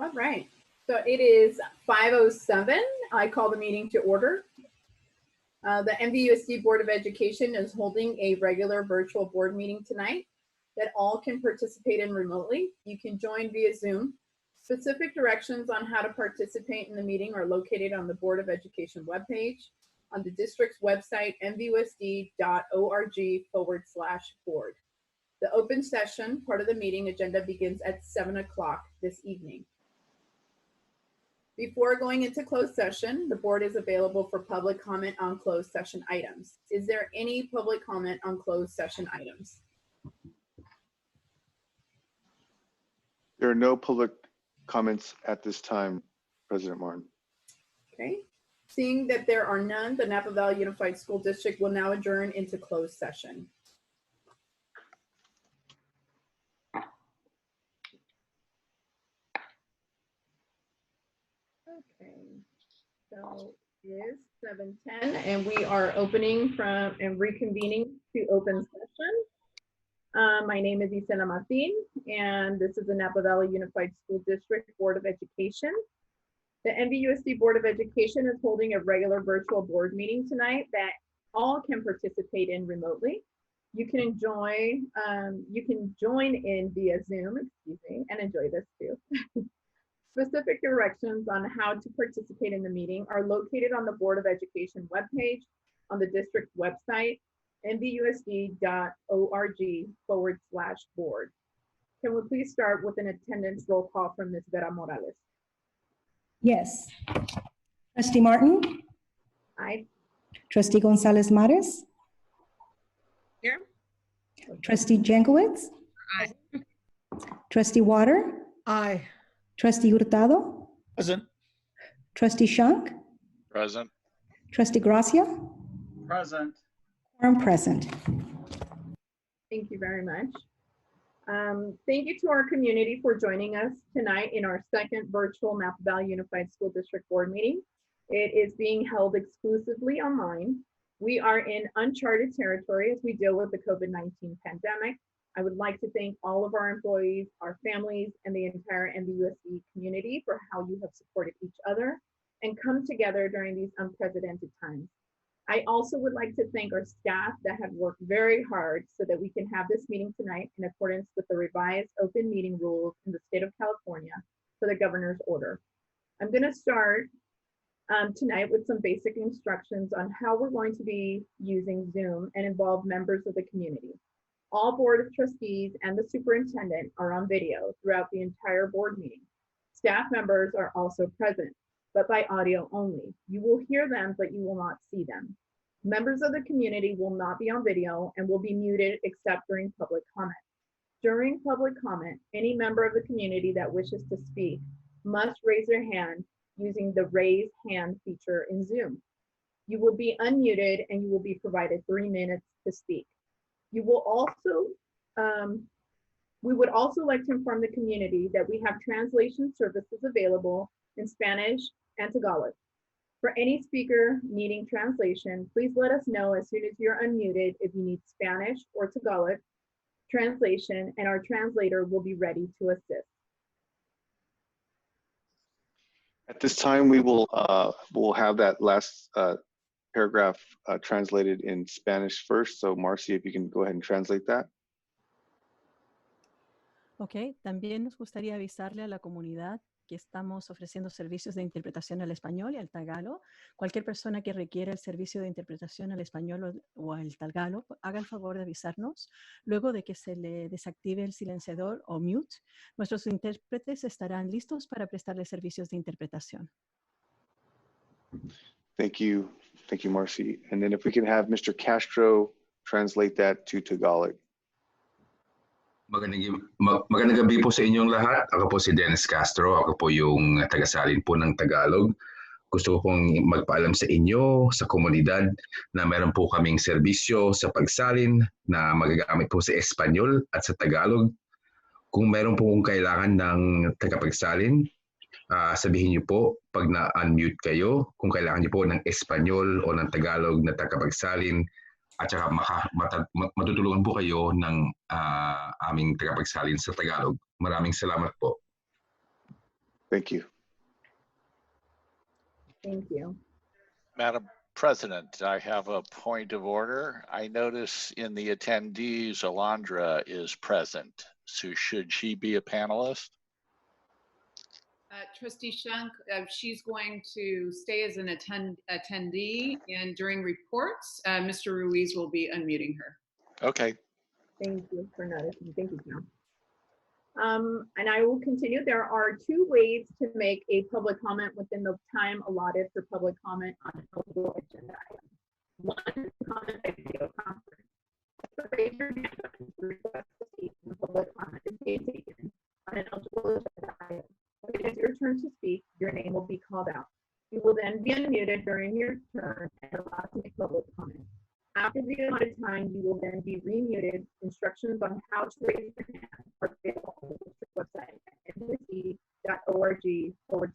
All right. So it is 5:07. I call the meeting to order. The NVUSD Board of Education is holding a regular virtual board meeting tonight that all can participate in remotely. You can join via Zoom. Specific directions on how to participate in the meeting are located on the Board of Education webpage, on the district's website, nvusd.org/board. The open session part of the meeting agenda begins at 7 o'clock this evening. Before going into closed session, the board is available for public comment on closed session items. Is there any public comment on closed session items? There are no public comments at this time, President Martin. Okay. Seeing that there are none, the Napa Valley Unified School District will now adjourn into closed session. Okay, so it is 7:10 and we are opening from and reconvening to open session. My name is Isela Martin and this is the Napa Valley Unified School District Board of Education. The NVUSD Board of Education is holding a regular virtual board meeting tonight that all can participate in remotely. You can join in via Zoom, and enjoy this too. Specific directions on how to participate in the meeting are located on the Board of Education webpage, on the district's website, nvusd.org/board. Can we please start with an attendance roll call from Ms. Vera Morales? Yes. Trustee Martin? Aye. Trustee Gonzalez Mares? Here. Trustee Jankowicz? Aye. Trustee Water? Aye. Trustee Hurtado? Present. Trustee Shunk? Present. Trustee Gracia? Present. Quorum present. Thank you very much. Thank you to our community for joining us tonight in our second virtual Napa Valley Unified School District Board meeting. It is being held exclusively online. We are in uncharted territory as we deal with the COVID-19 pandemic. I would like to thank all of our employees, our families, and the entire NVUSD community for how you have supported each other and come together during these unprecedented times. I also would like to thank our staff that have worked very hard so that we can have this meeting tonight in accordance with the revised open meeting rules in the state of California for the governor's order. I'm going to start tonight with some basic instructions on how we're going to be using Zoom and involve members of the community. All Board of Trustees and the superintendent are on video throughout the entire board meeting. Staff members are also present, but by audio only. You will hear them, but you will not see them. Members of the community will not be on video and will be muted except during public comment. During public comment, any member of the community that wishes to speak must raise their hand using the raise hand feature in Zoom. You will be unmuted and you will be provided 3 minutes to speak. You will also, we would also like to inform the community that we have translation services available in Spanish and Tagalog. For any speaker needing translation, please let us know as soon as you're unmuted if you need Spanish or Tagalog translation, and our translator will be ready to assist. At this time, we'll have that last paragraph translated in Spanish first. So Marcy, if you can go ahead and translate that. Ok, también nos gustaría avisarle a la comunidad que estamos ofreciendo servicios de interpretación al español y al tagalo. Cualquier persona que requiera el servicio de interpretación al español o al tagalo, haga el favor de avisarnos. Luego de que se le desactive el silenciador o mute, nuestros intérpretes estarán listos para prestarle servicios de interpretación. Thank you, Marcy. And then if we can have Mr. Castro translate that to Tagalog. Magandang gabi po sa inyong lahat. Ako po si Dennis Castro. Ako po yung tagasalin po ng Tagalog. Gusto ko pong magpaalam sa inyo, sa komunidad, na meron po kaming serbisyo sa pagsalin na magagamit po sa Espanyol at sa Tagalog. Kung meron po kong kailangan ng tagapagsalin, sabihin niyo po pag na-unmute kayo, kung kailangan niyo po ng Espanyol o ng Tagalog na tagapagsalin, at saka matutulungan po kayo ng aming tagapagsalin sa Tagalog. Maraming salamat po. Thank you. Thank you. Madam President, I have a point of order. I notice in the attendees, Alondra is present. So should she be a panelist? Trustee Shunk, she's going to stay as an attendee, and during reports, Mr. Ruiz will be unmuting her. Okay. Thank you for noticing. Thank you, Pam. And I will continue. There are two ways to make a public comment within the time allotted for public comment on an eligible agenda item. One is comment by video conference. So raise your hand button to request to speak when public comment is being taken on an eligible agenda item. When it is your turn to speak, your name will be called out. You will then be unmuted during your turn and allowed to make public comment. After the allotted time, you will then be remuted. Instructions on how to raise your hand are available on the district website at nvusd.org/board.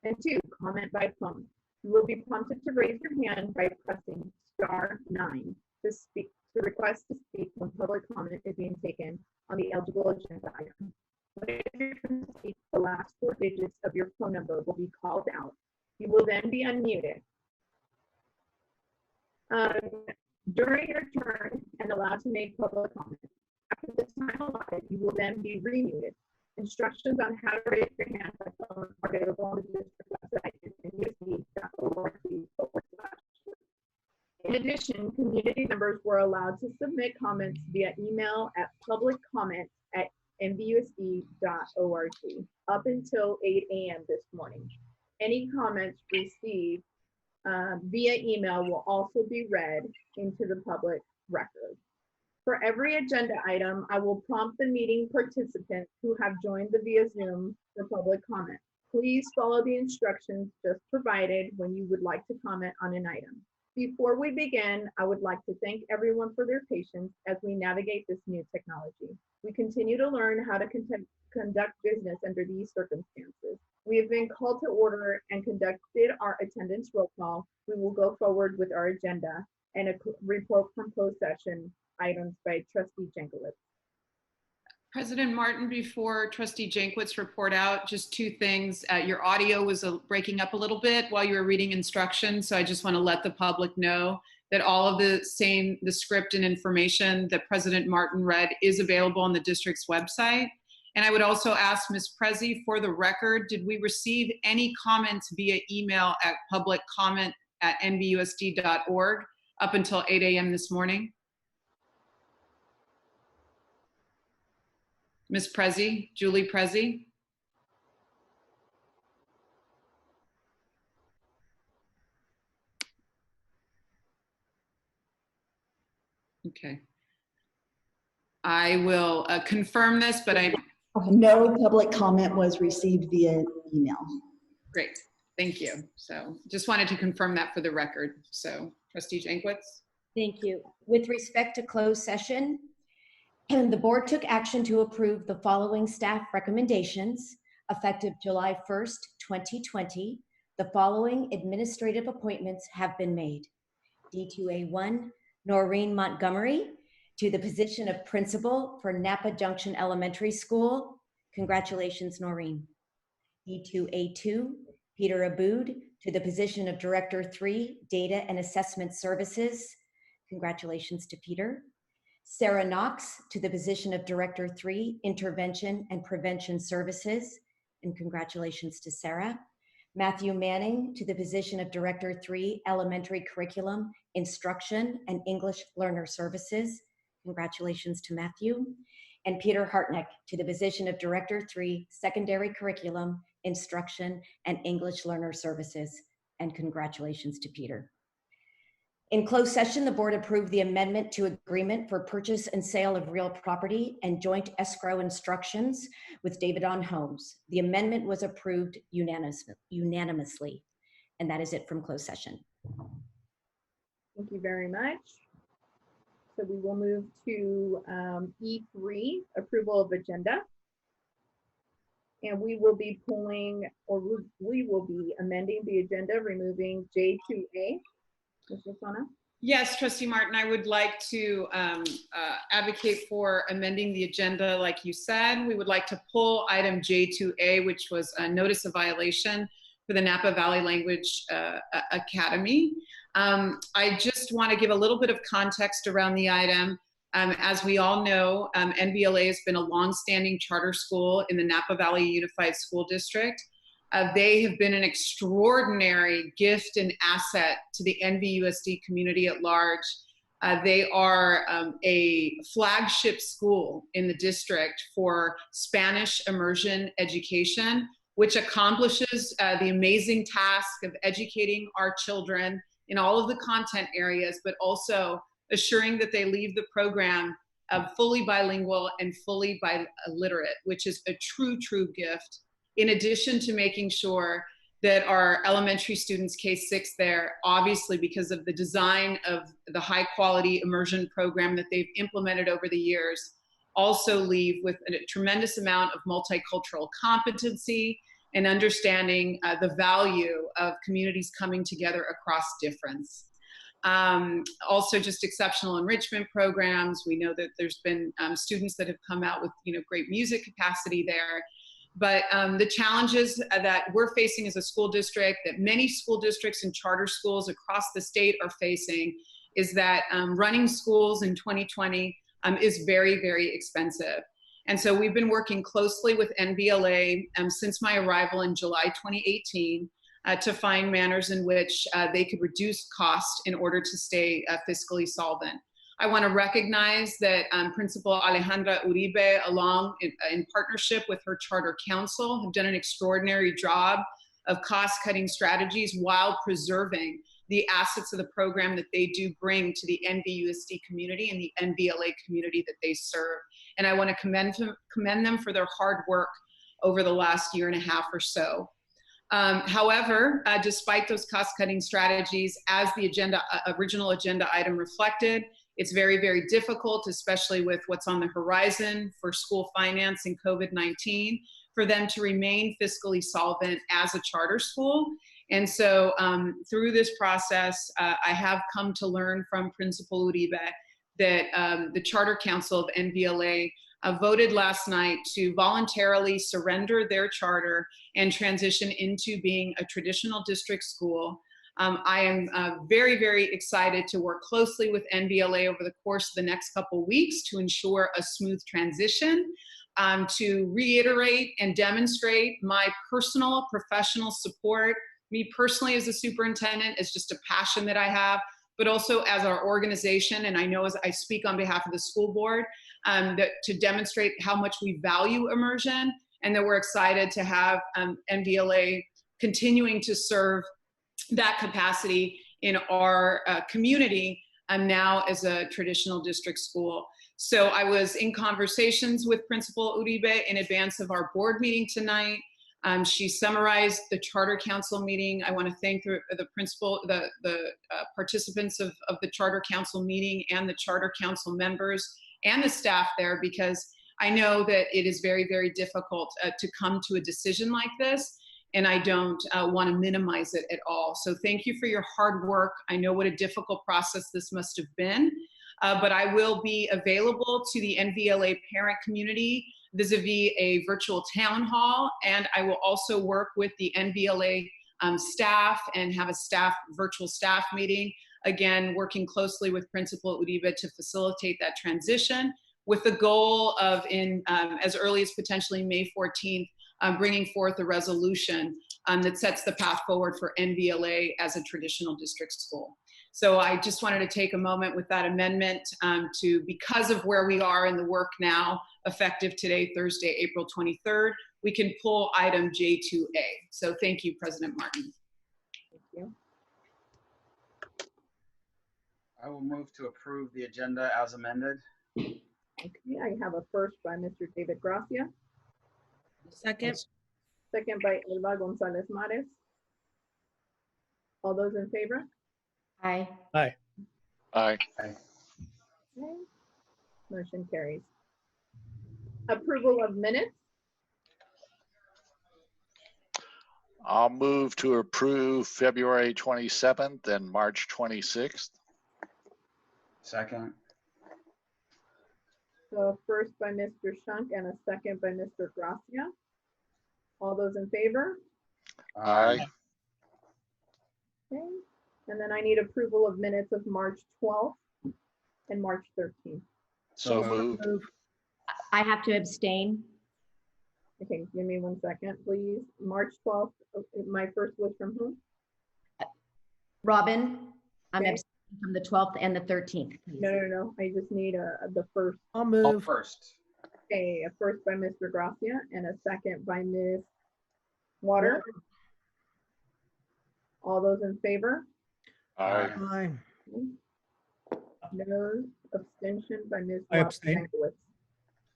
And two, comment by phone. You will be prompted to raise your hand by pressing *9 to speak, to request to speak when public comment is being taken on the eligible agenda item. When it is your turn to speak, the last 4 digits of your phone number will be called out. You will then be unmuted. During your turn and allowed to make public comment. After the time allotted, you will then be remuted. Instructions on how to raise your hand by phone are available on the district website at nvusd.org/. In addition, community members were allowed to submit comments via email at publiccomment@nvusd.org up until 8 a.m. this morning. Any comments received via email will also be read into the public record. For every agenda item, I will prompt the meeting participants who have joined via Zoom for public comment. Please follow the instructions just provided when you would like to comment on an item. Before we begin, I would like to thank everyone for their patience as we navigate this new technology. We continue to learn how to conduct business under these circumstances. We have been called to order and conducted our attendance roll call. We will go forward with our agenda and a report from closed session items by Trustee Jankowicz. President Martin, before Trustee Jankwitz report out, just 2 things. Your audio was breaking up a little bit while you were reading instructions, so I just want to let the public know that all of the script and information that President Martin read is available on the district's website. And I would also ask Ms. Prezi, for the record, did we receive any comments via email at publiccomment@nvusd.org up until 8 a.m. this morning? Ms. Prezi, Julie Prezi? Okay. I will confirm this, but no public comment was received via email. Great, thank you. So just wanted to confirm that for the record. So Trustee Jankwitz? Thank you. With respect to closed session, the board took action to approve the following staff recommendations effective July 1st, 2020. The following administrative appointments have been made. D2A1, Noreen Montgomery, to the position of principal for Napa Junction Elementary School. Congratulations, Noreen. D2A2, Peter Aboud, to the position of Director 3, Data and Assessment Services. Congratulations to Peter. Sarah Knox, to the position of Director 3, Intervention and Prevention Services. And congratulations to Sarah. Matthew Manning, to the position of Director 3, Elementary Curriculum, Instruction and English Learner Services. Congratulations to Matthew. And Peter Hartneck, to the position of Director 3, Secondary Curriculum, Instruction and English Learner Services. And congratulations to Peter. In closed session, the board approved the amendment to agreement for purchase and sale of real property and joint escrow instructions with David on Homes. The amendment was approved unanimously. And that is it from closed session. Thank you very much. So we will move to E3, approval of agenda. And we will be pulling, or we will be amending the agenda, removing J2A. Mr. Sana? Yes, Trustee Martin, I would like to advocate for amending the agenda like you said. We would like to pull item J2A, which was a notice of violation for the Napa Valley Language Academy. I just want to give a little bit of context around the item. As we all know, NVLA has been a longstanding charter school in the Napa Valley Unified School District. They have been an extraordinary gift and asset to the NVUSD community at large. They are a flagship school in the district for Spanish immersion education, which accomplishes the amazing task of educating our children in all of the content areas, but also assuring that they leave the program fully bilingual and fully literate, which is a true, true gift. In addition to making sure that our elementary students, K-6 there, obviously because of the design of the high quality immersion program that they've implemented over the years, also leave with a tremendous amount of multicultural competency and understanding the value of communities coming together across difference. Also just exceptional enrichment programs. We know that there's been students that have come out with great music capacity there. But the challenges that we're facing as a school district, that many school districts and charter schools across the state are facing, is that running schools in 2020 is very, very expensive. And so we've been working closely with NVLA since my arrival in July 2018 to find manners in which they could reduce cost in order to stay fiscally solvent. I want to recognize that Principal Alejandra Uribe, along in partnership with her charter council, have done an extraordinary job of cost-cutting strategies while preserving the assets of the program that they do bring to the NVUSD community and the NVLA community that they serve. And I want to commend them for their hard work over the last year and a half or so. However, despite those cost-cutting strategies, as the original agenda item reflected, it's very, very difficult, especially with what's on the horizon for school finance and COVID-19, for them to remain fiscally solvent as a charter school. And so through this process, I have come to learn from Principal Uribe that the Charter Council of NVLA voted last night to voluntarily surrender their charter and transition into being a traditional district school. I am very, very excited to work closely with NVLA over the course of the next couple weeks to ensure a smooth transition, to reiterate and demonstrate my personal professional support. Me personally as a superintendent is just a passion that I have, but also as our organization, and I know as I speak on behalf of the school board, that to demonstrate how much we value immersion and that we're excited to have NVLA continuing to serve that capacity in our community now as a traditional district school. So I was in conversations with Principal Uribe in advance of our board meeting tonight. She summarized the Charter Council meeting. I want to thank the participants of the Charter Council meeting and the Charter Council members and the staff there, because I know that it is very, very difficult to come to a decision like this, and I don't want to minimize it at all. So thank you for your hard work. I know what a difficult process this must have been, but I will be available to the NVLA parent community vis-a-vis a virtual town hall, and I will also work with the NVLA staff and have a virtual staff meeting, again, working closely with Principal Uribe to facilitate that transition with the goal of as early as potentially May 14th, bringing forth a resolution that sets the path forward for NVLA as a traditional district school. So I just wanted to take a moment with that amendment because of where we are in the work now, effective today, Thursday, April 23rd, we can pull item J2A. So thank you, President Martin. Thank you. I will move to approve the agenda as amended. Okay, I have a first by Mr. David Gracia, Second. second by Elba Gonzalez Mares. All those in favor? Aye. Aye. Okay. Motion carries. Approval of minutes. I'll move to approve February 27th and March 26th. Second. So first by Mr. Shunk and a second by Mr. Gracia. All those in favor? Aye. Okay. And then I need approval of minutes of March 12th and March 13th. So moved. I have to abstain. Okay, give me 1 second, please. March 12th, my first was from whom? Robin, I'm Okay. abstaining from the 12th and the 13th. No. I just need the first. I'll Oh, move. first. Okay, a first by Mr. Gracia and a second by Ms. Water. All those in favor? Aye. Aye. No, abstention by Ms. I abstain. Watkowicz,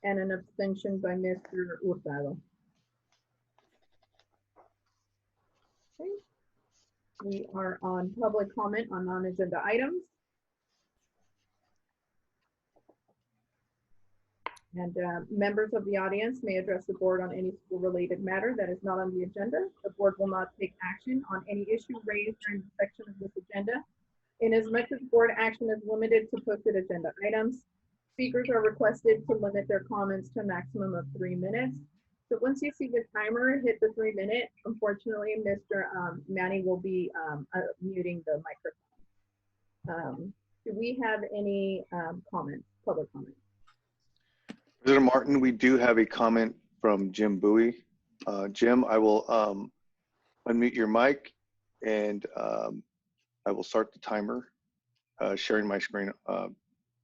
and an abstention by Mr. Hurtado. Okay. We are on public comment on non-agenda items. And members of the audience may address the board on any school-related matter that is not on the agenda. The board will not take action on any issue raised during the section of this agenda. Inasmuch as board action is limited to posted agenda items, speakers are requested to limit their comments to a maximum of 3 minutes. So once you see the timer hit the 3-minute, unfortunately, Mr. Manny will be muting the microphone. Do we have any comments, public comments? President Martin, we do have a comment from Jim Bowie. Jim, I will unmute your mic and I will start the timer, sharing my screen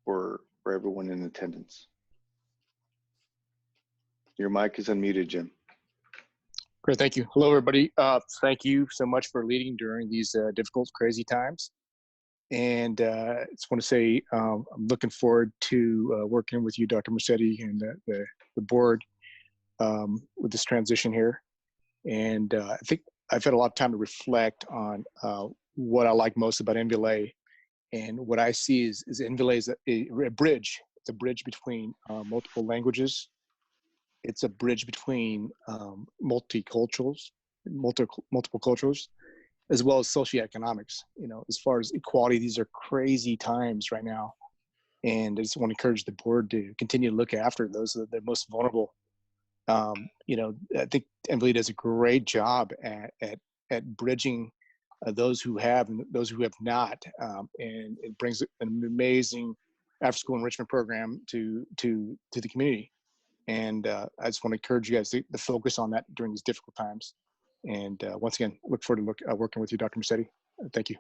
for everyone in attendance. Your mic is unmuted, Jim. Great, thank you. Hello, everybody. Thank you so much for leading during these difficult, crazy times. And I just want to say I'm looking forward to working with you, Dr. Mercetti, and the board with this transition here. And I think I've had a lot of time to reflect on what I like most about NVLA. And what I see is NVLA is a bridge. It's a bridge between multiple languages. It's a bridge between multiple cultures, as well as socioeconomics. You know, as far as equality, these are crazy times right now. And I just want to encourage the board to continue to look after those that are the most vulnerable. You know, I think NVLA does a great job at bridging those who have and those who have not. And it brings an amazing after-school enrichment program to the community. And I just want to encourage you guys to focus on that during these difficult times. And once again, look forward to working with you, Dr. Mercetti. Thank you.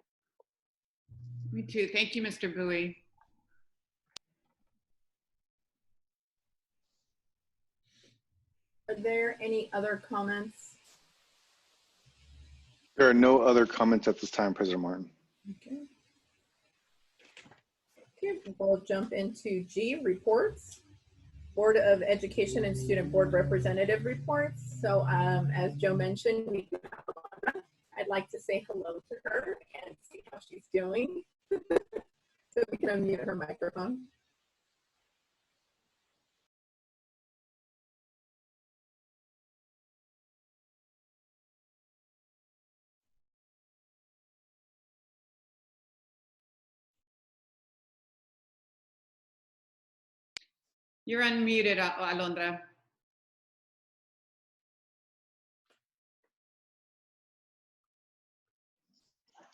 Me too. Thank you, Mr. Bowie. Are there any other comments? There are no other comments at this time, President Martin. Okay. Okay, we'll jump into G, reports. Board of Education and Student Board Representative reports. So as Joe mentioned, we do have Alondra. I'd like to say hello to her and see how she's doing. So we can unmute her microphone. You're unmuted, Alondra.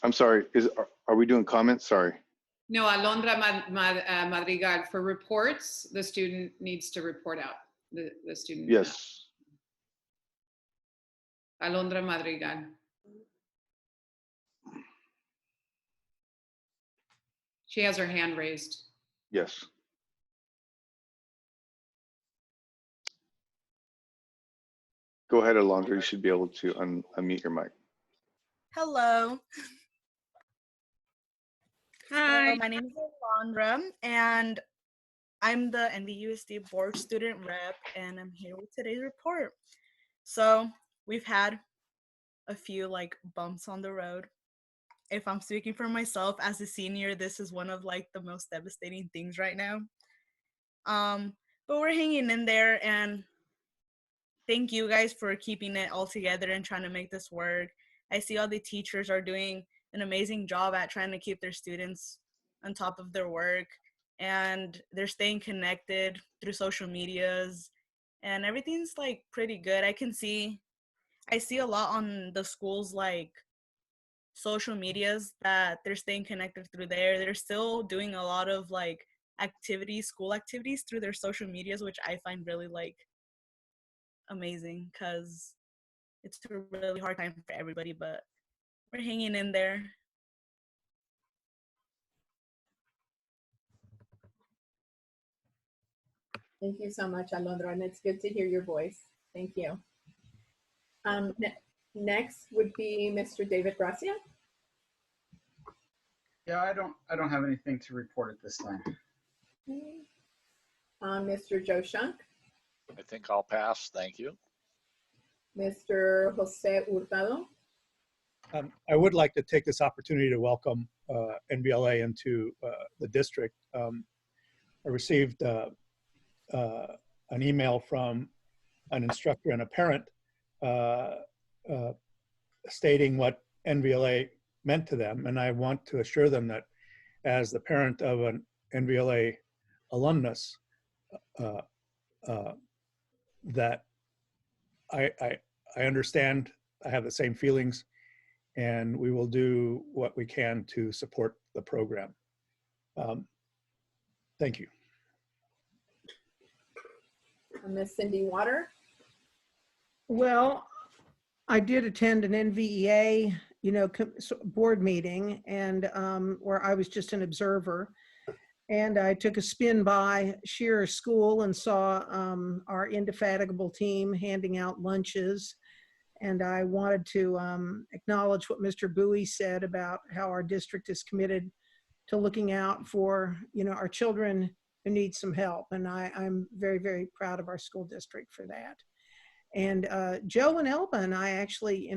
I'm sorry, are we doing comments? Sorry. No, Alondra Madrigal, for reports, the student needs to report out. The student. Yes. Alondra Madrigal. She has her hand raised. Yes. Go ahead, Alondra. You should be able to unmute your mic. Hello. Hi. My name is Alondra, and I'm the NVUSD board student rep, and I'm here with today's report. So we've had a few bumps on the road. If I'm speaking for myself as a senior, this is one of the most devastating things right now. But we're hanging in there, and thank you guys for keeping it all together and trying to make this work. I see all the teachers are doing an amazing job at trying to keep their students on top of their work, and they're staying connected through social medias, and everything's like pretty good. I see a lot on the school's like social medias that they're staying connected through there. They're still doing a lot of like activities, school activities through their social medias, which I find really like amazing because it's a really hard time for everybody, but we're hanging in there. Thank you so much, Alondra, and it's good to hear your voice. Thank you. Next would be Mr. David Gracia. Yeah, I don't have anything to report at this time. Okay. Mr. Joe Shunk, I think I'll pass. Thank you. Mr. Jose Hurtado. I would like to take this opportunity to welcome NVLA into the district. I received an email from an instructor and a parent stating what NVLA meant to them, and I want to assure them that as the parent of an NVLA alumnus, that I understand, I have the same feelings, and we will do what we can to support the program. Thank you. Miss Cindy Water. Well, I did attend an NVEA, board meeting, and where I was just an observer. And I took a spin by Shearer School and saw our indefatigable team handing out lunches. And I wanted to acknowledge what Mr. Bowie said about how our district is committed to looking out for, our children who need some help. And I'm very, very proud of our school district for that. And Joe and Elba and I actually,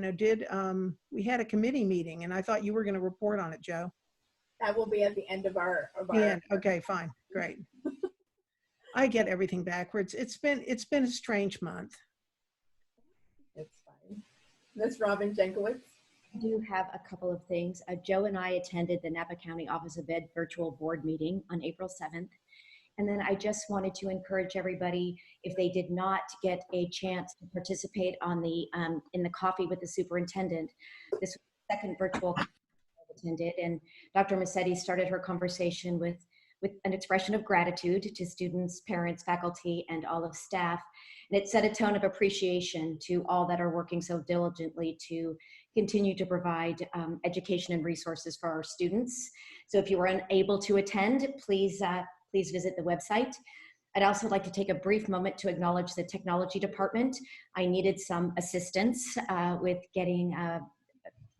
we had a committee meeting, and I thought you were going to report on it, Joe. That will be at the end of our. Okay, fine, great. I get everything backwards. It's been a strange month. It's fine. Ms. Robin Jankowicz. I do have a couple of things. Joe and I attended the Napa County Office of Ed virtual board meeting on April 7th. And then I just wanted to encourage everybody, if they did not get a chance to participate on the in the coffee with the superintendent, this was the second virtual I've attended, and Dr. Massetti started her conversation with an expression of gratitude to students, parents, faculty, and all of staff. And it set a tone of appreciation to all that are working so diligently to continue to provide education and resources for our students. So if you were unable to attend, please visit the website. I'd also like to take a brief moment to acknowledge the technology department. I needed some assistance with getting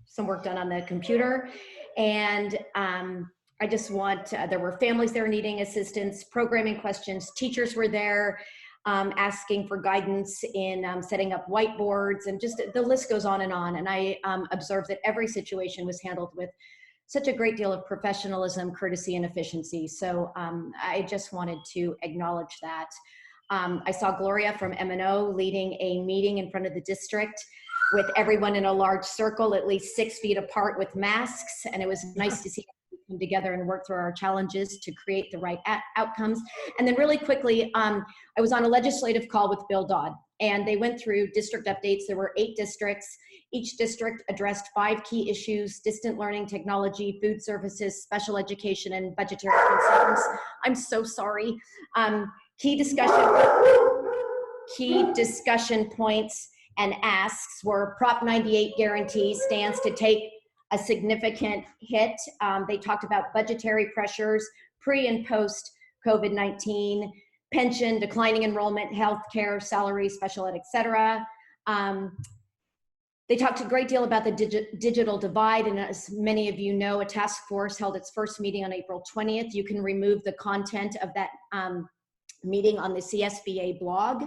some work done on the computer. And I just want, there were families there needing assistance, programming questions, teachers were there asking for guidance in setting up whiteboards, and just the list goes on. And I observed that every situation was handled with such a great deal of professionalism, courtesy, and efficiency. So I just wanted to acknowledge that. I saw Gloria from M&O leading a meeting in front of the district with everyone in a large circle, at least 6 feet apart with masks. And it was nice to see everybody come together and work through our challenges to create the right outcomes. And then really quickly, I was on a legislative call with Bill Dodd, and they went through district updates. There were 8 districts. Each district addressed 5 key issues: distant learning, technology, food services, special education, and budgetary concerns. I'm so sorry. Key discussion points and asks were Prop 98 guarantee stands to take a significant hit. They talked about budgetary pressures, pre and post COVID-19, pension, declining enrollment, healthcare, salary, special ed, et cetera. They talked a great deal about the digital divide, and as many of you know, a task force held its first meeting on April 20th. You can remove the content of that meeting on the CSBA blog.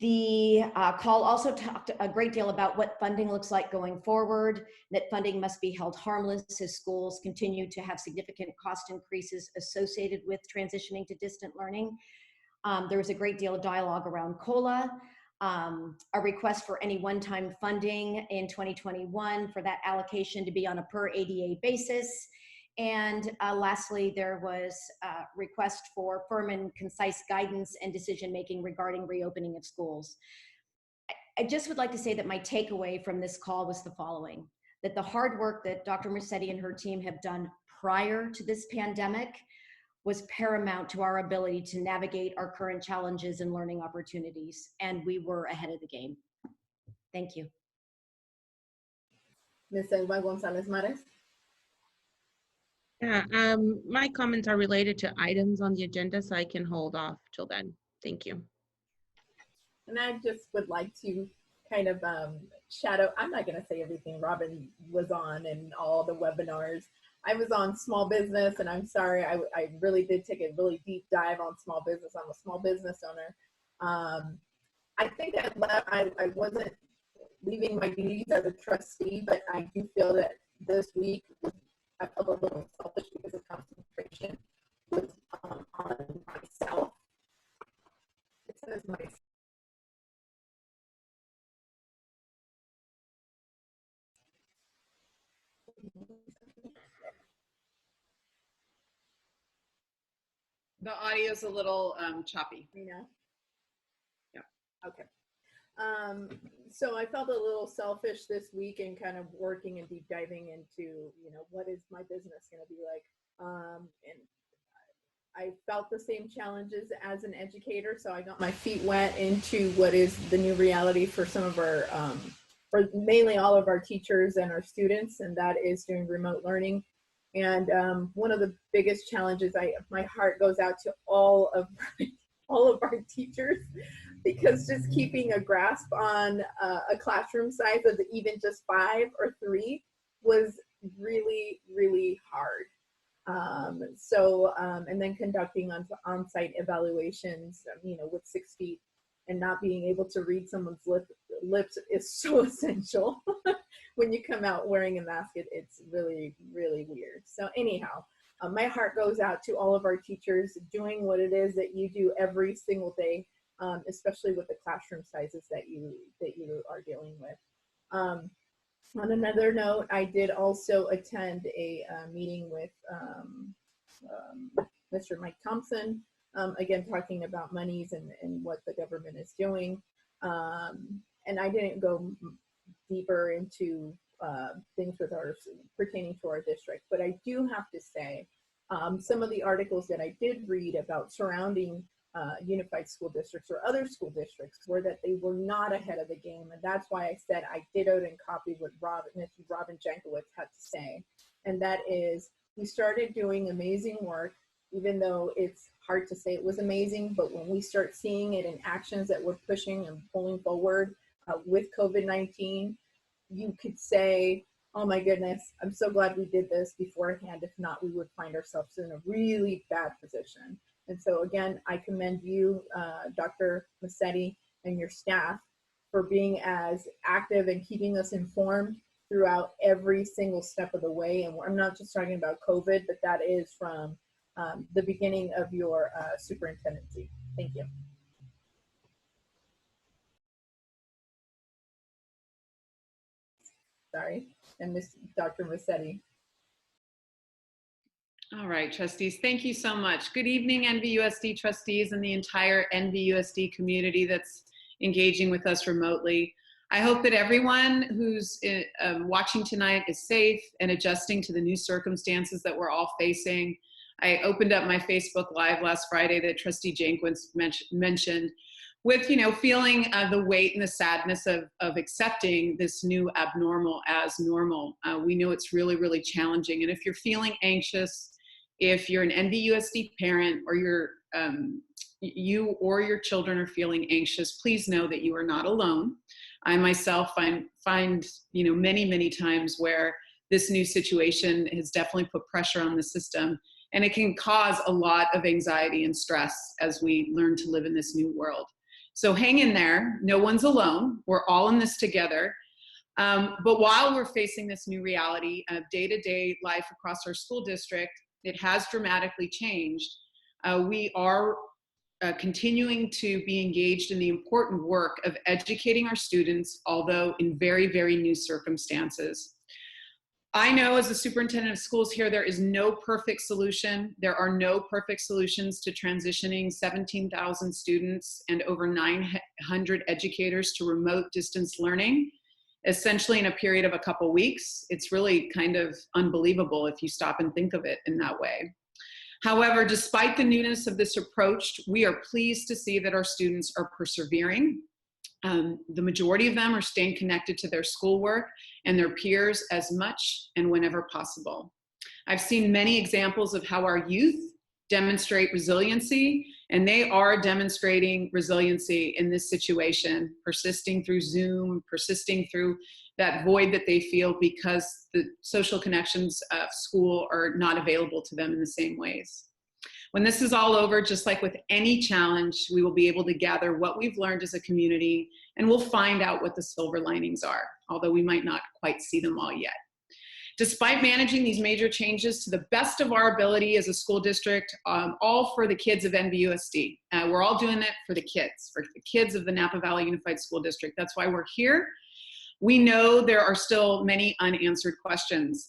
The call also talked a great deal about what funding looks like going forward, that funding must be held harmless as schools continue to have significant cost increases associated with transitioning to distant learning. There was a great deal of dialogue around COLA, a request for any one-time funding in 2021 for that allocation to be on a per ADA basis, And lastly, there was a request for firm and concise guidance and decision-making regarding reopening of schools. I just would like to say that my takeaway from this call was the following: that the hard work that Dr. Mercetti and her team have done prior to this pandemic was paramount to our ability to navigate our current challenges and learning opportunities, and we were ahead of the game. Thank you. Ms. Elba Gonzalez Mares. Yeah, my comments are related to items on the agenda, so I can hold off till then. Thank you. And I just would like to kind of shadow, I'm not going to say everything Robin was on and all the webinars. I was on small business, and I'm sorry, I really did take a really deep dive on small business. I'm a small business owner. I think I wasn't leaving my duties as a trustee, but I do feel that this week I felt a little selfish because the concentration was on myself. It says myself. The audio's a little choppy. You know? Yeah. Okay. So I felt a little selfish this week and kind of working and deep diving into, you know, what is my business going to be like? And I felt the same challenges as an educator, so I got my feet wet into what is the new reality for some of our, for mainly all of our teachers and our students, and that is doing remote learning. And one of the biggest challenges, my heart goes out to all of our teachers, because just keeping a grasp on a classroom size of even just 5 or 3 was really, really hard. And then conducting on-site evaluations, you know, with 6 feet and not being able to read someone's lips is so essential. When you come out wearing a mask, it's really, really weird. So anyhow, my heart goes out to all of our teachers doing what it is that you do every single day, especially with the classroom sizes that you are dealing with. On another note, I did also attend a meeting with Mr. Mike Thompson, again, talking about monies and what the government is doing. And I didn't go deeper into things with pertaining to our district, but I do have to say, some of the articles that I did read about surrounding unified school districts or other school districts were that they were not ahead of the game. And that's why I said I dittoed and copied what Robin Jankowicz had to say. And that is, we started doing amazing work, even though it's hard to say it was amazing, but when we start seeing it in actions that we're pushing and pulling forward with COVID-19, you could say, oh my goodness, I'm so glad we did this beforehand. If not, we would find ourselves in a really bad position. And so again, I commend you, Dr. Massetti, and your staff for being as active and keeping us informed throughout every single step of the way. And I'm not just talking about COVID, but that is from the beginning of your superintendency. Thank you. Sorry, and Dr. Massetti. All right, trustees, thank you so much. Good evening, NVUSD trustees and the entire NVUSD community that's engaging with us remotely. I hope that everyone who's watching tonight is safe and adjusting to the new circumstances that we're all facing. I opened up my Facebook Live last Friday that Trustee Jankowicz mentioned, with, you know, feeling the weight and the sadness of accepting this new abnormal as normal. We know it's really, really challenging. And if you're feeling anxious, if you're an NVUSD parent, or you or your children are feeling anxious, please know that you are not alone. I myself find you know, many, many times where this new situation has definitely put pressure on the system, and it can cause a lot of anxiety and stress as we learn to live in this new world. So hang in there. No one's alone. We're all in this together. But while we're facing this new reality of day-to-day life across our school district, it has dramatically changed. We are continuing to be engaged in the important work of educating our students, although in very, very new circumstances. I know as the superintendent of schools here, there is no perfect solution. There are no perfect solutions to transitioning 17,000 students and over 900 educators to remote distance learning, essentially in a period of a couple weeks. It's really kind of unbelievable if you stop and think of it in that way. However, despite the newness of this approach, we are pleased to see that our students are persevering. The majority of them are staying connected to their schoolwork and their peers as much and whenever possible. I've seen many examples of how our youth demonstrate resiliency, and they are demonstrating resiliency in this situation, persisting through Zoom, persisting through that void that they feel because the social connections of school are not available to them in the same ways. When this is all over, just like with any challenge, we will be able to gather what we've learned as a community, and we'll find out what the silver linings are, although we might not quite see them all yet. Despite managing these major changes to the best of our ability as a school district, all for the kids of NVUSD. We're all doing it for the kids of the Napa Valley Unified School District. That's why we're here. We know there are still many unanswered questions.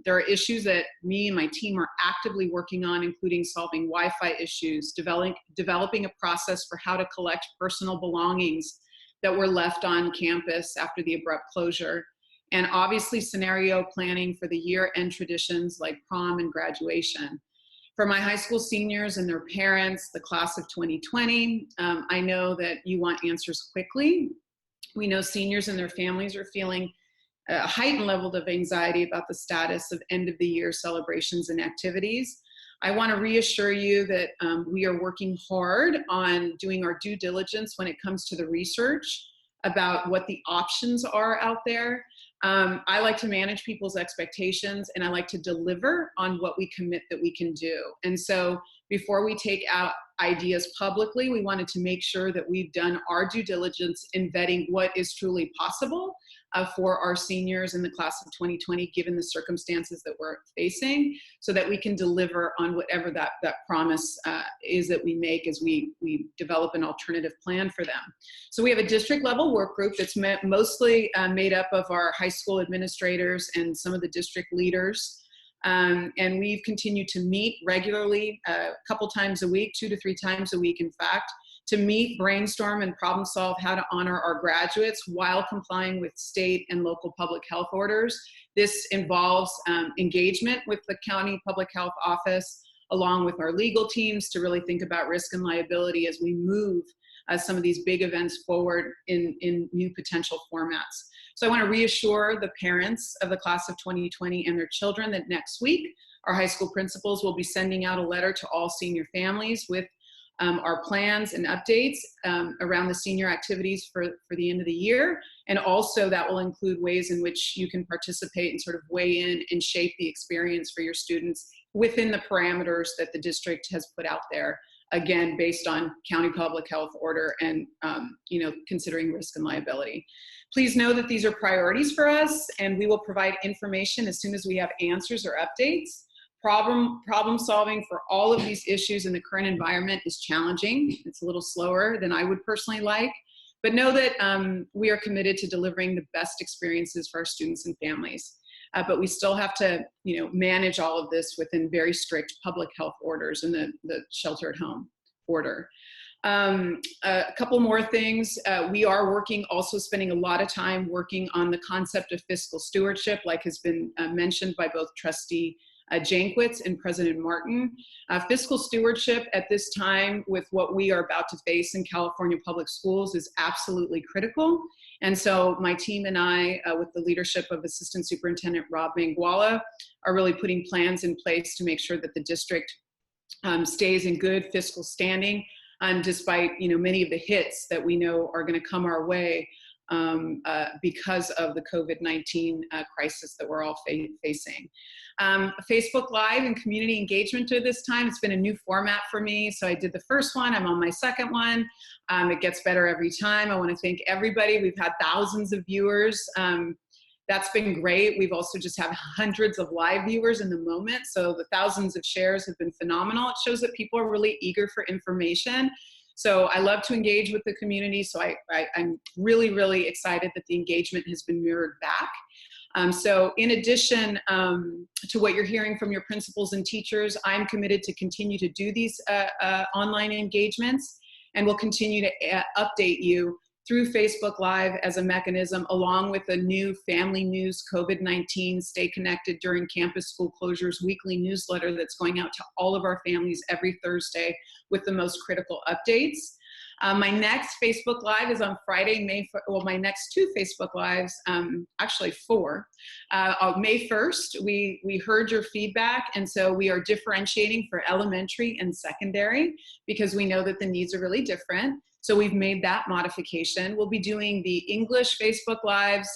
There are issues that me and my team are actively working on, including solving Wi-Fi issues, developing a process for how to collect personal belongings that were left on campus after the abrupt closure, and obviously scenario planning for the year-end traditions like prom and graduation. For my high school seniors and their parents, the class of 2020, I know that you want answers quickly. We know seniors and their families are feeling a heightened level of anxiety about the status of end of the year celebrations and activities. I want to reassure you that we are working hard on doing our due diligence when it comes to the research about what the options are out there. I like to manage people's expectations, and I like to deliver on what we commit that we can do. And so before we take out ideas publicly, we wanted to make sure that we've done our due diligence in vetting what is truly possible for our seniors in the class of 2020, given the circumstances that we're facing, so that we can deliver on whatever that promise is that we make as we develop an alternative plan for them. So we have a district level work group that's mostly made up of our high school administrators and some of the district leaders. And we've continued to meet regularly, a couple times a week, 2 to 3 times a week, in fact, to meet, brainstorm, and problem solve how to honor our graduates while complying with state and local public health orders. This involves engagement with the county public health office, along with our legal teams, to really think about risk and liability as we move some of these big events forward in new potential formats. So I want to reassure the parents of the class of 2020 and their children that next week, our high school principals will be sending out a letter to all senior families with our plans and updates around the senior activities for the end of the year. And also that will include ways in which you can participate and sort of weigh in and shape the experience for your students within the parameters that the district has put out there, again, based on county public health order and considering risk and liability. Please know that these are priorities for us, and we will provide information as soon as we have answers or updates. Problem solving for all of these issues in the current environment is challenging. It's a little slower than I would personally like, but know that we are committed to delivering the best experiences for our students and families. But we still have to, manage all of this within very strict public health orders and the shelter at home order. A couple more things. We are also spending a lot of time working on the concept of fiscal stewardship, like has been mentioned by both Trustee Jankwitz and President Martin. Fiscal stewardship at this time with what we are about to face in California public schools is absolutely critical. And so my team and I, with the leadership of Assistant Superintendent Rob Manguala, are really putting plans in place to make sure that the district stays in good fiscal standing, despite many of the hits that we know are going to come our way because of the COVID-19 crisis that we're all facing. Facebook Live and community engagement at this time, it's been a new format for me. So I did the first one, I'm on my second one. It gets better every time. I want to thank everybody. We've had thousands of viewers. That's been great. We've also just had hundreds of live viewers in the moment. So the thousands of shares have been phenomenal. It shows that people are really eager for information. So I love to engage with the community. So I'm really, really excited that the engagement has been mirrored back. So in addition to what you're hearing from your principals and teachers, I'm committed to continue to do these online engagements, and will continue to update you through Facebook Live as a mechanism, along with a new Family News COVID-19 Stay Connected During Campus School Closures weekly newsletter that's going out to all of our families every Thursday with the most critical updates. My next Facebook Live is on Friday, my next two Facebook Lives, actually 4. On May 1st, we heard your feedback, and so we are differentiating for elementary and secondary because we know that the needs are really different. So we've made that modification. We'll be doing the English Facebook Lives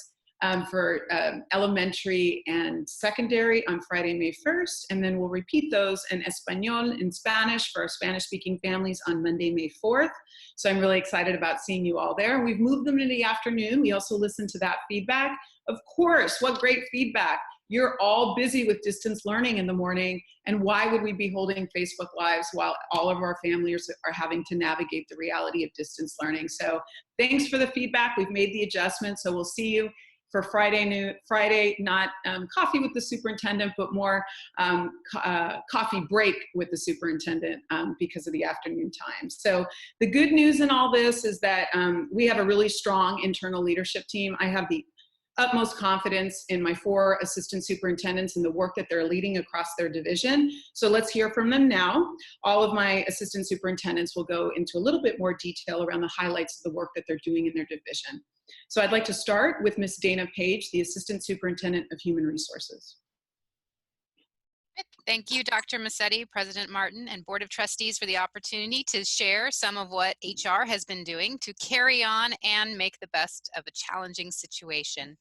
for elementary and secondary on Friday, May 1st, and then we'll repeat those in Espanol, in Spanish, for our Spanish-speaking families on Monday, May 4th. So I'm really excited about seeing you all there. We've moved them to the afternoon. We also listened to that feedback. Of course, what great feedback. You're all busy with distance learning in the morning, and why would we be holding Facebook Lives while all of our families are having to navigate the reality of distance learning? So thanks for the feedback. We've made the adjustment, so we'll see you for Friday, not coffee with the superintendent, but more coffee break with the superintendent because of the afternoon time. So the good news in all this is that we have a really strong internal leadership team. I have the utmost confidence in my 4 assistant superintendents and the work that they're leading across their division. So let's hear from them now. All of my assistant superintendents will go into a little bit more detail around the highlights of the work that they're doing in their division. So I'd like to start with Ms. Dana Page, the Assistant Superintendent of Human Resources. Thank you, Dr. Massetti, President Martin, and Board of Trustees for the opportunity to share some of what HR has been doing to carry on and make the best of a challenging situation.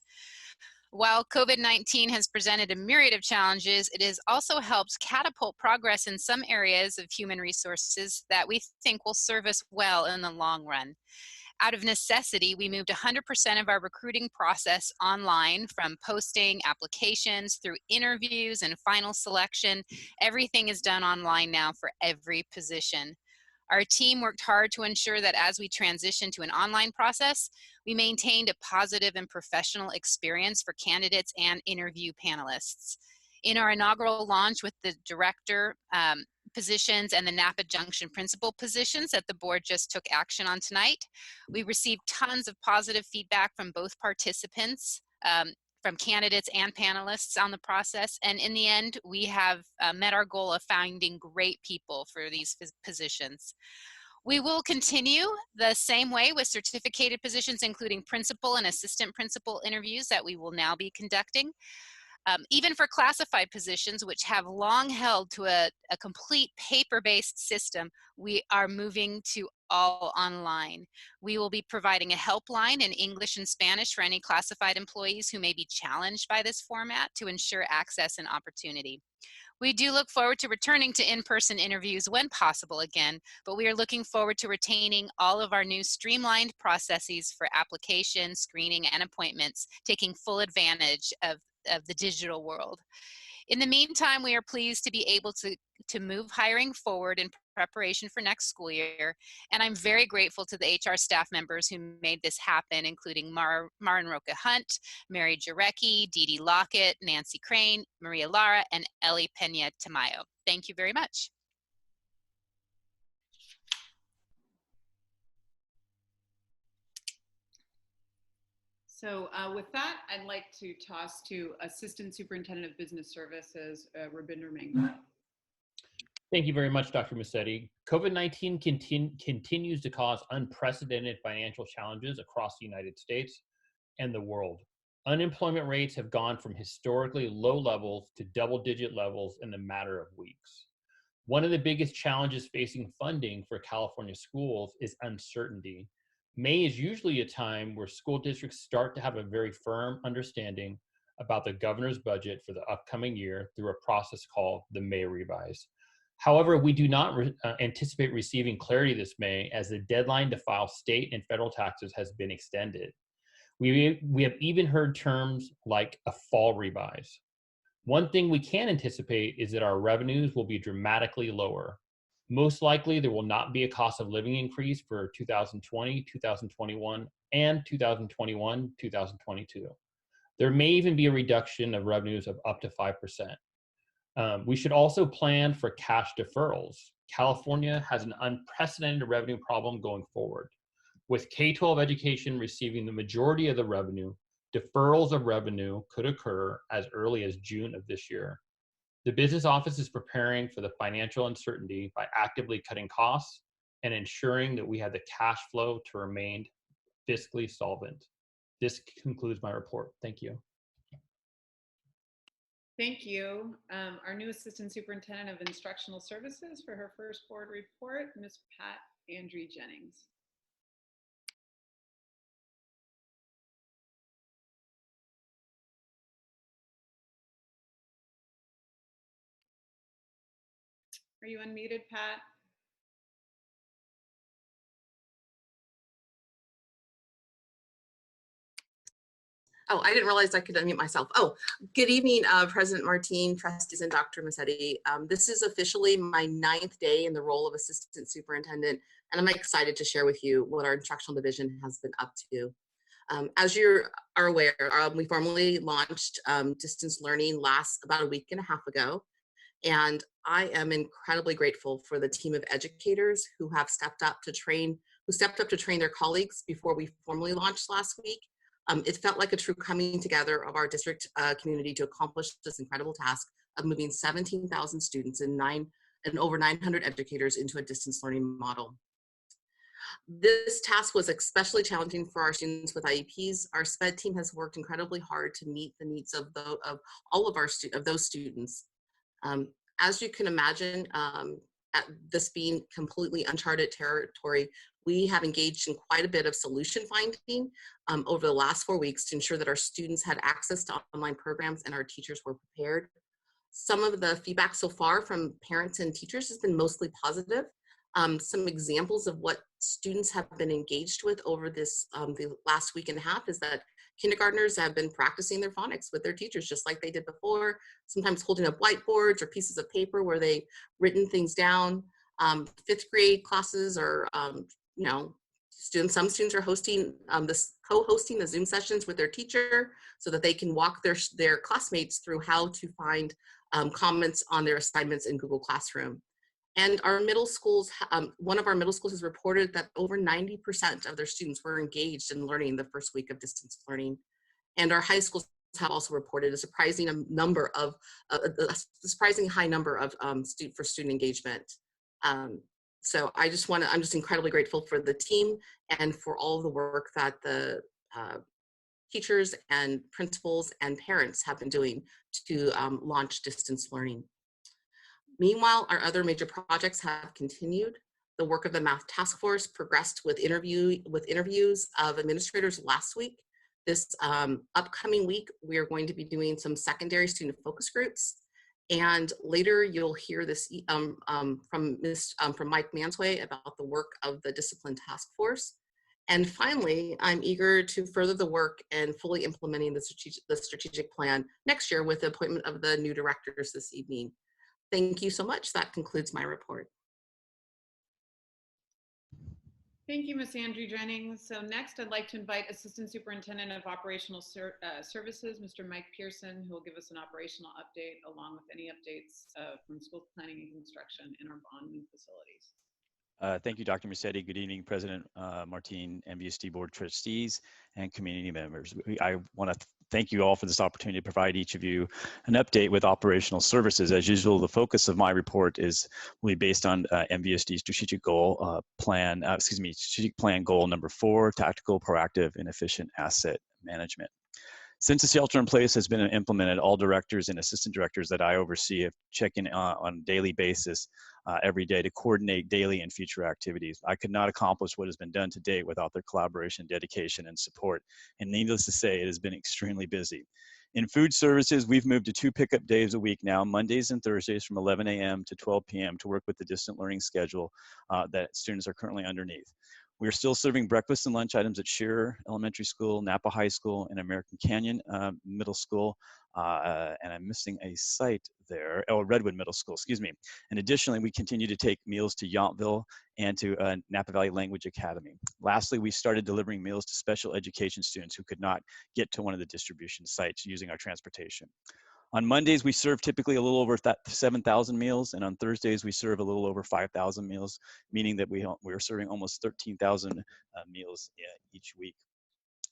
While COVID-19 has presented a myriad of challenges, it has also helped catapult progress in some areas of human resources that we think will serve us well in the long run. Out of necessity, we moved 100% of our recruiting process online, from posting applications through interviews and final selection. Everything is done online now for every position. Our team worked hard to ensure that as we transitioned to an online process, we maintained a positive and professional experience for candidates and interview panelists. In our inaugural launch with the director positions and the Napa Junction principal positions that the board just took action on tonight, we received tons of positive feedback from both participants, from candidates and panelists on the process. And in the end, we have met our goal of finding great people for these positions. We will continue the same way with certificated positions, including principal and assistant principal interviews that we will now be conducting. Even for classified positions, which have long held to a complete paper-based system, we are moving to all online. We will be providing a helpline in English and Spanish for any classified employees who may be challenged by this format to ensure access and opportunity. We do look forward to returning to in-person interviews when possible again, but we are looking forward to retaining all of our new streamlined processes for application, screening, and appointments, taking full advantage of the digital world. In the meantime, we are pleased to be able to move hiring forward in preparation for next school year, and I'm very grateful to the HR staff members who made this happen, including Marin Roca Hunt, Mary Jarecki, Dee Dee Lockett, Nancy Crane, Maria Lara, and Ellie Pena Tamayo. Thank you very much. So with that, I'd like to toss to Assistant Superintendent of Business Services, Rabinder Mangla. Thank you very much, Dr. Massetti. COVID-19 continues to cause unprecedented financial challenges across the United States and the world. Unemployment rates have gone from historically low levels to double-digit levels in a matter of weeks. One of the biggest challenges facing funding for California schools is uncertainty. May is usually a time where school districts start to have a very firm understanding about the governor's budget for the upcoming year through a process called the May Revise. However, we do not anticipate receiving clarity this May, as the deadline to file state and federal taxes has been extended. We have even heard terms like a fall revise. One thing we can anticipate is that our revenues will be dramatically lower. Most likely, there will not be a cost of living increase for 2020, 2021, and 2021, 2022. There may even be a reduction of revenues of up to 5%. We should also plan for cash deferrals. California has an unprecedented revenue problem going forward. With K-12 education receiving the majority of the revenue, deferrals of revenue could occur as early as June of this year. The business office is preparing for the financial uncertainty by actively cutting costs and ensuring that we have the cash flow to remain fiscally solvent. This concludes my report. Thank you. Thank you. Our new Assistant Superintendent of Instructional Services for her first board report, Ms. Pat Andrew Jennings. Are you unmuted, Pat? Oh, I didn't realize I could unmute myself. Oh, good evening, President Martin, trustees, and Dr. Massetti. This is officially my 9th day in the role of Assistant Superintendent, and I'm excited to share with you what our instructional division has been up to. As you are aware, we formally launched distance learning about a week and a half ago, and I am incredibly grateful for the team of educators who have stepped up to train their colleagues before we formally launched last week. It felt like a true coming together of our district community to accomplish this incredible task of moving 17,000 students and over 900 educators into a distance learning model. This task was especially challenging for our students with IEPs. Our SPED team has worked incredibly hard to meet the needs of all of those students. As you can imagine, this being completely uncharted territory, we have engaged in quite a bit of solution finding over the last 4 weeks to ensure that our students had access to online programs and our teachers were prepared. Some of the feedback so far from parents and teachers has been mostly positive. Some examples of what students have been engaged with over this the last week and a half is that kindergartners have been practicing their phonics with their teachers just like they did before, sometimes holding up whiteboards or pieces of paper where they've written things down. 5th grade classes are, some students are co-hosting the Zoom sessions with their teacher so that they can walk their classmates through how to find comments on their assignments in Google Classroom. And our middle schools, one of our middle schools has reported that over 90% of their students were engaged in learning the first week of distance learning. And our high schools have also reported a surprisingly high number of for student engagement. So I'm just incredibly grateful for the team and for all of the work that the teachers and principals and parents have been doing to launch distance learning. Meanwhile, our other major projects have continued. The work of the Math Task Force progressed with interviews of administrators last week. This upcoming week, we are going to be doing some secondary student focus groups. And later you'll hear this from Mike Mansway about the work of the Discipline Task Force. And finally, I'm eager to further the work and fully implementing the strategic plan next year with the appointment of the new directors this evening. Thank you so much. That concludes my report. Thank you, Ms. Andrew Jennings. So next, I'd like to invite Assistant Superintendent of Operational Services, Mr. Mike Pearson, who will give us an operational update along with any updates from school planning and construction in our bond new facilities. Thank you, Dr. Massetti. Good evening, President Martin, NVUSD Board Trustees, and community members. I want to thank you all for this opportunity to provide each of you an update with operational services. As usual, the focus of my report will be based on NVUSD strategic plan goal number 4, tactical, proactive, and efficient asset management. Since the shelter in place has been implemented, all directors and assistant directors that I oversee have checked in on a daily basis every day to coordinate daily and future activities. I could not accomplish what has been done to date without their collaboration, dedication, and support. And needless to say, it has been extremely busy. In food services, we've moved to 2 pickup days a week now, Mondays and Thursdays from 11 a.m. to 12 p.m. to work with the distant learning schedule that students are currently underneath. We are still serving breakfast and lunch items at Shearer Elementary School, Napa High School, and American Canyon Middle School. And I'm missing a site there. Oh, Redwood Middle School, excuse me. And additionally, we continue to take meals to Yountville and to Napa Valley Language Academy. Lastly, we started delivering meals to special education students who could not get to one of the distribution sites using our transportation. On Mondays, we serve typically a little over 7,000 meals, and on Thursdays, we serve a little over 5,000 meals, meaning that we're serving almost 13,000 meals each week.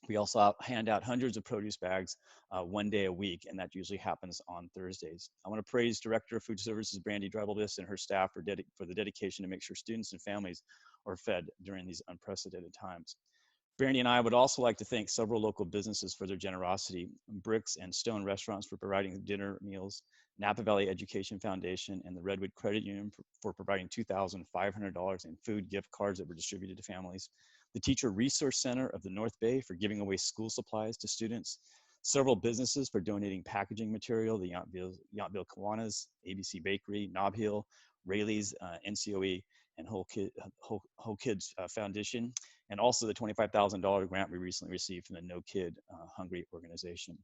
We also hand out hundreds of produce bags one day a week, and that usually happens on Thursdays. I want to praise Director of Food Services, Brandy Dreibelbis, and her staff for the dedication to make sure students and families are fed during these unprecedented times. Brandy and I would also like to thank several local businesses for their generosity: Bricks and Stone Restaurants for providing dinner meals, Napa Valley Education Foundation, and the Redwood Credit Union for providing $2,500 in food gift cards that were distributed to families, the Teacher Resource Center of the North Bay for giving away school supplies to students, several businesses for donating packaging material, the Yountville Kiwanis, ABC Bakery, Nob Hill, Rayleigh's, NCOE, and Whole Kids Foundation, and also the $25,000 grant we recently received from the No Kid Hungry organization.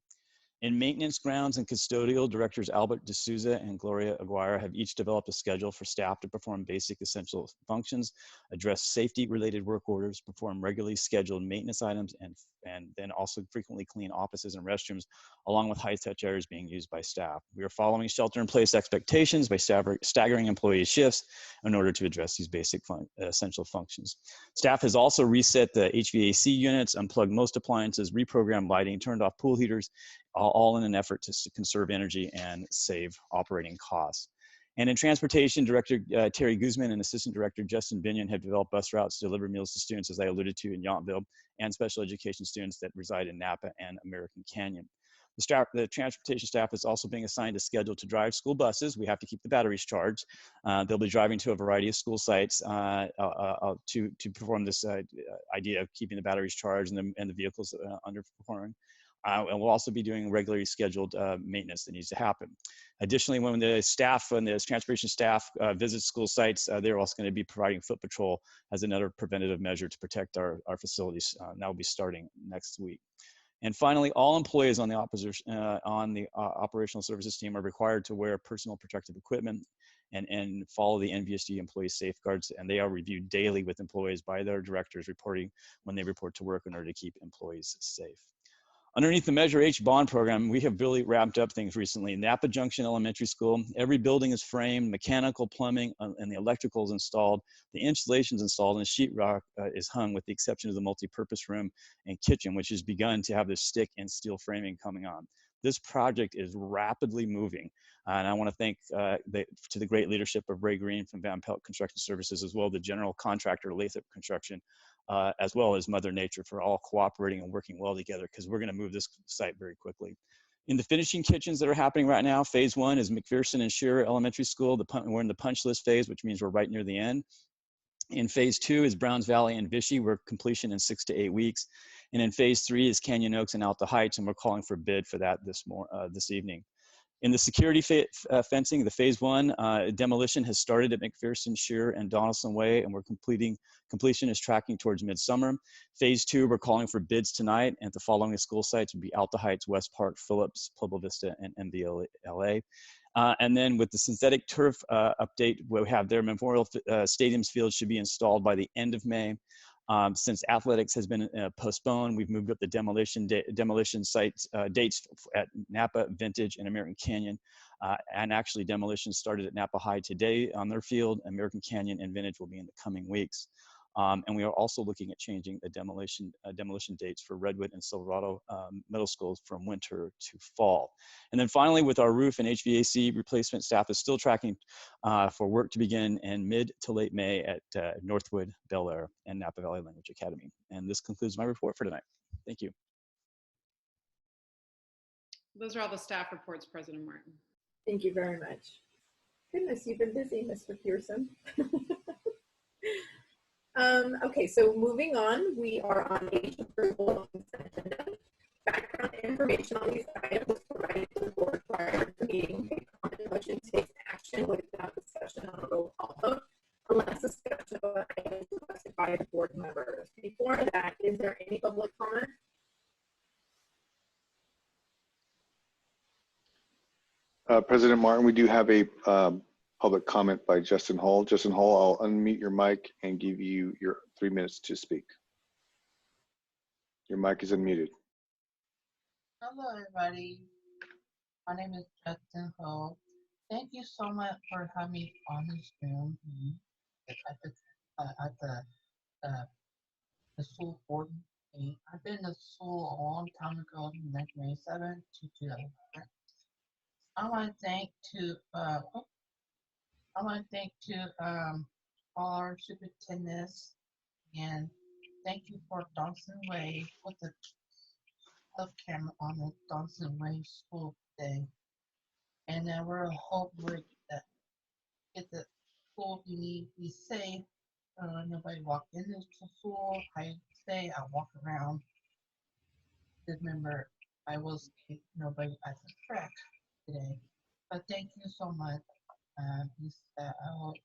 In maintenance, grounds, and custodial, directors Albert D'Souza and Gloria Aguirre have each developed a schedule for staff to perform basic essential functions, address safety-related work orders, perform regularly scheduled maintenance items, and then also frequently clean offices and restrooms, along with high-touch areas being used by staff. We are following shelter-in-place expectations by staggering employee shifts in order to address these basic essential functions. Staff has also reset the HVAC units, unplugged most appliances, reprogrammed lighting, turned off pool heaters, all in an effort to conserve energy and save operating costs. And in transportation, Director Terry Guzman and Assistant Director Justin Binion have developed bus routes to deliver meals to students, as I alluded to, in Yountville, and special education students that reside in Napa and American Canyon. The transportation staff is also being assigned a schedule to drive school buses. We have to keep the batteries charged. They'll be driving to a variety of school sites to perform this idea of keeping the batteries charged and the vehicles underperforming. And we'll also be doing regularly scheduled maintenance that needs to happen. Additionally, when the transportation staff visits school sites, they're also going to be providing foot patrol as another preventative measure to protect our facilities. That will be starting next week. And finally, all employees on the operational services team are required to wear personal protective equipment and follow the NVUSD employee safeguards, and they are reviewed daily with employees by their directors reporting when they report to work in order to keep employees safe. Underneath the Measure H bond program, we have really ramped up things recently. Napa Junction Elementary School, every building is framed, mechanical, plumbing, and the electrical is installed. The insulation is installed, and sheetrock is hung, with the exception of the multi-purpose room and kitchen, which has begun to have this stick and steel framing coming on. This project is rapidly moving, and I want to thank to the great leadership of Ray Green from Van Pelt Construction Services, as well as the general contractor Lathrop Construction, as well as Mother Nature, for all cooperating and working well together, because we're going to move this site very quickly. In the finishing kitchens that are happening right now, phase 1 is McPherson and Shearer Elementary School. We're in the punch list phase, which means we're right near the end. In phase 2 is Browns Valley and Vichy. We're completion in 6 to 8 weeks. And in phase 3 is Canyon Oaks and Alta Heights, and we're calling for bid for that this evening. In the security fencing, the phase 1 demolition has started at McPherson, Shearer, and Donaldson Way, and completion is tracking towards midsummer. Phase 2, we're calling for bids tonight, and the following school sites would be Alta Heights, West Park, Phillips, Pueblo Vista, and MVLA. And then with the synthetic turf update, we have their Memorial Stadium's field should be installed by the end of May. Since athletics has been postponed, we've moved up the demolition sites dates at Napa, Vintage, and American Canyon. And actually, demolition started at Napa High today on their field. American Canyon and Vintage will be in the coming weeks. And we are also looking at changing the demolition dates for Redwood and Silverado middle schools from winter to fall. And then finally, with our roof and HVAC replacement, staff is still tracking for work to begin in mid to late May at Northwood, Bel Air, and Napa Valley Language Academy. And this concludes my report for tonight. Thank you. Those are all the staff reports, President Martin. Thank you very much. Goodness, you've been busy, Mr. Pearson. Okay, so moving on, we are on H, approval of consent agenda. Background information on these items was provided to the board prior to the meeting. A common motion takes action without discussion on a roll call vote, unless discussion of items requested by the board members. Any public comment? President Martin, we do have a public comment by Justin Hall. Justin Hall, I'll unmute your mic and give you your 3 minutes to speak. Your mic is unmuted. Hello, everybody. My name is Justin Ho. Thank you so much for having me on this Zoom at the school board meeting. I've been to school a long time ago, 1997 to 2000. I want to thank all our superintendents, and thank you for Dawson Way with the love camera on the Dawson Way School today. And we're hoping that get the school be safe. Nobody walk into the school. I stay. I walk around. Remember, I will see nobody at the track today. But thank you so much. I hope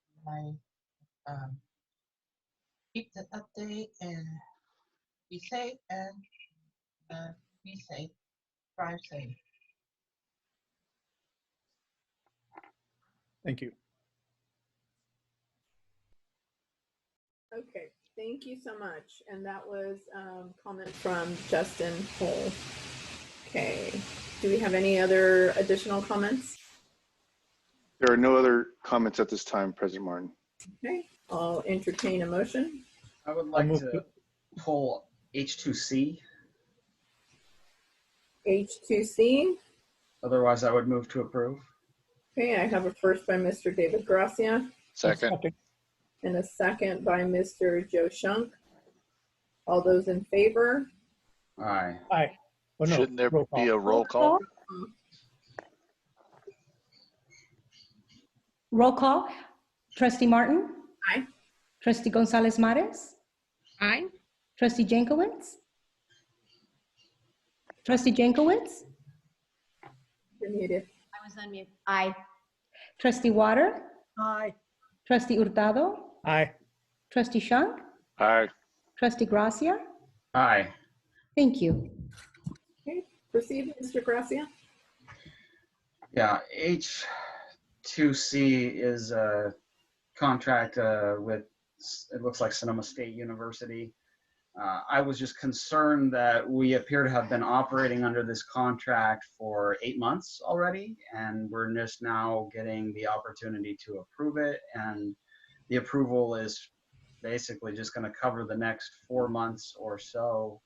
keep the update and be safe and be safe. Drive safe. Thank you. Okay, thank you so much. And that was comment from Justin Hole. Okay, do we have any other additional comments? There are no other comments at this time, President Martin. Okay, I'll entertain a motion. I would like to pull H2C. H2C. Otherwise, I would move to approve. Okay, I have a first by Mr. David Gracia. Second. And a second by Mr. Joe Shunk. All those in favor? Aye. Aye. Oh, no. Shouldn't there be a roll call? Roll call. Trustee Martin? Aye. Trustee Gonzalez Mares? Aye. Trustee Jankowicz? Trustee Jankowicz? You're muted. I was unmuted. Aye. Trustee Water? Aye. Trustee Hurtado? Aye. Trustee Shunk? Aye. Trustee Gracia? Aye. Thank you. Okay, proceed, Mr. Gracia. Yeah, H2C is a contract with, it looks like Sonoma State University. I was just concerned that we appear to have been operating under this contract for 8 months already, and we're just now getting the opportunity to approve it, and the approval is basically just going to cover the next 4 months or so.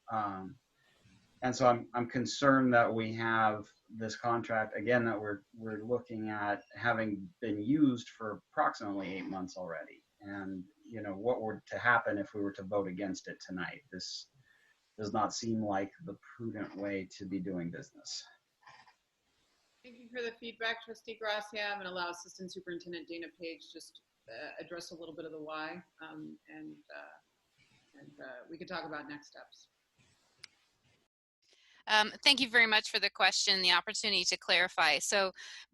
And so I'm concerned that we have this contract again that we're looking at having been used for approximately 8 months already. And you know, what were to happen if we were to vote against it tonight? This does not seem like the prudent way to be doing business. Thank you for the feedback, Trustee Gracia. I'm going to allow Assistant Superintendent Dana Page just address a little bit of the why, and we could talk about next steps. Thank you very much for the question, the opportunity to clarify. So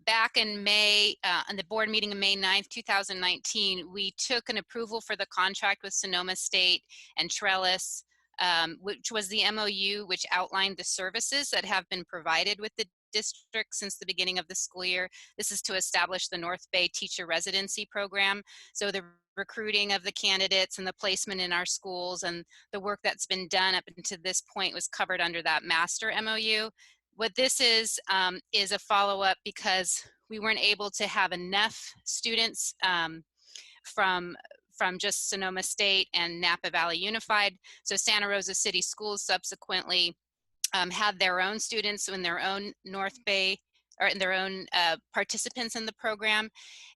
back in May, on the board meeting of May 9th, 2019, we took an approval for the contract with Sonoma State and Trellis, which was the MOU, which outlined the services that have been provided with the district since the beginning of the school year. This is to establish the North Bay Teacher Residency Program. So the recruiting of the candidates and the placement in our schools and the work that's been done up until this point was covered under that master MOU. What this is a follow-up because we weren't able to have enough students from just Sonoma State and Napa Valley Unified. So Santa Rosa City Schools subsequently had their own students in their own North Bay, or in their own participants in the program.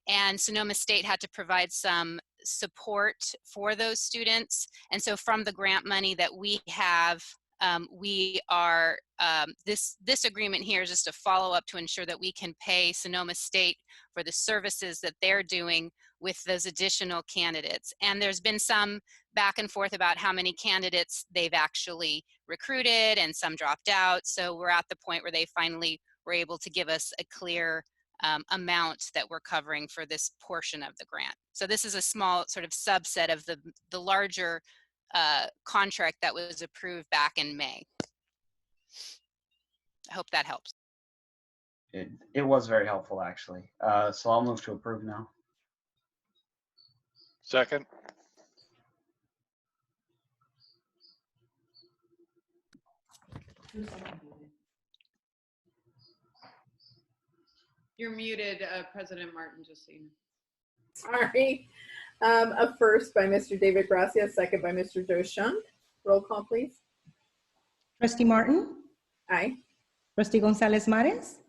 And Sonoma State had to provide some support for those students. And so from the grant money that we have, we are, this agreement here is just a follow-up to ensure that we can pay Sonoma State for the services that they're doing with those additional candidates. And there's been some back and forth about how many candidates they've actually recruited, and some dropped out. So we're at the point where they finally were able to give us a clear amount that we're covering for this portion of the grant. So this is a small sort of subset of the larger contract that was approved back in May. I hope that helps. It was very helpful, actually. So I'll move to approve now. Second. You're muted, President Martin, just so you know. Sorry. A first by Mr. David Gracia, second by Mr. Joe Shunk. Roll call, please. Trustee Martin? Aye. Trustee Gonzalez Mares?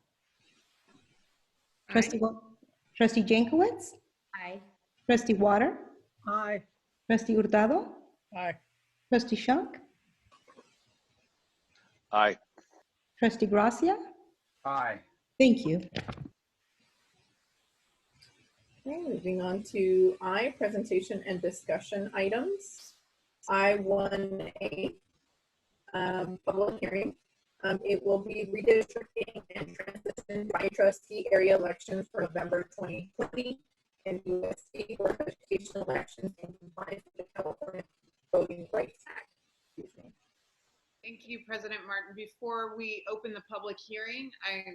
Trustee Jankowicz? Aye. Trustee Water? Aye. Trustee Hurtado? Aye. Trustee Shunk? Aye. Trustee Gracia? Aye. Thank you. Okay, moving on to I, presentation and discussion items. I-1A, public hearing. It will be redistricting and transition by trustee area elections for November 2020 and NVUSD Board of Education elections in compliance with the California Voting Rights Act. Excuse me. Thank you, President Martin. Before we open the public hearing,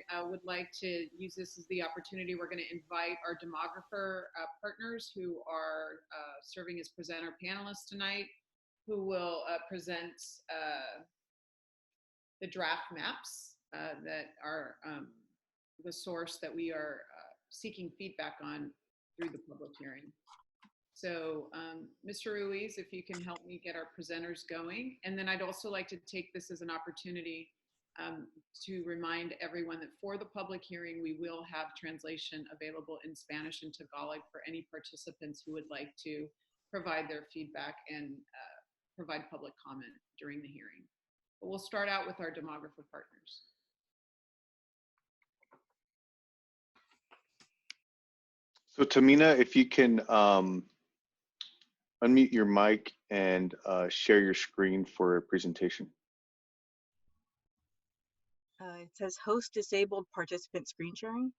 I would like to use this as the opportunity. We're going to invite our demographer partners who are serving as presenter panelists tonight, who will present the draft maps that are the source that we are seeking feedback on through the public hearing. So Mr. Ruiz, if you can help me get our presenters going. And then I'd also like to take this as an opportunity to remind everyone that for the public hearing, we will have translation available in Spanish and Tagalog for any participants who would like to provide their feedback and provide public comment during the hearing. But we'll start out with our demographer partners. So Tamina, if you can unmute your mic and share your screen for a presentation. It says host disabled participant screen sharing.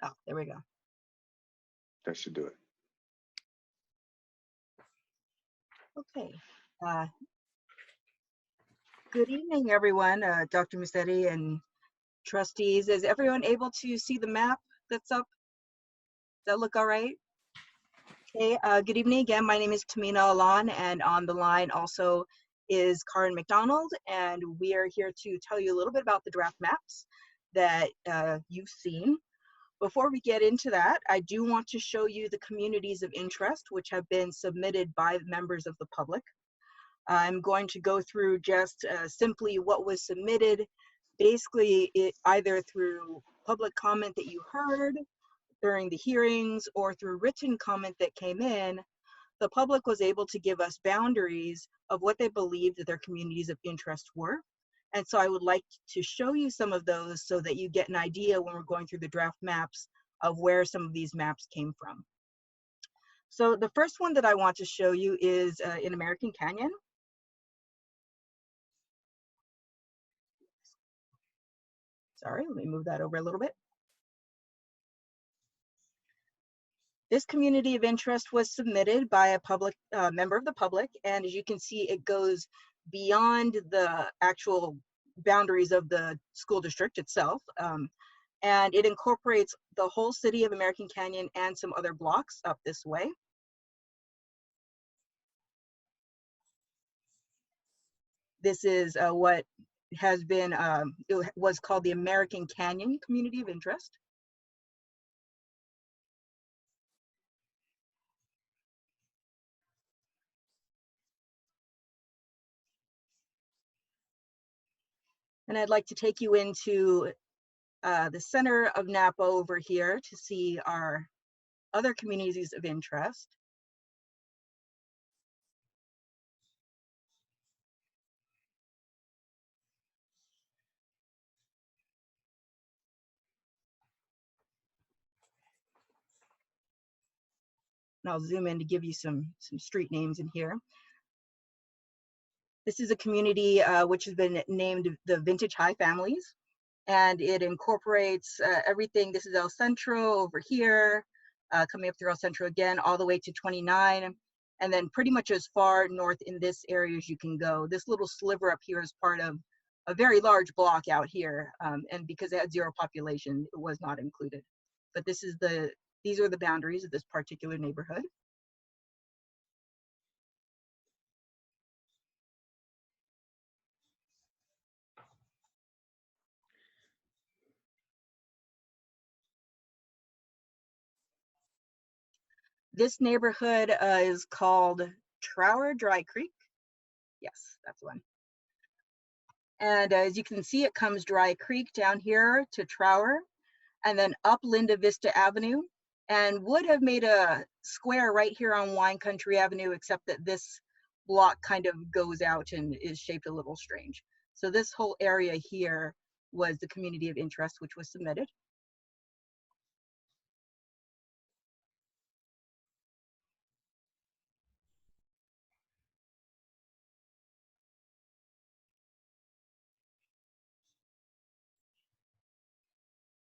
Oh, there we go. That should do it. Okay. Good evening, everyone. Dr. Musetti and trustees. Is everyone able to see the map that's up? Does that look all right? Okay. Good evening again. My name is Tamina Alan, and on the line also is Karen McDonald, and we are here to tell you a little bit about the draft maps that you've seen. Before we get into that, I do want to show you the communities of interest which have been submitted by members of the public. I'm going to go through just simply what was submitted, basically either through public comment that you heard during the hearings or through written comment that came in. The public was able to give us boundaries of what they believed that their communities of interest were. And so I would like to show you some of those so that you get an idea when we're going through the draft maps of where some of these maps came from. So the first one that I want to show you is in American Canyon. Sorry, let me move that over a little bit. This community of interest was submitted by a public member of the public, and as you can see, it goes beyond the actual boundaries of the school district itself, and it incorporates the whole city of American Canyon and some other blocks up this way. This is what has been, it was called the American Canyon Community of Interest. And I'd like to take you into the center of Napa over here to see our other communities of interest. And I'll zoom in to give you some street names in here. This is a community which has been named the Vintage High Families. and it incorporates everything. This is El Centro over here, coming up through El Centro again, all the way to 29, and then pretty much as far north in this area as you can go. This little sliver up here is part of a very large block out here, and because it had 0 population, it was not included. But these are the boundaries of this particular neighborhood. This neighborhood is called Trower Dry Creek. Yes, that's one. And as you can see, it comes Dry Creek down here to Trower, and then up Linda Vista Avenue, and would have made a square right here on Wine Country Avenue, except that this block kind of goes out and is shaped a little strange. So this whole area here was the community of interest, which was submitted.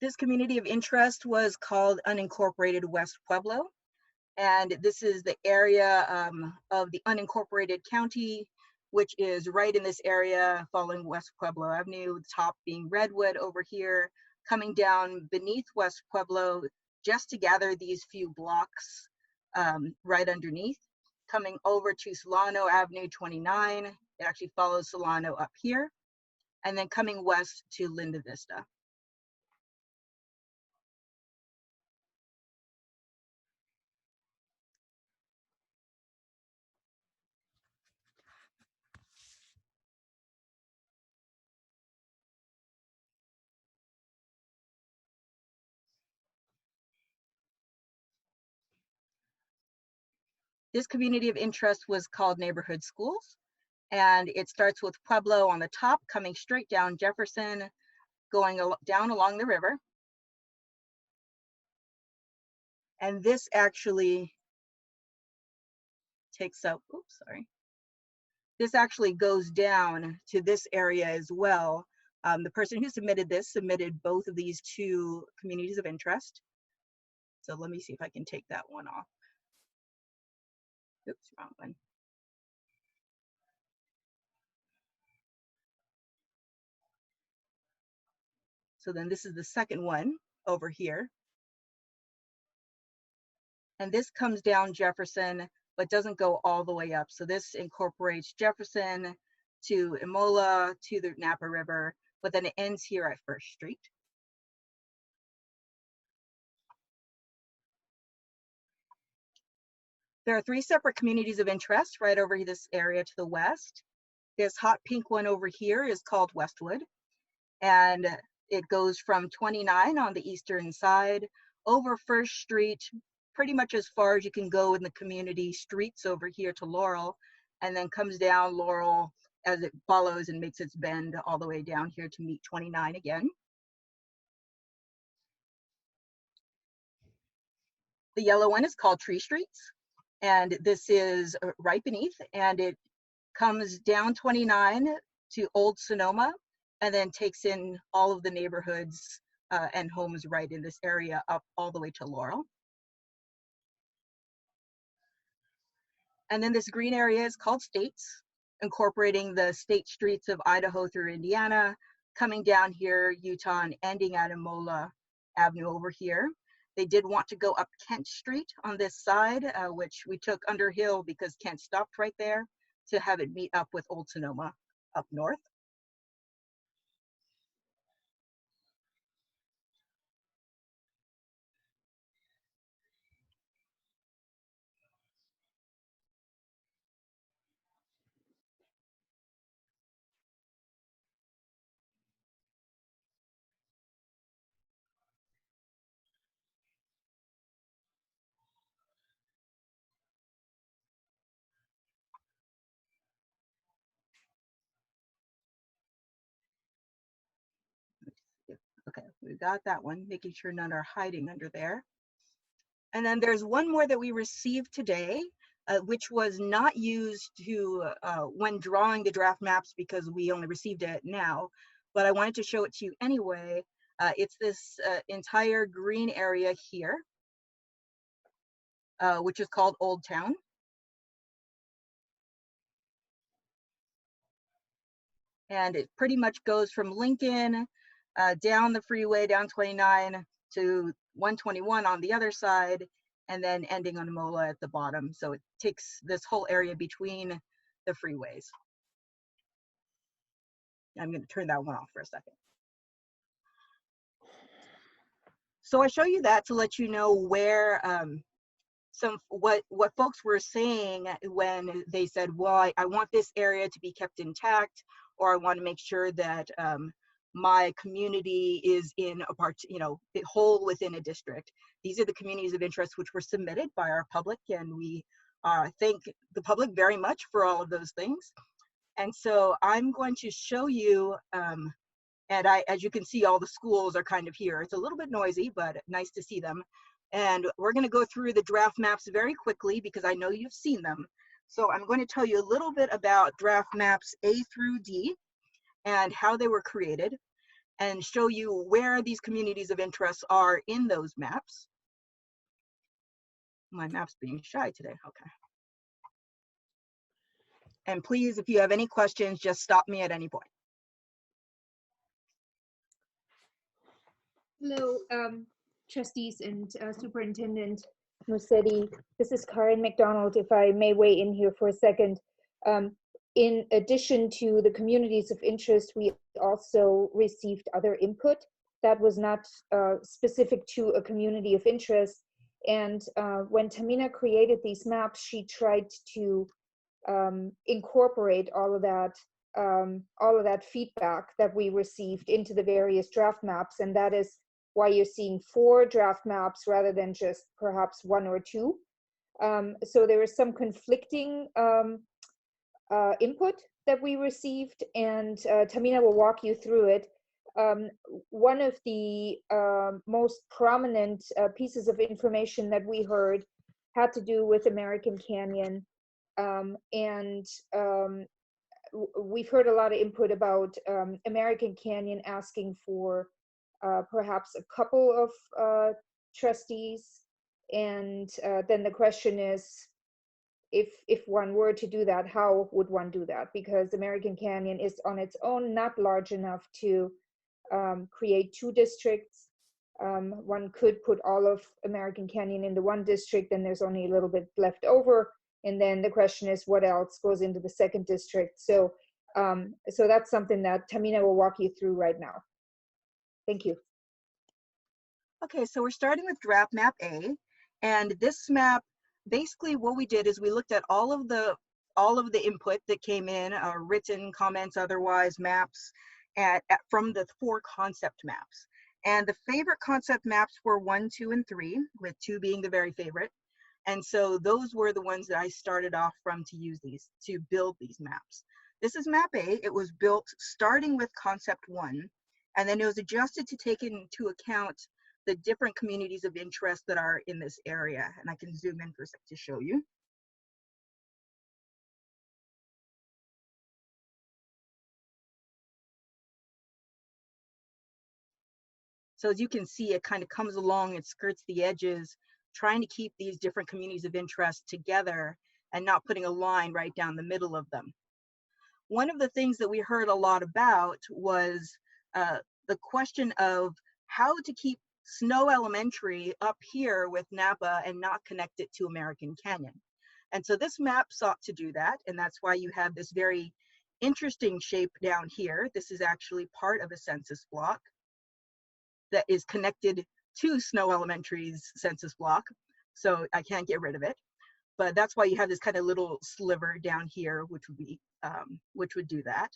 This community of interest was called unincorporated West Pueblo. And this is the area of the unincorporated county, which is right in this area following West Pueblo Avenue, the top being Redwood over here, coming down beneath West Pueblo just to gather these few blocks right underneath, coming over to Solano Avenue 29. It actually follows Solano up here, and then coming west to Linda Vista. This community of interest was called Neighborhood Schools, and it starts with Pueblo on the top, coming straight down Jefferson, going down along the river. And this actually takes up, oops, sorry. This actually goes down to this area as well. The person who submitted this submitted both of these 2 communities of interest. So let me see if I can take that one off. Oops, wrong one. So then this is the second one over here. And this comes down Jefferson, but doesn't go all the way up. So this incorporates Jefferson to Imola to the Napa River, but then it ends here at First Street. There are 3 separate communities of interest right over this area to the west. This hot pink one over here is called Westwood, and it goes from 29 on the eastern side over First Street, pretty much as far as you can go in the community streets over here to Laurel, and then comes down Laurel as it follows and makes its bend all the way down here to meet 29 again. The yellow one is called Tree Streets, and this is right beneath, and it comes down 29 to Old Sonoma, and then takes in all of the neighborhoods and homes right in this area up all the way to Laurel. And then this green area is called States, incorporating the state streets of Idaho through Indiana, coming down here, Utah, and ending at Imola Avenue over here. They did want to go up Kent Street on this side, which we took Underhill because Kent stopped right there to have it meet up with Old Sonoma up north. Okay, we got that one, making sure none are hiding under there. And then there's one more that we received today, which was not used to when drawing the draft maps because we only received it now, but I wanted to show it to you anyway. It's this entire green area here, which is called Old Town. And it pretty much goes from Lincoln down the freeway, down 29 to 121 on the other side, and then ending on Mola at the bottom. So it takes this whole area between the freeways. I'm going to turn that one off for a second. So I show you that to let you know where what folks were saying when they said, well, I want this area to be kept intact, or I want to make sure that my community is in a part, whole within a district. These are the communities of interest which were submitted by our public, and we thank the public very much for all of those things. And so I'm going to show you, and as you can see, all the schools are kind of here. It's a little bit noisy, but nice to see them. And we're going to go through the draft maps very quickly because I know you've seen them. So I'm going to tell you a little bit about draft maps A through D and how they were created, and show you where these communities of interest are in those maps. My map's being shy today, okay. And please, if you have any questions, just stop me at any point. Hello, trustees and Superintendent Musetti. This is Karen McDonald, if I may weigh in here for a second. In addition to the communities of interest, we also received other input that was not specific to a community of interest. And when Tamina created these maps, she tried to incorporate all of that feedback that we received into the various draft maps, and that is why you're seeing 4 draft maps rather than just perhaps 1 or 2. So there is some conflicting input that we received, and Tamina will walk you through it. One of the most prominent pieces of information that we heard had to do with American Canyon, and we've heard a lot of input about American Canyon asking for perhaps a couple of trustees, and then the question is, if one were to do that, how would one do that? Because American Canyon is on its own not large enough to create 2 districts. One could put all of American Canyon into 1 district, and there's only a little bit left over. And then the question is, what else goes into the 2nd district? So, so that's something that Tamina will walk you through right now. Thank you. Okay, so we're starting with draft map A, and this map, basically what we did is we looked at all of the input that came in, written comments, otherwise maps, from the 4 concept maps. And the favorite concept maps were 1, 2, and 3, with 2 being the very favorite. And so those were the ones that I started off from to use these, to build these maps. This is map A. It was built starting with concept 1, and then it was adjusted to take into account the different communities of interest that are in this area. And I can zoom in for a sec to show you. So as you can see, it kind of comes along and skirts the edges, trying to keep these different communities of interest together and not putting a line right down the middle of them. One of the things that we heard a lot about was the question of how to keep Snow Elementary up here with Napa and not connect it to American Canyon. And so this map sought to do that, and that's why you have this very interesting shape down here. This is actually part of a census block that is connected to Snow Elementary's census block, so I can't get rid of it. But that's why you have this kind of little sliver down here, which would do that.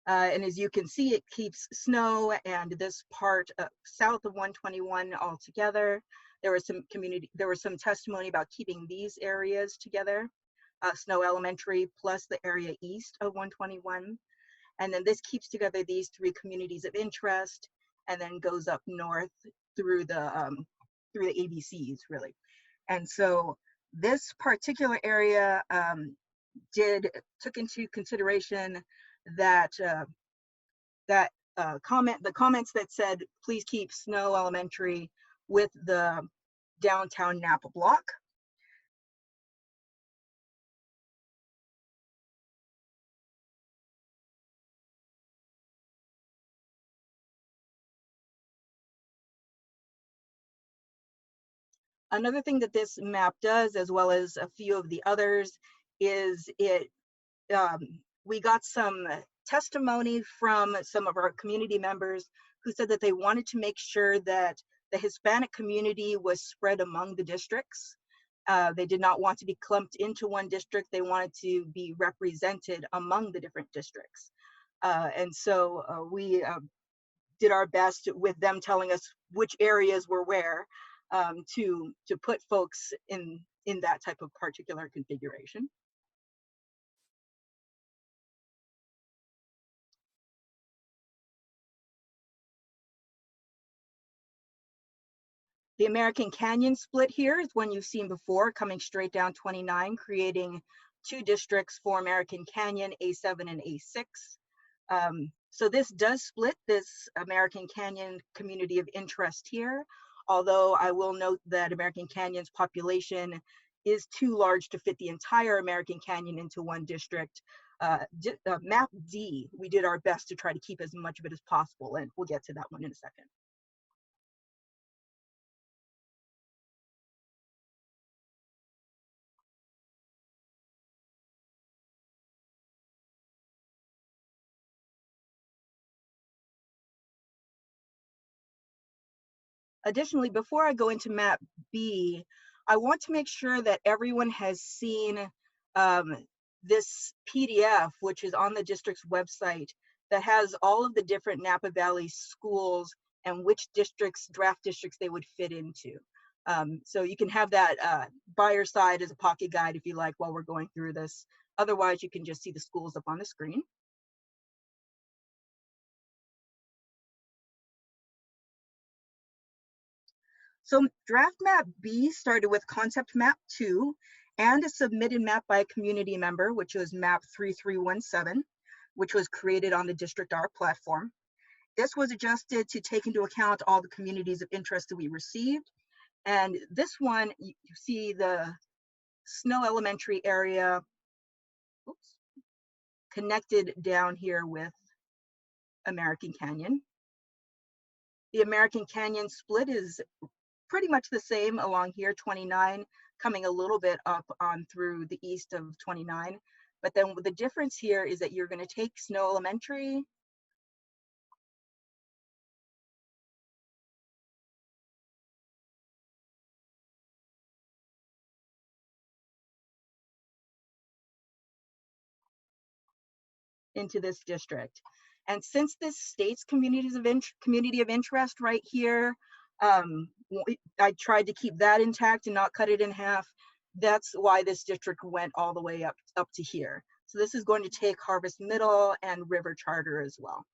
And as you can see, it keeps snow and this part south of 121 all together. There was some testimony about keeping these areas together, Snow Elementary plus the area east of 121. And then this keeps together these 3 communities of interest, and then goes up north through the ABCs, really. And so this particular area took into consideration that that the comments that said, please keep Snow Elementary with the downtown Napa block. Another thing that this map does, as well as a few of the others, is we got some testimony from some of our community members who said that they wanted to make sure that the Hispanic community was spread among the districts. They did not want to be clumped into one district. They wanted to be represented among the different districts. And so we did our best with them telling us which areas were where to put folks in that type of particular configuration. The American Canyon split here is one you've seen before, coming straight down 29, creating two districts for American Canyon, A7 and A6. So this does split this American Canyon community of interest here, although I will note that American Canyon's population is too large to fit the entire American Canyon into one district. Map D, we did our best to try to keep as much of it as possible, and we'll get to that one in a second. Additionally, before I go into map B, I want to make sure that everyone has seen this PDF, which is on the district's website, that has all of the different Napa Valley schools and which districts, draft districts they would fit into. So you can have that by your side as a pocket guide if you like while we're going through this. Otherwise, you can just see the schools up on the screen. So draft map B started with concept map 2 and a submitted map by a community member, which was map 3317, which was created on the District R platform. This was adjusted to take into account all the communities of interest that we received. And this one, you see the Snow Elementary area connected down here with American Canyon. The American Canyon split is pretty much the same along here, 29, coming a little bit up on through the east of 29. But then the difference here is that you're going to take Snow Elementary into this district. And since this states community of interest right here, I tried to keep that intact and not cut it in half. That's why this district went all the way up to here. So this is going to take Harvest Middle and River Charter as well.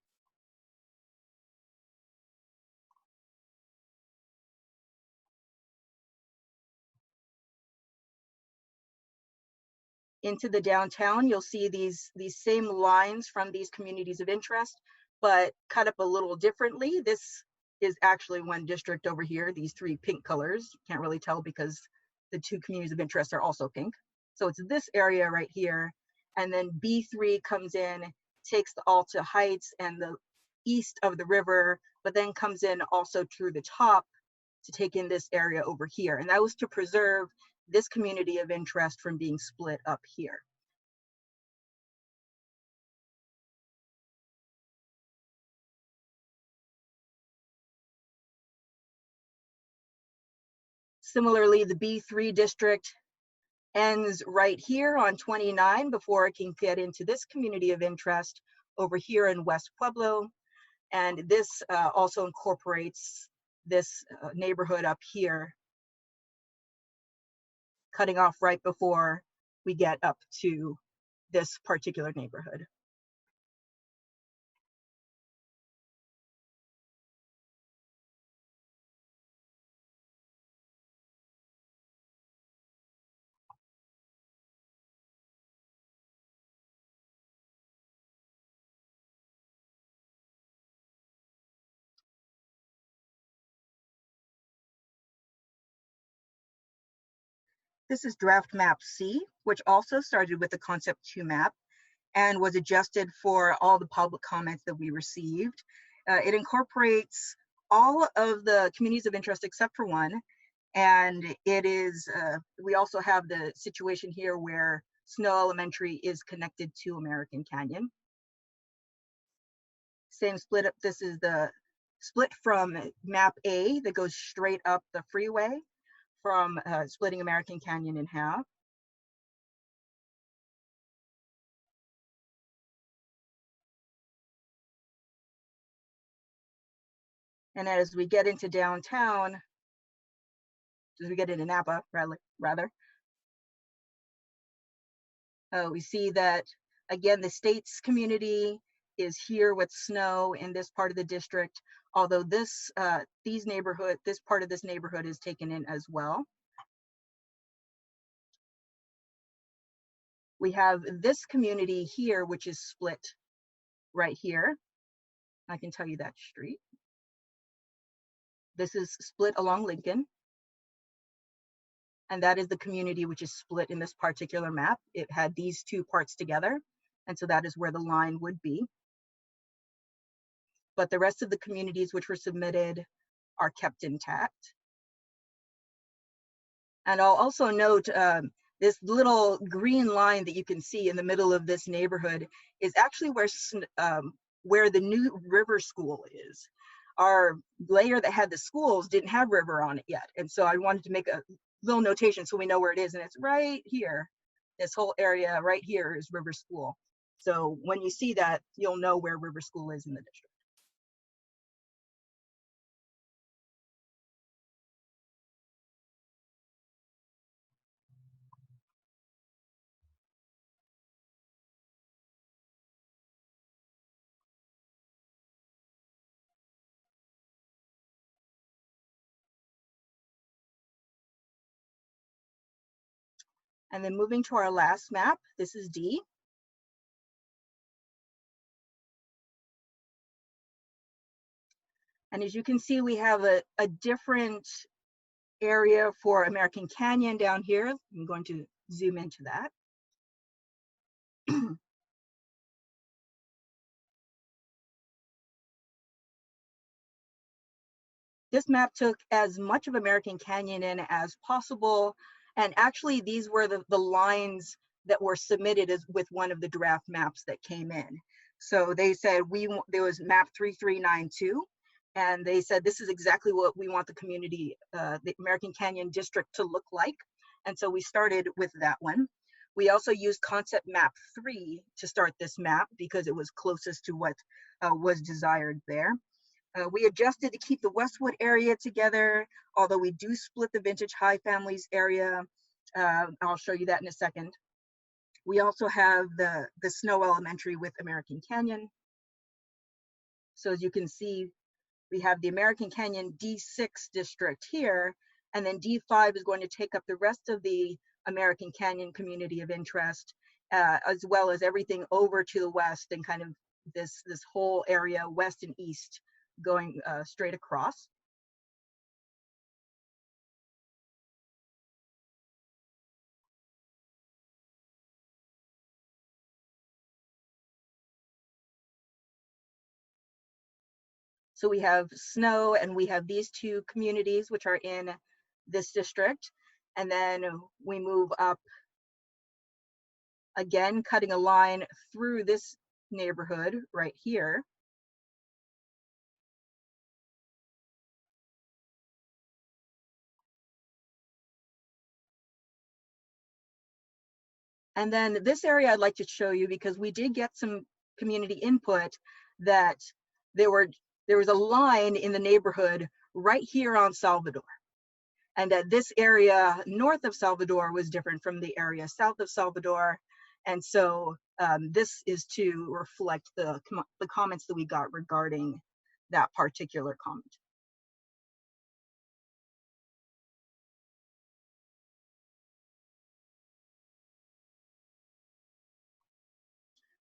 Into the downtown, you'll see these same lines from these communities of interest, but cut up a little differently. This is actually one district over here, these three pink colors. Can't really tell because the two communities of interest are also pink. So it's this area right here. And then B3 comes in, takes the Alta Heights and the east of the river, but then comes in also through the top to take in this area over here. And that was to preserve this community of interest from being split up here. Similarly, the B3 district ends right here on 29 before it can get into this community of interest over here in West Pueblo. And this also incorporates this neighborhood up here, cutting off right before we get up to this particular neighborhood. This is draft map C, which also started with the concept 2 map and was adjusted for all the public comments that we received. It incorporates all of the communities of interest except for one. And it is, we also have the situation here where Snow Elementary is connected to American Canyon. Same split up, this is the split from map A that goes straight up the freeway from splitting American Canyon in half. And as we get into downtown, as we get into Napa, rather, we see that, again, the state's community is here with Snow in this part of the district, although this part of this neighborhood is taken in as well. We have this community here, which is split right here. I can tell you that street. This is split along Lincoln. And that is the community which is split in this particular map. It had these two parts together. And so that is where the line would be. But the rest of the communities which were submitted are kept intact. And I'll also note this little green line that you can see in the middle of this neighborhood is actually where the new river school is. Our layer that had the schools didn't have river on it yet. And so I wanted to make a little notation so we know where it is. And it's right here. This whole area right here is River School. So when you see that, you'll know where River School is in the district. And then moving to our last map, this is D. And as you can see, we have a different area for American Canyon down here. I'm going to zoom into that. This map took as much of American Canyon in as possible. And actually, these were the lines that were submitted as with one of the draft maps that came in. So they said there was map 3392. And they said, this is exactly what we want the community, the American Canyon district to look like. And so we started with that one. We also used concept map 3 to start this map because it was closest to what was desired there. We adjusted to keep the Westwood area together, although we do split the Vintage High Families area. I'll show you that in a second. We also have the Snow Elementary with American Canyon. So as you can see, we have the American Canyon D6 district here, and then D5 is going to take up the rest of the American Canyon community of interest, as well as everything over to the west and kind of this whole area, west and east, going straight across. So we have Snow and we have these two communities which are in this district. And then we move up again, cutting a line through this neighborhood right here. And then this area I'd like to show you because we did get some community input that there was a line in the neighborhood right here on Salvador. And that this area north of Salvador was different from the area south of Salvador. And so this is to reflect the comments that we got regarding that particular comment.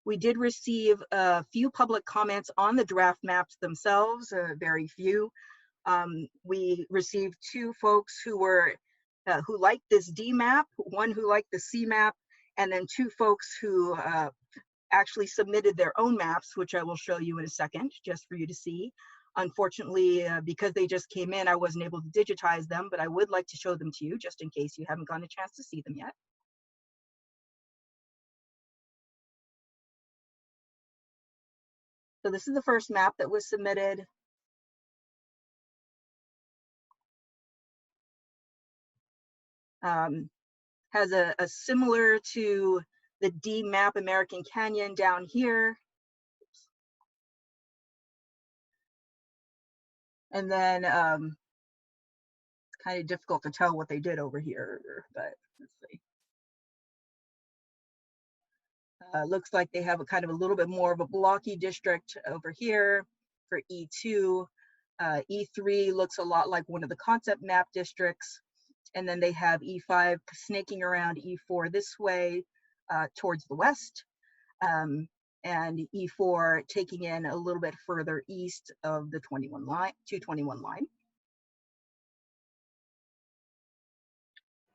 We did receive a few public comments on the draft maps themselves, very few. We received two folks who were who liked this D map, one who liked the C map, and then 2 folks who actually submitted their own maps, which I will show you in a second, just for you to see. Unfortunately, because they just came in, I wasn't able to digitize them, but I would like to show them to you just in case you haven't gotten a chance to see them yet. So this is the first map that was submitted. Has a similar to the D map American Canyon down here. And then it's kind of difficult to tell what they did over here, but let's see. Looks like they have a kind of a little bit more of a blocky district over here for E2. E3 looks a lot like one of the concept map districts. And then they have E5 snaking around E4 this way towards the west. And E4 taking in a little bit further east of the 221 line.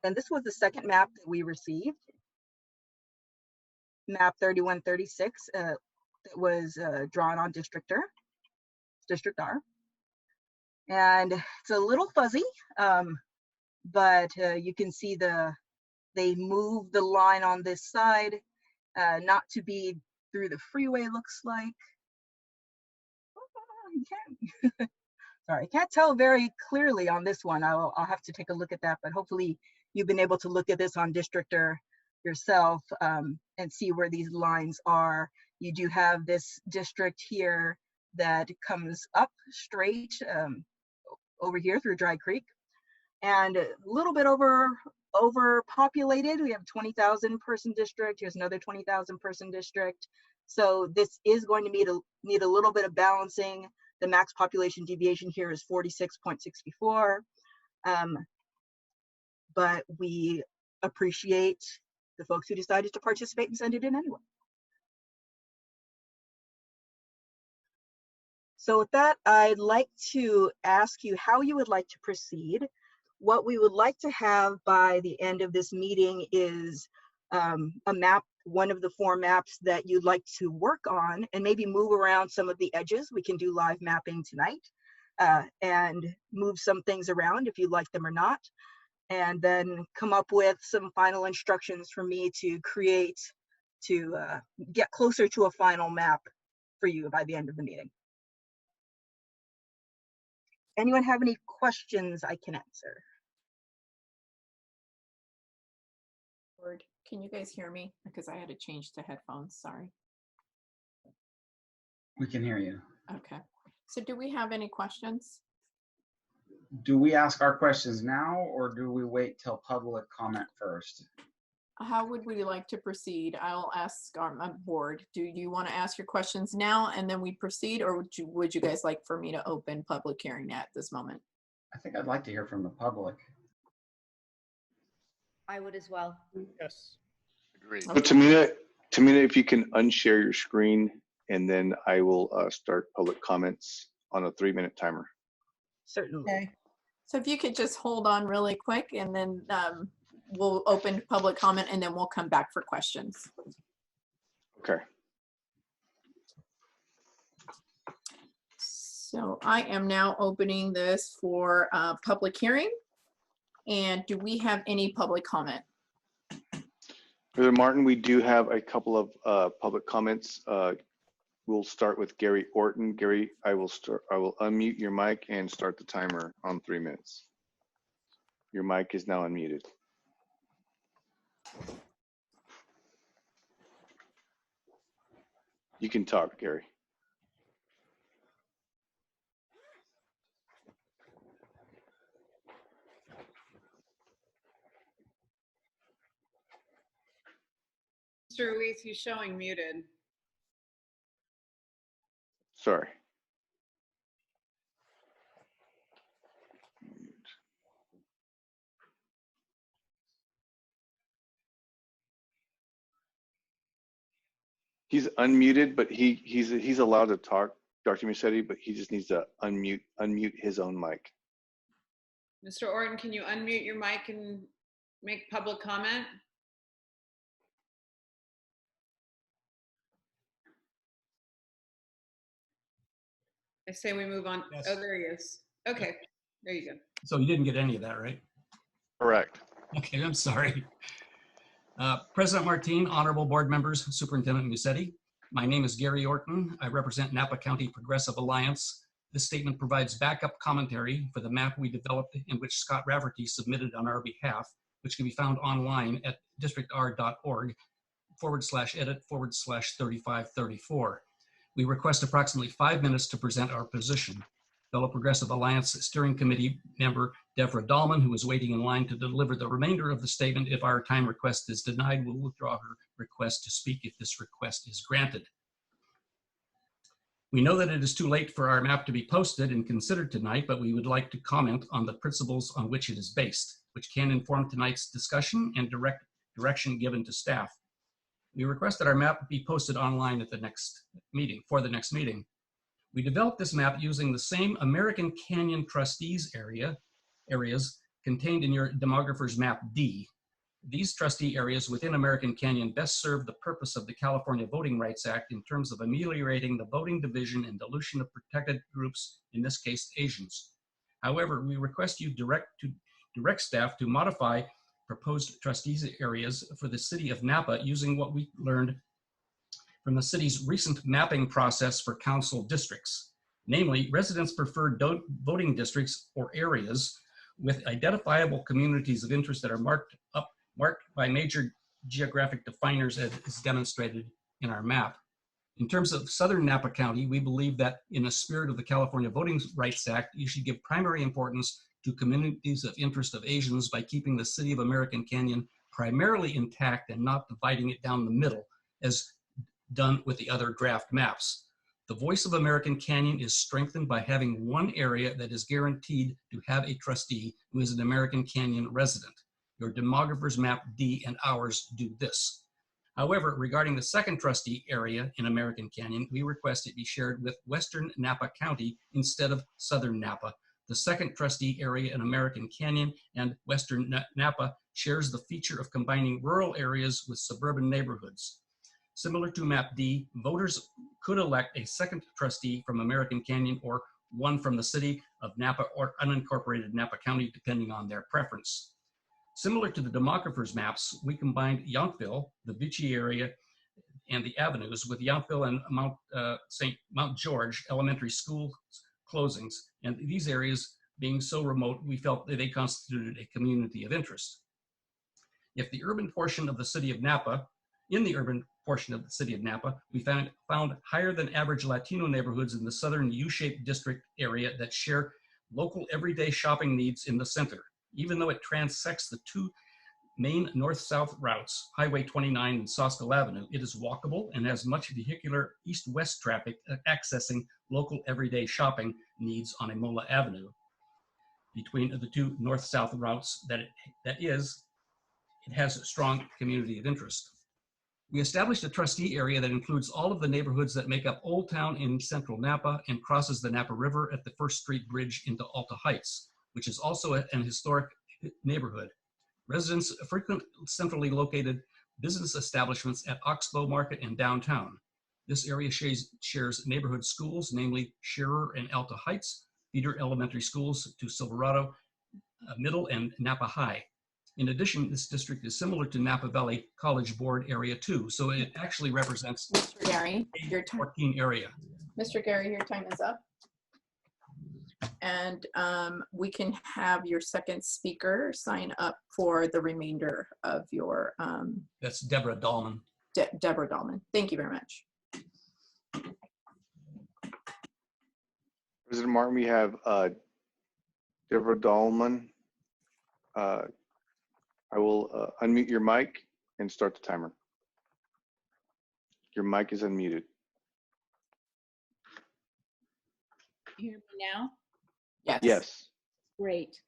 And this was the second map that we received. Map 3136 that was drawn on District R. And it's a little fuzzy, but you can see they moved the line on this side, not to be through the freeway, looks like. Sorry, I can't tell very clearly on this one. I'll have to take a look at that, but hopefully you've been able to look at this on Districtor yourself and see where these lines are. You do have this district here that comes up straight over here through Dry Creek, and a little bit overpopulated. We have 20,000 person district. Here's another 20,000 person district. So this is going to need a little bit of balancing. The max population deviation here is 46.64. But we appreciate the folks who decided to participate and send it in anyway. So with that, I'd like to ask you how you would like to proceed. What we would like to have by the end of this meeting is a map, one of the 4 maps that you'd like to work on, and maybe move around some of the edges. We can do live mapping tonight and move some things around if you like them or not, and then come up with some final instructions for me to create to get closer to a final map for you by the end of the meeting. Anyone have any questions I can answer? Can you guys hear me? Because I had to change to headphones, sorry. We can hear you. Okay, so do we have any questions? Do we ask our questions now, or do we wait till public comment first? How would we like to proceed? I'll ask our board. Do you want to ask your questions now and then we proceed, or would you guys like for me to open public hearing at this moment? I think I'd like to hear from the public. I would as well. Yes. Agreed. So Tamina, if you can unshare your screen, and then I will start public comments on a 3-minute timer. Certainly. Okay. So if you could just hold on really quick, and then we'll open public comment, and then we'll come back for questions. Okay. So I am now opening this for public hearing. And do we have any public comment? Mr. Martin, we do have a couple of public comments. We'll start with Gary Orton. Gary, I will unmute your mic and start the timer on 3 minutes. Your mic is now unmuted. You can talk, Gary. Mr. Ruiz, he's showing muted. Sorry. He's unmuted, but he's allowed to talk, Dr. Musetti, but he just needs to unmute his own mic. Mr. Orton, can you unmute your mic and make public comment? I say we move on. Yes. Oh, there he is. Okay, there you go. So you didn't get any of that, right? Correct. Okay, I'm sorry. President Martin, honorable board members, Superintendent Musetti. My name is Gary Orton. I represent Napa County Progressive Alliance. This statement provides backup commentary for the map we developed in which Scott Rafferty submitted on our behalf, which can be found online at districtr.org/edit/3534. We request approximately 5 minutes to present our position. Fellow Progressive Alliance Steering Committee member Deborah Dahlman, who is waiting in line to deliver the remainder of the statement if our time request is denied, will withdraw her request to speak if this request is granted. We know that it is too late for our map to be posted and considered tonight, but we would like to comment on the principles on which it is based, which can inform tonight's discussion and direction given to staff. We request that our map be posted online at the next meeting, for the next meeting. We developed this map using the same American Canyon trustees areas contained in your demographer's map D. These trustee areas within American Canyon best serve the purpose of the California Voting Rights Act in terms of ameliorating the voting division and dilution of protected groups, in this case, Asians. However, we request you direct staff to modify proposed trustees areas for the city of Napa using what we learned from the city's recent mapping process for council districts. Namely, residents preferred voting districts or areas with identifiable communities of interest that are marked by major geographic definers as is demonstrated in our map. In terms of Southern Napa County, we believe that in the spirit of the California Voting Rights Act, you should give primary importance to communities of interest of Asians by keeping the city of American Canyon primarily intact and not dividing it down the middle as done with the other draft maps. The voice of American Canyon is strengthened by having one area that is guaranteed to have a trustee who is an American Canyon resident. Your demographer's map D and ours do this. However, regarding the second trustee area in American Canyon, we request it be shared with Western Napa County instead of Southern Napa. The second trustee area in American Canyon and Western Napa shares the feature of combining rural areas with suburban neighborhoods. Similar to map D, voters could elect a second trustee from American Canyon or one from the city of Napa or unincorporated Napa County, depending on their preference. Similar to the demographer's maps, we combined Yountville, the Vichy area, and the avenues with Yountville and Mount George elementary school closings. And these areas being so remote, we felt that they constituted a community of interest. If the urban portion of the city of Napa, in the urban portion of the city of Napa, we found higher than average Latino neighborhoods in the southern U-shaped district area that share local everyday shopping needs in the center. Even though it transects the two main north-south routes, Highway 29 and Soskel Avenue, it is walkable and has much vehicular east-west traffic accessing local everyday shopping needs on Imola Avenue. Between the two north-south routes it has a strong community of interest. We established a trustee area that includes all of the neighborhoods that make up Old Town in central Napa and crosses the Napa River at the First Street Bridge into Alta Heights, which is also an historic neighborhood. Residents frequent centrally located business establishments at Oxbow Market and downtown. This area shares neighborhood schools, namely Shearer and Alta Heights, feeder elementary schools to Silverado Middle and Napa High. In addition, this district is similar to Napa Valley College Board Area 2, so it actually represents Mr. Gary, your 14 area. Mr. Gary, your time is up. And we can have your second speaker sign up for the remainder of your. That's Deborah Dahlman. Deborah Dahlman. Thank you very much. President Martin, we have Deborah Dahlman. I will unmute your mic and start the timer. Your mic is unmuted. You hear me now? Yes. Yes. Great.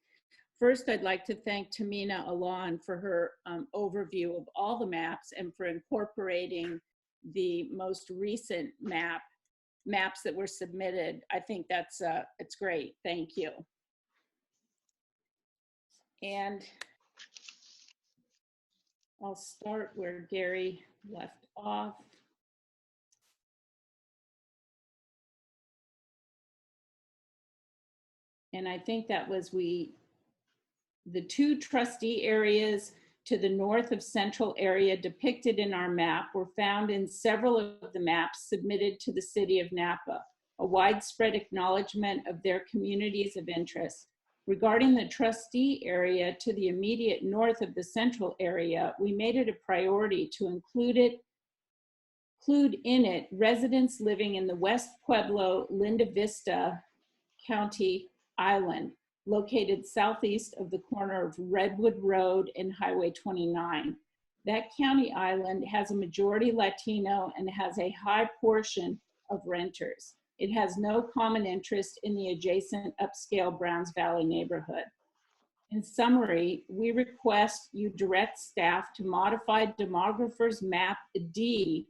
First, I'd like to thank Tamina Alon for her overview of all the maps and for incorporating the most recent maps that were submitted. I think that's it's great. Thank you. And I'll start where Gary left off. And I think that was the two trustee areas to the north of central area depicted in our map were found in several of the maps submitted to the city of Napa, a widespread acknowledgement of their communities of interest. Regarding the trustee area to the immediate north of the central area, we made it a priority to include in it residents living in the West Pueblo, Linda Vista County Island, located southeast of the corner of Redwood Road and Highway 29. That county island has a majority Latino and has a high portion of renters. It has no common interest in the adjacent upscale Browns Valley neighborhood. In summary, we request you direct staff to modify Demographer's Map D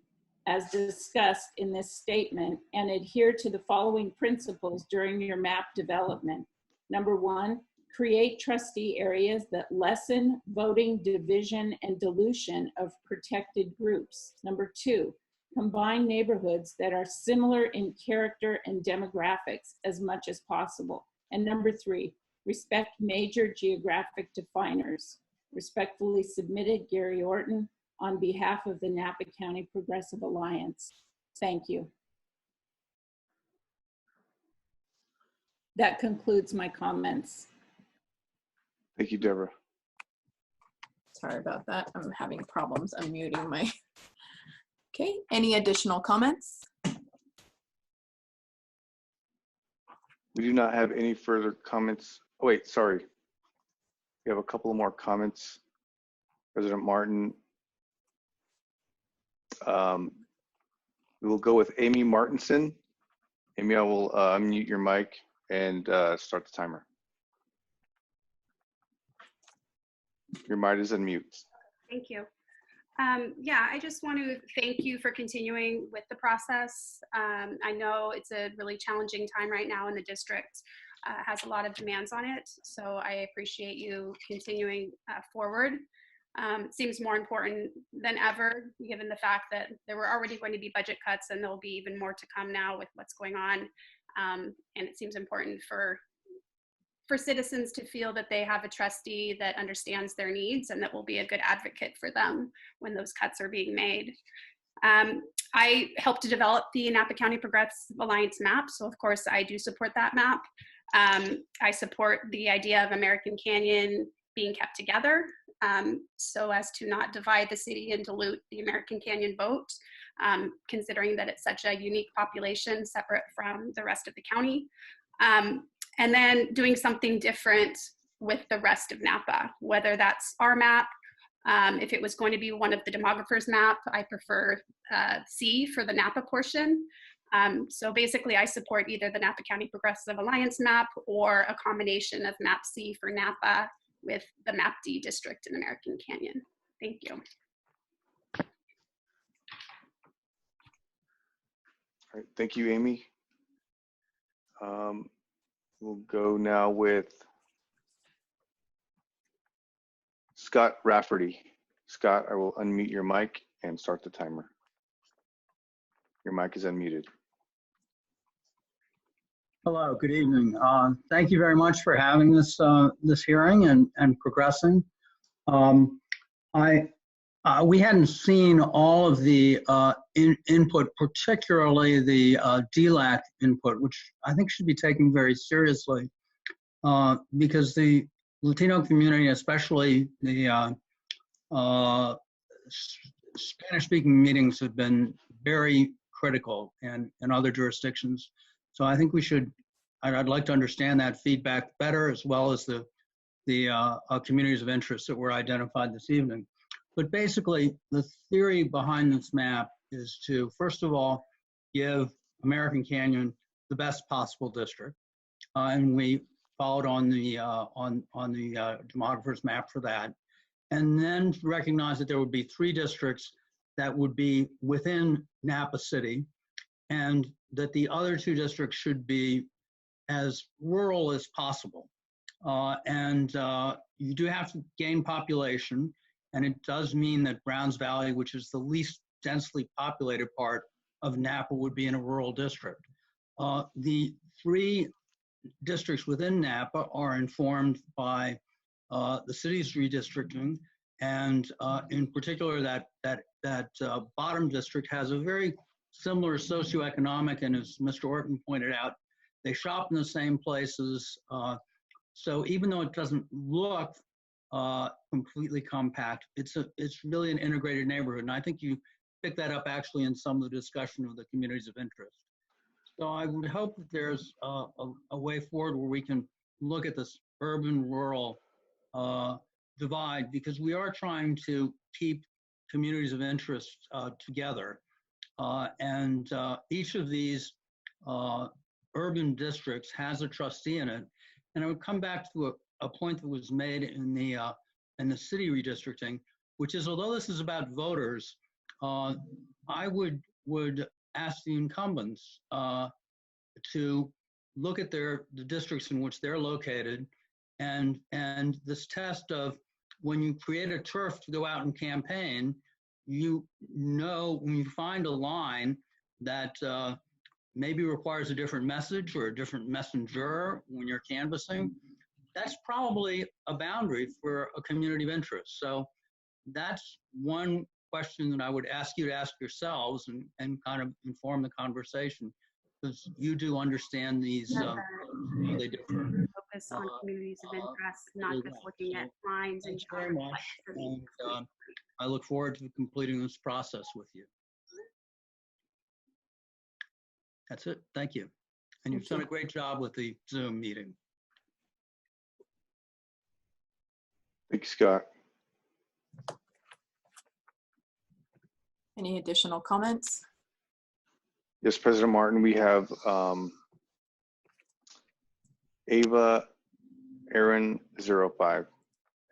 as discussed in this statement and adhere to the following principles during your map development. Number one, create trustee areas that lessen voting division and dilution of protected groups. Number two, combine neighborhoods that are similar in character and demographics as much as possible. And number three, respect major geographic definers. Respectfully submitted, Gary Orton, on behalf of the Napa County Progressive Alliance. Thank you. That concludes my comments. Thank you, Deborah. Sorry about that. I'm having problems unmuting my. Okay, any additional comments? We do not have any further comments. Oh, wait, sorry. We have a couple of more comments. President Martin. We will go with Amy Martinson. Amy, I will unmute your mic and start the timer. Your mic is unmute. Thank you. Yeah, I just want to thank you for continuing with the process. I know it's a really challenging time right now in the district, has a lot of demands on it. So I appreciate you continuing forward. It seems more important than ever, given the fact that there were already going to be budget cuts and there'll be even more to come now with what's going on. And it seems important for citizens to feel that they have a trustee that understands their needs and that will be a good advocate for them when those cuts are being made. I helped to develop the Napa County Progressive Alliance map, so of course I do support that map. I support the idea of American Canyon being kept together so as to not divide the city and dilute the American Canyon vote, considering that it's such a unique population separate from the rest of the county. And then doing something different with the rest of Napa, whether that's our map. If it was going to be one of the demographers' map, I prefer C for the Napa portion. So basically I support either the Napa County Progressive Alliance map or a combination of map C for Napa with the map D district in American Canyon. Thank you. All right, thank you, Amy. We'll go now with Scott Rafferty. Scott, I will unmute your mic and start the timer. Your mic is unmuted. Hello, good evening. Thank you very much for having this this hearing and progressing. We hadn't seen all of the input, particularly the DLAC input, which I think should be taken very seriously because the Latino community, especially the Spanish-speaking meetings, have been very critical in other jurisdictions. So I think we should, I'd like to understand that feedback better, as well as the communities of interest that were identified this evening. But basically, the theory behind this map is to, first of all, give American Canyon the best possible district. And we followed on the demographer's map for that. And then recognize that there would be 3 districts that would be within Napa City, and that the other 2 districts should be as rural as possible. and you do have to gain population, and it does mean that Browns Valley, which is the least densely populated part of Napa, would be in a rural district. The 3 districts within Napa are informed by the city's redistricting, and in particular, that bottom district has a very similar socioeconomic, and as Mr. Orton pointed out, they shop in the same places. So even though it doesn't look completely compact, it's really an integrated neighborhood, and I think you pick that up actually in some of the discussion of the communities of interest. So I would hope that there's a way forward where we can look at this urban-rural divide, because we are trying to keep communities of interest together. And each of these urban districts has a trustee in it. And I would come back to a point that was made in the city redistricting, which is, although this is about voters, I would ask the incumbents to look at the districts in which they're located, and this test of when you create a turf to go out and campaign, you know when you find a line that maybe requires a different message or a different messenger when you're canvassing, that's probably a boundary for a community of interest. So that's one question that I would ask you to ask yourselves and kind of inform the conversation, because you do understand these, they differ. Focus on communities of interest, not just looking at lines and Thanks very much, and I look forward to completing this process with you. That's it. Thank you. And you've done a great job with the Zoom meeting. Thank you, Scott. Any additional comments? Yes, President Martin, we have Ava Aaron 05.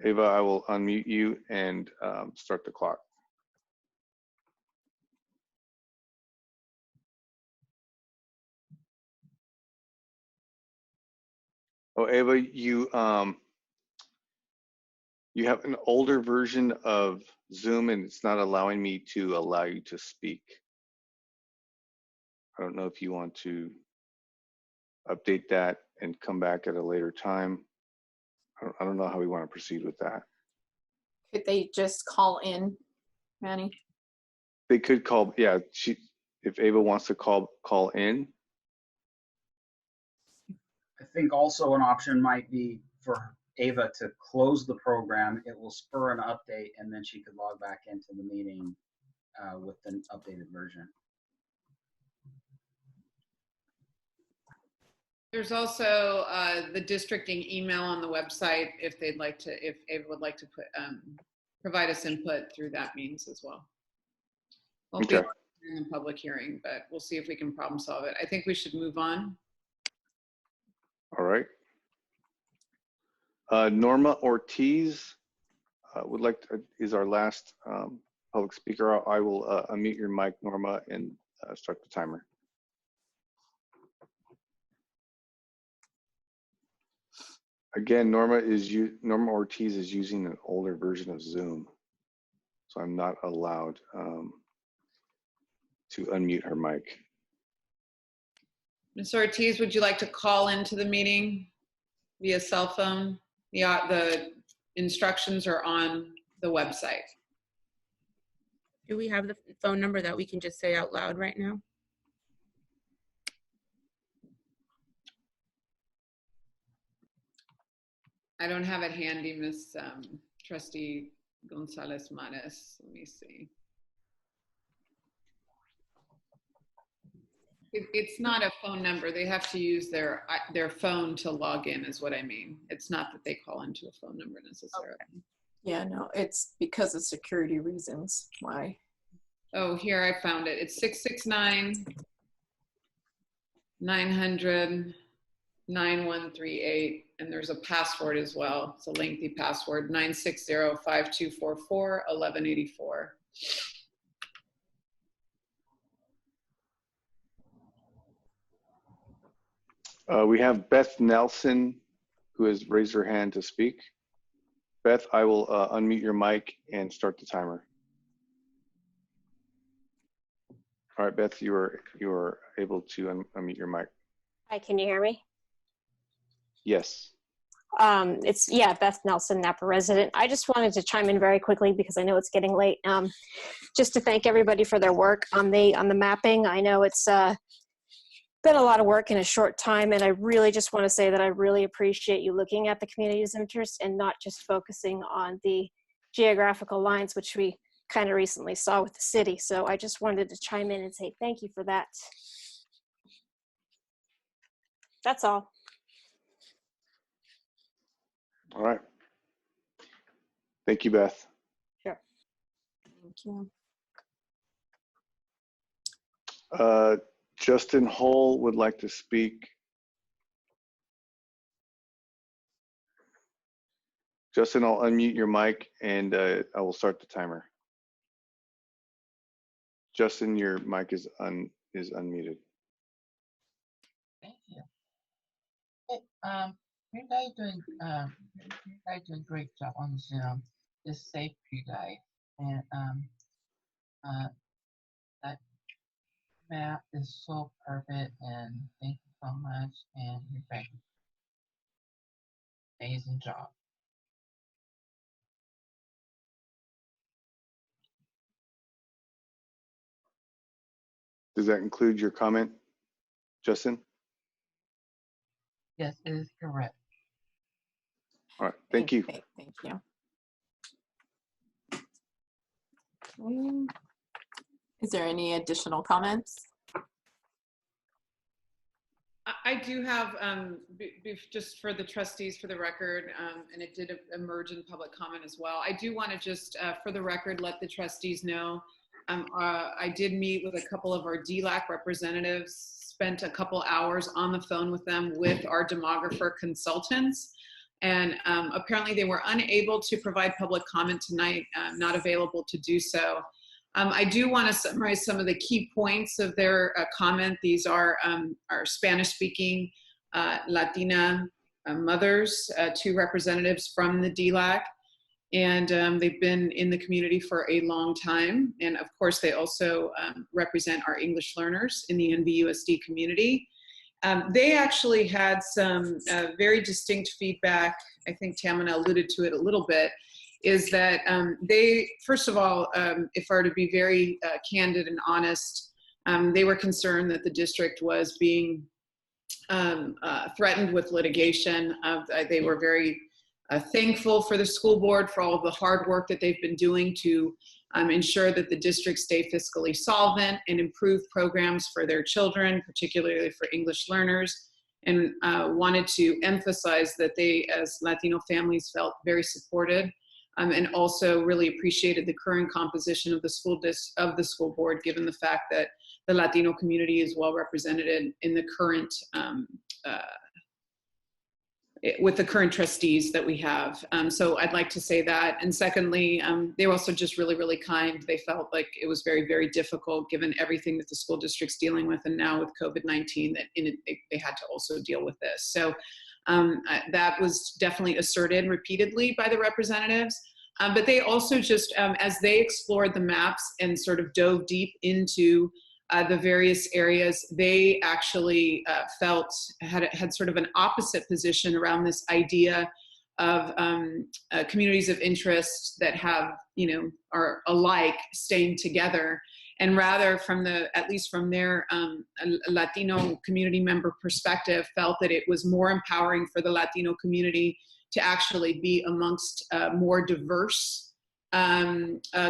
Ava, I will unmute you and start the clock. Oh, Ava, you have an older version of Zoom and it's not allowing me to allow you to speak. I don't know if you want to update that and come back at a later time. I don't know how we want to proceed with that. Could they just call in, Manny? They could call, yeah, if Ava wants to call in. I think also an option might be for Ava to close the program. It will spur an update, and then she could log back into the meeting with an updated version. There's also the districting email on the website if they'd like to, if Ava would like to provide us input through that means as well. Won't be in the public hearing, but we'll see if we can problem solve it. I think we should move on. All right. Norma Ortiz would like to, is our last public speaker. I will unmute your mic, Norma, and start the timer. Again, Norma Ortiz is using an older version of Zoom, so I'm not allowed to unmute her mic. Ms. Ortiz, would you like to call into the meeting via cell phone? The instructions are on the website. Do we have the phone number that we can just say out loud right now? I don't have it handy, Ms. Trustee Gonzalez Mares. Let me see. It's not a phone number. They have to use their phone to log in is what I mean. It's not that they call into a phone number necessarily. Okay. Yeah, no, it's because of security reasons. Why? Oh, here I found it. It's 669-900-9138. And there's a password as well. It's a lengthy password, 960-5244-1184. We have Beth Nelson, who has raised her hand to speak. Beth, I will unmute your mic and start the timer. All right, Beth, you are able to unmute your mic. Hi, can you hear me? Yes. It's Beth Nelson, Napa resident. I just wanted to chime in very quickly because I know it's getting late. Just to thank everybody for their work on the mapping. I know it's been a lot of work in a short time, and I really just want to say that I really appreciate you looking at the community's interests and not just focusing on the geographical lines, which we kind of recently saw with the city. So I just wanted to chime in and say thank you for that. That's all. All right. Thank you, Beth. Sure. Thank you. Justin Hull would like to speak. Justin, I'll unmute your mic and I will start the timer. Justin, your mic is unmuted. Thank you. Hey, you guys doing a great job on Zoom. Just safe you guys, and that map is so perfect, and thank you so much, and you're doing an amazing job. Does that include your comment, Justin? Yes, it is correct. All right, thank you. Thank you. Is there any additional comments? I do have, just for the trustees, for the record, and it did emerge in public comment as well. I do want to just, for the record, let the trustees know, I did meet with a couple of our DLAC representatives, spent a couple hours on the phone with them with our demographer consultants. And apparently they were unable to provide public comment tonight, not available to do so. I do want to summarize some of the key points of their comment. These are our Spanish-speaking Latina mothers, 2 representatives from the DLAC, and they've been in the community for a long time. And of course, they also represent our English learners in the NVUSD community. They actually had some very distinct feedback. I think Tamina alluded to it a little bit, is that they, first of all, if I were to be very candid and honest, they were concerned that the district was being threatened with litigation. They were very thankful for the school board for all of the hard work that they've been doing to ensure that the district stay fiscally solvent and improve programs for their children, particularly for English learners, and wanted to emphasize that they, as Latino families, felt very supported. And also really appreciated the current composition of the school board, given the fact that the Latino community is well represented in the current with the current trustees that we have. So I'd like to say that. And secondly, they were also just really, really kind. They felt like it was very, very difficult given everything that the school district's dealing with, and now with COVID-19 that they had to also deal with this. So that was definitely asserted repeatedly by the representatives. But they also just, as they explored the maps and sort of dove deep into the various areas, they actually had sort of an opposite position around this idea of communities of interest that have, are alike, staying together. And rather from at least from their Latino community member perspective, felt that it was more empowering for the Latino community to actually be amongst a more diverse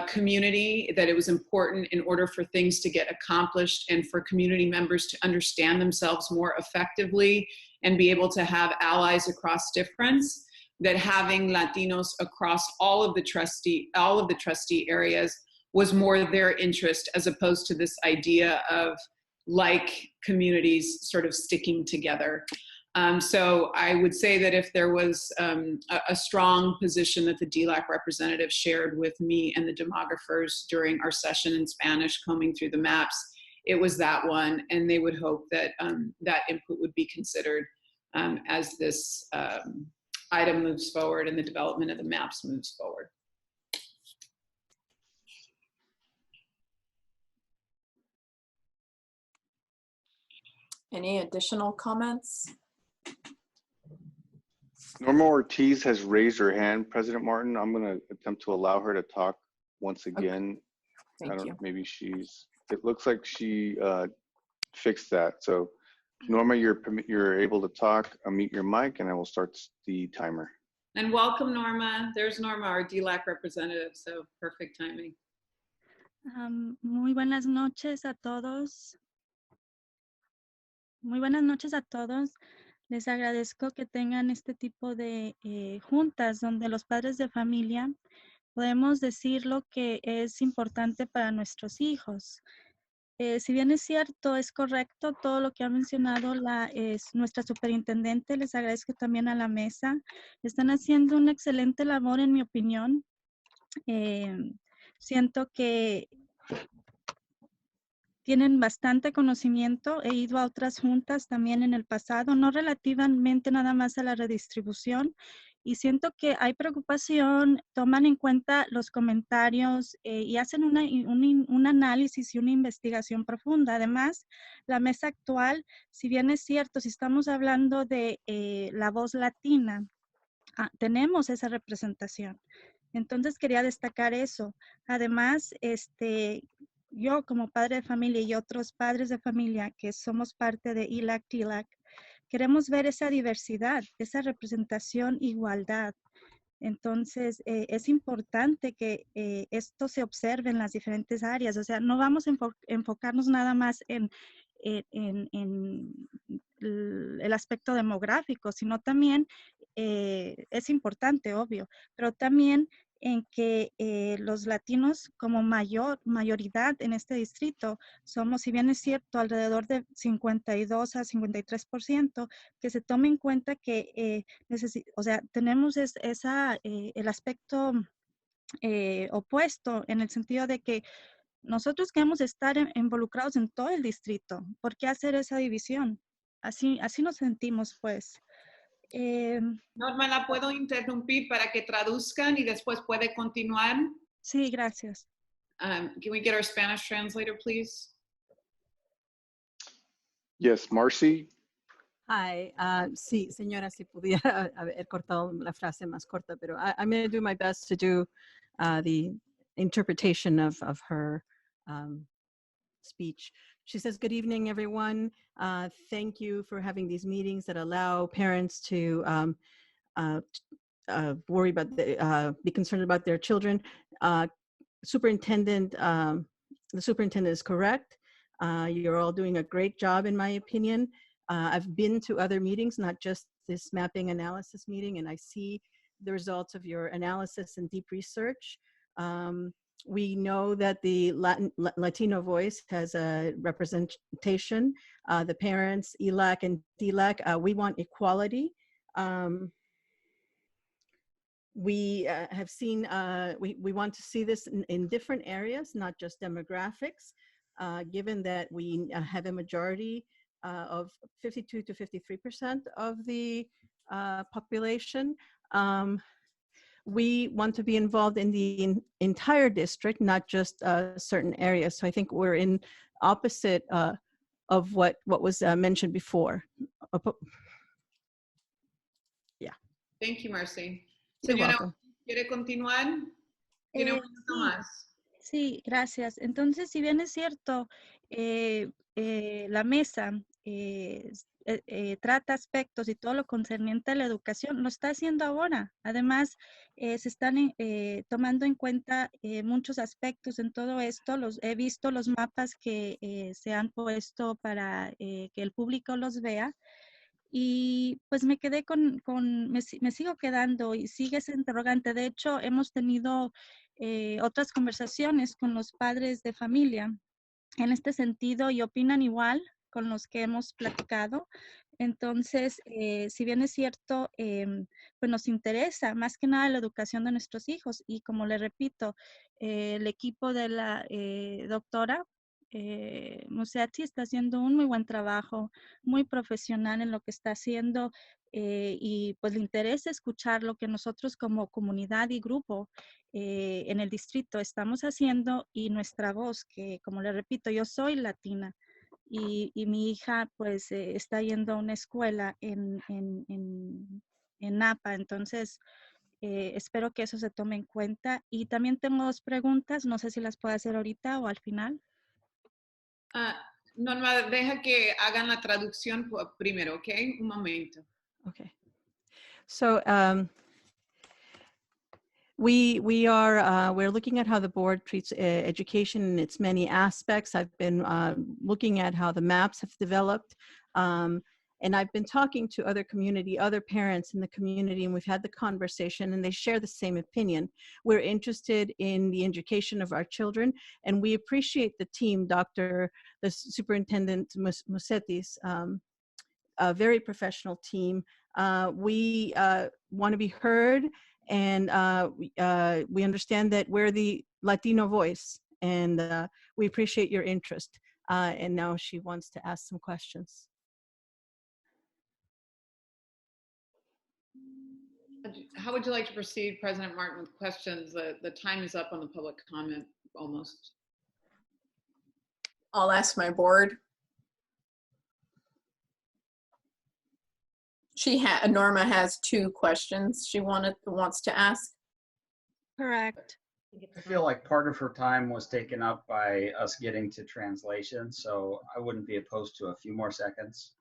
community, that it was important in order for things to get accomplished and for community members to understand themselves more effectively and be able to have allies across difference, that having Latinos across all of the trustee areas was more their interest, as opposed to this idea of like communities sort of sticking together. So I would say that if there was a strong position that the DLAC representative shared with me and the demographers during our session in Spanish, combing through the maps, it was that one. And they would hope that that input would be considered as this item moves forward and the development of the maps moves forward. Any additional comments? Norma Ortiz has raised her hand, President Martin. I'm going to attempt to allow her to talk once again. Thank I don't you. know, maybe it looks like she fixed that. So Norma, you're able to talk. Unmute your mic and I will start the timer. And welcome, Norma. There's Norma, our DLAC representative, so perfect timing. Muy buenas noches a todos. Muy buenas noches a todos. Les agradezco que tengan este tipo de juntas donde los padres de familia podemos decir lo que es importante para nuestros hijos. Si bien es cierto, es correcto todo lo que ha mencionado nuestra superintendente, les agradezco también a la mesa. Están haciendo una excelente labor, en mi opinión. Siento que tienen bastante conocimiento. He ido a otras juntas también en el pasado, no relativamente nada más a la redistribución, y siento que hay preocupación, toman en cuenta los comentarios y hacen un análisis y una investigación profunda. Además, la mesa actual, si bien es cierto, si estamos hablando de la voz latina, tenemos esa representación. Entonces quería destacar eso. Además, yo como padre de familia y otros padres de familia que somos parte de ILAC, TLAC, queremos ver esa diversidad, esa representación, igualdad. Entonces, es importante que esto se observe en las diferentes áreas. O sea, no vamos a enfocarnos nada más en el aspecto demográfico, sino también es importante, obvio, pero también en que los latinos como mayoría en este distrito somos, si bien es cierto, alrededor de 52 a 53%, que se tome en cuenta que o sea, tenemos el aspecto opuesto, en el sentido de que nosotros queremos estar involucrados en todo el distrito. ¿Por qué hacer esa división? Así nos sentimos, pues. Norma, ¿la puedo interrumpir para que traduzcan y después puede continuar? Sí, gracias. Can we get our Spanish translator, please? Yes, Marcy. Hi, sí, señora, si pudiera haber cortado la frase más corta, pero I'm going to do my best to do the interpretation of her speech. She says, good evening, everyone. Thank you for having these meetings that allow parents to worry about, be concerned about their children. The superintendent is correct. You're all doing a great job, in my opinion. I've been to other meetings, not just this mapping analysis meeting, and I see the results of your analysis and deep research. We know that the Latino voice has a representation. The parents, ELAC and DLAC, we want equality. We have seen, we want to see this in different areas, not just demographics, given that we have a majority of 52 to 53% of the population. We want to be involved in the entire district, not just certain areas. So I think we're in opposite of what was mentioned before. Yeah. Thank you, Marcy. You're Señora, welcome. ¿quiere continuar? Tiene un minuto Sí. más. Sí, gracias. Entonces, si bien es cierto, la mesa trata aspectos y todo lo concerniente a la educación, lo está haciendo ahora. Además, se están tomando en cuenta muchos aspectos en todo esto. He visto los mapas que se han puesto para que el público los vea. Y pues me quedé me sigo quedando y sigue ese interrogante. De hecho, hemos tenido otras conversaciones con los padres de familia en este sentido y opinan igual con los que hemos platicado. Entonces, si bien es cierto, pues nos interesa más que nada la educación de nuestros hijos y como le repito, el equipo de la doctora Museati está haciendo un muy buen trabajo, muy profesional en lo que está haciendo. y pues le interesa escuchar lo que nosotros como comunidad y grupo en el distrito estamos haciendo y nuestra voz, que como le repito, yo soy latina y mi hija pues está yendo a una escuela en Napa, entonces espero que eso se tome en cuenta. Y también tengo dos preguntas, no sé si las puedo hacer ahorita o al final. Norma, deja que hagan la traducción primero, ¿ok? Un momento. Okay. So we're looking at how the board treats education in its many aspects. I've been looking at how the maps have developed. And I've been talking to other parents in the community, and we've had the conversation, and they share the same opinion. We're interested in the education of our children, and we appreciate the team, the Superintendent Musetti's, a very professional team. We want to be heard, and we understand that we're the Latino voice, and we appreciate your interest. And now she wants to ask some questions. How would you like to proceed, President Martin, with questions? The time is up on the public comment almost. I'll ask my board. Norma has two questions she wants to ask. Correct. I feel like part of her time was taken up by us getting to translation, so I wouldn't be opposed to a few more seconds.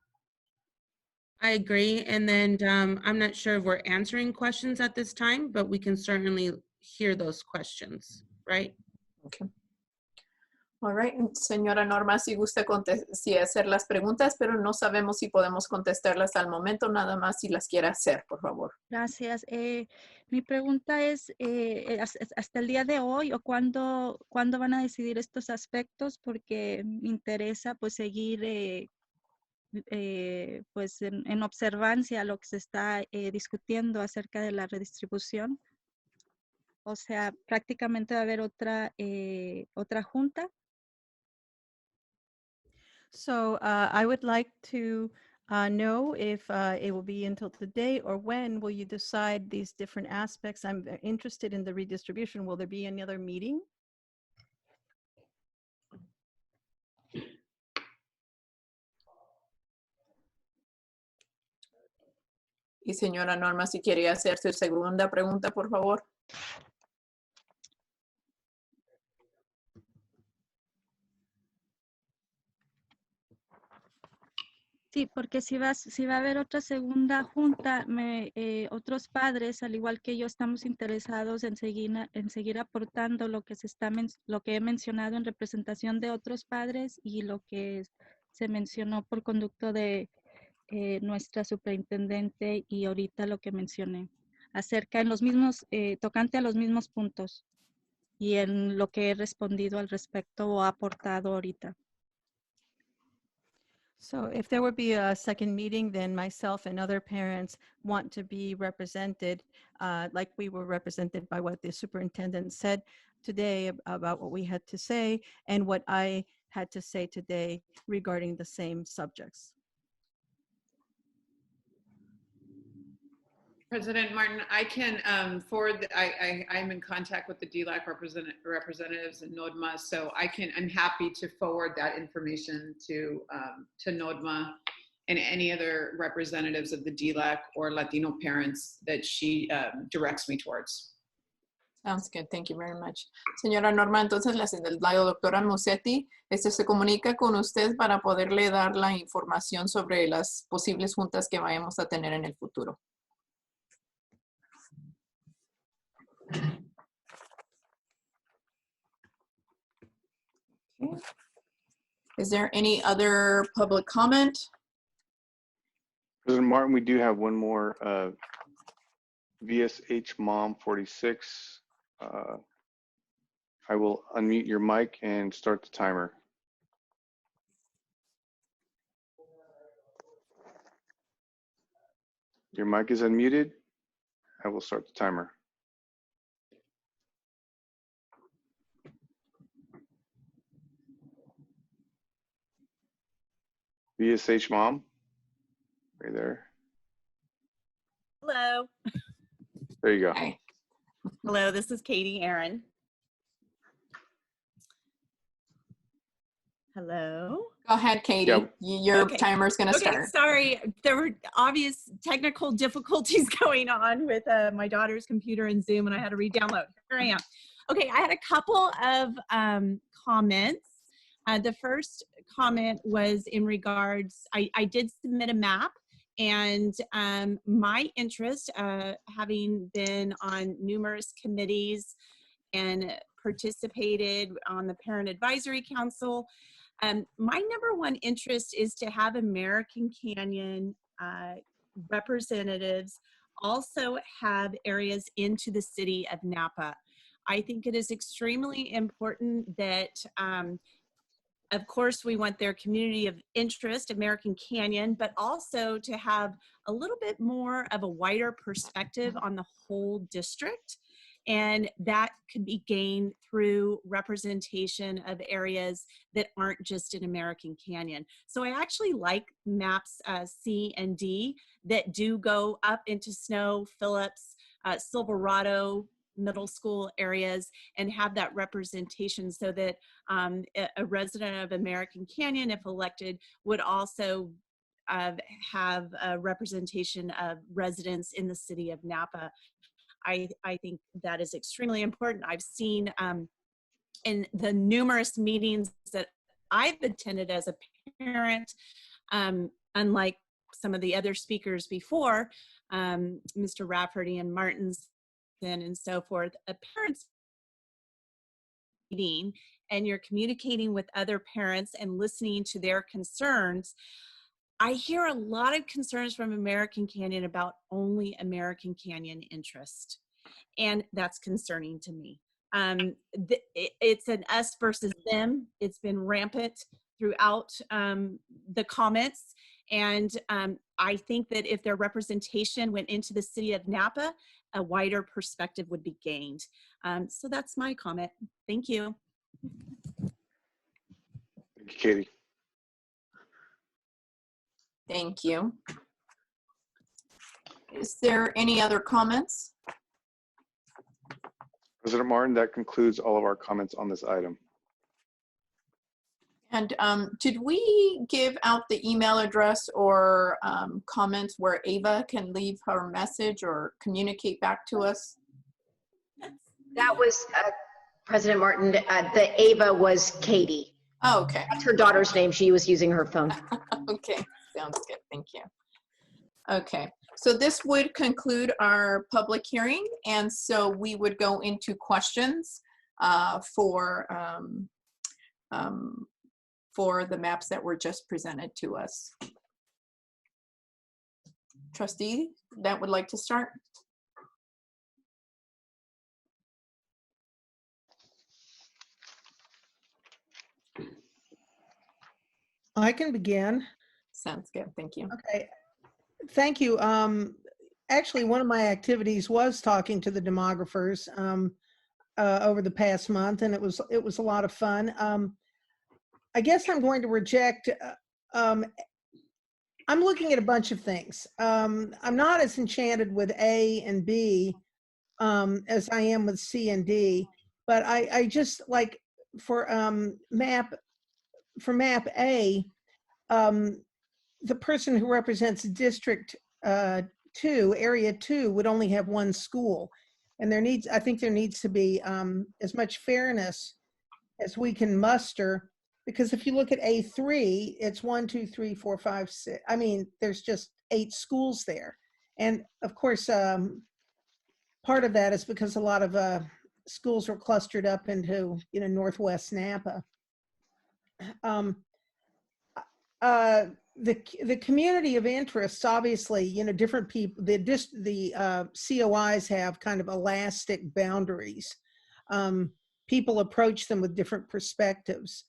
I agree. And then I'm not sure if we're answering questions at this time, but we can certainly hear those questions, right? Okay. All right, señora Norma, si gusta hacer las preguntas, pero no sabemos si podemos contestarlas al momento, nada más si las quiere hacer, por favor. Gracias. Mi pregunta es, ¿hasta el día de hoy o cuándo van a decidir estos aspectos? Porque me interesa pues seguir pues en observancia a lo que se está discutiendo acerca de la redistribución. O sea, prácticamente va a haber otra junta. So I would like to know if it will be until today, or when will you decide these different aspects? I'm interested in the redistribution. Will there be another meeting? Y señora Norma, si quiere hacer su segunda pregunta, por favor. Sí, porque si va a haber otra segunda junta, otros padres, al igual que yo, estamos interesados en seguir aportando lo que he mencionado en representación de otros padres y lo que se mencionó por conducto de nuestra superintendente y ahorita lo que mencioné acerca en los mismos, tocante a los mismos puntos y en lo que he respondido al respecto o aportado ahorita. So if there would be a second meeting, then myself and other parents want to be represented, like we were represented by what the superintendent said today about what we had to say and what I had to say today regarding the same subjects. President Martin, I can forward. I'm in contact with the DLAC representatives in NODMA, so I'm happy to forward that information to NODMA and any other representatives of the DLAC or Latino parents that she directs me towards. Sounds good. Thank you very much. Señora Norma, entonces la doctora Musetti se comunica con usted para poderle dar la información sobre las posibles juntas que vayamos a tener en el futuro. Okay. Is there any other public comment? President Martin, we do have one more VSH Mom 46. I will unmute your mic and start the timer. Your mic is unmuted. I will start the timer. VSH Mom, right there. Hello. There you go. Hi. Hello, this is Katie Aaron. Hello. Go ahead, Katie. Yeah. Your Okay. timer's going to start. Sorry, there were obvious technical difficulties going on with my daughter's computer and Zoom, and I had to re-download. Here I am. Okay, I had a couple of comments. The first comment was in regards, I did submit a map, and my interest, having been on numerous committees and participated on the Parent Advisory Council, my number one interest is to have American Canyon representatives also have areas into the city of Napa. I think it is extremely important that, of course, we want their community of interest, American Canyon, but also to have a little bit more of a wider perspective on the whole district. And that could be gained through representation of areas that aren't just in American Canyon. So I actually like maps C and D that do go up into Snow, Phillips, Silverado, middle school areas, and have that representation so that a resident of American Canyon, if elected, would also have a representation of residents in the city of Napa. I think that is extremely important. I've seen in the numerous meetings that I've attended as a parent, unlike some of the other speakers before, Mr. Rafferty and Martins and so forth, a parent's meeting and you're communicating with other parents and listening to their concerns. I hear a lot of concerns from American Canyon about only American Canyon interest, and that's concerning to me. It's an us versus them. It's been rampant throughout the comments, and I think that if their representation went into the city of Napa, a wider perspective would be gained. So that's my comment. Thank you. Thank you, Katie. Thank you. Is there any other comments? President Martin, that concludes all of our comments on this item. And did we give out the email address or comments where Ava can leave her message or communicate back to us? That was President Martin. The Ava was Katie. Oh, okay. That's her daughter's name. She was using her phone. Okay, sounds good. Thank you. Okay, so this would conclude our public hearing, and so we would go into questions for the maps that were just presented to us. Trustee, that would like to start? I can begin. Sounds good. Thank you. Okay. Thank you. Actually, one of my activities was talking to the demographers over the past month, and it was a lot of fun. I guess I'm going to reject. I'm looking at a bunch of things. I'm not as enchanted with A and B as I am with C and D, but I just like for map A, the person who represents District 2, Area 2, would only have one school. And I think there needs to be as much fairness as we can muster, because if you look at A3, it's 1, 2, 3, 4, 5, 6. I mean, there's just 8 schools there. And of course, part of that is because a lot of schools were clustered up into, Northwest Napa. The community of interests, obviously, different people, the COIs have kind of elastic boundaries. People approach them with different perspectives.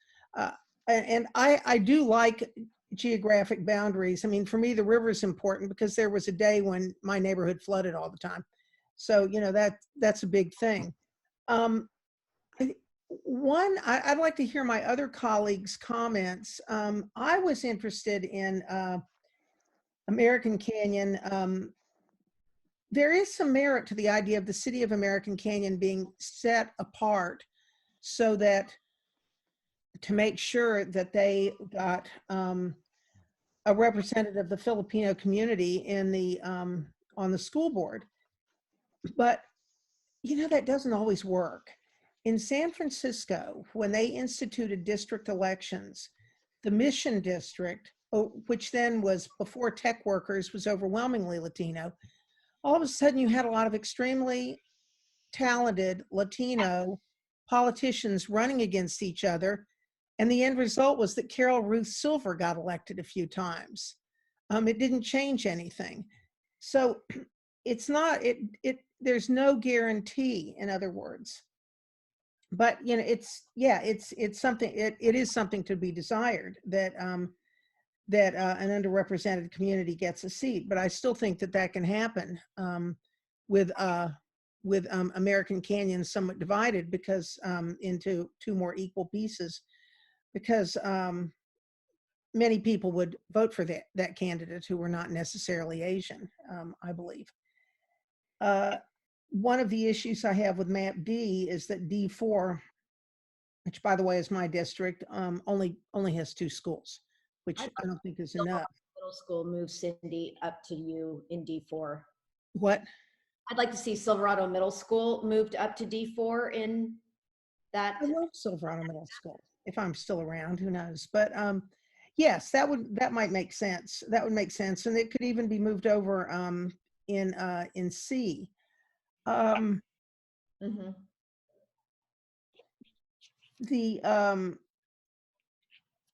And I do like geographic boundaries. I mean, for me, the river is important because there was a day when my neighborhood flooded all the time. So, that's a big thing. I'd like to hear my other colleagues' comments. I was interested in American Canyon there is some merit to the idea of the city of American Canyon being set apart so that to make sure that they got a representative of the Filipino community in the on the school board. But you know, that doesn't always work. In San Francisco, when they instituted district elections, the Mission District, which then was before tech workers, was overwhelmingly Latino. All of a sudden, you had a lot of extremely talented Latino politicians running against each other. And the end result was that Carol Ruth Silver got elected a few times. It didn't change anything. So it's not, there's no guarantee, in other words. But, you know, it's something, it is something to be desired that, that an underrepresented community gets a seat. But I still think that that can happen with American Canyon somewhat divided because into two more equal pieces, because many people would vote for that candidate who were not necessarily Asian, I believe. One of the issues I have with map D is that D4, which by the way is my district, only has 2 schools, which I don't think is enough. Middle school move Cindy up to you in D4. What? I'd like to see Silverado Middle School moved up to D4 in that. I love Silverado Middle School. If I'm still around, who knows? But yes, that might make sense. That would make sense, and it could even be moved over in C. The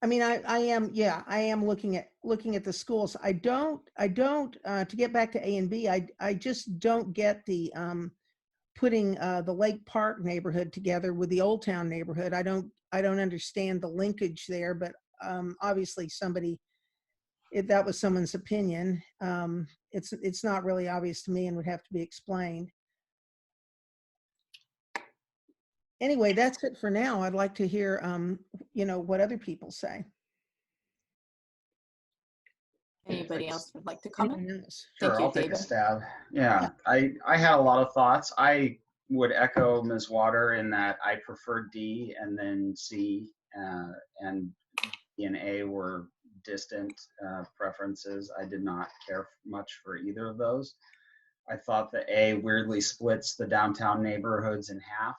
I mean, I am looking at the schools. I don't to get back to A and B, I just don't get the putting the Lake Park neighborhood together with the Old Town neighborhood. I don't understand the linkage there, but obviously somebody, if that was someone's opinion, it's not really obvious to me and would have to be explained. Anyway, that's it for now. I'd like to hear, you know, what other people say. Anybody else would like to comment? Sure, I'll take a stab. Yeah, I had a lot of thoughts. I would echo Ms. Water in that I prefer D and then C, and B and A were distant preferences. I did not care much for either of those. I thought that A weirdly splits the downtown neighborhoods in half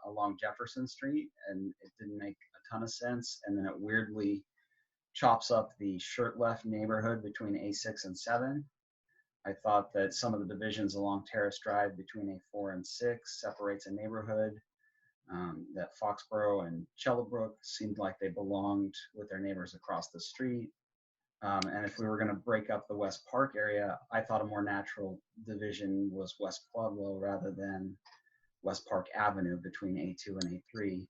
along Jefferson Street, and it didn't make a ton of sense. And then it weirdly chops up the Shirt Left neighborhood between A6 and 7. I thought that some of the divisions along Terrace Drive between A4 and 6 separates a neighborhood, that Foxborough and Chellerbrook seemed like they belonged with their neighbors across the street. And if we were going to break up the West Park area, I thought a more natural division was West Pueblo rather than West Park Avenue between A2 and A3.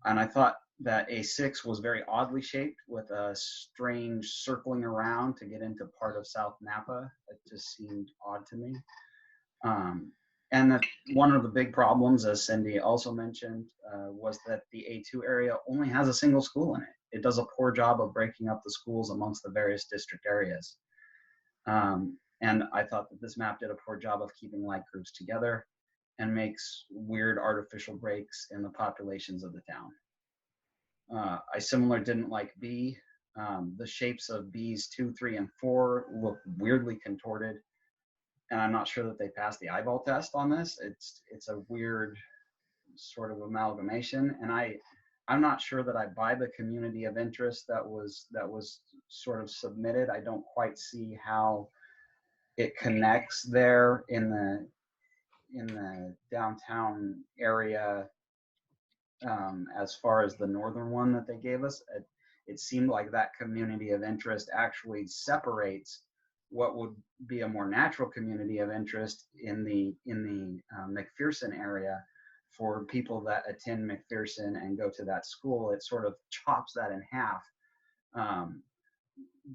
And I thought that A6 was very oddly shaped with a strange circling around to get into part of South Napa. It just seemed odd to me. And that one of the big problems, as Cindy also mentioned, was that the A2 area only has a single school in it. It does a poor job of breaking up the schools amongst the various district areas. And I thought that this map did a poor job of keeping like groups together and makes weird artificial breaks in the populations of the town. I similarly didn't like B. The shapes of Bs 2, 3, and 4 look weirdly contorted, and I'm not sure that they passed the eyeball test on this. It's a weird sort of amalgamation, and I'm not sure that I buy the community of interest that was sort of submitted. I don't quite see how it connects there in the downtown area. As far as the northern one that they gave us, it seemed like that community of interest actually separates what would be a more natural community of interest in the McPherson area for people that attend McPherson and go to that school. It sort of chops that in half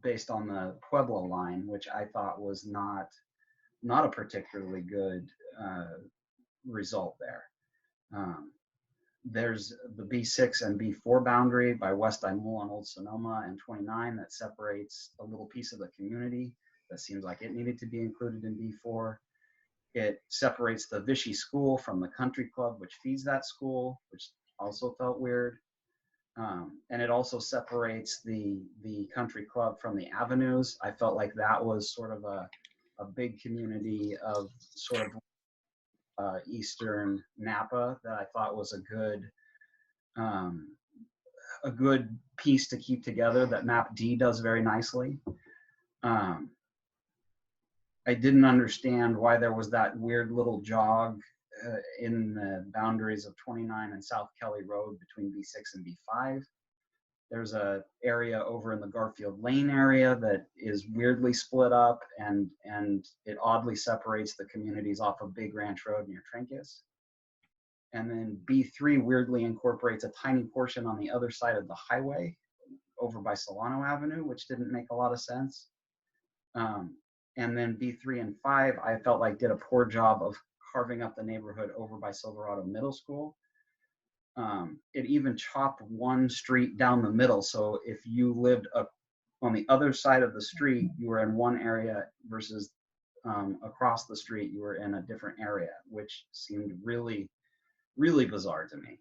based on the Pueblo line, which I thought was not a particularly good result there. There's the B6 and B4 boundary by West Imul and Old Sonoma and 29 that separates a little piece of the community that seems like it needed to be included in B4. It separates the Vichy school from the country club, which feeds that school, which also felt weird. And it also separates the country club from the avenues. I felt like that was sort of a big community of sort of Eastern Napa that I thought was a good piece to keep together that map D does very nicely. I didn't understand why there was that weird little jog in the boundaries of 29 and South Kelly Road between B6 and B5. There's a area over in the Garfield Lane area that is weirdly split up, and it oddly separates the communities off of Big Ranch Road near Trancas. And then B3 weirdly incorporates a tiny portion on the other side of the highway over by Solano Avenue, which didn't make a lot of sense. And then B3 and 5, I felt like did a poor job of carving up the neighborhood over by Silverado Middle School. It even chopped one street down the middle. So if you lived up on the other side of the street, you were in one area versus across the street, you were in a different area, which seemed really, really bizarre to me.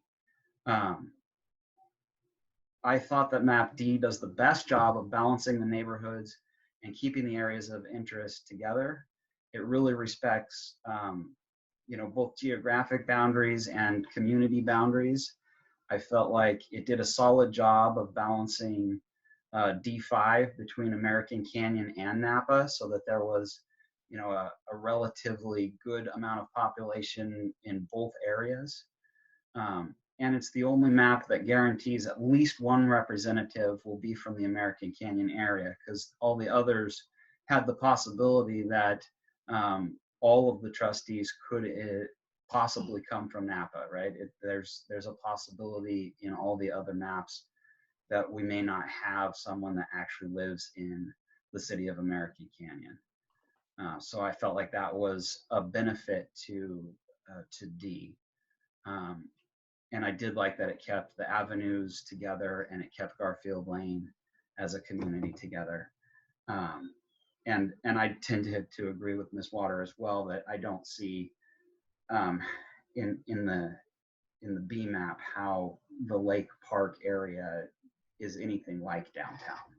I thought that map D does the best job of balancing the neighborhoods and keeping the areas of interest together. It really respects both geographic boundaries and community boundaries. I felt like it did a solid job of balancing D5 between American Canyon and Napa, so that there was, a relatively good amount of population in both areas. And it's the only map that guarantees at least one representative will be from the American Canyon area, because all the others had the possibility that all of the trustees could possibly come from Napa, right? There's a possibility in all the other maps that we may not have someone that actually lives in the city of American Canyon. So I felt like that was a benefit to D. And I did like that it kept the avenues together and it kept Garfield Lane as a community together. And I tend to agree with Ms. Water as well, that I don't see in the B map how the Lake Park area is anything like downtown.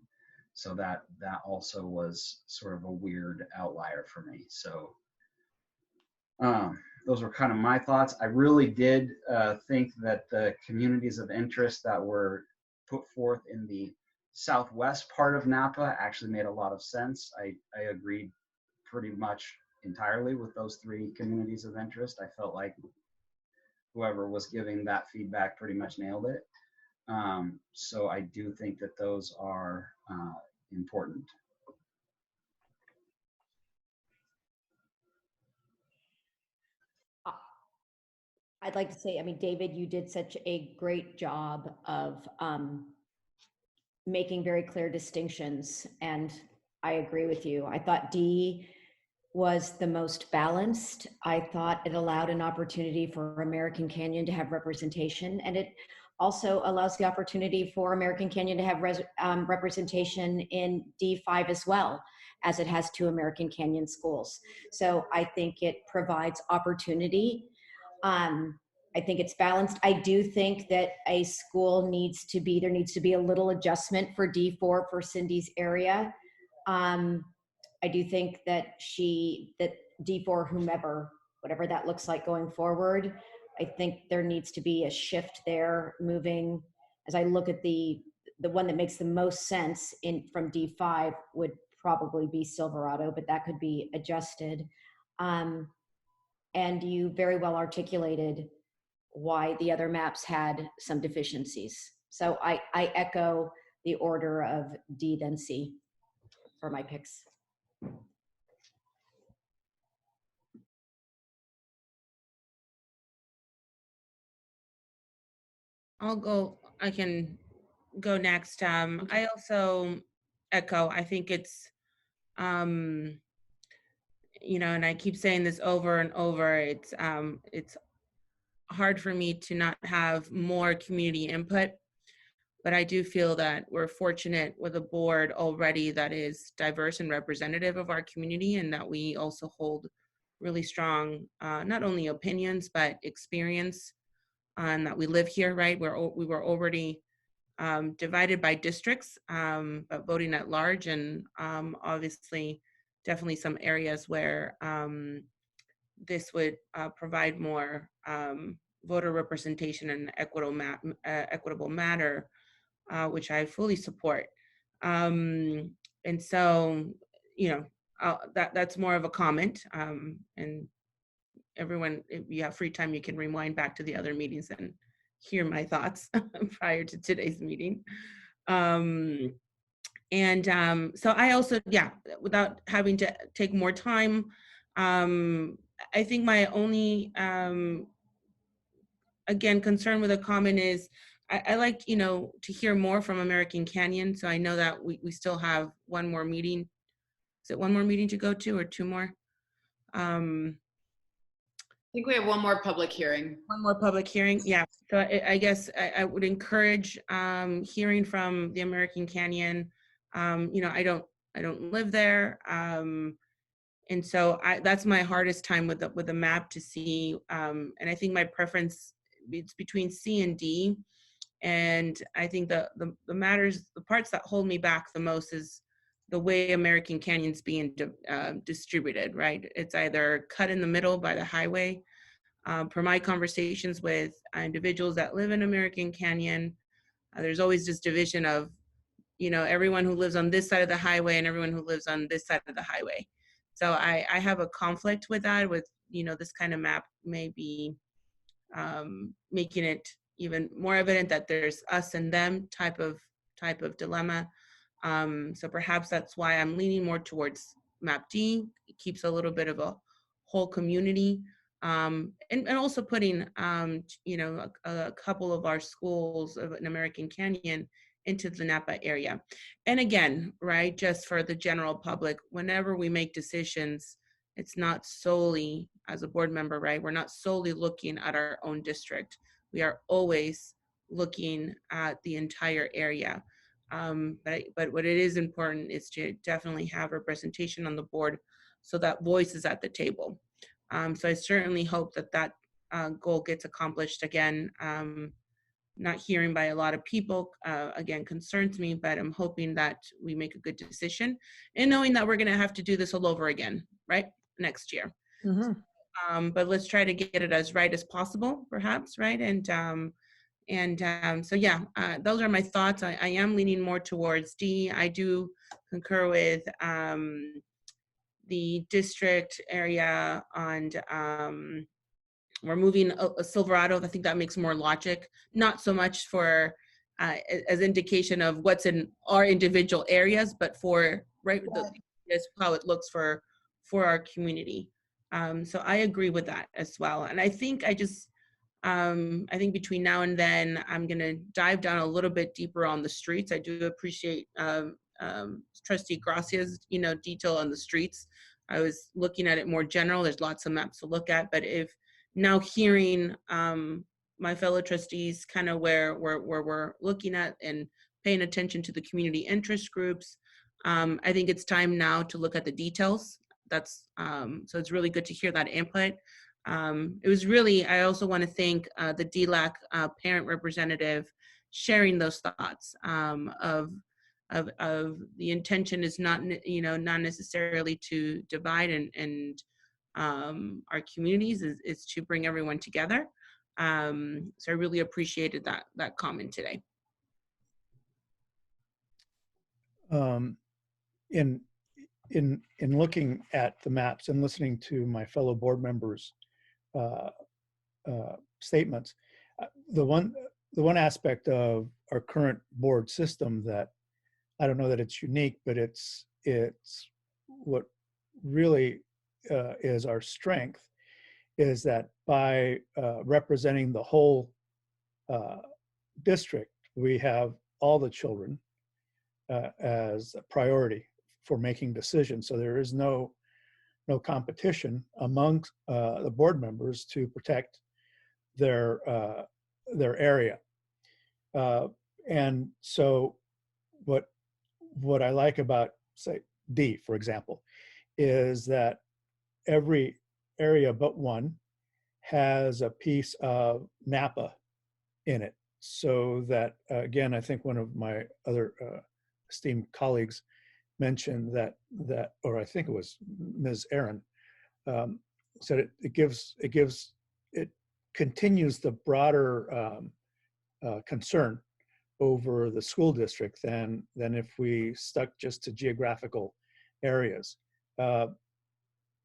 So that also was sort of a weird outlier for me. So those were kind of my thoughts. I really did think that the communities of interest that were put forth in the southwest part of Napa actually made a lot of sense. I agreed pretty much entirely with those three communities of interest. I felt like whoever was giving that feedback pretty much nailed it. So I do think that those are important. I'd like to say, David, you did such a great job of making very clear distinctions, and I agree with you. I thought D was the most balanced. I thought it allowed an opportunity for American Canyon to have representation, and it also allows the opportunity for American Canyon to have representation in D5 as well, as it has two American Canyon schools. So I think it provides opportunity. I think it's balanced. I do think that a school there needs to be a little adjustment for D4 for Cindy's area. I do think that D4, whomever, whatever that looks like going forward, I think there needs to be a shift there moving. As I look at the one that makes the most sense from D5 would probably be Silverado, but that could be adjusted. And you very well articulated why the other maps had some deficiencies. So I echo the order of D then C for my picks. I can go next. I also echo, I think it's, and I keep saying this over and over, it's hard for me to not have more community input, but I do feel that we're fortunate with a board already that is diverse and representative of our community, and that we also hold really strong, not only opinions, but experience, and that we live here, right? We were already divided by districts, but voting at large, and obviously, definitely some areas where this would provide more voter representation in an equitable manner, which I fully support. And so, you know, that's more of a comment. And everyone, if you have free time, you can rewind back to the other meetings and hear my thoughts prior to today's meeting. So I also, yeah, without having to take more time, I think my only, again, concern with a comment is I like, you know, to hear more from American Canyon. So I know that we still have one more meeting. Is it one more meeting to go to or two more? I think we have one more public hearing. One more public hearing, yeah. So I guess I would encourage hearing from the American Canyon. You know, I don't live there, and so that's my hardest time with the map to see. And I think my preference it's between C and D, and I think the parts that hold me back the most is the way American Canyon's being distributed. Right, it's either cut in the middle by the highway. Per my conversations with individuals that live in American Canyon, there's always this division of, you know, everyone who lives on this side of the highway and everyone who lives on this side of the highway. So I have a conflict with that, with, you know, this kind of map may be making it even more evident that there's us and them type of dilemma. So perhaps that's why I'm leaning more towards map D. It keeps a little bit of a whole community, and also putting you know, a couple of our schools in American Canyon into the Napa area. And again, right, just for the general public, whenever we make decisions, it's not solely, as a board member, right, we're not solely looking at our own district. We are always looking at the entire area. But what it is important is to definitely have representation on the board so that voice is at the table. So I certainly hope that goal gets accomplished. Again, not hearing by a lot of people, again, concerns me, but I'm hoping that we make a good decision and knowing that we're gonna have to do this all over again, right, next year. Mm-hmm. But let's try to get it as right as possible, perhaps, right? So yeah, those are my thoughts. I am leaning more towards D. I do concur with the district area, and we're moving a Silverado. I think that makes more logic, not so much for as indication of what's in our individual areas, but for is how it looks for our community. So I agree with that as well. And I think I think between now and then, I'm going to dive down a little bit deeper on the streets. I do appreciate Trustee Gracia's, you know, detail on the streets. I was looking at it more general. There's lots of maps to look at, but if now hearing my fellow trustees kind of where we're looking at and paying attention to the community interest groups, I think it's time now to look at the details. That's so it's really good to hear that input. It was really, I also want to thank the DLAC parent representative sharing those thoughts of the intention is not, you know, not necessarily to divide and our communities, is to bring everyone together. So I really appreciated that comment today. In looking at the maps and listening to my fellow board members' statements, the one aspect of our current board system that I don't know that it's unique, but it's what really is our strength, is that by representing the whole district, we have all the children as a priority for making decisions. So there is no competition among the board members to protect their area. And so what I like about, say, D, for example, is that every area but one has a piece of Napa in it. So that, again, I think one of my other esteemed colleagues mentioned that, or I think it was Ms. Aaron, said it continues the broader concern over the school district than if we stuck just to geographical areas.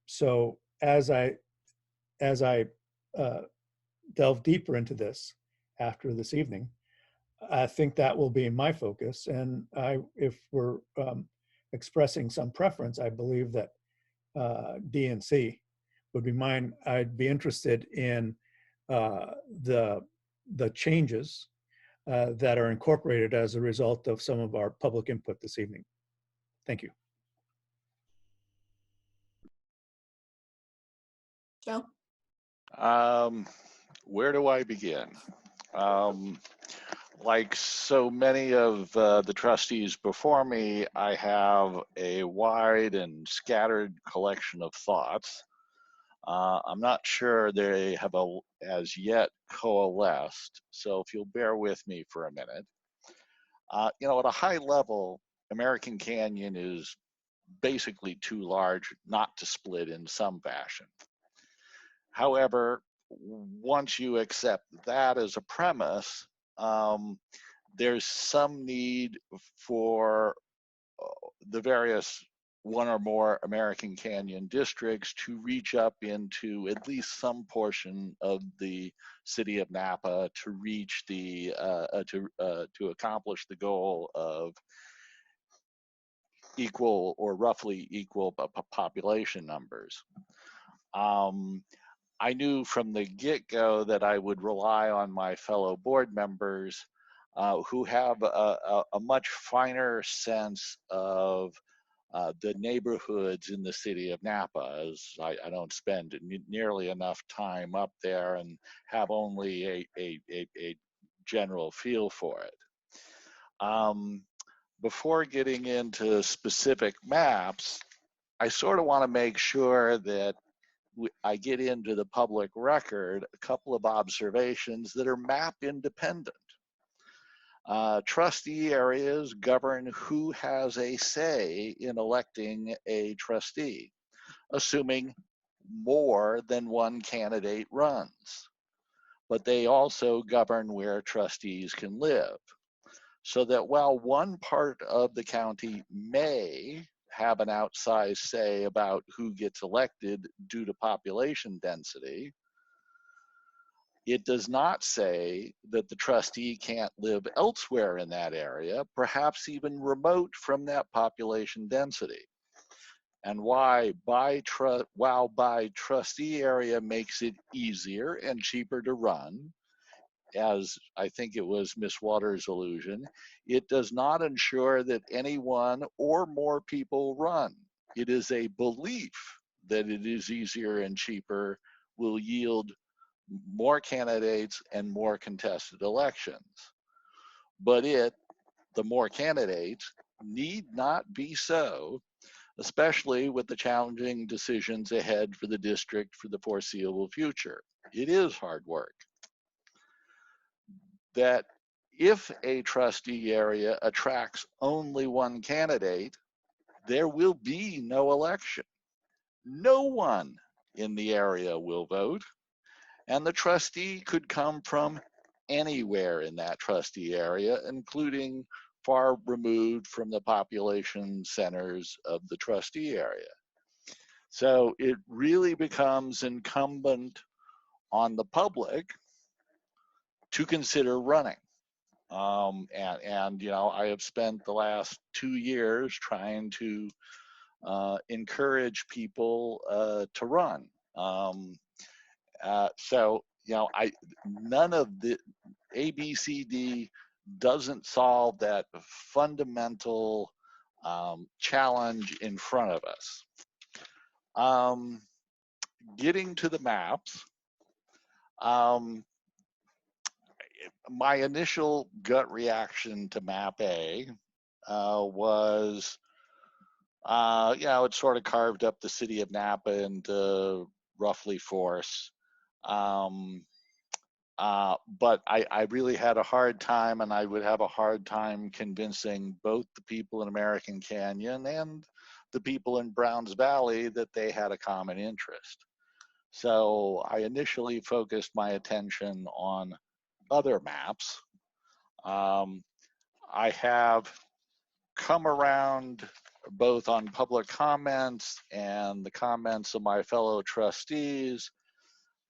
So as I delve deeper into this after this evening, I think that will be my focus. And if we're expressing some preference, I believe that D and C would be mine. I'd be interested in the changes that are incorporated as a result of some of our public input this evening. Thank you. Joe? Where do I begin? Like so many of the trustees before me, I have a wide and scattered collection of thoughts. I'm not sure they have as yet coalesced, so if you'll bear with me for a minute. You know, at a high level, American Canyon is basically too large not to split in some fashion. However, once you accept that as a premise, there's some need for the various one or more American Canyon districts to reach up into at least some portion of the city of Napa to reach the to accomplish the goal of equal or roughly equal population numbers. I knew from the get-go that I would rely on my fellow board members who have a much finer sense of the neighborhoods in the city of Napa, as I don't spend nearly enough time up there and have only a general feel for it. Before getting into specific maps, I sort of want to make sure that I get into the public record a couple of observations that are map independent. Trustee areas govern who has a say in electing a trustee, assuming more than one candidate runs. But they also govern where trustees can live. So that while one part of the county may have an outsized say about who gets elected due to population density, it does not say that the trustee can't live elsewhere in that area, perhaps even remote from that population density. And while by trustee area makes it easier and cheaper to run, as I think it was Ms. Waters' allusion, it does not ensure that anyone or more people run. It is a belief that it is easier and cheaper will yield more candidates and more contested elections. But the more candidates, need not be so, especially with the challenging decisions ahead for the district for the foreseeable future. It is hard work. That if a trustee area attracts only one candidate, there will be no election. No one in the area will vote, and the trustee could come from anywhere in that trustee area, including far removed from the population centers of the trustee area. So it really becomes incumbent on the public to consider running. And you know, I have spent the last 2 years trying to encourage people to run. So you know, none of the ABCD doesn't solve that fundamental challenge in front of us. Getting to the maps. My initial gut reaction to map A was, you know, it sort of carved up the city of Napa into roughly force. But I really had a hard time, and I would have a hard time convincing both the people in American Canyon and the people in Browns Valley that they had a common interest. So I initially focused my attention on other maps. I have come around both on public comments and the comments of my fellow trustees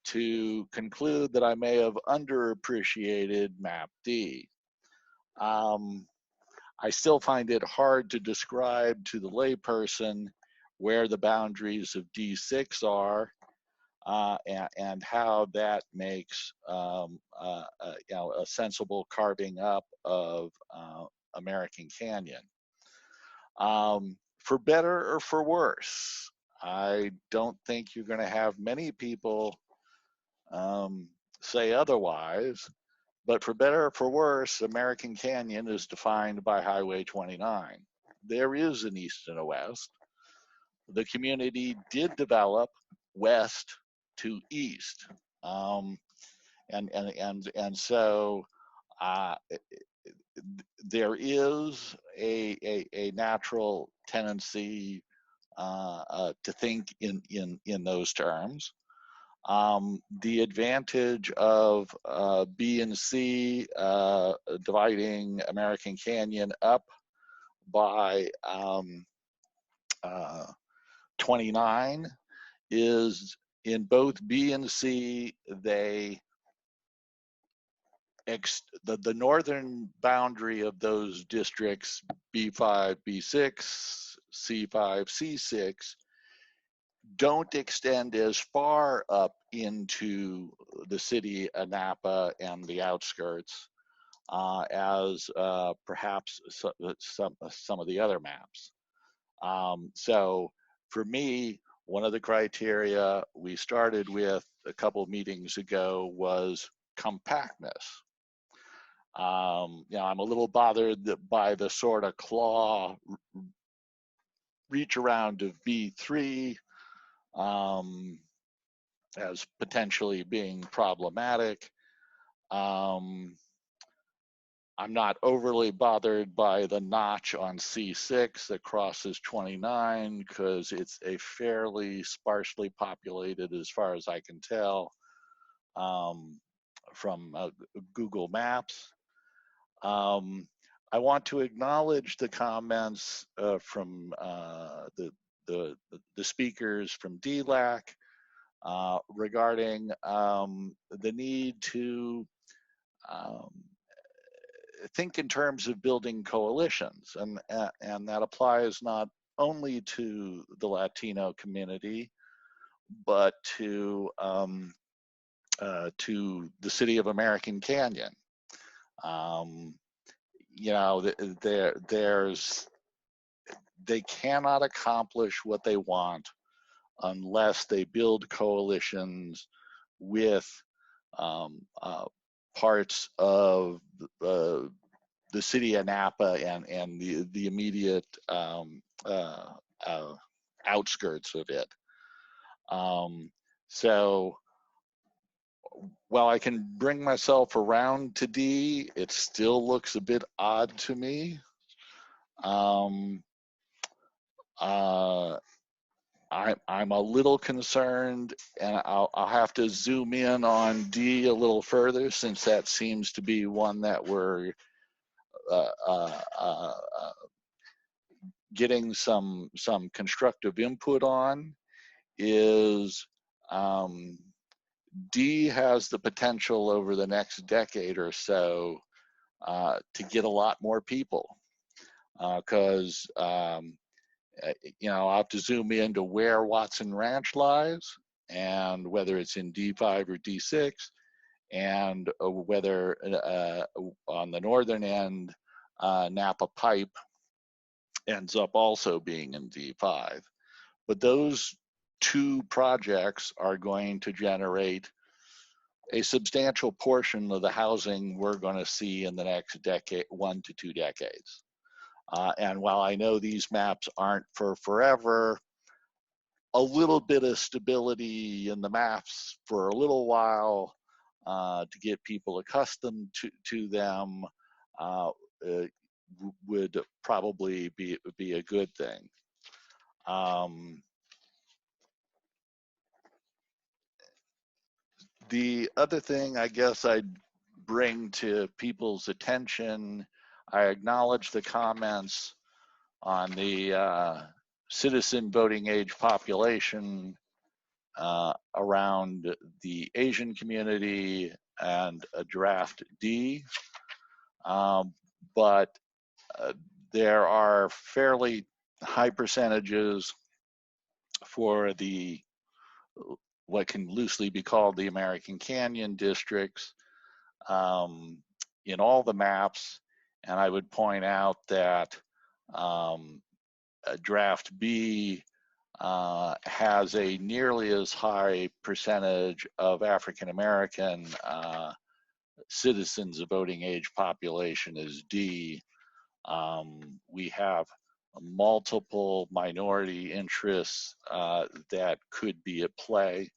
to conclude that I may have underappreciated Map D. I still find it hard to describe to the layperson where the boundaries of D6 are and how that makes a sensible carving up of American Canyon. For better or for worse, I don't think you're going to have many people say otherwise, but for better or for worse, American Canyon is defined by Highway 29. There is an east and a west. The community did develop west to east, and so there is a natural tendency to think in those terms. The advantage of B and C dividing American Canyon up by 29 is in both B and C, the northern boundary of those districts, B5, B6, C5, C6, don't extend as far up into the city of Napa and the outskirts as perhaps some of the other maps. So for me, one of the criteria we started with a couple of meetings ago was compactness. I'm a little bothered by the sort of claw reach around of B3 as potentially being problematic. I'm not overly bothered by the notch on C6 that crosses 29 because it's a fairly sparsely populated, as far as I can tell, from Google Maps. I want to acknowledge the comments from the speakers from DLAC regarding the need to think in terms of building coalitions, and that applies not only to the Latino community, but to the city of American Canyon. They cannot accomplish what they want unless they build coalitions with parts of the city of Napa and the immediate outskirts of it. So while I can bring myself around to D, it still looks a bit odd to me. I'm a little concerned, and I'll have to zoom in on D a little further, since that seems to be one that we're getting some constructive input on. Is D has the potential over the next decade or so to get a lot more people, because I'll have to zoom into where Watson Ranch lies and whether it's in D5 or D6, and whether on the northern end, Napa Pipe ends up also being in D5. But those two projects are going to generate a substantial portion of the housing we're going to see in the next decade, 1 to 2 decades. And while I know these maps aren't for forever, a little bit of stability in the maps for a little while to get people accustomed to them would probably be a good thing. The other thing I guess I'd bring to people's attention, I acknowledge the comments on the citizen voting age population around the Asian community and a draft D. But there are fairly high percentages for the what can loosely be called the American Canyon districts in all the maps, and I would point out that draft B has a nearly as high percentage of African American citizens of voting age population as D. We have multiple minority interests that could be at play.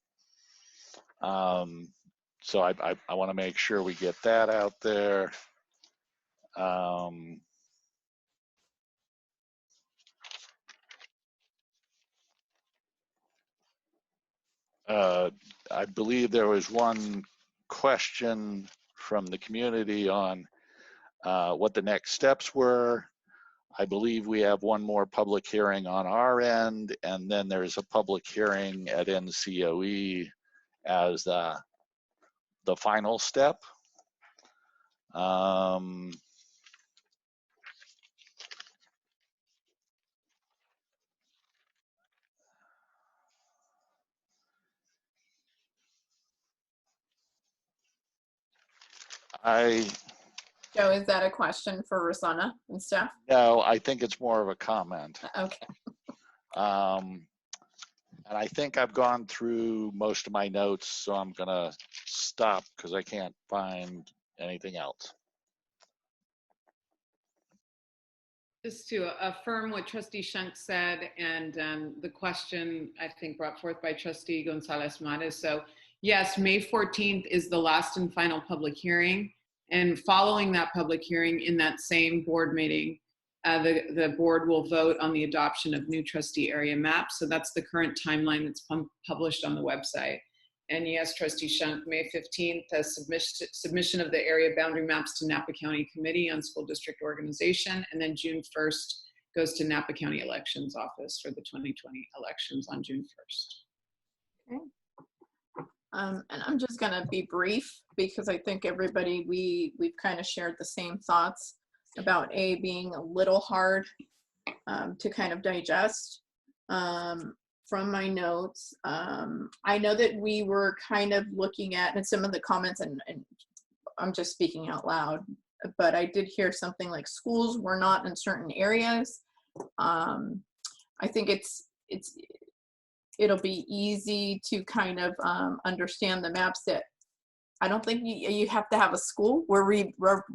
So I want to make sure we get that out there. I believe there was one question from the community on what the next steps were. I believe we have one more public hearing on our end, and then there's a public hearing at NCOE as the final step. Joe, is that a question for Rosanna and staff? No, I think it's more of a comment. Okay. And I think I've gone through most of my notes, so I'm gonna stop because I can't find anything else. Just to affirm what Trustee Shunk said and the question I think brought forth by Trustee Gonzalez Mares. So yes, May 14th is the last and final public hearing. And following that public hearing in that same board meeting, the board will vote on the adoption of new trustee area maps. So that's the current timeline that's published on the website. And yes, Trustee Shunk, May 15th, submission of the area boundary maps to Napa County Committee on School District Organization. And then June 1st goes to Napa County Elections Office for the 2020 elections on June 1st. Okay. And I'm just gonna be brief because I think everybody, we've kind of shared the same thoughts about A, being a little hard to kind of digest. From my notes, I know that we were kind of looking at, and some of the comments, and I'm just speaking out loud, but I did hear something like schools were not in certain areas. I think it'll be easy to kind of understand the maps that I don't think you have to have a school. We're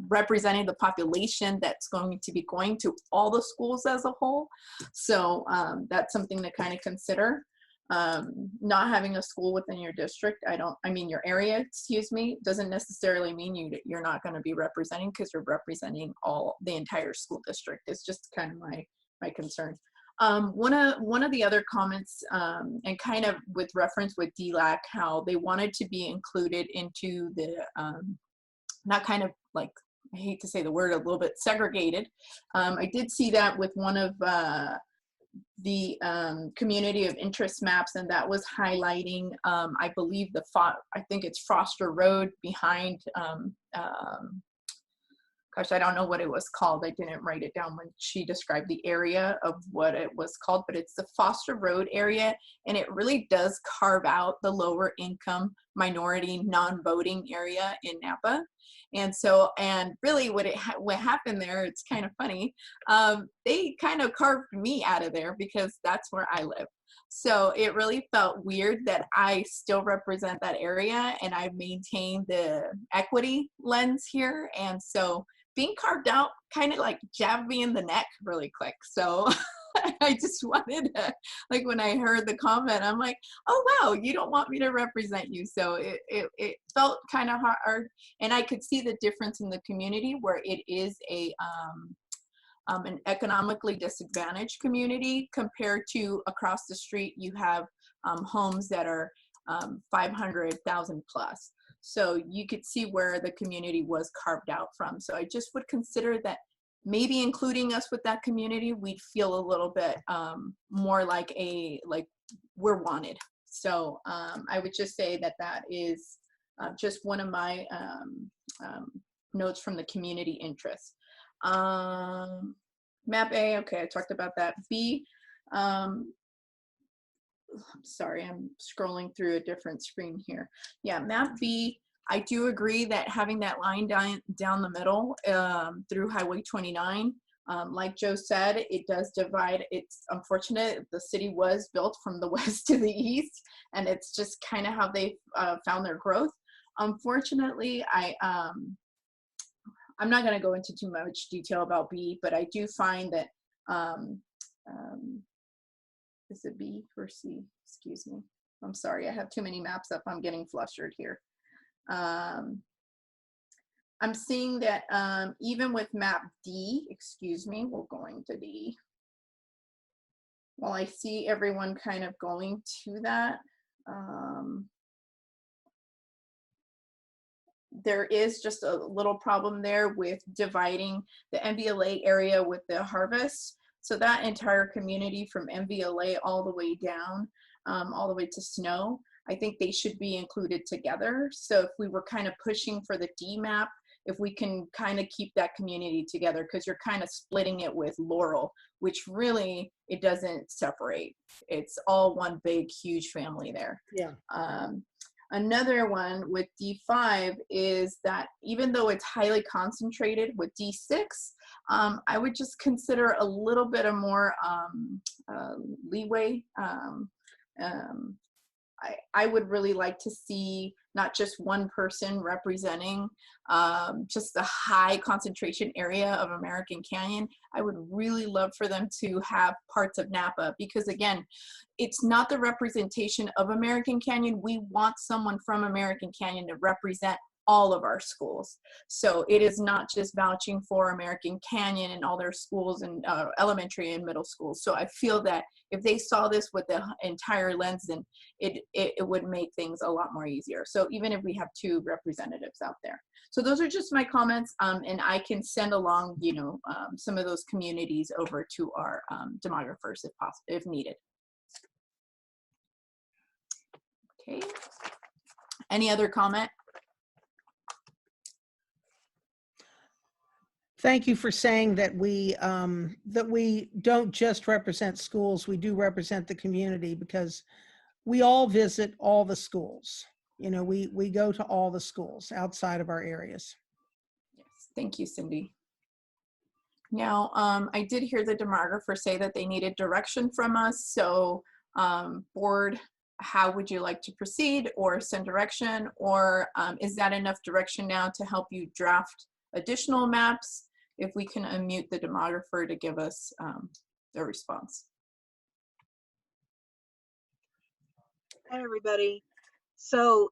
representing the population that's going to be going to all the schools as a whole. So that's something to kind of consider. Not having a school within your district, your area, excuse me, doesn't necessarily mean you're not going to be representing, because you're representing the entire school district. It's just kind of my concern. One of the other comments, and kind of with reference with DLAC, how they wanted to be included into the, not kind of like, I hate to say the word, a little bit segregated. I did see that with one of the community of interest maps, and that was highlighting, I believe I think it's Foster Road behind, gosh, I don't know what it was called. I didn't write it down when she described the area of what it was called, but it's the Foster Road area, and it really does carve out the lower income minority non-voting area in Napa. And so, and really what happened there, it's kind of funny, they kind of carved me out of there because that's where I live. So it really felt weird that I still represent that area and I maintain the equity lens here. And so being carved out kind of like jabbed me in the neck really quick. So I just wanted to, like, when I heard the comment, I'm like, oh, wow, you don't want me to represent you. So it felt kind of hard. And I could see the difference in the community where it is an economically disadvantaged community compared to across the street, you have homes that are 500,000 plus. So you could see where the community was carved out from. So I just would consider that maybe including us with that community, we'd feel a little bit more like we're wanted. So I would just say that that is just one of my notes from the community interest. Map A, okay, I talked about that. B, sorry, I'm scrolling through a different screen here. Yeah, map B, I do agree that having that line down the middle through Highway 29, like Joe said, it does divide. It's unfortunate the city was built from the west to the east, and it's just kind of how they found their growth. Unfortunately, I'm not going to go into too much detail about B, but I do find that, is it B or C? Excuse me. I'm sorry, I have too many maps up. I'm getting flustered here. I'm seeing that even with map D, excuse me, we're going to D. While I see everyone kind of going to that, there is just a little problem there with dividing the MVLA area with the harvest. So that entire community from MVLA all the way down, all the way to Snow, I think they should be included together. So if we were kind of pushing for the D map, if we can kind of keep that community together, because you're kind of splitting it with Laurel, which really, it doesn't separate. It's all one big, huge family there. Yeah. Another one with D5 is that even though it's highly concentrated with D6, I would just consider a little bit of more leeway. I would really like to see not just one person representing just the high concentration area of American Canyon. I would really love for them to have parts of Napa, because again, it's not the representation of American Canyon. We want someone from American Canyon to represent all of our schools. So it is not just vouching for American Canyon and all their schools and elementary and middle schools. So I feel that if they saw this with the entire lens, then it would make things a lot more easier. So even if we have 2 representatives out there. So those are just my comments, and I can send along, you know, some of those communities over to our demographers if possible, if needed. Okay. Any other comment? Thank you for saying that we don't just represent schools, we do represent the community, because we all visit all the schools. You know, we go to all the schools outside of our areas. Yes, thank you, Cindy. Now, I did hear the demographer say that they needed direction from us. So board, how would you like to proceed, or send direction, or is that enough direction now to help you draft additional maps? If we can unmute the demographer to give us their response. Hi, everybody. So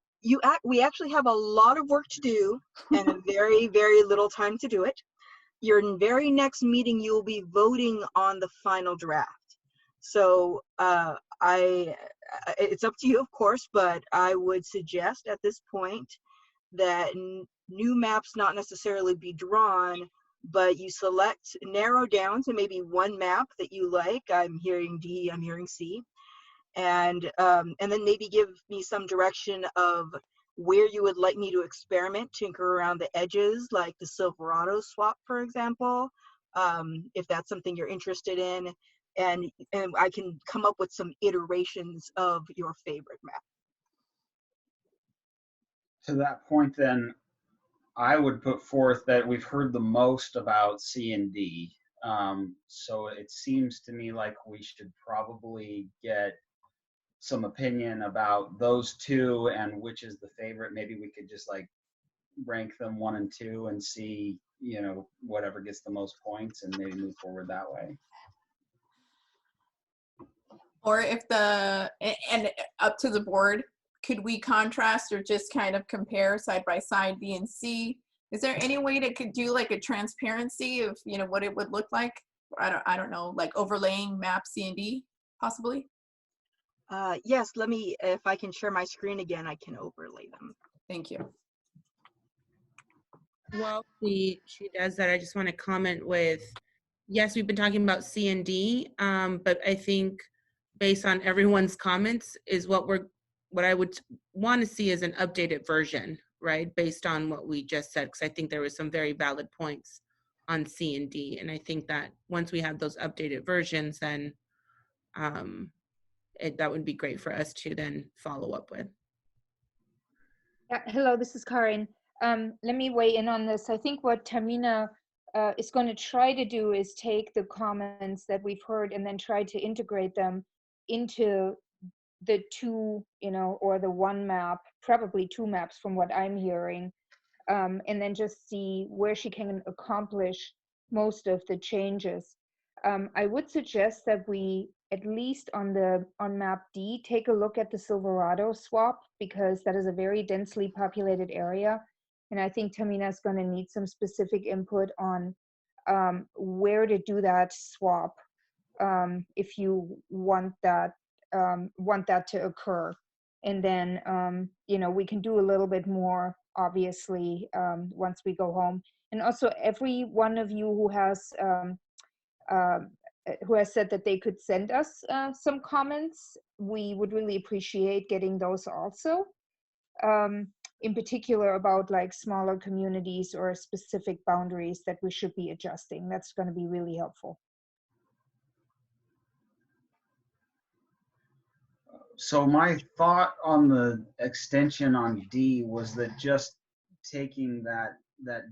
we actually have a lot of work to do and a very, very little time to do it. Your very next meeting, you will be voting on the final draft. So it's up to you, of course, but I would suggest at this point that new maps not necessarily be drawn, but you narrow down to maybe one map that you like. I'm hearing D, I'm hearing C. And then maybe give me some direction of where you would like me to experiment, tinker around the edges, like the Silverado swap, for example, if that's something you're interested in. And I can come up with some iterations of your favorite map. To that point, then, I would put forth that we've heard the most about C and D. So it seems to me like we should probably get some opinion about those 2 and which is the favorite. Maybe we could just like rank them 1 and 2 and see, you know, whatever gets the most points and maybe move forward that way. Or if and up to the board, could we contrast or just kind of compare side by side B and C? Is there any way to could do like a transparency of, you know, what it would look like? I don't know, like overlaying map C and D possibly? Yes, let me, if I can share my screen again, I can overlay them. Thank you. Well, she does that. I just want to comment with, yes, we've been talking about C and D, but I think based on everyone's comments is what I would want to see is an updated version, right? Based on what we just said, because I think there was some very valid points on C and D. And I think that once we have those updated versions, then that would be great for us to then follow up with. Hello, this is Karin. Let me weigh in on this. I think what Tamina is going to try to do is take the comments that we've heard and then try to integrate them into the two, you know, or the one map, probably two maps from what I'm hearing, and then just see where she can accomplish most of the changes. I would suggest that we, at least on map D, take a look at the Silverado swap, because that is a very densely populated area. And I think Tamina is going to need some specific input on where to do that swap if you want that to occur. And then, you know, we can do a little bit more, obviously, once we go home. And also, every one of you who has said that they could send us some comments, we would really appreciate getting those also. In particular about like smaller communities or specific boundaries that we should be adjusting. That's going to be really helpful. So my thought on the extension on D was that just taking that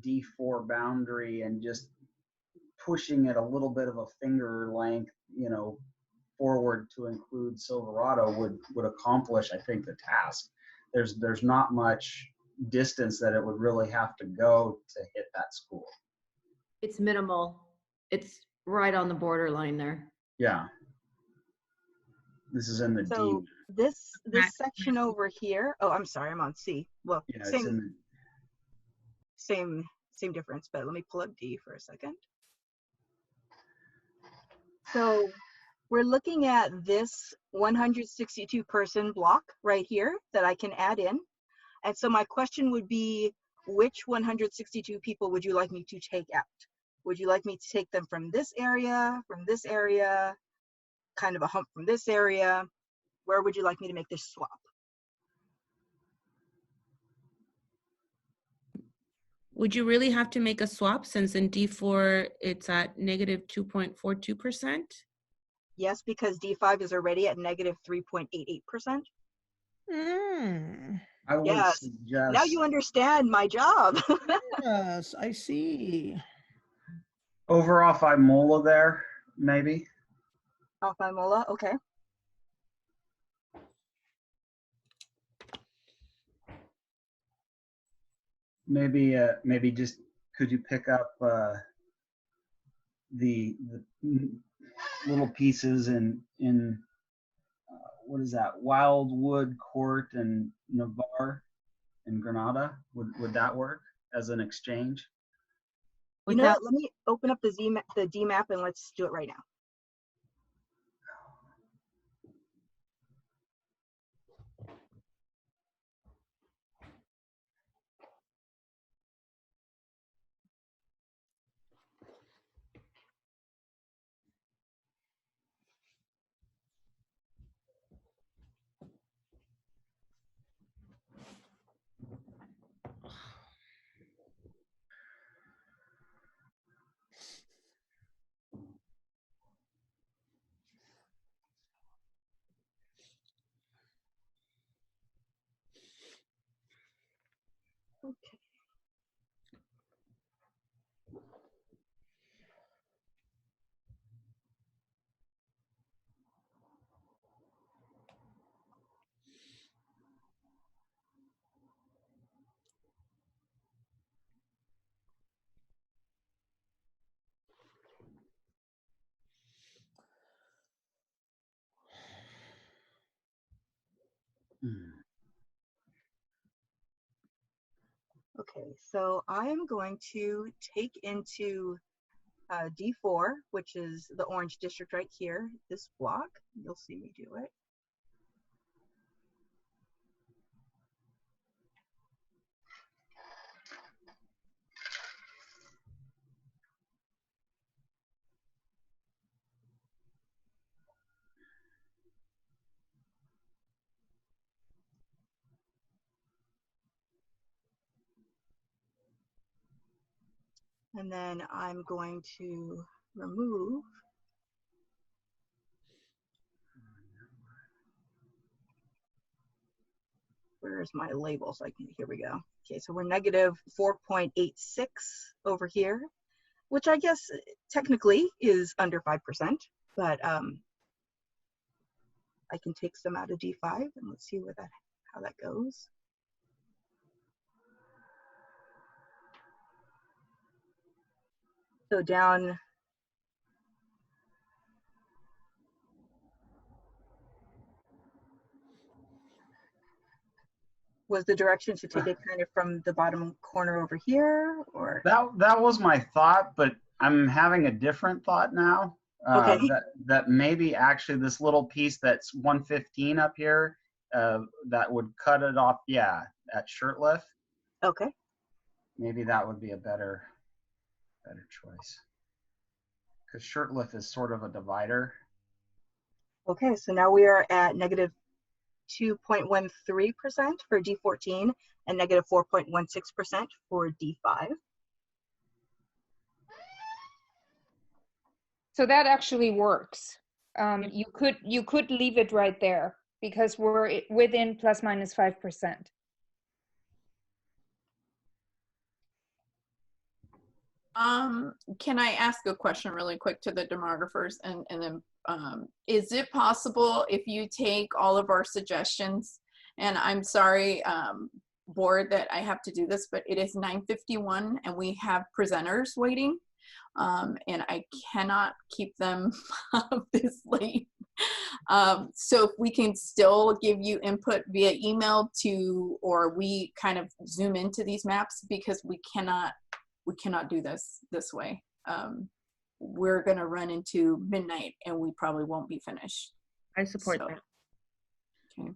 D4 boundary and just pushing it a little bit of a finger length, you know, forward to include Silverado would accomplish, I think, the task. There's not much distance that it would really have to go to hit that school. It's minimal. It's right on the borderline there. Yeah. This is in the So D. this section over here. Oh, I'm sorry, I'm on C. Well, Yeah, it's in the, same difference, but let me pull up D for a second. So we're looking at this 162 person block right here that I can add in. And so my question would be, which 162 people would you like me to take out? Would you like me to take them from this area, kind of a hump from this area? Where would you like me to make this swap? Would you really have to make a swap since in D4 it's at negative 2.42%? Yes, because D5 is already at negative 3.88%. I would Yes. suggest. Now you understand my job. Yes, I see. over off Imola there, maybe. Off Imola, okay. Maybe just could you pick up the little pieces in what is that, Wildwood Court and Navarre and Granada? Would that work as an exchange? You know what? Let me open up the D map and let's do it right now. Okay, so I am going to take into D4, which is the orange district right here, this block. You'll see me do it. And then I'm going to remove where's my label so I can, here we go. Okay, so we're negative 4.86 over here, which I guess technically is under 5%, but I can take some out of D5 and let's see where that, how that goes. So down was the direction to take it kind of from the bottom corner over here, or? That was my thought, but I'm having a different thought now. Okay. That maybe actually this little piece that's 115 up here, that would cut it off. Yeah, at Shirtlift. Okay. Maybe that would be a better choice. Because Shirtlift is sort of a divider. Okay, so now we are at negative 2.13% for D14 and negative 4.16% for D5. So that actually works. You could leave it right there because we're within plus minus 5%. Can I ask a question really quick to the demographers, and then is it possible if you take all of our suggestions, and I'm sorry, board, that I have to do this, but it is 9:51 and we have presenters waiting, and I cannot keep them up this late. So if we can still give you input via email to, or we kind of zoom into these maps, because we cannot do this way. We're gonna run into midnight and we probably won't be finished. I support that. Okay.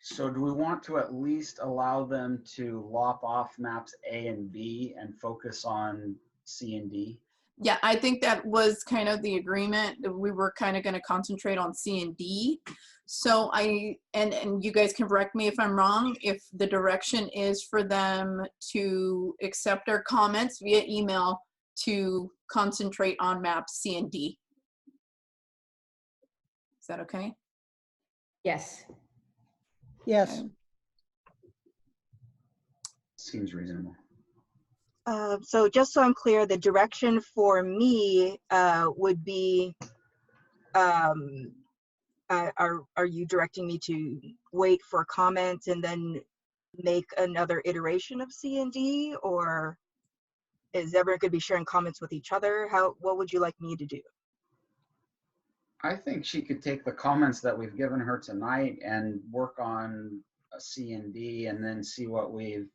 So do we want to at least allow them to lop off maps A and B and focus on C and D? Yeah, I think that was kind of the agreement. We were kind of going to concentrate on C and D. So and you guys can correct me if I'm wrong, if the direction is for them to accept our comments via email to concentrate on maps C and D. Is that okay? Yes. Yes. Okay. Seems reasonable. So just so I'm clear, the direction for me would be, are you directing me to wait for comments and then make another iteration of C and D, or is everyone going to be sharing comments with each other? What would you like me to do? I think she could take the comments that we've given her tonight and work on a C and D, and then see what we've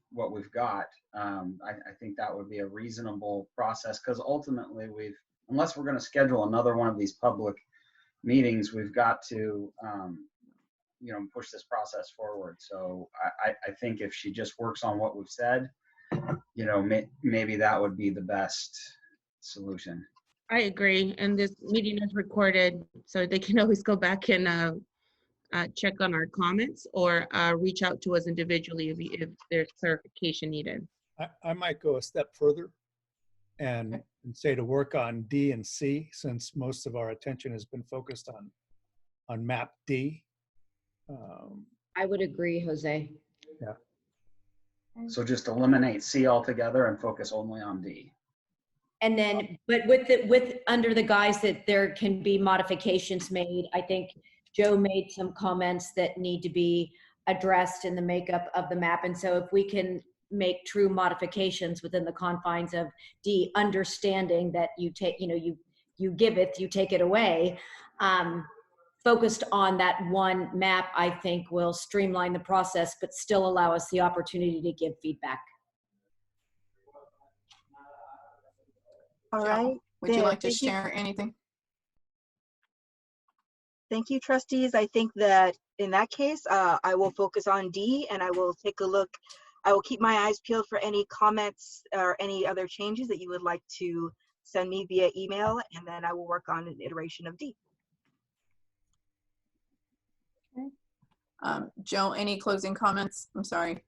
got. I think that would be a reasonable process, because ultimately unless we're going to schedule another one of these public meetings, we've got to push this process forward. So I think if she just works on what we've said, maybe that would be the best solution. I agree, and this meeting is recorded, so they can always go back and check on our comments, or reach out to us individually if there's clarification needed. I might go a step further and say to work on D and C, since most of our attention has been focused on map D. I would agree, Jose. Yeah. So just eliminate C altogether and focus only on D. And then, but with under the guise that there can be modifications made, I think Joe made some comments that need to be addressed in the makeup of the map. And so if we can make true modifications within the confines of D, understanding that you take, you give it, you take it away, focused on that one map, I think will streamline the process, but still allow us the opportunity to give feedback. All Joe, right. would you like to Thank you. share anything? Thank you, trustees. I think that in that case, I will focus on D, and I will take a look. I will keep my eyes peeled for any comments or any other changes that you would like to send me via email, and then I will work on an iteration of D. Okay. Joe, any closing comments? I'm sorry.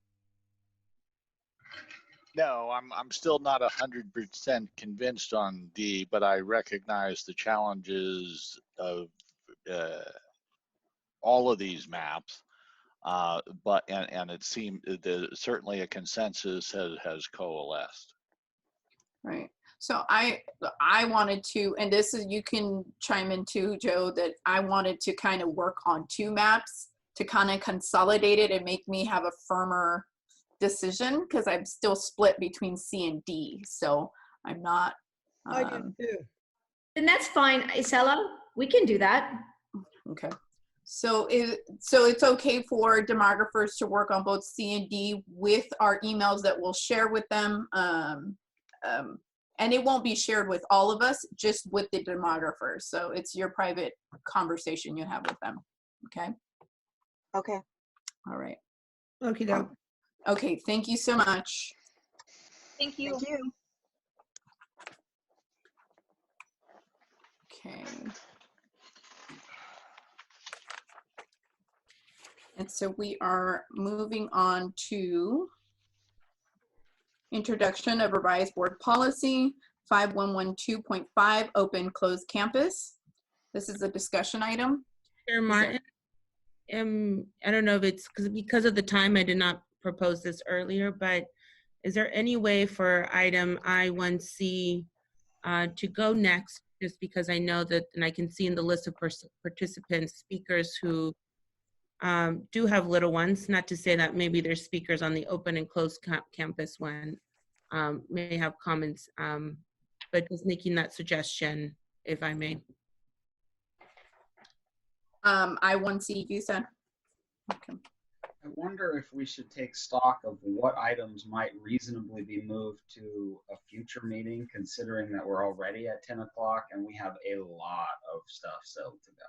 No, I'm still not 100% convinced on D, but I recognize the challenges of all of these maps. But it seemed certainly a consensus has coalesced. Right. So I wanted to, and this is, you can chime in too, Joe, that I wanted to kind of work on 2 maps to kind of consolidate it and make me have a firmer decision, because I'm still split between C and D. So I'm not. I did too. And that's fine, Isela. We can do that. Okay. So it's okay for demographers to work on both C and D with our emails that we'll share with them. And it won't be shared with all of us, just with the demographers. So it's your private conversation you have with them. Okay. Okay. All right. Okie doke. Okay. Thank you so much. Thank you. Thank you. Okay. And so we are moving on to introduction of revised board policy 5112.5, open closed campus. This is a discussion item. Chair Martin, I don't know if it's because of the time I did not propose this earlier, but is there any way for item I1C to go next, just because I know that, and I can see in the list of participants, speakers who do have little ones, not to say that maybe there's speakers on the open and closed campus one may have comments, but just making that suggestion, if I may. I1C, you said? Okay. I wonder if we should take stock of what items might reasonably be moved to a future meeting, considering that we're already at 10 o'clock and we have a lot of stuff still to go.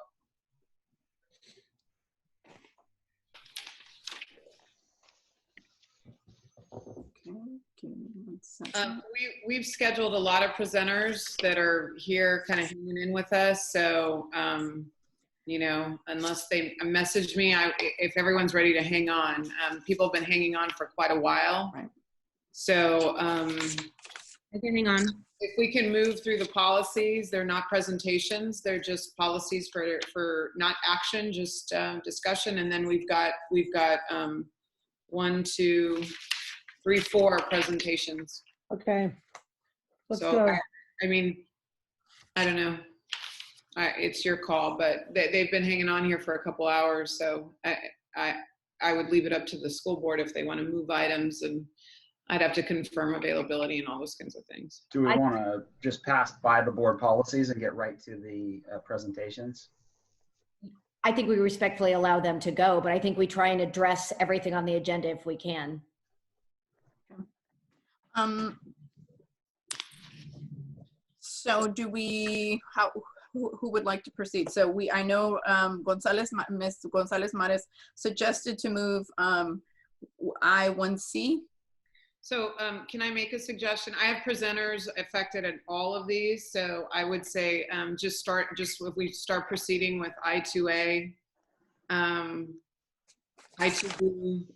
We've scheduled a lot of presenters that are here kind of hanging in with us. So, you know, unless they message me, if everyone's ready to hang on, people have been hanging on for quite a while. Right. So, I can hang on. If we can move through the policies, they're not presentations, they're just policies for not action, just discussion. And then we've got 1, 2, 3, 4 presentations. Okay. Let's So, go. I mean, I don't know. It's your call, but they've been hanging on here for a couple hours. So I would leave it up to the school board if they want to move items, and I'd have to confirm availability and all those kinds of things. Do we want to just pass by the board policies and get right to the presentations? I think we respectfully allow them to go, but I think we try and address everything on the agenda if we can. So do we, who would like to proceed? So I know Ms. Gonzalez Mares suggested to move I1C. So can I make a suggestion? I have presenters affected at all of these. So I would say if we start proceeding with I2A, I2B,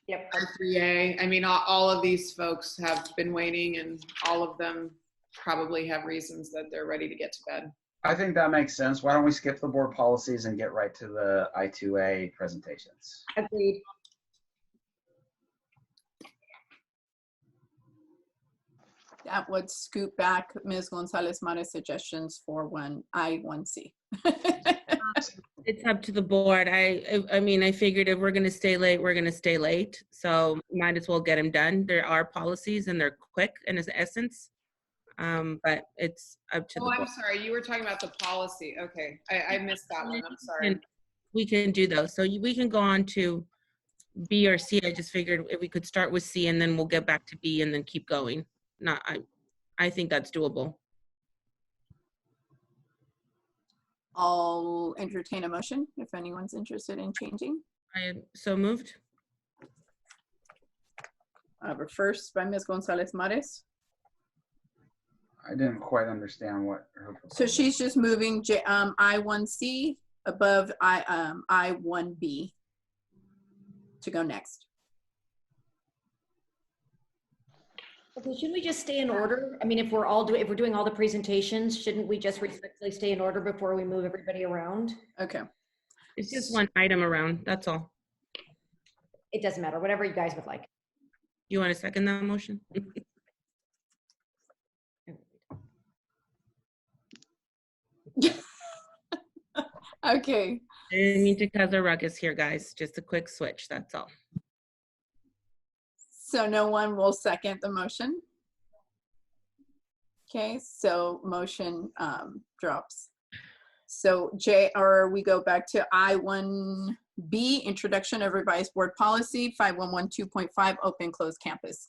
yep. I3A. I mean, all of these folks have been waiting, and all of them probably have reasons that they're ready to get to bed. I think that makes sense. Why don't we skip the board policies and get right to the I2A presentations? Agreed. That would scoop back Ms. Gonzalez Mares' suggestions for I1C. It's up to the board. I mean, I figured if we're going to stay late, we're going to stay late. So might as well get them done. There are policies and they're quick in its essence. But it's up to the board. I'm sorry. You were talking about the policy. Okay. I missed that one. I'm sorry. And we can do those. So we can go on to B or C. I just figured if we could start with C and then we'll get back to B and then keep going. I think that's doable. I'll entertain a motion if anyone's interested in changing. I am so moved. But first by Ms. Gonzalez Mares. I didn't quite understand what her So she's just moving I1C above I1B to go next. Okay, shouldn't we just stay in order? I mean, if we're doing all the presentations, shouldn't we just respectfully stay in order before we move everybody around? Okay. It's just one item around, that's all. It doesn't matter, whatever you guys would like. You want to second that motion? Okay. I didn't mean to cause a ruckus here, guys. Just a quick switch, that's all. So no one will second the motion. Okay, so motion drops. So we go back to I1B, introduction of revised board policy 5112.5, open closed campus.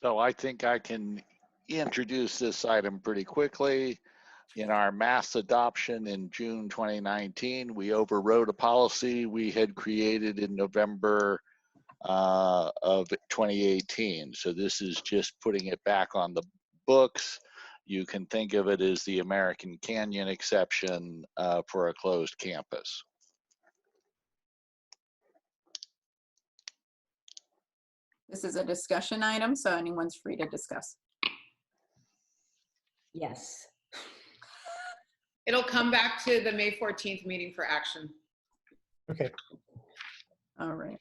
So I think I can introduce this item pretty quickly. In our mass adoption in June 2019, we overrode a policy we had created in November of 2018. So this is just putting it back on the books. You can think of it as the American Canyon exception for a closed campus. This is a discussion item, so anyone's free to discuss. Yes. It'll come back to the May 14th meeting for action. Okay. All right.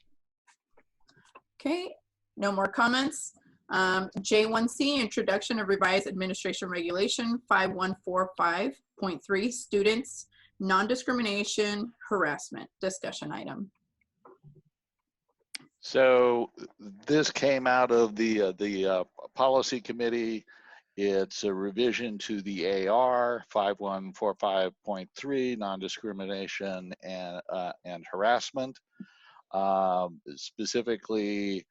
Okay, no more comments. J1C, introduction of revised administration regulation 5145.3, students, non-discrimination, harassment, discussion item. So this came out of the policy committee. It's a revision to the AR 5145.3, non-discrimination and harassment. Specifically,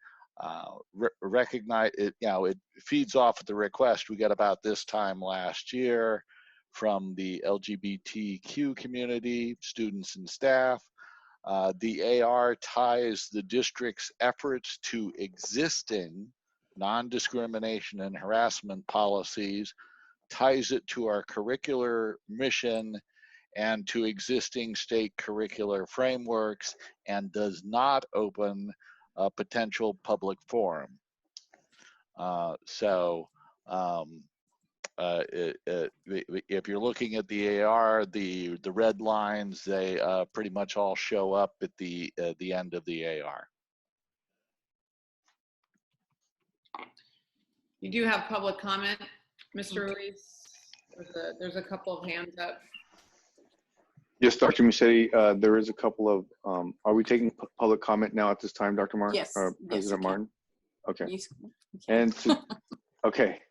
recognize it. It feeds off of the request we got about this time last year from the LGBTQ community, students and staff. The AR ties the district's efforts to existing non-discrimination and harassment policies, ties it to our curricular mission and to existing state curricular frameworks, and does not open a potential public forum. If you're looking at the AR, the red lines, they pretty much all show up at the end of the AR. You do have public comment, Mr. Ruiz. There's a couple of hands up. Yes, Dr. Musetti, there is a couple of, are we taking public comment now at this time, Dr. Martin? Yes. President Martin? Okay. And okay.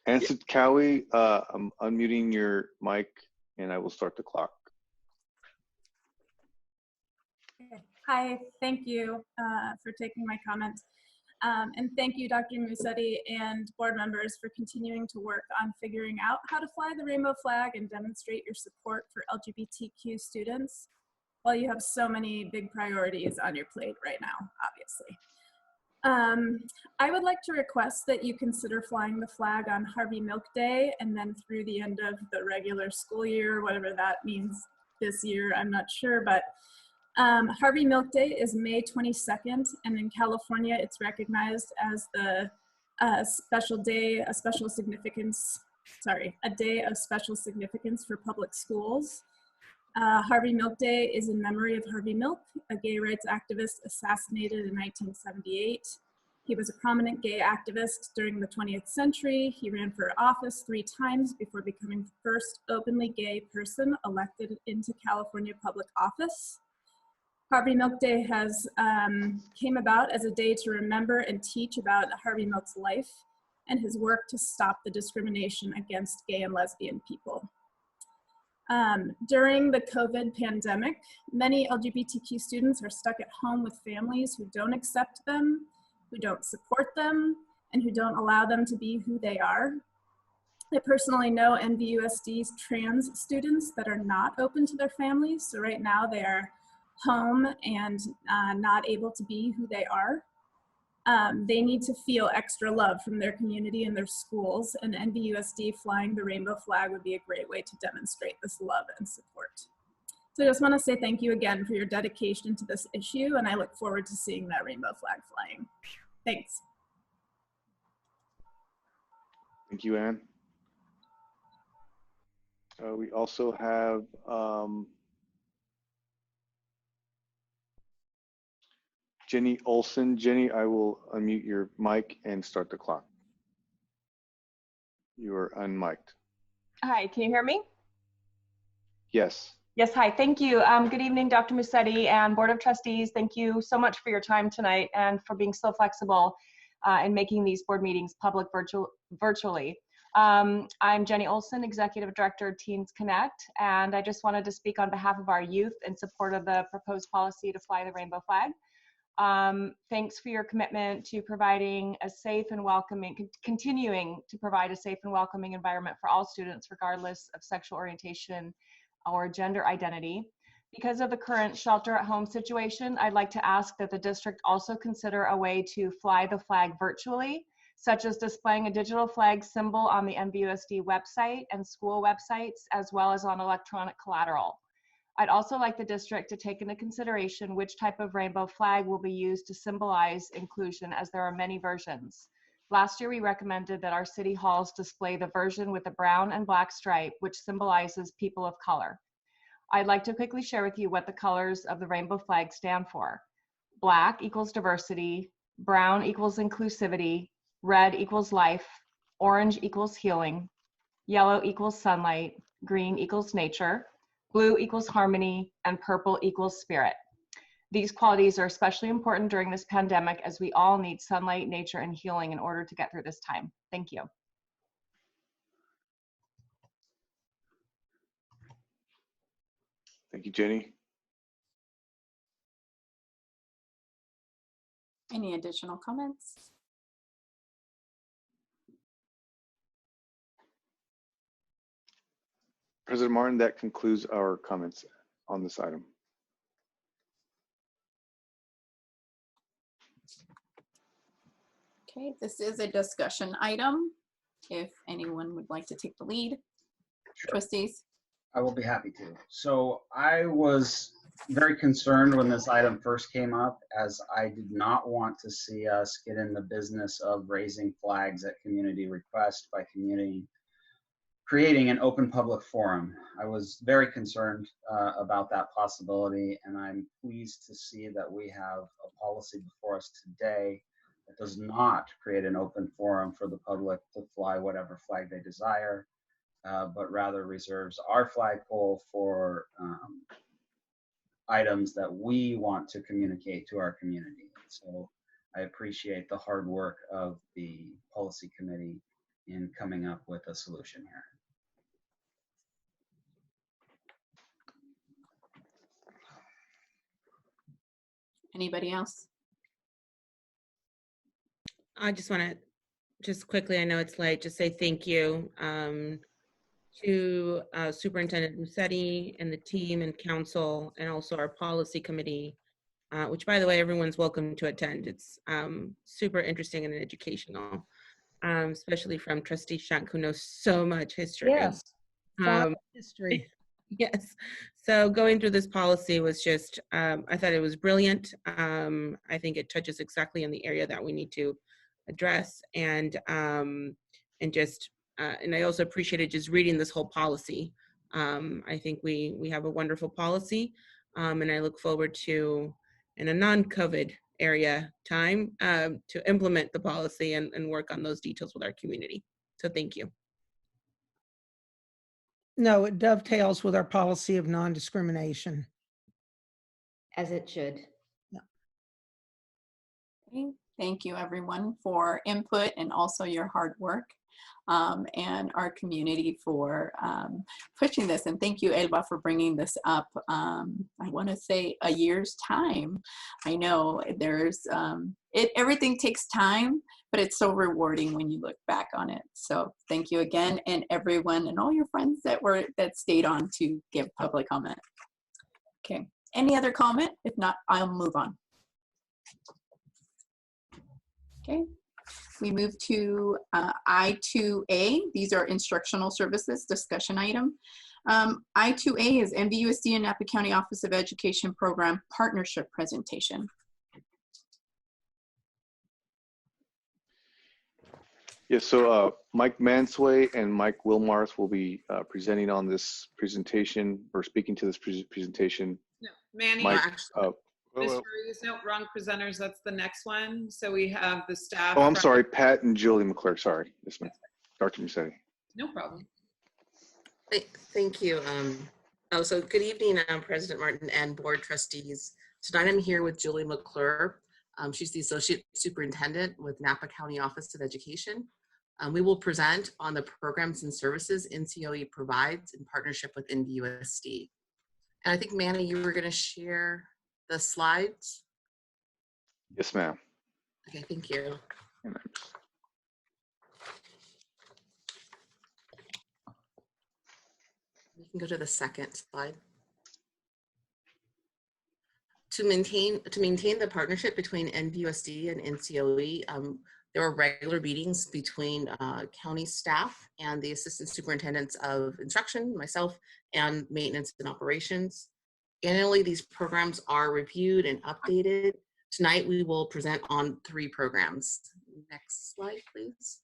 Ansett Cowie, I'm unmuting your mic and I will start the clock. Hi, thank you for taking my comments. And thank you, Dr. Musetti and board members for continuing to work on figuring out how to fly the rainbow flag and demonstrate your support for LGBTQ students while you have so many big priorities on your plate right now, obviously. I would like to request that you consider flying the flag on Harvey Milk Day and then through the end of the regular school year, whatever that means this year, I'm not sure, but Harvey Milk Day is May 22nd, and in California, it's recognized as the a day of special significance for public schools. Harvey Milk Day is in memory of Harvey Milk, a gay rights activist assassinated in 1978. He was a prominent gay activist during the 20th century. He ran for office 3 times before becoming the first openly gay person elected into California public office. Harvey Milk Day has came about as a day to remember and teach about Harvey Milk's life and his work to stop the discrimination against gay and lesbian people. During the COVID pandemic, many LGBTQ students are stuck at home with families who don't accept them, who don't support them, and who don't allow them to be who they are. I personally know NVUSD's trans students that are not open to their families. So right now they are home and not able to be who they are. They need to feel extra love from their community and their schools, and NVUSD flying the rainbow flag would be a great way to demonstrate this love and support. So I just want to say thank you again for your dedication to this issue, and I look forward to seeing that rainbow flag flying. Thanks. Thank you, Anne. We also have Jenny Olson. Jenny, I will unmute your mic and start the clock. You are unmiked. Hi, can you hear me? Yes. Yes, hi, thank you. Good evening, Dr. Musetti and Board of Trustees. Thank you so much for your time tonight and for being so flexible in making these board meetings public virtually. I'm Jenny Olson, Executive Director of Teens Connect, and I just wanted to speak on behalf of our youth in support of the proposed policy to fly the rainbow flag. Thanks for your commitment to providing a safe and welcoming, continuing to provide a safe and welcoming environment for all students, regardless of sexual orientation or gender identity. Because of the current shelter-at-home situation, I'd like to ask that the district also consider a way to fly the flag virtually, such as displaying a digital flag symbol on the NVUSD website and school websites, as well as on electronic collateral. I'd also like the district to take into consideration which type of rainbow flag will be used to symbolize inclusion, as there are many versions. Last year, we recommended that our city halls display the version with the brown and black stripe, which symbolizes people of color. I'd like to quickly share with you what the colors of the rainbow flag stand for. Black equals diversity, brown equals inclusivity, red equals life, orange equals healing, yellow equals sunlight, green equals nature, blue equals harmony, and purple equals spirit. These qualities are especially important during this pandemic, as we all need sunlight, nature, and healing in order to get through this time. Thank you. Thank you, Jenny. Any additional comments? President Martin, that concludes our comments on this item. Okay, this is a discussion item. If anyone would like to take the lead. Sure. Trustees? I will be happy to. So I was very concerned when this item first came up, as I did not want to see us get in the business of raising flags at community request by creating an open public forum. I was very concerned about that possibility, and I'm pleased to see that we have a policy before us today that does not create an open forum for the public to fly whatever flag they desire, but rather reserves our flagpole for items that we want to communicate to our community. So I appreciate the hard work of the policy committee in coming up with a solution here. Anybody else? I just want to just quickly, I know it's late, just say thank you to Superintendent Musetti and the team and council, and also our policy committee, which, by the way, everyone's welcome to attend. It's super interesting and educational, especially from Trustee Shank, who knows so much history. Yes, history. Yes. So going through this policy was just, I thought it was brilliant. I think it touches exactly on the area that we need to address, and I also appreciated just reading this whole policy. I think we have a wonderful policy, and I look forward to, in a non-COVID area time, to implement the policy and work on those details with our community. So thank you. No, it dovetails with our policy of non-discrimination. As it should. Yeah. Okay. Thank you, everyone, for input and also your hard work. and our community for pushing this. And thank you, Elba, for bringing this up. I want to say a year's time. I know there's, everything takes time, but it's so rewarding when you look back on it. So thank you again, and everyone and all your friends that stayed on to give public comment. Okay, any other comment? If not, I'll move on. Okay, we move to I2A. These are instructional services discussion item. I2A is NVUSD and Napa County Office of Education Program Partnership Presentation. Yes, so Mike Mansway and Mike Wilmars will be presenting on this presentation, or speaking to this presentation. No, Manny, Mike, Mr. Hughes, no, wrong presenters. That's the next one. So we have the staff. oh, I'm sorry, Pat and Julie McClure. Sorry, yes, ma'am. Dr. Musetti. No problem. Thank you. So good evening, President Martin and board trustees. Tonight I'm here with Julie McClure. She's the Associate Superintendent with Napa County Office of Education. We will present on the programs and services NCOE provides in partnership with NVUSD. And I think, Manny, you were going to share the slides. Yes, ma'am. Okay, thank you. You can go to the second slide. To maintain the partnership between NVUSD and NCOE, there are regular meetings between county staff and the assistant superintendents of instruction, myself, and maintenance and operations. Annually, these programs are reviewed and updated. Tonight, we will present on 3 programs. Next slide, please.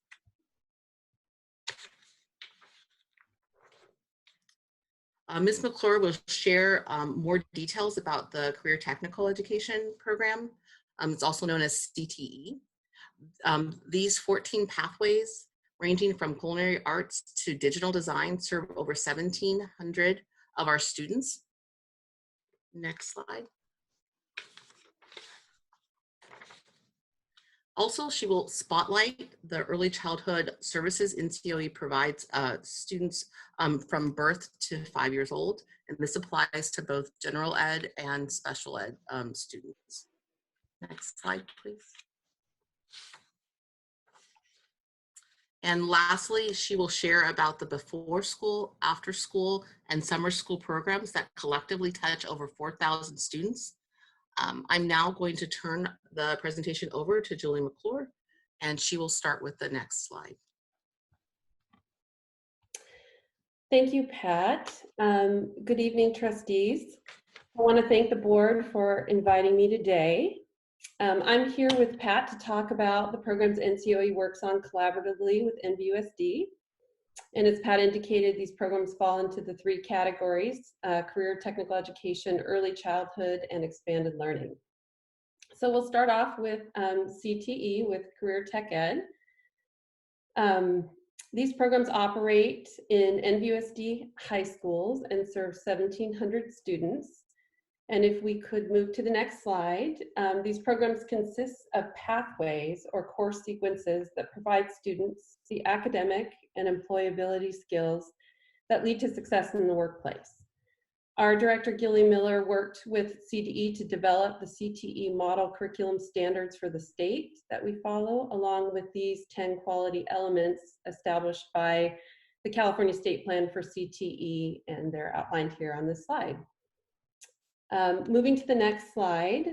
Ms. McClure will share more details about the Career Technical Education Program. It's also known as CTE. These 14 pathways, ranging from culinary arts to digital design, serve over 1,700 of our students. Next slide. Also, she will spotlight the early childhood services NCOE provides students from birth to 5 years old, and this applies to both general ed and special ed students. Next slide, please. And lastly, she will share about the before school, after school, and summer school programs that collectively touch over 4,000 students. I'm now going to turn the presentation over to Julie McClure, and she will start with the next slide. Thank you, Pat. Good evening, trustees. I want to thank the board for inviting me today. I'm here with Pat to talk about the programs NCOE works on collaboratively with NVUSD. And as Pat indicated, these programs fall into the 3 categories: career technical education, early childhood, and expanded learning. So we'll start off with CTE, with Career Tech Ed. These programs operate in NVUSD high schools and serve 1,700 students. And if we could move to the next slide, these programs consist of pathways or course sequences that provide students the academic and employability skills that lead to success in the workplace. Our director, Gilly Miller, worked with CTE to develop the CTE model curriculum standards for the state that we follow, along with these 10 quality elements established by the California State Plan for CTE, and they're outlined here on this slide. Moving to the next slide,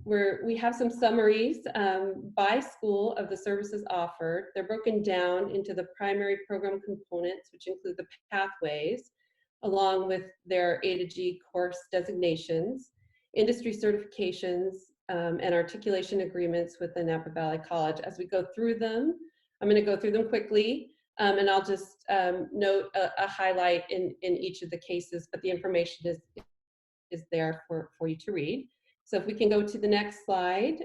we have some summaries by school of the services offered. They're broken down into the primary program components, which include the pathways, along with their A to G course designations, industry certifications, and articulation agreements with the Napa Valley College. As we go through them, I'm going to go through them quickly, and I'll just note a highlight in each of the cases, but the information is there for you to read. So if we can go to the next slide,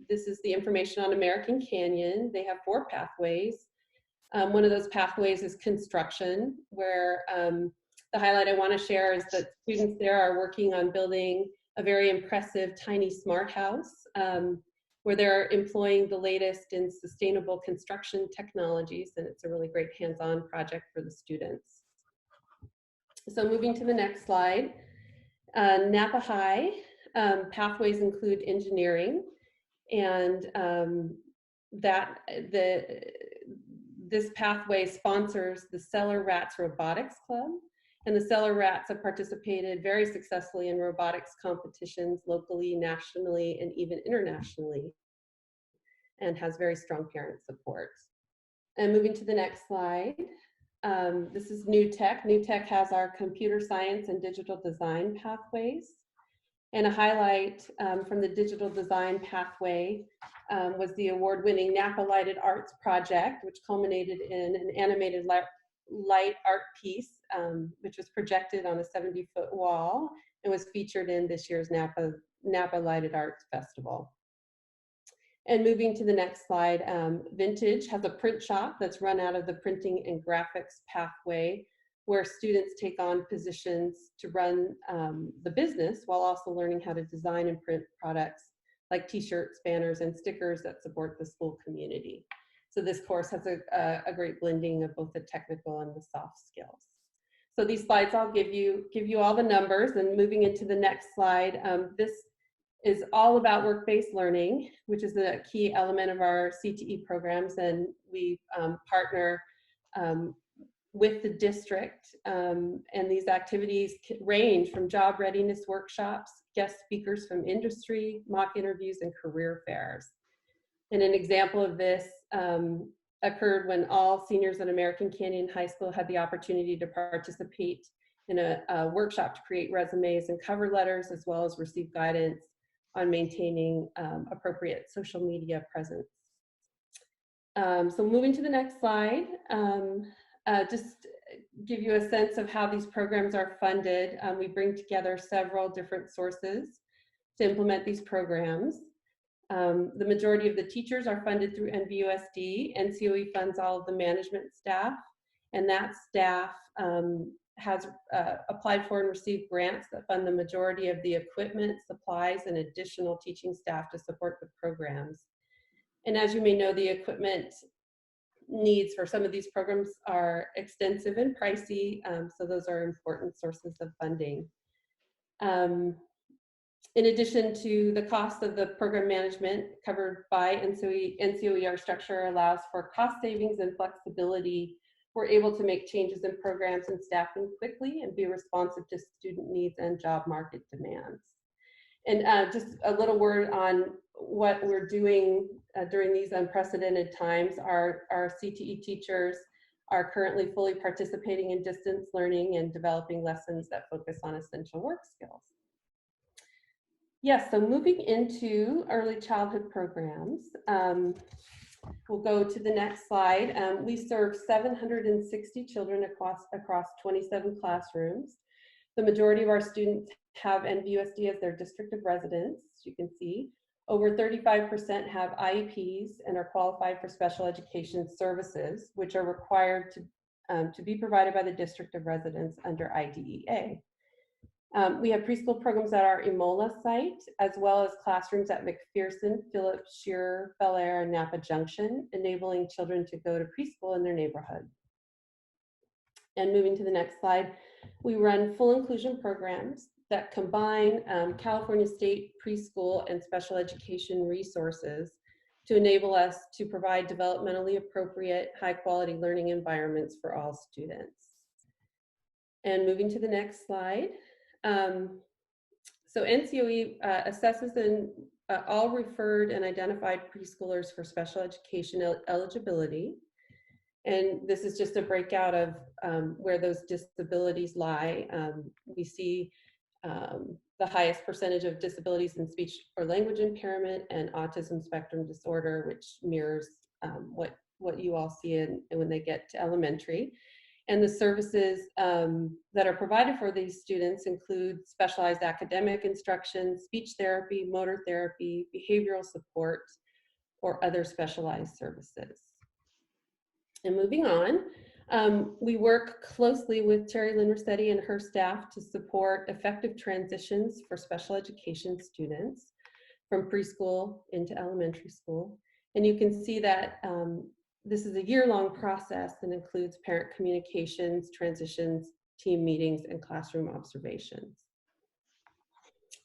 this is the information on American Canyon. They have 4 pathways. One of those pathways is construction, where the highlight I want to share is that students there are working on building a very impressive tiny smart house. where they're employing the latest in sustainable construction technologies, and it's a really great hands-on project for the students. So moving to the next slide, Napa High pathways include engineering, and this pathway sponsors the Cellar Rats Robotics Club, and the Cellar Rats have participated very successfully in robotics competitions locally, nationally, and even internationally, and has very strong parent support. And moving to the next slide, this is New Tech. New Tech has our computer science and digital design pathways. And a highlight from the digital design pathway was the award-winning Napa Lighted Arts project, which culminated in an animated light art piece, which was projected on a 70-foot wall and was featured in this year's Napa Lighted Arts Festival. And moving to the next slide, Vintage has a print shop that's run out of the printing and graphics pathway, where students take on positions to run the business while also learning how to design and print products like t-shirts, banners, and stickers that support the school community. So this course has a great blending of both the technical and the soft skills. So these slides I'll give you all the numbers, and moving into the next slide, this is all about work-based learning, which is a key element of our CTE programs, and we partner with the district, and these activities range from job readiness workshops, guest speakers from industry, mock interviews, and career fairs. And an example of this occurred when all seniors at American Canyon High School had the opportunity to participate in a workshop to create resumes and cover letters, as well as receive guidance on maintaining appropriate social media presence. So moving to the next slide, just give you a sense of how these programs are funded. We bring together several different sources to implement these programs. The majority of the teachers are funded through NVUSD. NCOE funds all of the management staff, and that staff has applied for and received grants that fund the majority of the equipment, supplies, and additional teaching staff to support the programs. And as you may know, the equipment needs for some of these programs are extensive and pricey, so those are important sources of funding. In addition to the cost of the program management covered by NCOE, our structure allows for cost savings and flexibility. We're able to make changes in programs and staffing quickly and be responsive to student needs and job market demands. And just a little word on what we're doing during these unprecedented times. Our CTE teachers are currently fully participating in distance learning and developing lessons that focus on essential work skills. Yes, so moving into early childhood programs, we'll go to the next slide. We serve 760 children across 27 classrooms. The majority of our students have NVUSD as their district of residence, as you can see. Over 35% have IEPs and are qualified for special education services, which are required to be provided by the district of residence under IDEA. We have preschool programs at our Imola site, as well as classrooms at McPherson, Phillips, Shearer, Bel Air, and Napa Junction, enabling children to go to preschool in their neighborhood. And moving to the next slide, we run full inclusion programs that combine California State preschool and special education resources to enable us to provide developmentally appropriate, high-quality learning environments for all students. And moving to the next slide. So NCOE assesses all referred and identified preschoolers for special education eligibility. And this is just a breakout of where those disabilities lie. We see the highest percentage of disabilities in speech or language impairment and autism spectrum disorder, which mirrors what you all see when they get to elementary. And the services that are provided for these students include specialized academic instruction, speech therapy, motor therapy, behavioral support, or other specialized services. And moving on, we work closely with Terry Lynn Rossetti and her staff to support effective transitions for special education students. from preschool into elementary school. And you can see that this is a year-long process that includes parent communications, transitions, team meetings, and classroom observations.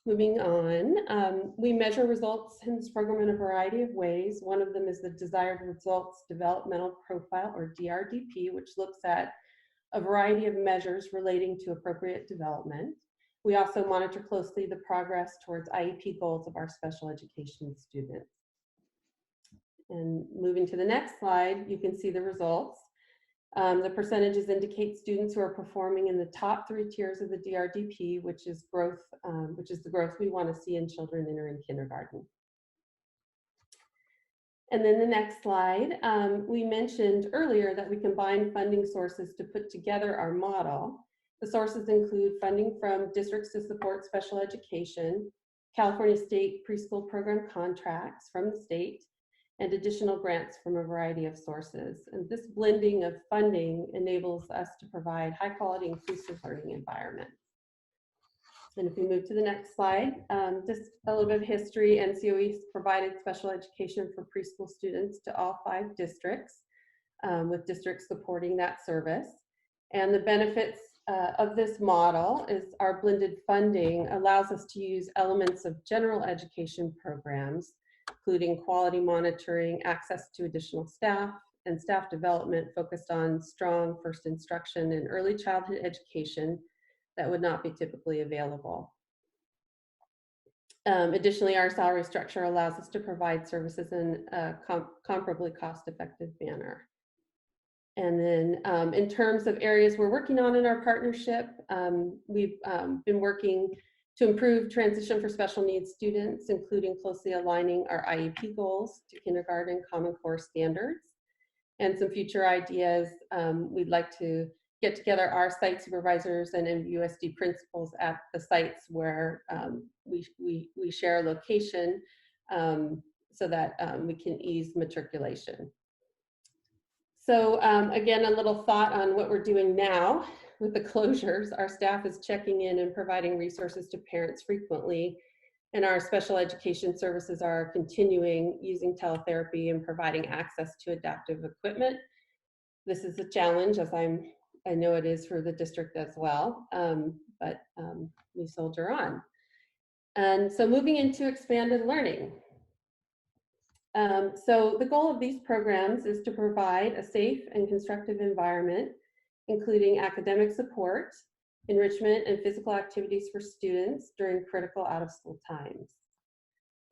Moving on, we measure results in this program in a variety of ways. One of them is the Desired Results Developmental Profile, or DRDP, which looks at a variety of measures relating to appropriate development. We also monitor closely the progress towards IEP goals of our special education students. And moving to the next slide, you can see the results. The percentages indicate students who are performing in the top 3 tiers of the DRDP, which is growth, which is the growth we want to see in children entering kindergarten. And then the next slide, we mentioned earlier that we combine funding sources to put together our model. The sources include funding from districts to support special education, California State preschool program contracts from the state, and additional grants from a variety of sources. And this blending of funding enables us to provide high quality inclusive learning environments. And if we move to the next slide, just a little bit of history. NCOE provided special education for preschool students to all 5 districts, with districts supporting that service. And the benefits of this model is our blended funding allows us to use elements of general education programs, including quality monitoring, access to additional staff, and staff development focused on strong first instruction and early childhood education that would not be typically available. Additionally, our salary structure allows us to provide services in a comparably cost-effective manner. And then in terms of areas we're working on in our partnership, we've been working to improve transition for special needs students, including closely aligning our IEP goals to kindergarten Common Core standards. And some future ideas, we'd like to get together our site supervisors and NVUSD principals at the sites where we share a location so that we can ease matriculation. So again, a little thought on what we're doing now with the closures. Our staff is checking in and providing resources to parents frequently, and our special education services are continuing using teletherapy and providing access to adaptive equipment. This is a challenge, as I know it is for the district as well, but we soldier on. And so moving into expanded learning. So the goal of these programs is to provide a safe and constructive environment, including academic support, enrichment, and physical activities for students during critical out-of-school times.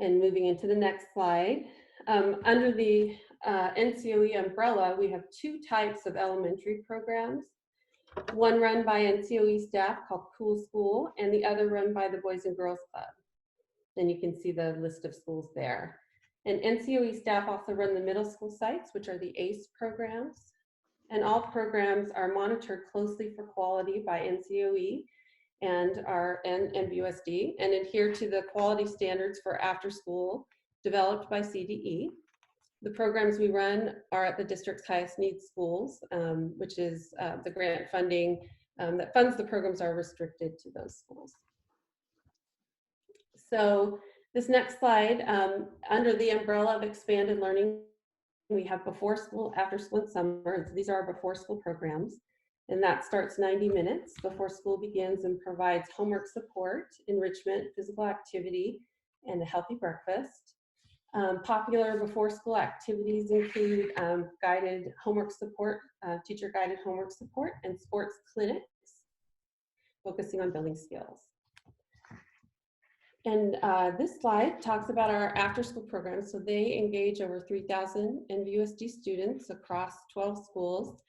And moving into the next slide, under the NCOE umbrella, we have 2 types of elementary programs. One run by NCOE staff called Cool School, and the other run by the Boys and Girls Club. And you can see the list of schools there. And NCOE staff also run the middle school sites, which are the ACE programs. And all programs are monitored closely for quality by NCOE and our NVUSD, and adhere to the quality standards for after school developed by CDE. The programs we run are at the district's highest needs schools, which is the grant funding that funds the programs are restricted to those schools. So this next slide, under the umbrella of expanded learning, we have before school, after school, and summer. And so these are our before school programs. And that starts 90 minutes before school begins and provides homework support, enrichment, physical activity, and a healthy breakfast. Popular before school activities include guided homework support, teacher guided homework support, and sports clinics, focusing on building skills. And this slide talks about our after school programs. So they engage over 3,000 NVUSD students across 12 schools.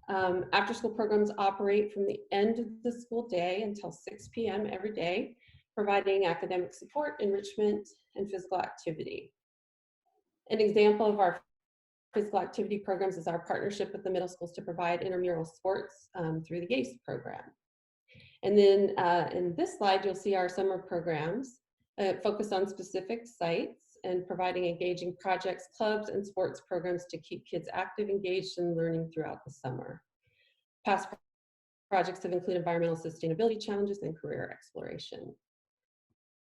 After school programs operate from the end of the school day until 6 p.m. every day, providing academic support, enrichment, and physical activity. An example of our physical activity programs is our partnership with the middle schools to provide intramural sports through the GACE program. And then in this slide, you'll see our summer programs focused on specific sites and providing engaging projects, clubs, and sports programs to keep kids active, engaged, and learning throughout the summer. Past projects have included environmental sustainability challenges and career exploration.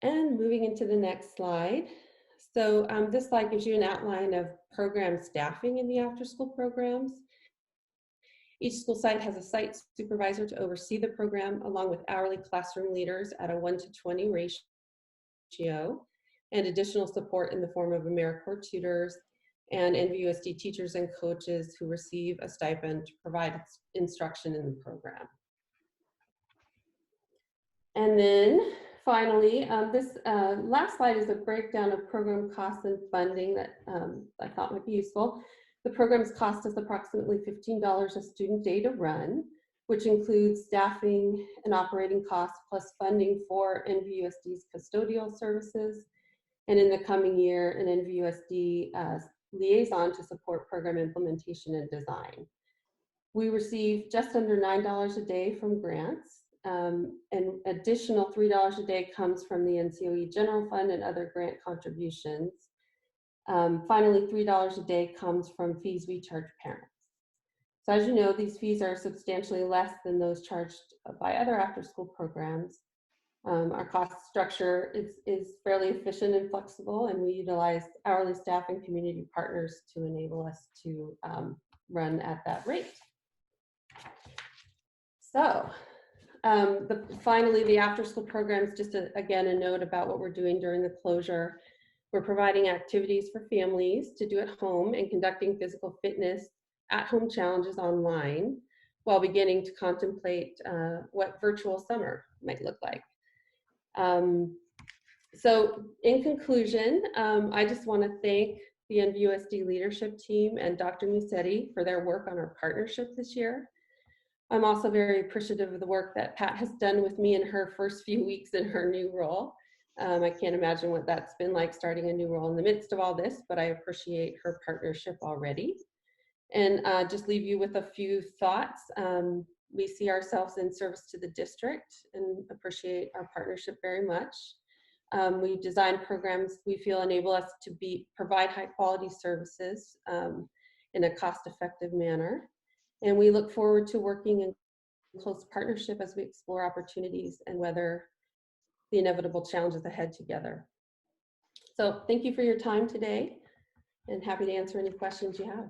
And moving into the next slide. So this slide gives you an outline of program staffing in the after-school programs. Each school site has a site supervisor to oversee the program, along with hourly classroom leaders at a 1:20 ratio, and additional support in the form of AmeriCorps tutors and NVUSD teachers and coaches who receive a stipend to provide instruction in the program. And then finally, this last slide is a breakdown of program costs and funding that I thought would be useful. The program's cost is approximately $15 a student day to run, which includes staffing and operating costs plus funding for NVUSD's custodial services, and in the coming year, an NVUSD liaison to support program implementation and design. We receive just under $9 a day from grants, and additional $3 a day comes from the NCOE General Fund and other grant contributions. Finally, $3 a day comes from fees we charge parents. So as you know, these fees are substantially less than those charged by other after-school programs. Our cost structure is fairly efficient and flexible, and we utilize hourly staff and community partners to enable us to run at that rate. So finally, the after-school programs, just again, a note about what we're doing during the closure. We're providing activities for families to do at home and conducting physical fitness at-home challenges online while beginning to contemplate what virtual summer might look like. So in conclusion, I just want to thank the NVUSD leadership team and Dr. Musetti for their work on our partnership this year. I'm also very appreciative of the work that Pat has done with me in her first few weeks in her new role. I can't imagine what that's been like starting a new role in the midst of all this, but I appreciate her partnership already. And just leave you with a few thoughts. We see ourselves in service to the district and appreciate our partnership very much. We design programs we feel enable us to provide high quality services in a cost-effective manner. And we look forward to working in close partnership as we explore opportunities and weather the inevitable challenges ahead together. So thank you for your time today, and happy to answer any questions you have.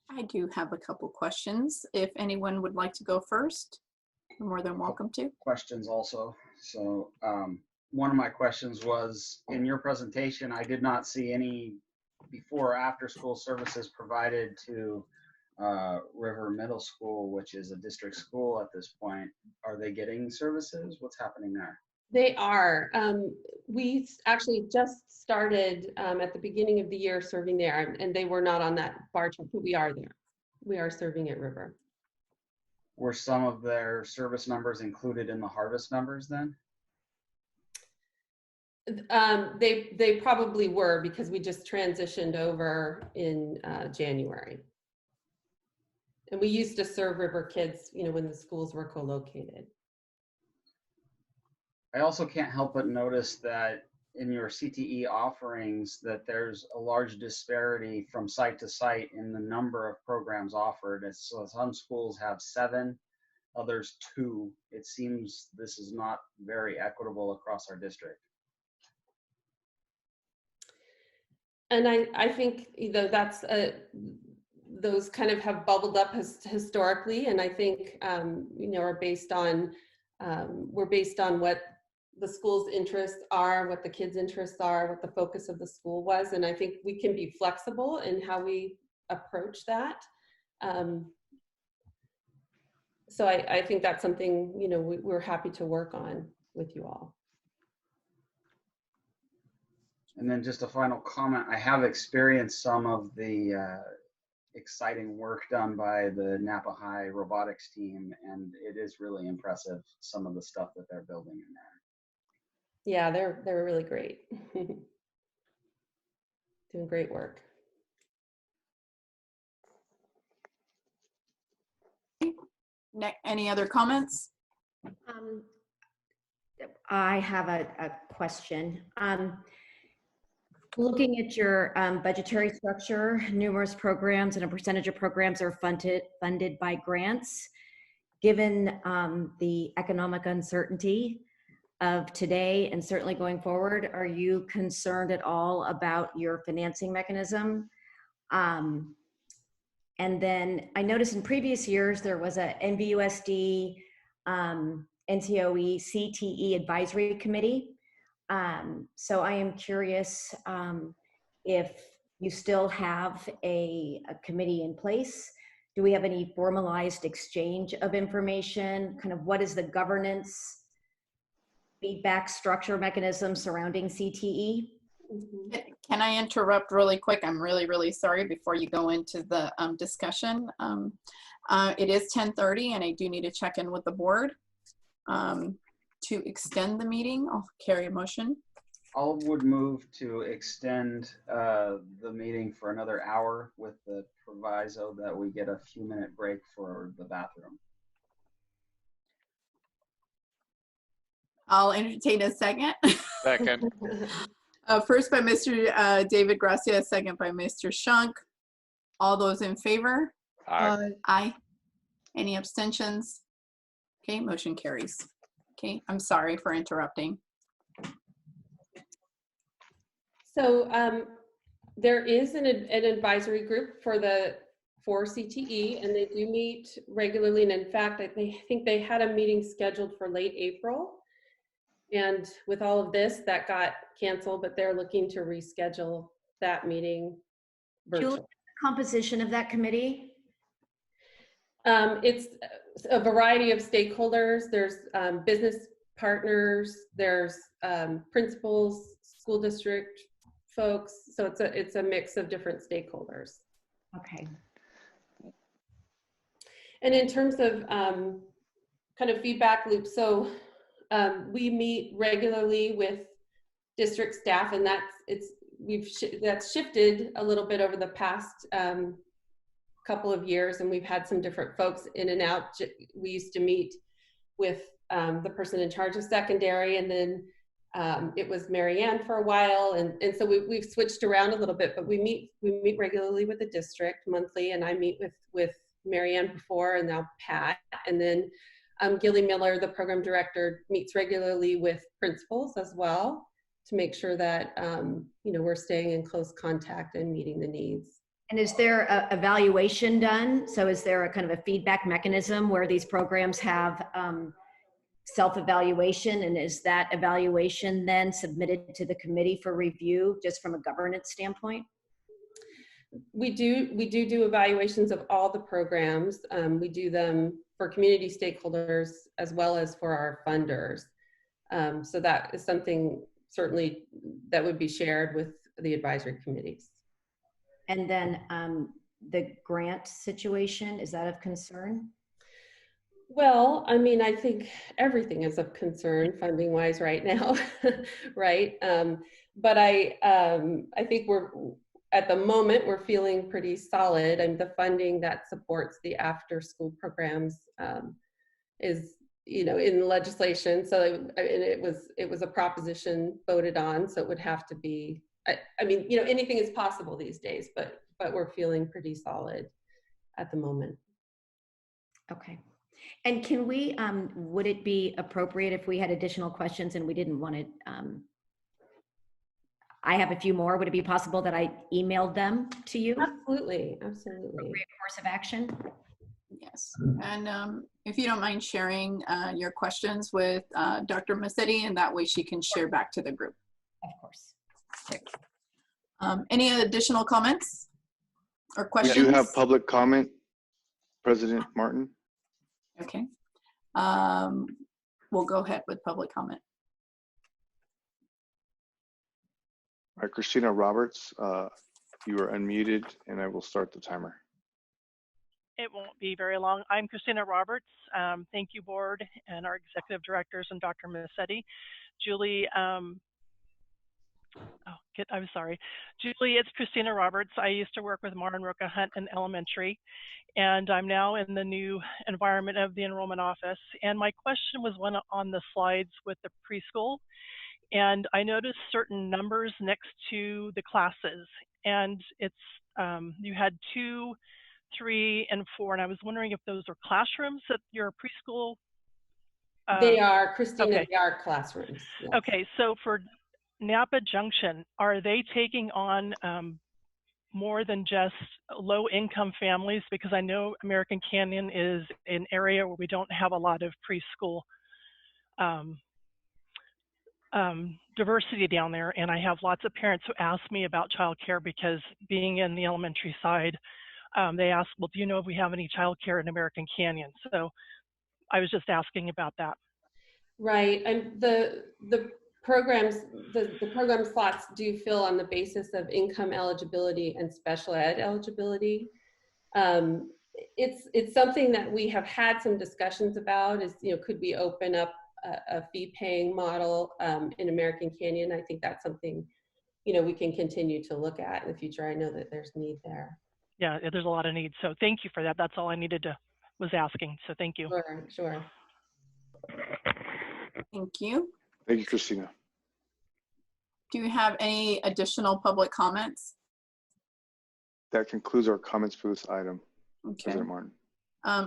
I do have a couple questions. If anyone would like to go first, you're more than welcome to. Questions also. So one of my questions was, in your presentation, I did not see any before or after school services provided to River Middle School, which is a district school at this point. Are they getting services? What's happening there? They are. We actually just started at the beginning of the year serving there, and they were not on that bar chart, but we are there. We are serving at River. Were some of their service numbers included in the harvest numbers then? They probably were, because we just transitioned over in January. And we used to serve River kids, you know, when the schools were co-located. I also can't help but notice that in your CTE offerings that there's a large disparity from site to site in the number of programs offered. So some schools have 7, others 2. It seems this is not very equitable across our district. And I think, you know, that's those kind of have bubbled up historically, and I think you know, are based on we're based on what the school's interests are, what the kids' interests are, what the focus of the school was, and I think we can be flexible in how we approach that. So I think that's something, you know, we're happy to work on with you all. And then just a final comment, I have experienced some of the exciting work done by the Napa High robotics team, and it is really impressive, some of the stuff that they're building in there. Yeah, they're really great. Doing great work. Any other comments? I have a question. Looking at your budgetary structure, numerous programs and a percentage of programs are funded by grants. given the economic uncertainty of today and certainly going forward, are you concerned at all about your financing mechanism? And then I noticed in previous years, there was a NVUSD, NCOE, CTE advisory committee. So I am curious if you still have a committee in place. Do we have any formalized exchange of information? Kind of what is the governance feedback structure mechanism surrounding CTE? Can I interrupt really quick? I'm really sorry before you go into the discussion. It is 10:30 and I do need to check in with the board to extend the meeting. I'll carry a motion. I would move to extend the meeting for another hour with the proviso that we get a few-minute break for the bathroom. I'll entertain a second. Second. First by Mr. David Gracia, second by Mr. Shunk. All those in favor? Aye. Aye. Any abstentions? Okay, motion carries. Okay, I'm sorry for interrupting. So there is an advisory group for CTE, and they do meet regularly. And in fact, I think they had a meeting scheduled for late April. And with all of this, that got canceled, but they're looking to reschedule that meeting virtually. Julie, the composition of that committee? It's a variety of stakeholders. There's business partners, there's principals, school district folks. So it's a mix of different stakeholders. Okay. And in terms of kind of feedback loops, so we meet regularly with district staff, and that's shifted a little bit over the past couple of years, and we've had some different folks in and out. We used to meet with the person in charge of secondary, and then it was Marianne for a while, and so we've switched around a little bit, but we meet regularly with the district monthly, and I meet with Marianne before, and now Pat, and then Gilly Miller, the program director, meets regularly with principals as well to make sure that we're staying in close contact and meeting the needs. And is there a evaluation done? So is there a kind of a feedback mechanism where these programs have self-evaluation, and is that evaluation then submitted to the committee for review just from a governance standpoint? We do evaluations of all the programs. We do them for community stakeholders as well as for our funders. So that is something certainly that would be shared with the advisory committees. And then the grant situation, is that of concern? Well, I mean, I think everything is of concern funding wise right now, right? But I think at the moment, we're feeling pretty solid, and the funding that supports the after school programs is, in the legislation. So it was a proposition voted on, so it would have to be, I mean, anything is possible these days, but we're feeling pretty solid at the moment. Okay. And can we, would it be appropriate if we had additional questions and we didn't want to, I have a few more, would it be possible that I emailed them to you? Absolutely, absolutely. Appropriate course of action? Yes, and if you don't mind sharing your questions with Dr. Massetti, and that way she can share back to the group. Of course. Okay. Any additional comments or questions? We do have public comment, President Martin. Okay. We'll go ahead with public comment. All right, Christina Roberts, you are unmuted, and I will start the timer. It won't be very long. I'm Christina Roberts. Thank you, board and our executive directors and Dr. Massetti. Julie, I'm sorry. Julie, it's Christina Roberts. I used to work with Mara and Roka Hunt in elementary, and I'm now in the new environment of the enrollment office. And my question was one on the slides with the preschool. And I noticed certain numbers next to the classes, and it's you had 2 3 and 4, and I was wondering if those are classrooms at your preschool. They are, Christina, Okay. they are classrooms. Yes. Okay, so for Napa Junction, are they taking on more than just low-income families? Because I know American Canyon is an area where we don't have a lot of preschool diversity down there, and I have lots of parents who ask me about childcare because being in the elementary side, they ask, well, do you know if we have any childcare in American Canyon? So I was just asking about that. Right, and the programs, the program slots do fill on the basis of income eligibility and special ed eligibility. It's something that we have had some discussions about. Is, you know, could we open up a fee-paying model in American Canyon? I think that's something, you know, we can continue to look at in the future. I know that there's need there. Yeah, there's a lot of need. So thank you for that. That's all I needed to was asking. So thank you. Sure, sure. Thank you. Thank you, Christina. Do you have any additional public comments? That concludes our comments for this item. Okay. President Martin.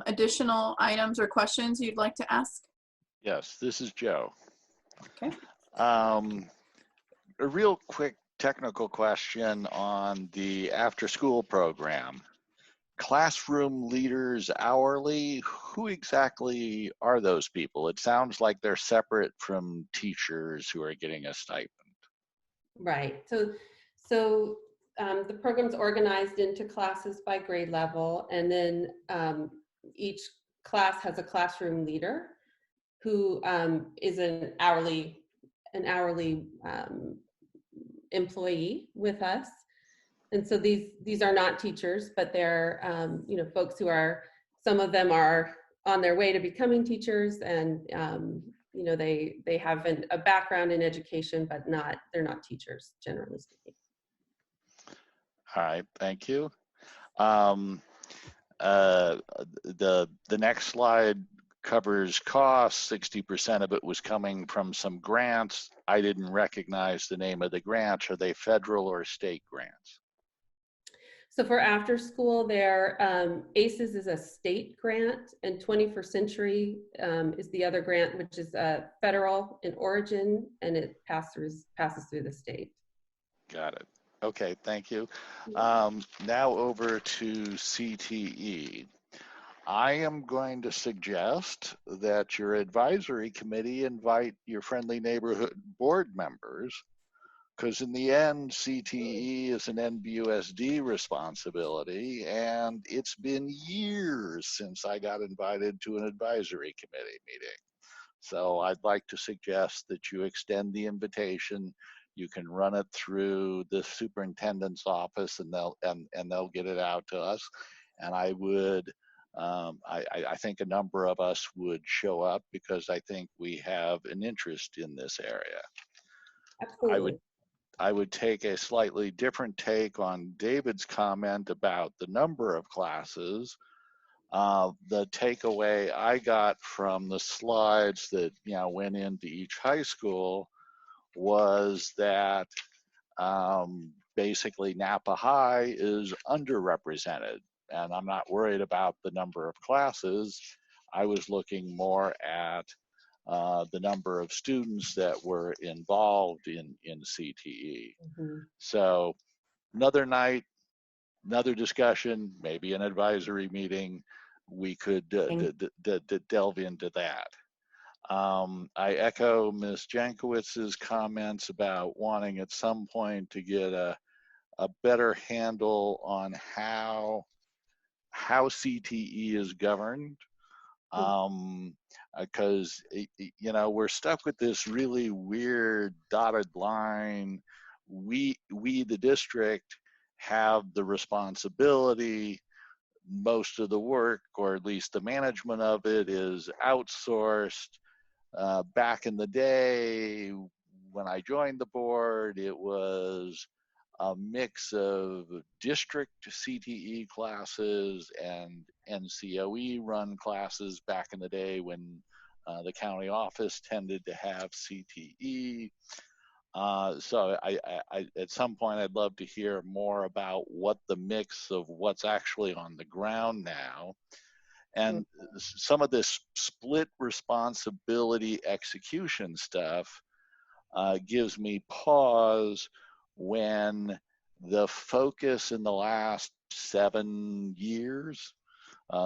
Additional items or questions you'd like to ask? Yes, this is Joe. Okay. A real quick technical question on the after-school program. Classroom leaders hourly, who exactly are those people? It sounds like they're separate from teachers who are getting a stipend. Right. So the program's organized into classes by grade level, and then each class has a classroom leader who is an hourly employee with us. And so these are not teachers, but they're you know, folks who are, some of them are on their way to becoming teachers, and you know, they have a background in education, but they're not teachers, generally speaking. All right, thank you. The next slide covers costs. 60% of it was coming from some grants. I didn't recognize the name of the grants. Are they federal or state grants? So for after school, ACES is a state grant, and 21st Century is the other grant, which is federal in origin, and it passes through the state. Got it. Okay, thank you. Now over to CTE. I am going to suggest that your advisory committee invite your friendly neighborhood board members, because in the end, CTE is an NVUSD responsibility, and it's been years since I got invited to an advisory committee meeting. So I'd like to suggest that you extend the invitation. You can run it through the superintendent's office, and they'll get it out to us. And I would, I think a number of us would show up because I think we have an interest in this area. Absolutely. I would take a slightly different take on David's comment about the number of classes. The takeaway I got from the slides that went into each high school was that basically Napa High is underrepresented, and I'm not worried about the number of classes. I was looking more at the number of students that were involved in CTE. Mm-hmm. So another night, another discussion, maybe an advisory meeting, we could delve into that. I echo Ms. Jankowicz's comments about wanting at some point to get a better handle on how CTE is governed. Because we're stuck with this really weird dotted line. We the district have the responsibility. Most of the work, or at least the management of it, is outsourced. Back in the day when I joined the board, it was a mix of district CTE classes and NCOE run classes back in the day when the county office tended to have CTE. So at some point, I'd love to hear more about what the mix of what's actually on the ground now. And some of this split responsibility execution stuff gives me pause when the focus in the last 7 years,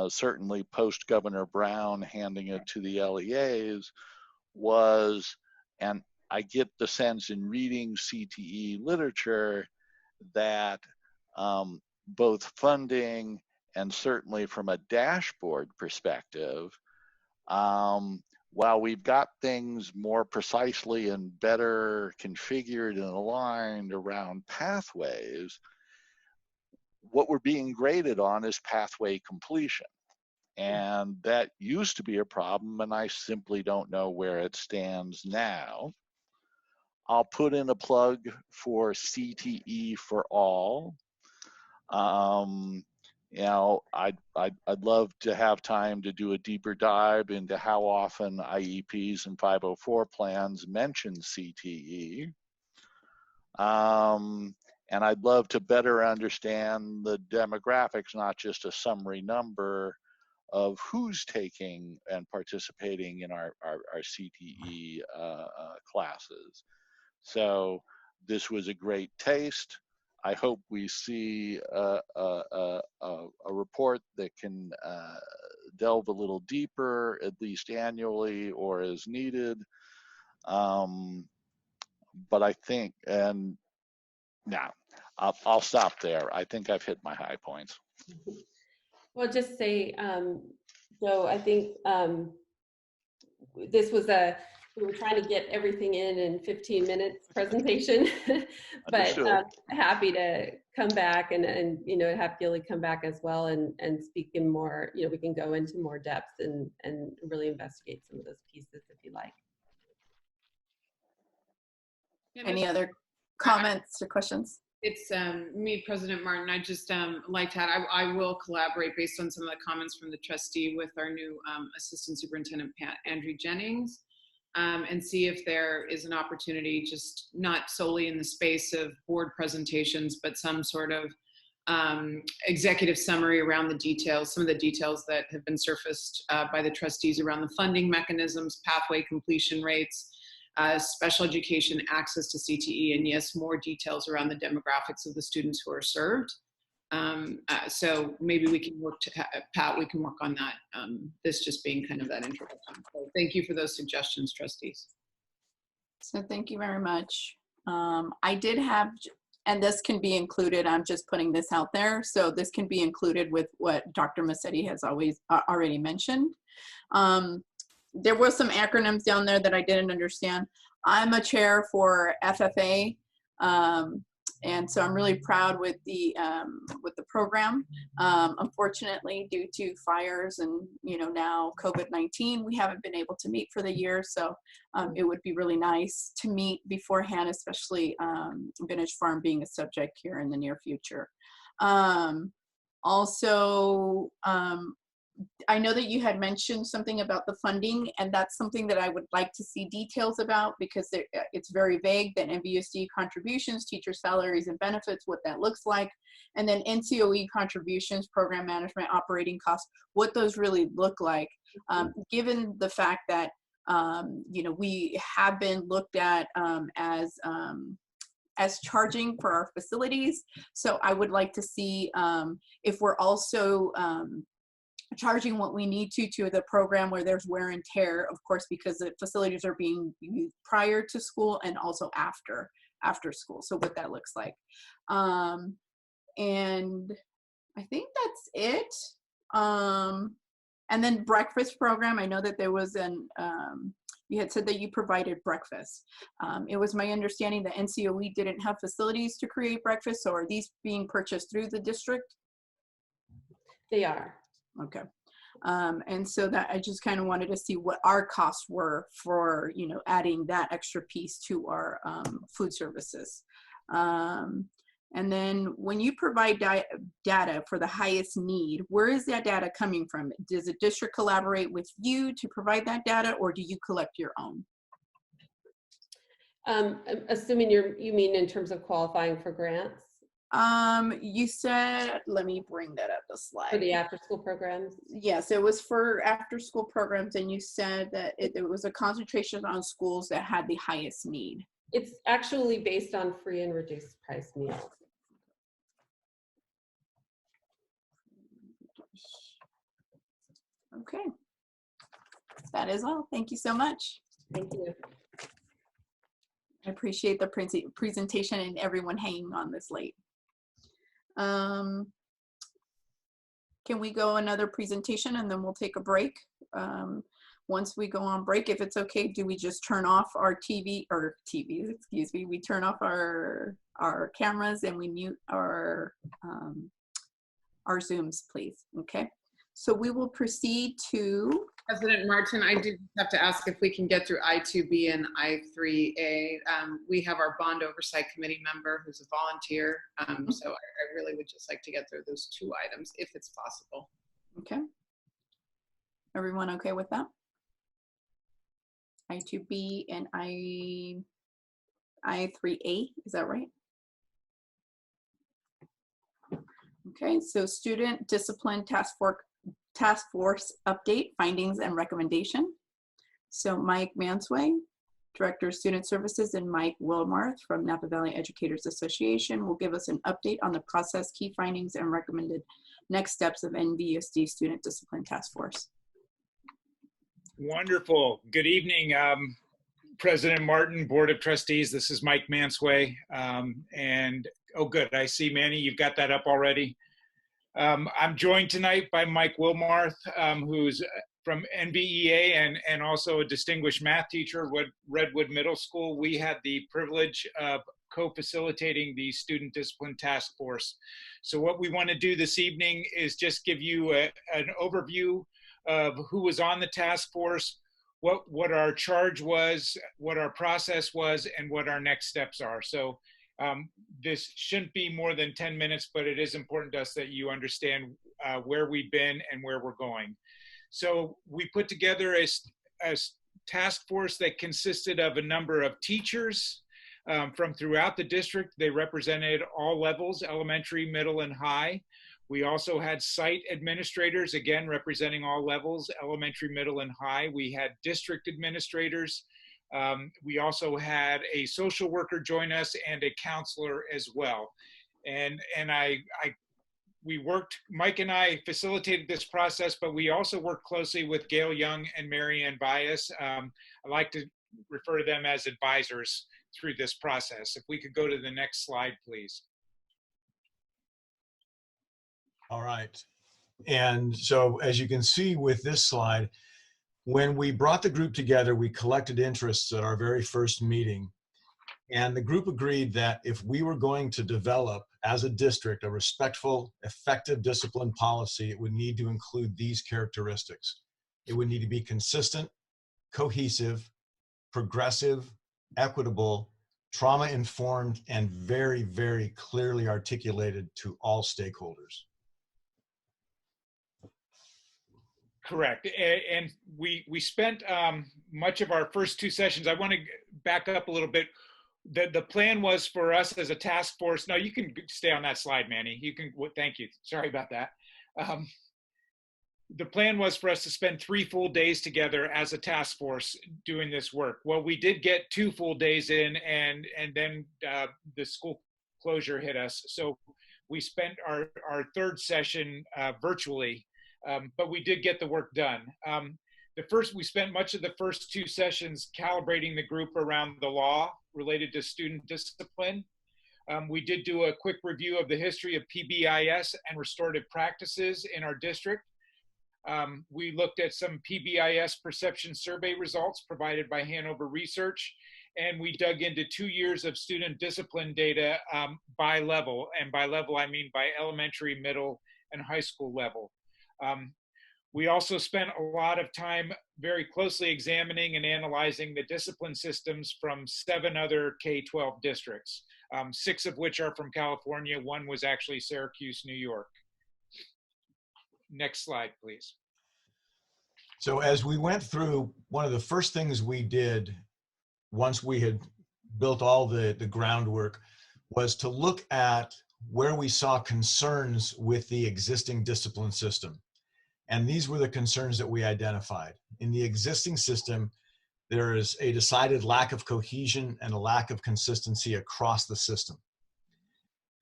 certainly post Governor Brown handing it to the LEAs, was, and I get the sense in reading CTE literature that both funding and certainly from a dashboard perspective, while we've got things more precisely and better configured and aligned around pathways, what we're being graded on is pathway completion. And that used to be a problem, and I simply don't know where it stands now. I'll put in a plug for CTE for All. You know, I'd love to have time to do a deeper dive into how often IEPs and 504 plans mention CTE. And I'd love to better understand the demographics, not just a summary number of who's taking and participating in our CTE classes. So this was a great taste. I hope we see a report that can delve a little deeper, at least annually or as needed. But I think, and now I'll stop there. I think I've hit my high points. Well, just say, Joe, I think this was we were trying to get everything in 15 minutes presentation, but happy to come back and you know, have Gilly come back as well and speak in more, you know, we can go into more depth and really investigate some of those pieces if you like. Any other comments or questions? It's me, President Martin. I just like to add, I will collaborate based on some of the comments from the trustee with our new Assistant Superintendent, Andrew Jennings, and see if there is an opportunity, just not solely in the space of board presentations, but some sort of executive summary around the details, some of the details that have been surfaced by the trustees around the funding mechanisms, pathway completion rates, special education access to CTE, and yes, more details around the demographics of the students who are served. So maybe we can work, Pat, we can work on that, this just being kind of that introduction. So thank you for those suggestions, trustees. So thank you very much. I did have, and this can be included, I'm just putting this out there, so this can be included with what Dr. Massetti has already mentioned. There were some acronyms down there that I didn't understand. I'm a chair for FFA, and so I'm really proud with the program. Unfortunately, due to fires and now COVID-19, we haven't been able to meet for the year. So it would be really nice to meet beforehand, especially Vintage Farm being a subject here in the near future. Also, I know that you had mentioned something about the funding, and that's something that I would like to see details about, because it's very vague. That NVUSD contributions, teacher salaries and benefits, what that looks like, and then NCOE contributions, program management, operating costs, what those really look like, given the fact that we have been looked at as charging for our facilities. So I would like to see if we're also charging what we need to the program where there's wear and tear, of course, because the facilities are being used prior to school and also after school. So what that looks like. And I think that's it. And then breakfast program. I know that there was you had said that you provided breakfast. It was my understanding that NCOE didn't have facilities to create breakfast. So are these being purchased through the district? They are. Okay. And so that I just kind of wanted to see what our costs were for, adding that extra piece to our food services. And then when you provide data for the highest need, where is that data coming from? Does the district collaborate with you to provide that data, or do you collect your own? Assuming you mean in terms of qualifying for grants? You said, let me bring that up the slide. For the after school programs? Yes, it was for after school programs, and you said that it was a concentration on schools that had the highest need. It's actually based on free and reduced price meals. Okay. That is all. Thank you so much. Thank you. I appreciate the presentation and everyone hanging on this late. Can we go another presentation and then we'll take a break? Once we go on break, if it's okay, do we just turn off our TVs, excuse me, we turn off our cameras and we mute our Zooms, please, okay? So we will proceed to President Martin, I do have to ask if we can get through I2B and I3A. We have our Bond Oversight Committee member who's a volunteer. So I really would just like to get through those 2 items if it's possible. Okay. Everyone okay with that? I2B and I3A, is that right? Okay, so Student Discipline Task Force update, findings and recommendation. So Mike Mansway, Director of Student Services, and Mike Wilmarth from Napa Valley Educators Association will give us an update on the process, key findings, and recommended next steps of NVUSD Student Discipline Task Force. Wonderful. Good evening, President Martin, Board of Trustees. This is Mike Mansway. And oh, good. I see, Manny, you've got that up already. I'm joined tonight by Mike Wilmarth, who's from NVEA and also a distinguished math teacher at Redwood Middle School. We had the privilege of co-facilitating the Student Discipline Task Force. So what we want to do this evening is just give you an overview of who was on the task force, what our charge was, what our process was, and what our next steps are. So this shouldn't be more than 10 minutes, but it is important to us that you understand where we've been and where we're going. So we put together a task force that consisted of a number of teachers from throughout the district. They represented all levels, elementary, middle, and high. We also had site administrators, again, representing all levels, elementary, middle, and high. We had district administrators. We also had a social worker join us and a counselor as well. And we worked, Mike and I facilitated this process, but we also worked closely with Gail Young and Marianne Bias. I like to refer to them as advisors through this process. If we could go to the next slide, please. All right. And so as you can see with this slide, when we brought the group together, we collected interests at our very first meeting. And the group agreed that if we were going to develop as a district a respectful, effective discipline policy, it would need to include these characteristics. It would need to be consistent, cohesive, progressive, equitable, trauma-informed, and very, very clearly articulated to all stakeholders. Correct. And we spent much of our first 2 sessions. I want to back up a little bit. The plan was for us as a task force. No, you can stay on that slide, Manny. You can, thank you. Sorry about that. The plan was for us to spend 3 full days together as a task force doing this work. Well, we did get 2 full days in, and then the school closure hit us. So we spent our 3rd session virtually. But we did get the work done. We spent much of the first 2 sessions calibrating the group around the law related to student discipline. We did do a quick review of the history of PBIS and restorative practices in our district. We looked at some PBIS perception survey results provided by Hanover Research, and we dug into 2 years of student discipline data by level. And by level, I mean by elementary, middle, and high school level. We also spent a lot of time very closely examining and analyzing the discipline systems from 7 other K-12 districts, 6 of which are from California. 1 was actually Syracuse, New York. Next slide, please. So as we went through, one of the first things we did once we had built all the groundwork was to look at where we saw concerns with the existing discipline system. And these were the concerns that we identified. In the existing system, there is a decided lack of cohesion and a lack of consistency across the system.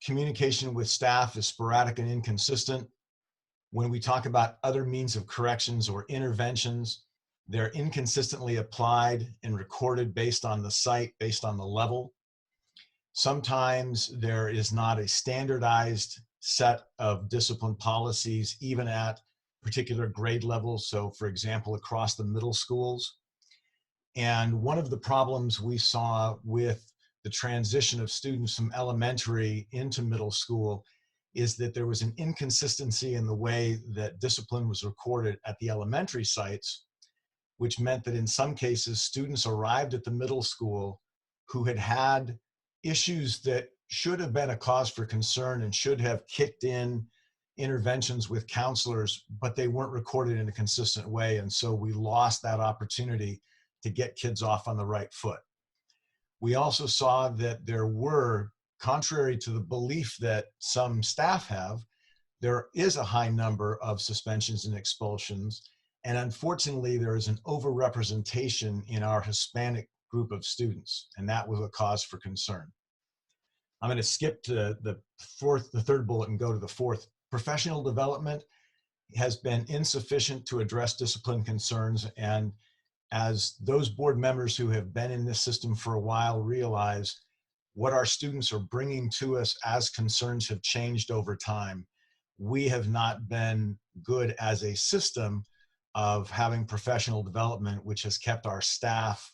Communication with staff is sporadic and inconsistent. When we talk about other means of corrections or interventions, they're inconsistently applied and recorded based on the site, based on the level. Sometimes there is not a standardized set of discipline policies, even at particular grade levels. So for example, across the middle schools. And one of the problems we saw with the transition of students from elementary into middle school is that there was an inconsistency in the way that discipline was recorded at the elementary sites, which meant that in some cases, students arrived at the middle school who had had issues that should have been a cause for concern and should have kicked in interventions with counselors, but they weren't recorded in a consistent way. And so we lost that opportunity to get kids off on the right foot. We also saw that there were, contrary to the belief that some staff have, there is a high number of suspensions and expulsions. And unfortunately, there is an overrepresentation in our Hispanic group of students, and that was a cause for concern. I'm going to skip to the third bullet and go to the fourth. Professional development has been insufficient to address discipline concerns, and as those board members who have been in this system for a while realize, what our students are bringing to us as concerns have changed over time. We have not been good as a system of having professional development, which has kept our staff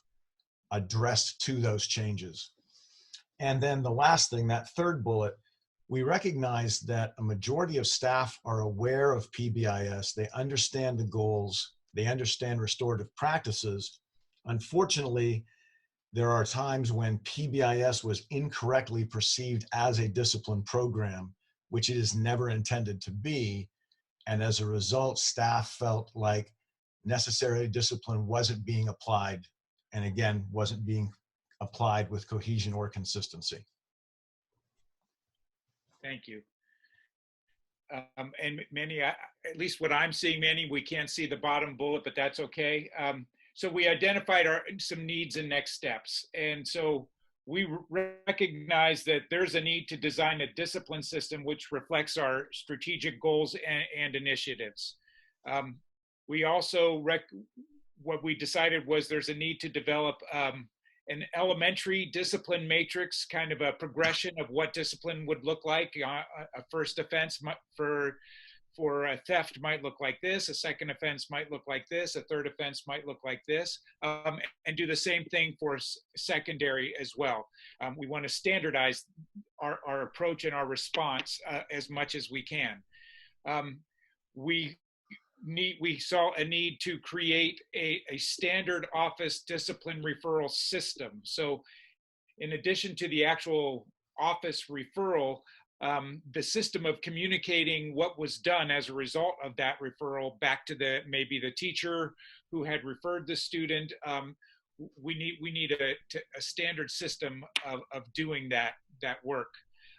addressed to those changes. And then the last thing, that third bullet, we recognize that a majority of staff are aware of PBIS. They understand the goals. They understand restorative practices. Unfortunately, there are times when PBIS was incorrectly perceived as a discipline program, which it is never intended to be. And as a result, staff felt like necessary discipline wasn't being applied, and again, wasn't being applied with cohesion or consistency. Thank you. And Manny, at least what I'm seeing, Manny, we can't see the bottom bullet, but that's okay. So we identified some needs and next steps. And so we recognize that there's a need to design a discipline system which reflects our strategic goals and initiatives. We also, what we decided was there's a need to develop an elementary discipline matrix, kind of a progression of what discipline would look like. A first offense for a theft might look like this, a second offense might look like this, a third offense might look like this, and do the same thing for secondary as well. We want to standardize our approach and our response as much as we can. We saw a need to create a standard office discipline referral system. So in addition to the actual office referral, the system of communicating what was done as a result of that referral back to maybe the teacher who had referred the student. We need a standard system of doing that work.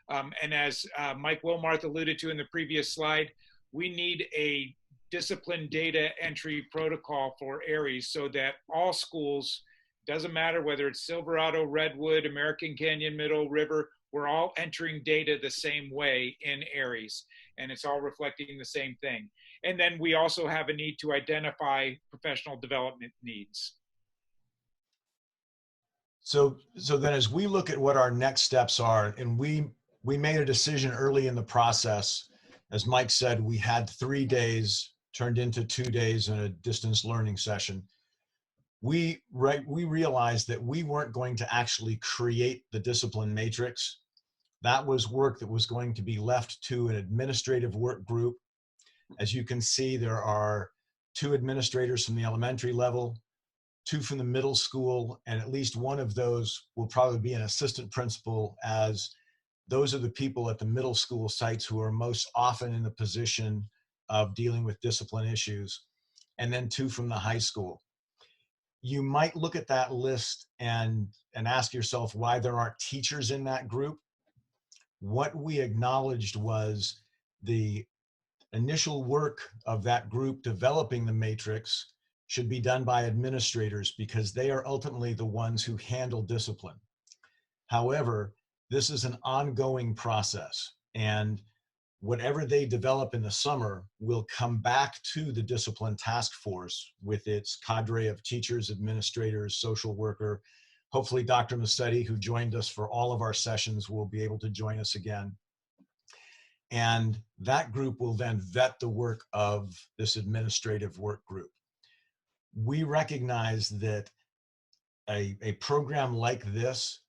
And as Mike Wilmarth alluded to in the previous slide, we need a discipline data entry protocol for ARIES so that all schools, doesn't matter whether it's Silverado, Redwood, American Canyon, Middle River, we're all entering data the same way in ARIES, and it's all reflecting the same thing. And then we also have a need to identify professional development needs. So then as we look at what our next steps are, and we made a decision early in the process, as Mike said, we had 3 days turned into 2 days in a distance learning session. We realized that we weren't going to actually create the discipline matrix. That was work that was going to be left to an administrative work group. As you can see, there are 2 administrators from the elementary level, 2 from the middle school, and at least one of those will probably be an assistant principal, as those are the people at the middle school sites who are most often in the position of dealing with discipline issues, and then 2 from the high school. you might look at that list and ask yourself why there aren't teachers in that group. What we acknowledged was the initial work of that group developing the matrix should be done by administrators because they are ultimately the ones who handle discipline. However, this is an ongoing process, and whatever they develop in the summer will come back to the discipline task force with its cadre of teachers, administrators, social worker. Hopefully Dr. Musetti, who joined us for all of our sessions, will be able to join us again. And that group will then vet the work of this administrative work group. We recognize that a program like this,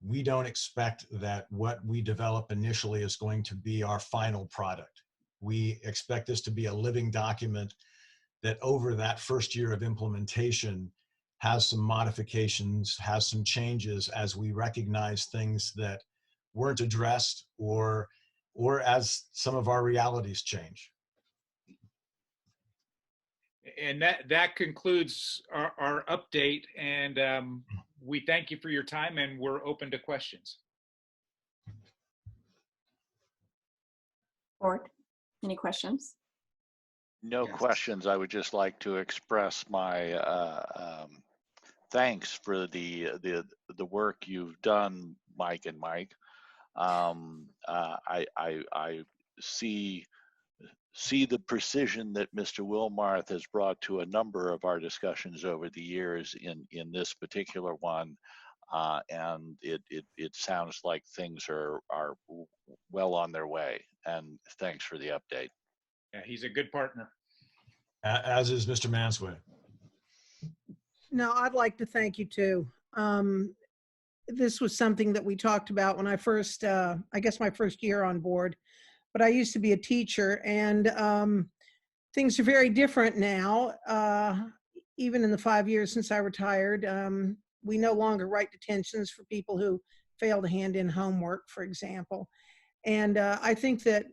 we don't expect that what we develop initially is going to be our final product. We expect this to be a living document that over that first year of implementation has some modifications, has some changes as we recognize things that weren't addressed or as some of our realities change. And that concludes our update, and we thank you for your time, and we're open to questions. Board, any questions? No questions. I would just like to express my thanks for the work you've done, Mike and Mike. I see the precision that Mr. Wilmarth has brought to a number of our discussions over the years in this particular one, and it sounds like things are well on their way. And thanks for the update. Yeah, he's a good partner. As is Mr. Mansway. No, I'd like to thank you too. This was something that we talked about when I first, I guess my first year on board, but I used to be a teacher, and things are very different now. Even in the 5 years since I retired, we no longer write detentions for people who fail to hand in homework, for example. And I think you're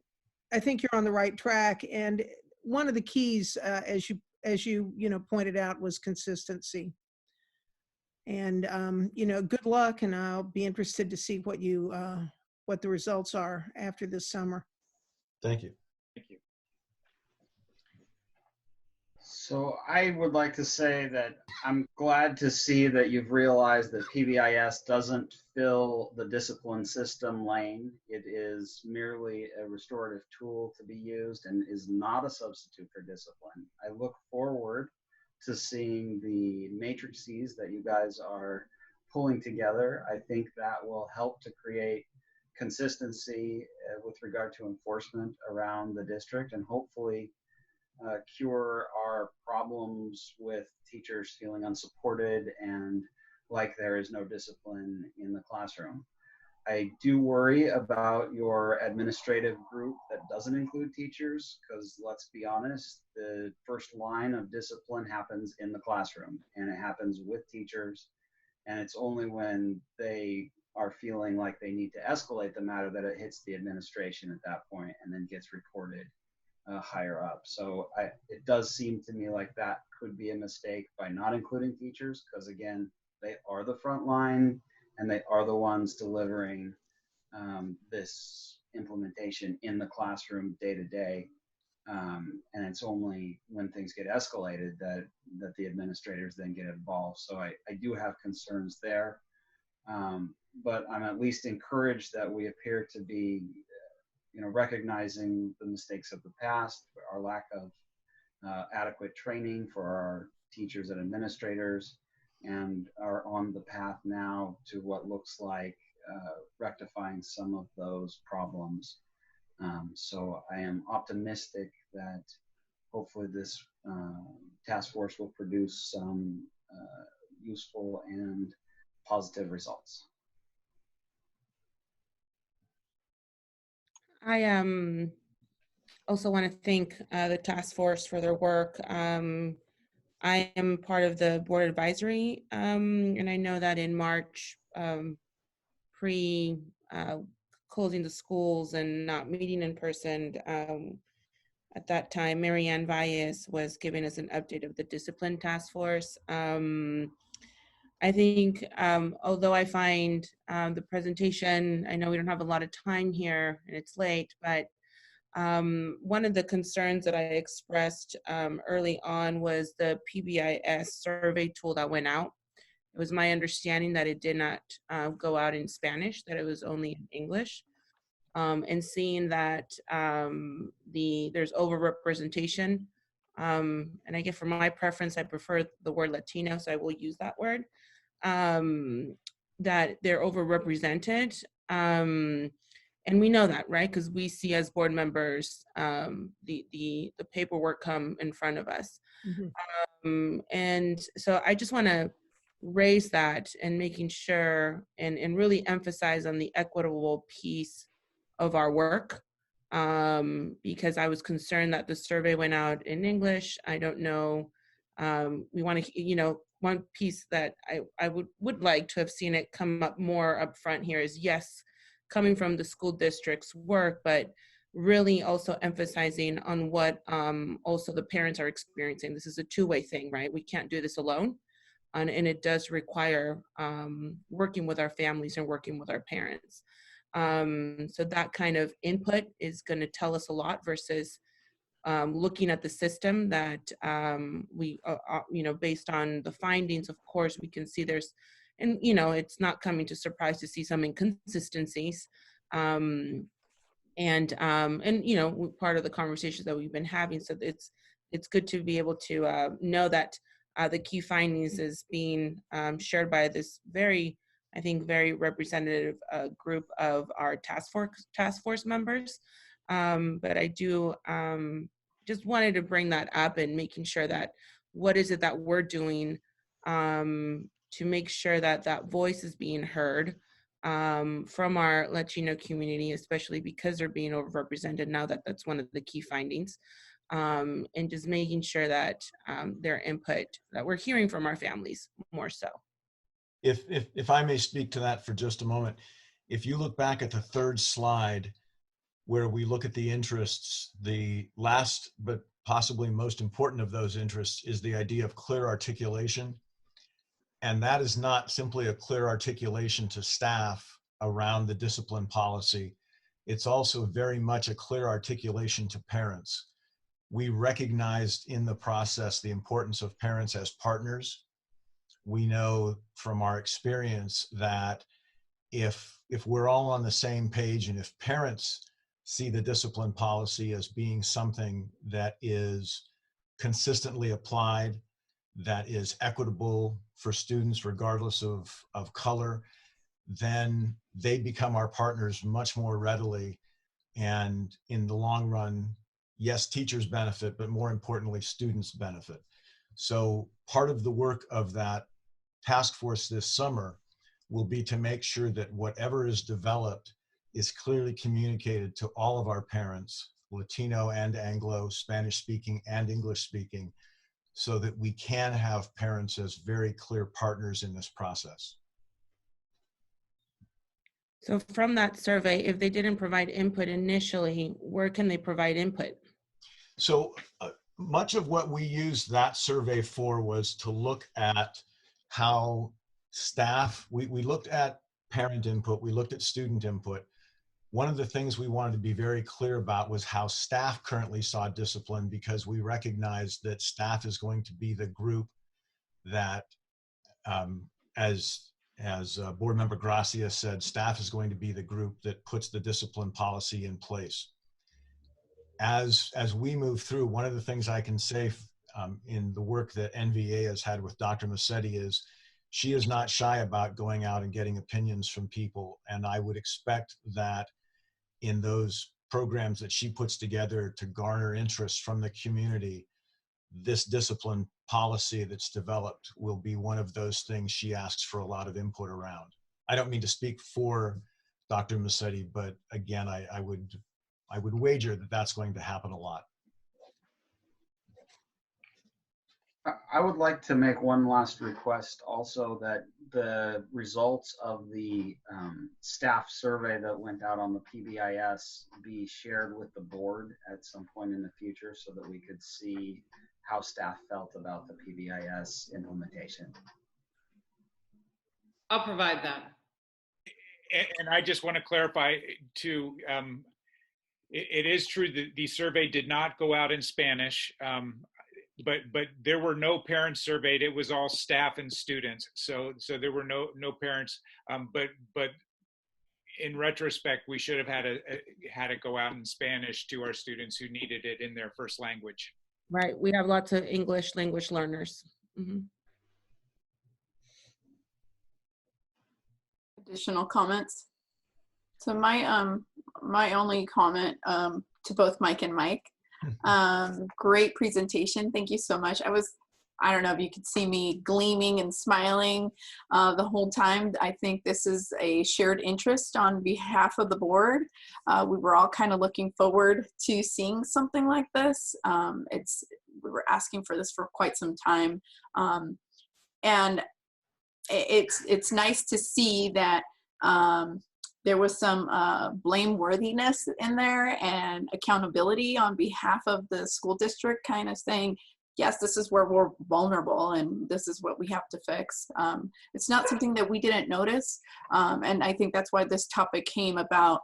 on the right track. And one of the keys, as you pointed out, was consistency. And good luck, and I'll be interested to see what the results are after this summer. Thank you. Thank you. So I would like to say that I'm glad to see that you've realized that PBIS doesn't fill the discipline system lane. It is merely a restorative tool to be used and is not a substitute for discipline. I look forward to seeing the matrices that you guys are pulling together. I think that will help to create consistency with regard to enforcement around the district, and hopefully cure our problems with teachers feeling unsupported and like there is no discipline in the classroom. I do worry about your administrative group that doesn't include teachers, because let's be honest, the first line of discipline happens in the classroom, and it happens with teachers, and it's only when they are feeling like they need to escalate the matter that it hits the administration at that point and then gets reported higher up. So it does seem to me like that could be a mistake by not including teachers, because again, they are the front line and they are the ones delivering this implementation in the classroom day to day. And it's only when things get escalated that the administrators then get involved. So I do have concerns there, but I'm at least encouraged that we appear to be recognizing the mistakes of the past, our lack of adequate training for our teachers and administrators, and are on the path now to what looks like rectifying some of those problems. So I am optimistic that hopefully this task force will produce some useful and positive results. I also want to thank the task force for their work. I am part of the board advisory, and I know that in March, closing the schools and not meeting in person, at that time, Marianne Valles was giving us an update of the discipline task force. I think, although I find the presentation, I know we don't have a lot of time here and it's late, but one of the concerns that I expressed early on was the PBIS survey tool that went out. It was my understanding that it did not go out in Spanish, that it was only in English. And seeing that there's overrepresentation, and I guess for my preference, I prefer the word Latino, so I will use that word, that they're overrepresented. And we know that, right? Because we see as board members, the paperwork come in front of us. And so I just want to raise that and making sure and really emphasize on the equitable piece of our work, because I was concerned that the survey went out in English. I don't know. We want to, one piece that I would like to have seen it come up more up front here is, yes, coming from the school district's work, but really also emphasizing on what also the parents are experiencing. This is a two-way thing, right? We can't do this alone. And it does require working with our families and working with our parents. So that kind of input is going to tell us a lot versus looking at the system that we, based on the findings, of course, we can see there's, and, it's not coming to surprise to see some inconsistencies. And part of the conversations that we've been having. So it's good to be able to know that the key findings is being shared by this very representative group of our task force members. But I do just wanted to bring that up and making sure that what is it that we're doing to make sure that that voice is being heard from our Latino community, especially because they're being overrepresented now. That's one of the key findings. And just making sure that their input, that we're hearing from our families more so. If I may speak to that for just a moment, if you look back at the third slide where we look at the interests, the last but possibly most important of those interests is the idea of clear articulation. And that is not simply a clear articulation to staff around the discipline policy. It's also very much a clear articulation to parents. We recognized in the process the importance of parents as partners. We know from our experience that if we're all on the same page and if parents see the discipline policy as being something that is consistently applied, that is equitable for students regardless of color, then they become our partners much more readily. And in the long run, yes, teachers benefit, but more importantly, students benefit. So part of the work of that task force this summer will be to make sure that whatever is developed is clearly communicated to all of our parents, Latino and Anglo, Spanish speaking and English speaking, so that we can have parents as very clear partners in this process. So from that survey, if they didn't provide input initially, where can they provide input? So much of what we used that survey for was to look at how staff, we looked at parent input, we looked at student input. One of the things we wanted to be very clear about was how staff currently saw discipline, because we recognized that staff is going to be the group that, as Board Member Gracia said, staff is going to be the group that puts the discipline policy in place. As we move through, one of the things I can say in the work that NVA has had with Dr. Massetti is she is not shy about going out and getting opinions from people. And I would expect that in those programs that she puts together to garner interest from the community, this discipline policy that's developed will be one of those things she asks for a lot of input around. I don't mean to speak for Dr. Massetti, but again, I would wager that that's going to happen a lot. I would like to make one last request also, that the results of the staff survey that went out on the PBIS be shared with the board at some point in the future so that we could see how staff felt about the PBIS implementation. I'll provide that. And I just want to clarify too, it is true that the survey did not go out in Spanish, but there were no parents surveyed. It was all staff and students. So there were no parents. But in retrospect, we should have had it go out in Spanish to our students who needed it in their first language. Right. We have lots of English language learners. Mm-hmm. Additional comments? So my only comment to both Mike and Mike, great presentation. Thank you so much. I don't know if you could see me gleaming and smiling the whole time. I think this is a shared interest on behalf of the board. We were all kind of looking forward to seeing something like this. We were asking for this for quite some time. And it's nice to see that there was some blameworthiness in there and accountability on behalf of the school district, kind of saying, yes, this is where we're vulnerable and this is what we have to fix. It's not something that we didn't notice. And I think that's why this topic came about,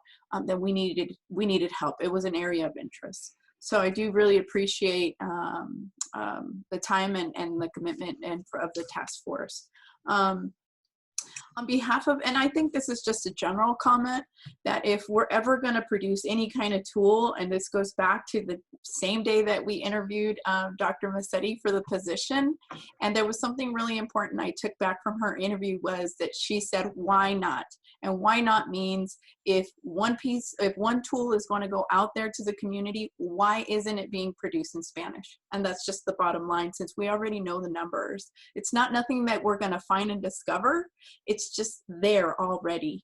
that we needed help. It was an area of interest. So I do really appreciate the time and the commitment of the task force. On behalf of, and I think this is just a general comment, that if we're ever going to produce any kind of tool, and this goes back to the same day that we interviewed Dr. Massetti for the position, and there was something really important I took back from her interview, was that she said, why not? And why not means if one tool is going to go out there to the community, why isn't it being produced in Spanish? And that's just the bottom line, since we already know the numbers. It's not nothing that we're going to find and discover. It's just there already.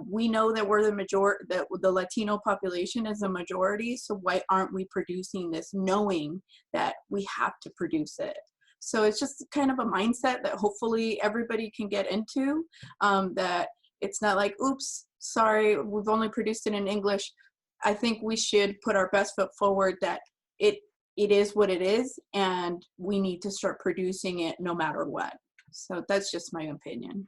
We know that we're that the Latino population is a majority, so why aren't we producing this, knowing that we have to produce it? So it's just kind of a mindset that hopefully everybody can get into, that it's not like, oops, sorry, we've only produced it in English. I think we should put our best foot forward that it is what it is, and we need to start producing it no matter what. So that's just my opinion.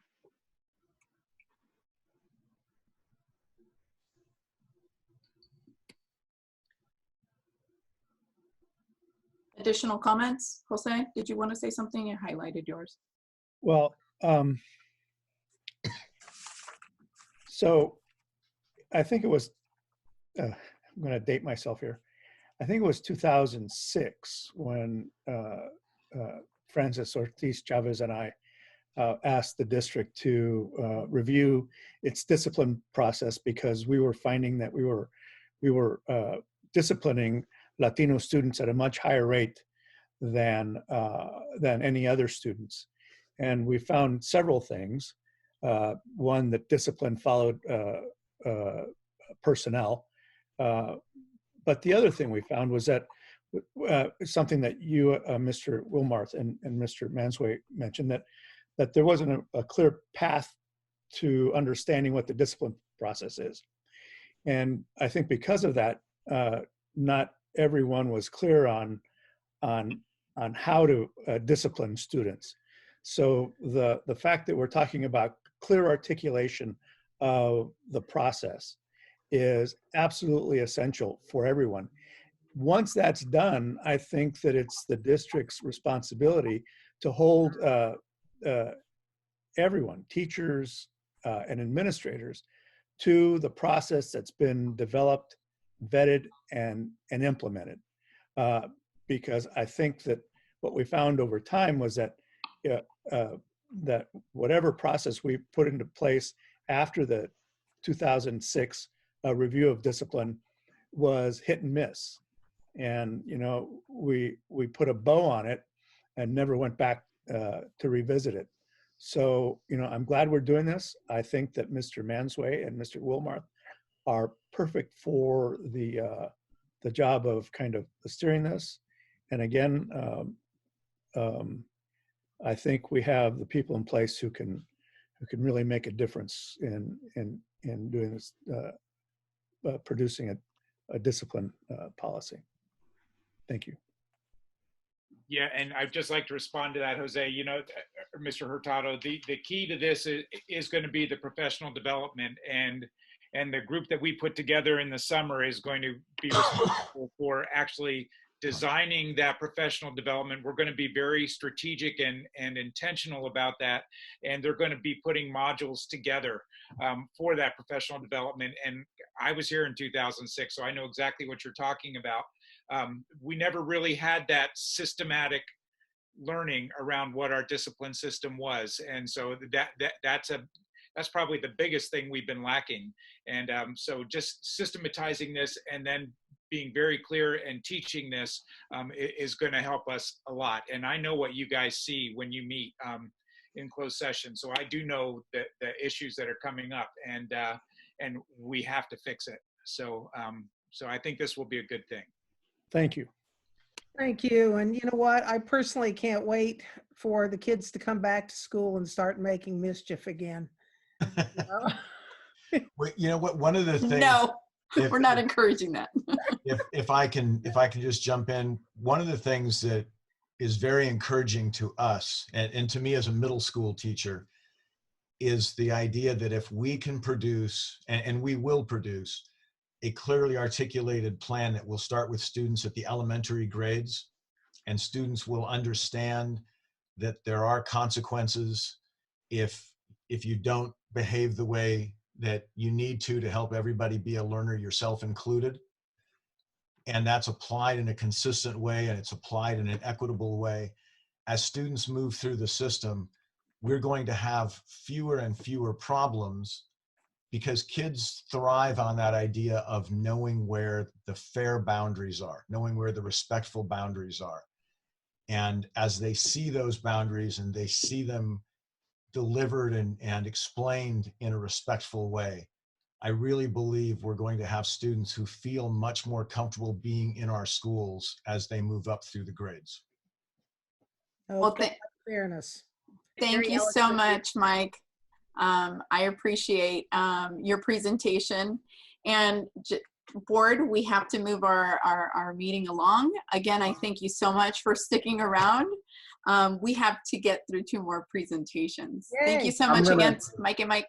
Additional comments? Jose, did you want to say something? You highlighted yours. Well, so I think it was, I'm going to date myself here. I think it was 2006 when Francis Ortiz Chavez and I asked the district to review its discipline process, because we were finding that we were disciplining Latino students at a much higher rate than any other students. And we found several things. One, that discipline followed personnel. But the other thing we found was that something that you, Mr. Wilmarth and Mr. Mansway mentioned, that there wasn't a clear path to understanding what the discipline process is. And I think because of that, not everyone was clear on how to discipline students. So the fact that we're talking about clear articulation of the process is absolutely essential for everyone. Once that's done, I think that it's the district's responsibility to hold everyone, teachers and administrators, to the process that's been developed, vetted, and implemented. Because I think that what we found over time was that that whatever process we put into place after the 2006 review of discipline was hit and miss. And, you know, we put a bow on it and never went back to revisit it. So, you know, I'm glad we're doing this. I think that Mr. Mansway and Mr. Wilmarth are perfect for the job of kind of steering this. And again, I think we have the people in place who can really make a difference in doing this, producing a discipline policy. Thank you. Yeah, and I'd just like to respond to that, Jose. You know, Mr. Hurtado, the key to this is going to be the professional development, and the group that we put together in the summer is going to be responsible for actually designing that professional development. We're going to be very strategic and intentional about that, and they're going to be putting modules together for that professional development. And I was here in 2006, so I know exactly what you're talking about. We never really had that systematic learning around what our discipline system was, and so that's probably the biggest thing we've been lacking. And so just systematizing this and then being very clear and teaching this is going to help us a lot. And I know what you guys see when you meet in closed session, so I do know the issues that are coming up, and we have to fix it. So so I think this will be a good thing. Thank you. Thank you. And you know what? I personally can't wait for the kids to come back to school and start making mischief again. Well, you know what? One of the things. No, we're not encouraging that. if I can just jump in, one of the things that is very encouraging to us and to me as a middle school teacher is the idea that if we can produce, and we will produce, a clearly articulated plan that will start with students at the elementary grades, and students will understand that there are consequences if you don't behave the way that you need to help everybody be a learner, yourself included. And that's applied in a consistent way, and it's applied in an equitable way. As students move through the system, we're going to have fewer and fewer problems, because kids thrive on that idea of knowing where the fair boundaries are, knowing where the respectful boundaries are. And as they see those boundaries and they see them delivered and explained in a respectful way, I really believe we're going to have students who feel much more comfortable being in our schools as they move up through the grades. Well, fairness. Thank you so much, Mike. I appreciate your presentation. And board, we have to move our meeting along. Again, I thank you so much for sticking around. We have to get through 2 more presentations. Yay. Thank you so much again, Mike and Mike.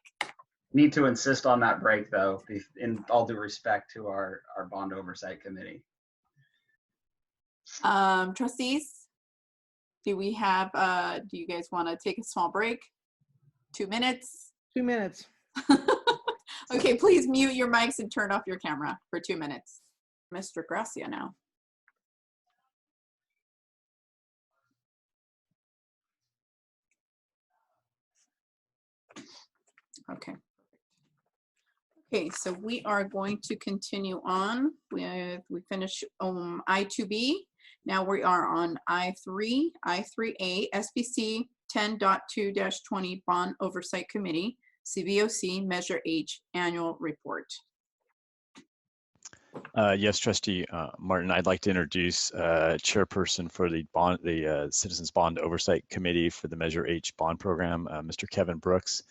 Need to insist on that break, though, in all due respect to our bond oversight committee. Trustees, do we have, do you guys want to take a small break? 2 minutes? 2 minutes. Okay, please mute your mics and turn off your camera for 2 minutes. Mr. Gracia now. Okay. Okay, so we are going to continue on with, we finished I2B. Now we are on I3, I3A, SBC 10.2-20 Bond Oversight Committee, CBOC Measure H Annual Report. Yes, Trustee Martin, I'd like to introduce Chairperson for the Citizens Bond Oversight Committee for the Measure H Bond Program, Mr. Kevin Brooks.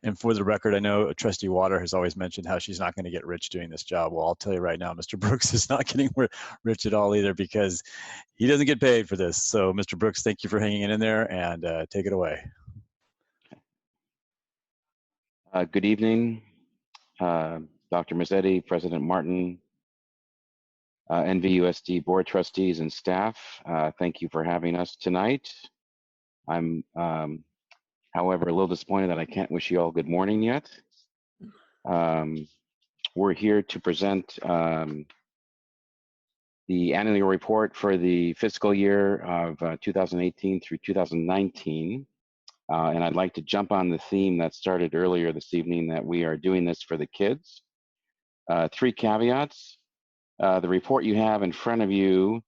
And for the record, I know Trustee Water has always mentioned how she's not going to get rich doing this job. Well, I'll tell you right now, Mr. Brooks is not getting rich at all either, because he doesn't get paid for this. So, Mr. Brooks, thank you for hanging in there, and take it away. Good evening, Dr. Mazzetti, President Martin, NVUSD board trustees and staff. Thank you for having us tonight. I'm, however, a little disappointed that I can't wish you all good morning yet. We're here to present the annual report for the fiscal year of 2018 through 2019. And I'd like to jump on the theme that started earlier this evening, that we are doing this for the kids. 3 caveats. The report you have in front of you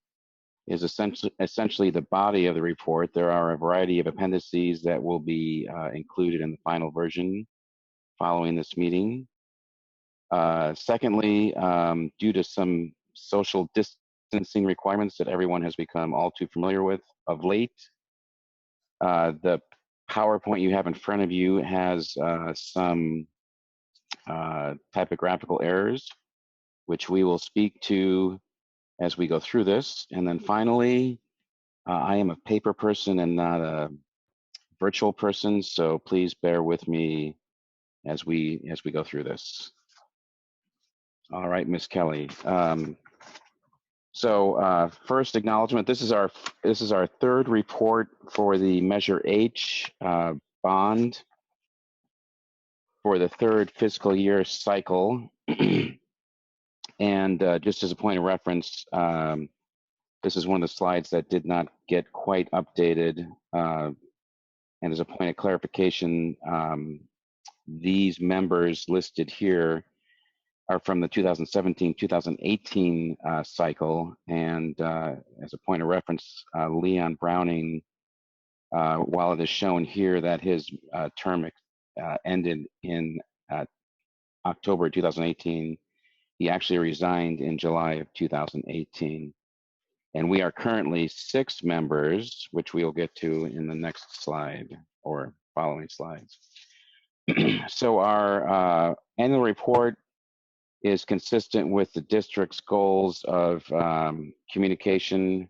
is essentially the body of the report. There are a variety of appendices that will be included in the final version following this meeting. Secondly, due to some social distancing requirements that everyone has become all too familiar with of late, The PowerPoint you have in front of you has some typographical errors, which we will speak to as we go through this. And then finally, I am a paper person and not a virtual person, so please bear with me as we go through this. All right, Ms. Kelly. First acknowledgement. This is our third report for the Measure H bond for the third fiscal year cycle. And just as a point of reference, this is one of the slides that did not get quite updated. And as a point of clarification, these members listed here are from the 2017-2018 cycle. And as a point of reference, Leon Browning, while it is shown here that his term ended in October 2018, he actually resigned in July of 2018. And we are currently 6 members, which we'll get to in the next slide or following slides. So our annual report is consistent with the district's goals of communication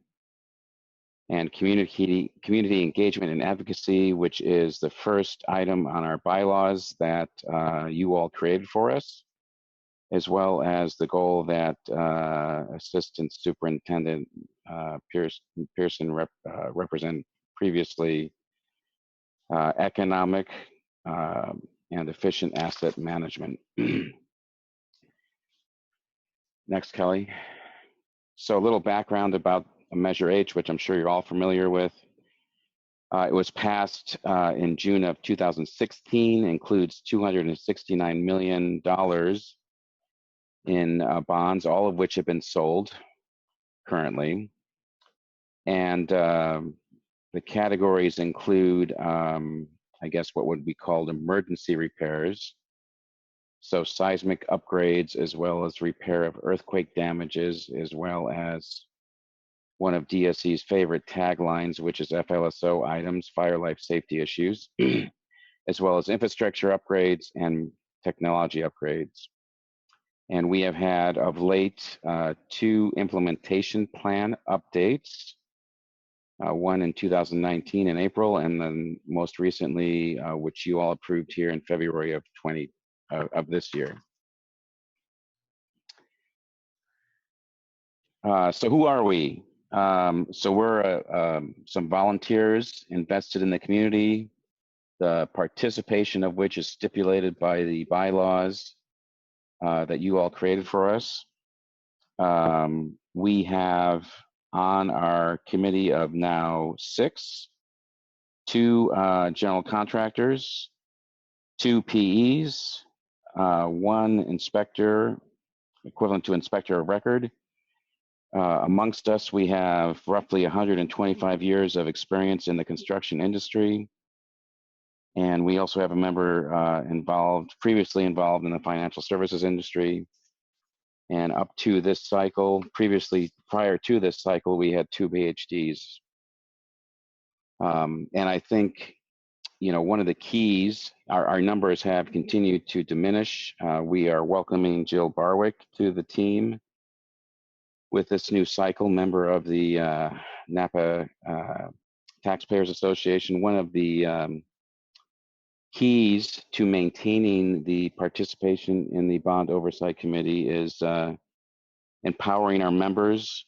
and community engagement and advocacy, which is the first item on our bylaws that you all created for us, as well as the goal that Assistant Superintendent Pearson represented previously, economic and efficient asset management. Next, Kelly. So a little background about Measure H, which I'm sure you're all familiar with. It was passed in June of 2016, includes $269 million in bonds, all of which have been sold currently. And the categories include, I guess, what would be called emergency repairs. So seismic upgrades, as well as repair of earthquake damages, as well as one of DSE's favorite taglines, which is FLSO items, fire life safety issues, as well as infrastructure upgrades and technology upgrades. And we have had of late 2 implementation plan updates, one in 2019 in April, and then most recently, which you all approved here in February of this year. So who are we? So we're some volunteers invested in the community, the participation of which is stipulated by the bylaws that you all created for us. We have on our committee of now 6, 2 general contractors, 2 PEs, 1 inspector, equivalent to inspector of record. Amongst us, we have roughly 125 years of experience in the construction industry. And we also have a member previously involved in the financial services industry. And up to this cycle, prior to this cycle, we had 2 PhDs. And I think, one of the keys, our numbers have continued to diminish. We are welcoming Jill Barwick to the team with this new cycle, member of the Napa Taxpayers Association. One of the keys to maintaining the participation in the Bond Oversight Committee is empowering our members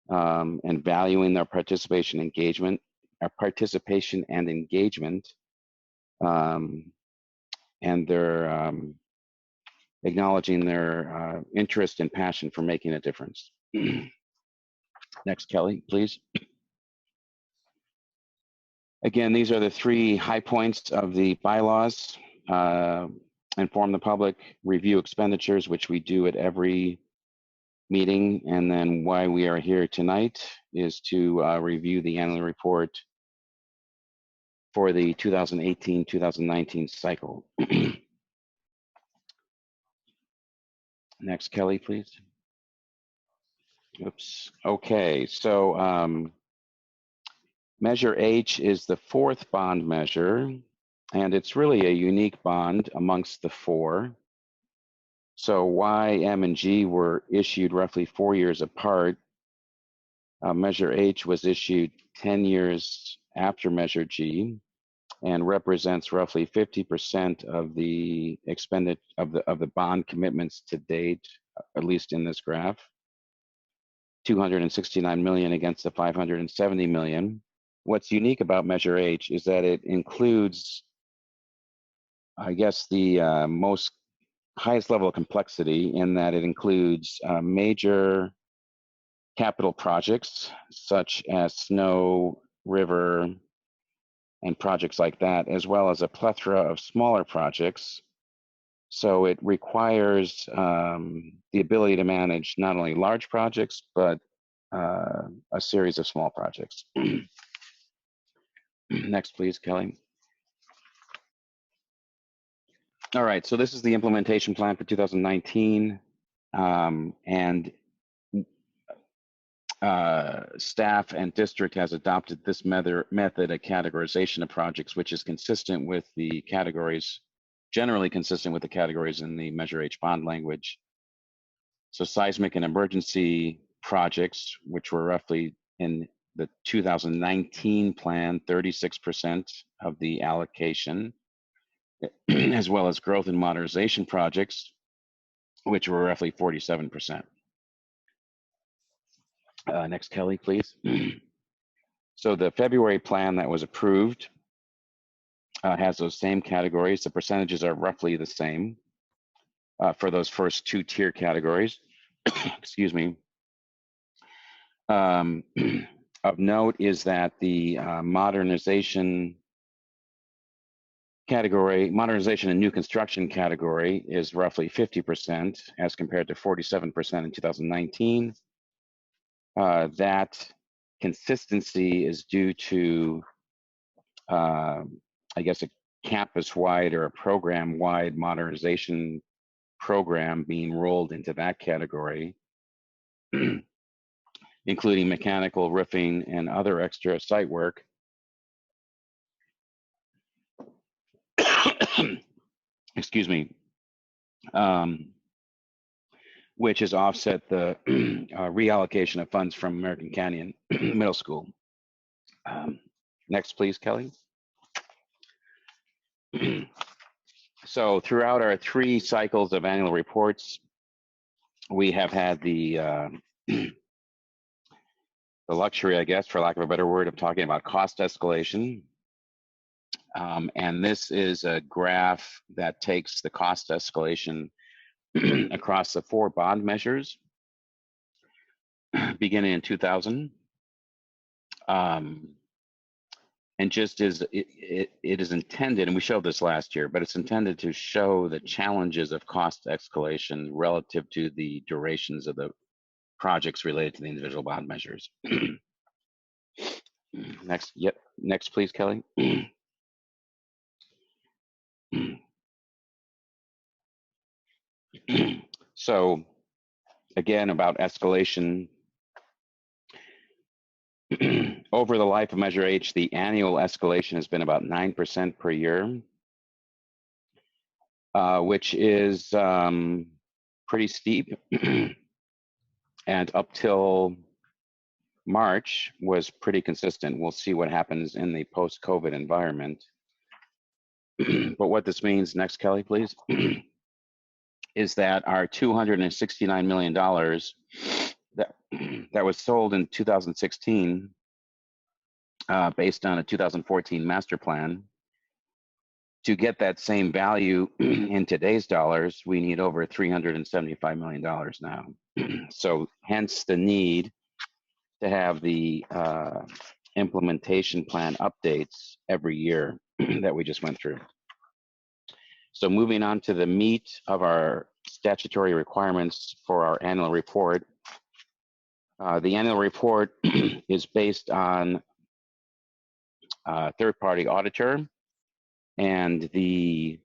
and valuing their participation and engagement, and their acknowledging their interest and passion for making a difference. Next, Kelly, please. Again, these are the 3 high points of the bylaws. Inform the public, review expenditures, which we do at every meeting. And then why we are here tonight is to review the annual report for the 2018-2019 cycle. Next, Kelly, please. Oops. Okay, so Measure H is the fourth bond measure, and it's really a unique bond amongst the four. So Y, M, and G were issued roughly 4 years apart. Measure H was issued 10 years after Measure G and represents roughly 50% of the of the bond commitments to date, at least in this graph. 269 million against the 570 million. What's unique about Measure H is that it includes, I guess, the highest level of complexity in that it includes major capital projects such as snow, river, and projects like that, as well as a plethora of smaller projects. So it requires the ability to manage not only large projects, but a series of small projects. Next, please, Kelly. All right, so this is the implementation plan for 2019. And staff and district has adopted this method of categorization of projects, which is consistent with the categories, generally consistent with the categories in the Measure H bond language. So seismic and emergency projects, which were roughly in the 2019 plan, 36% of the allocation, as well as growth and modernization projects, which were roughly 47%. Next, Kelly, please. So the February plan that was approved has those same categories. The percentages are roughly the same for those first two tier categories. Excuse me. Of note is that the modernization category, modernization and new construction category, is roughly 50% as compared to 47% in 2019. That consistency is due to, I guess, a campus-wide or a program-wide modernization program being rolled into that category, including mechanical, roofing, and other extra site work. Excuse me. Which has offset the reallocation of funds from American Canyon Middle School. Next, please, Kelly. So throughout our 3 cycles of annual reports, we have had the luxury, I guess, for lack of a better word, of talking about cost escalation. And this is a graph that takes the cost escalation across the 4 bond measures beginning in 2000. And just as it is intended, and we showed this last year, but it's intended to show the challenges of cost escalation relative to the durations of the projects related to the individual bond measures. Next, yep, next please, Kelly. So again, about escalation. Over the life of Measure H, the annual escalation has been about 9% per year, which is pretty steep. And up till March was pretty consistent. We'll see what happens in the post-COVID environment. But what this means, next, Kelly, please, is that our $269 million that was sold in 2016 based on a 2014 master plan, to get that same value in today's dollars, we need over $375 million now. So hence the need to have the implementation plan updates every year that we just went through. So moving on to the meat of our statutory requirements for our annual report. The annual report is based on a third-party auditor, and the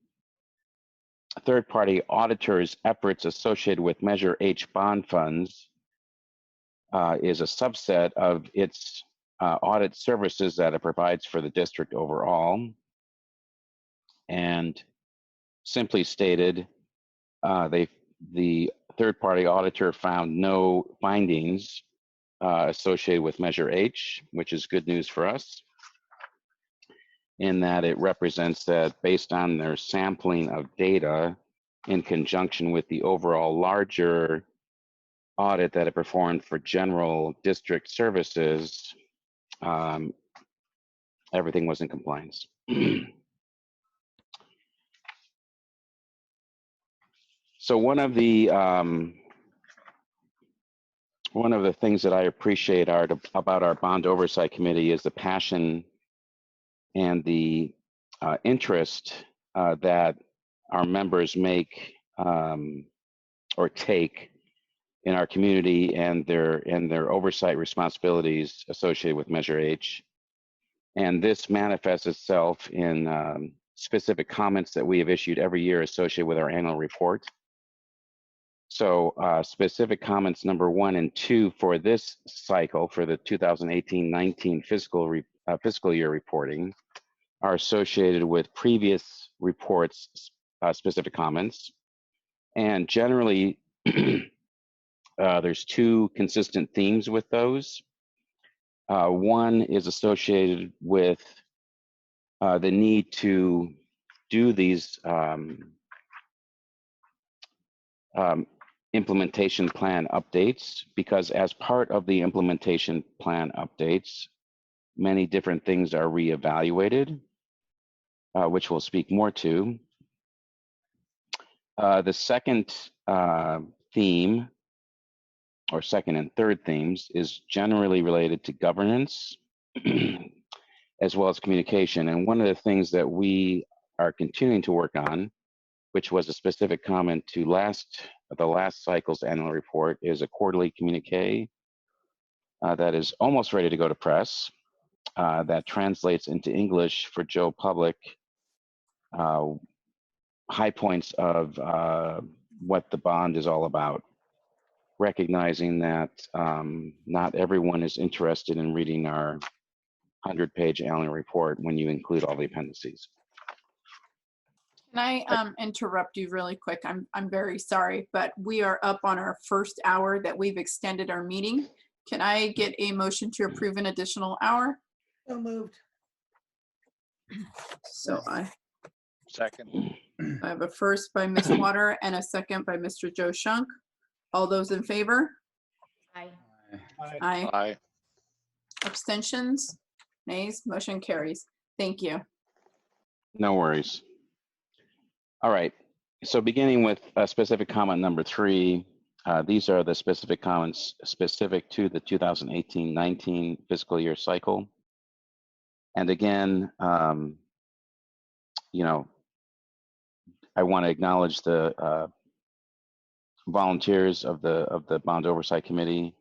third-party auditor's efforts associated with Measure H bond funds is a subset of its audit services that it provides for the district overall. And simply stated, the third-party auditor found no findings associated with Measure H, which is good news for us, in that it represents that based on their sampling of data in conjunction with the overall larger audit that it performed for general district services, everything was in compliance. So one of the things that I appreciate about our bond oversight committee is the passion and the interest that our members make or take in our community and their oversight responsibilities associated with Measure H. And this manifests itself in specific comments that we have issued every year associated with our annual report. So specific comments number 1 and 2 for this cycle, for the 2018-19 fiscal year reporting, are associated with previous reports' specific comments. And generally, there's 2 consistent themes with those. One is associated with the need to do these implementation plan updates, because as part of the implementation plan updates, many different things are reevaluated, which we'll speak more to. The second theme, or second and third themes, is generally related to governance as well as communication. And one of the things that we are continuing to work on, which was a specific comment to the last cycle's annual report, is a quarterly communique that is almost ready to go to press, that translates into English for Joe Public, high points of what the bond is all about, recognizing that not everyone is interested in reading our 100-page annual report when you include all the appendices. Can I interrupt you really quick? I'm very sorry, but we are up on our first hour that we've extended our meeting. Can I get a motion to approve an additional hour? So moved. So Second. I have a first by Ms. Water and a second by Mr. Joe Shunk. All those in favor? Aye. Aye. Aye. Abstentions? Nays? Motion carries. Thank you. No worries. All right, so beginning with specific comment number 3, these are the specific comments specific to the 2018-19 fiscal year cycle. And again, you know, I want to acknowledge the volunteers of the Bond Oversight Committee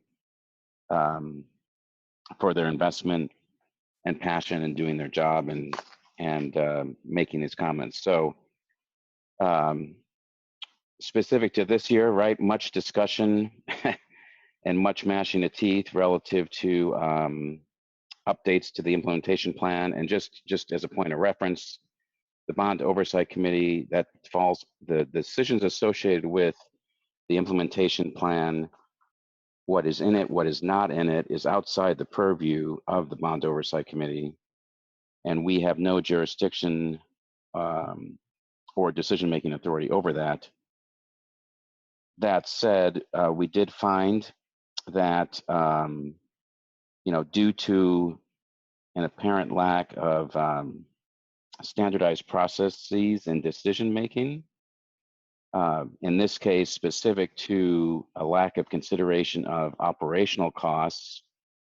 for their investment and passion in doing their job and making these comments. So specific to this year, right, much discussion and much gnashing of teeth relative to updates to the implementation plan. And just as a point of reference, the Bond Oversight Committee, that falls, the decisions associated with the implementation plan, what is in it, what is not in it, is outside the purview of the Bond Oversight Committee. And we have no jurisdiction or decision-making authority over that. That said, we did find that, you know, due to an apparent lack of standardized processes and decision-making, in this case, specific to a lack of consideration of operational costs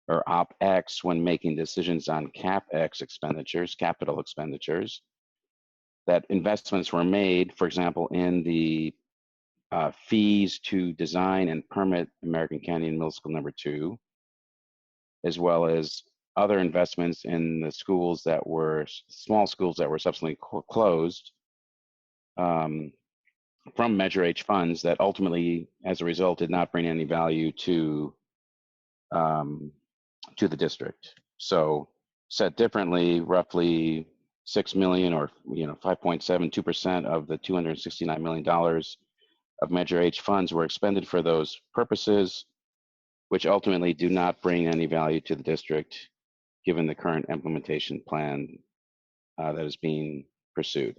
or OpEx when making decisions on CapEx expenditures, capital expenditures, that investments were made, for example, in the fees to design and permit American Canyon Middle School number 2, as well as other investments in the schools that were small schools that were subsequently closed from Measure H funds that ultimately, as a result, did not bring any value to the district. So said differently, roughly 6 million, or 5.72% of the $269 million of Measure H funds were expended for those purposes, which ultimately do not bring any value to the district, given the current implementation plan that is being pursued.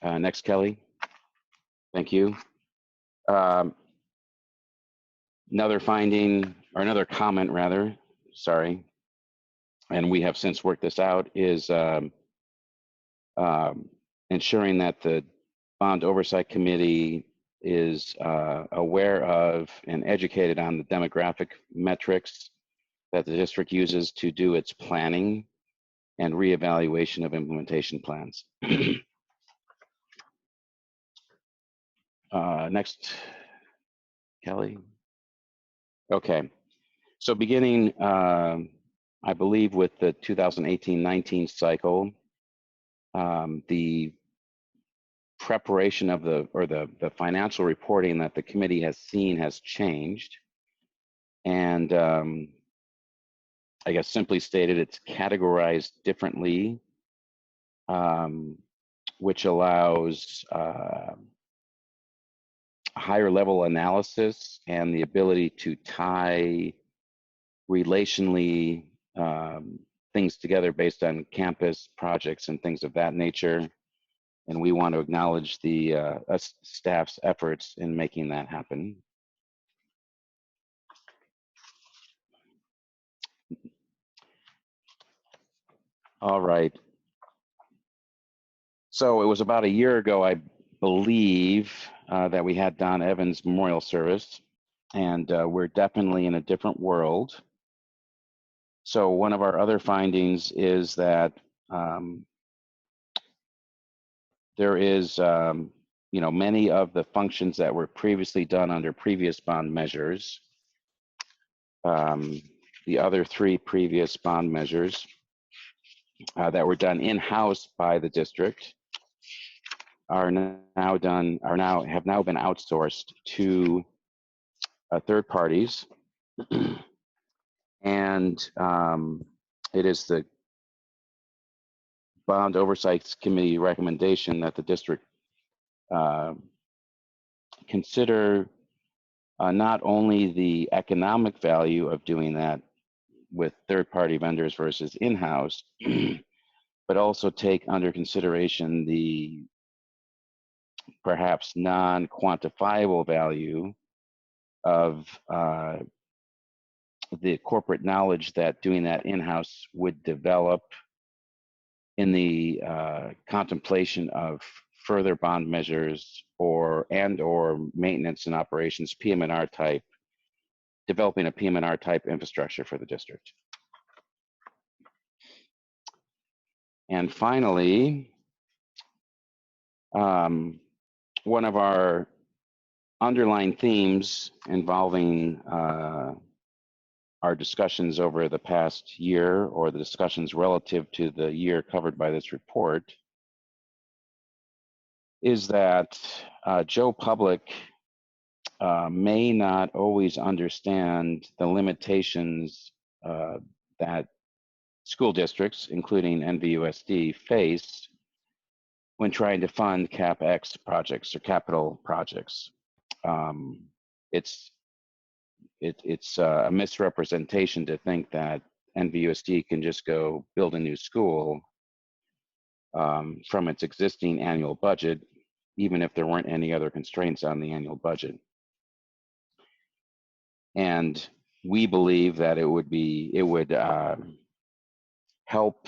Next, Kelly. Thank you. Another finding, or another comment rather, sorry, and we have since worked this out, is ensuring that the Bond Oversight Committee is aware of and educated on the demographic metrics that the district uses to do its planning and reevaluation of implementation plans. Next, Kelly. Okay, so beginning, I believe, with the 2018-19 cycle, the preparation of the financial reporting that the committee has seen has changed. And I guess simply stated, it's categorized differently, which allows higher level analysis and the ability to tie relationally things together based on campus projects and things of that nature. And we want to acknowledge the staff's efforts in making that happen. All right. So it was about a year ago, I believe, that we had Don Evans' memorial service, and we're definitely in a different world. So one of our other findings is that there is, many of the functions that were previously done under previous bond measures, the other three previous bond measures that were done in-house by the district have now been outsourced to third parties. And it is the Bond Oversight Committee recommendation that the district consider not only the economic value of doing that with third-party vendors versus in-house, but also take under consideration the perhaps non-quantifiable value of the corporate knowledge that doing that in-house would develop in the contemplation of further bond measures or maintenance and operations, PM&R type, developing a PM&R type infrastructure for the district. And finally, one of our underlying themes involving our discussions over the past year, or the discussions relative to the year covered by this report, is that Joe Public may not always understand the limitations that school districts, including NVUSD, face when trying to fund CapEx projects or capital projects. It's a misrepresentation to think that NVUSD can just go build a new school from its existing annual budget, even if there weren't any other constraints on the annual budget. And we believe that it would help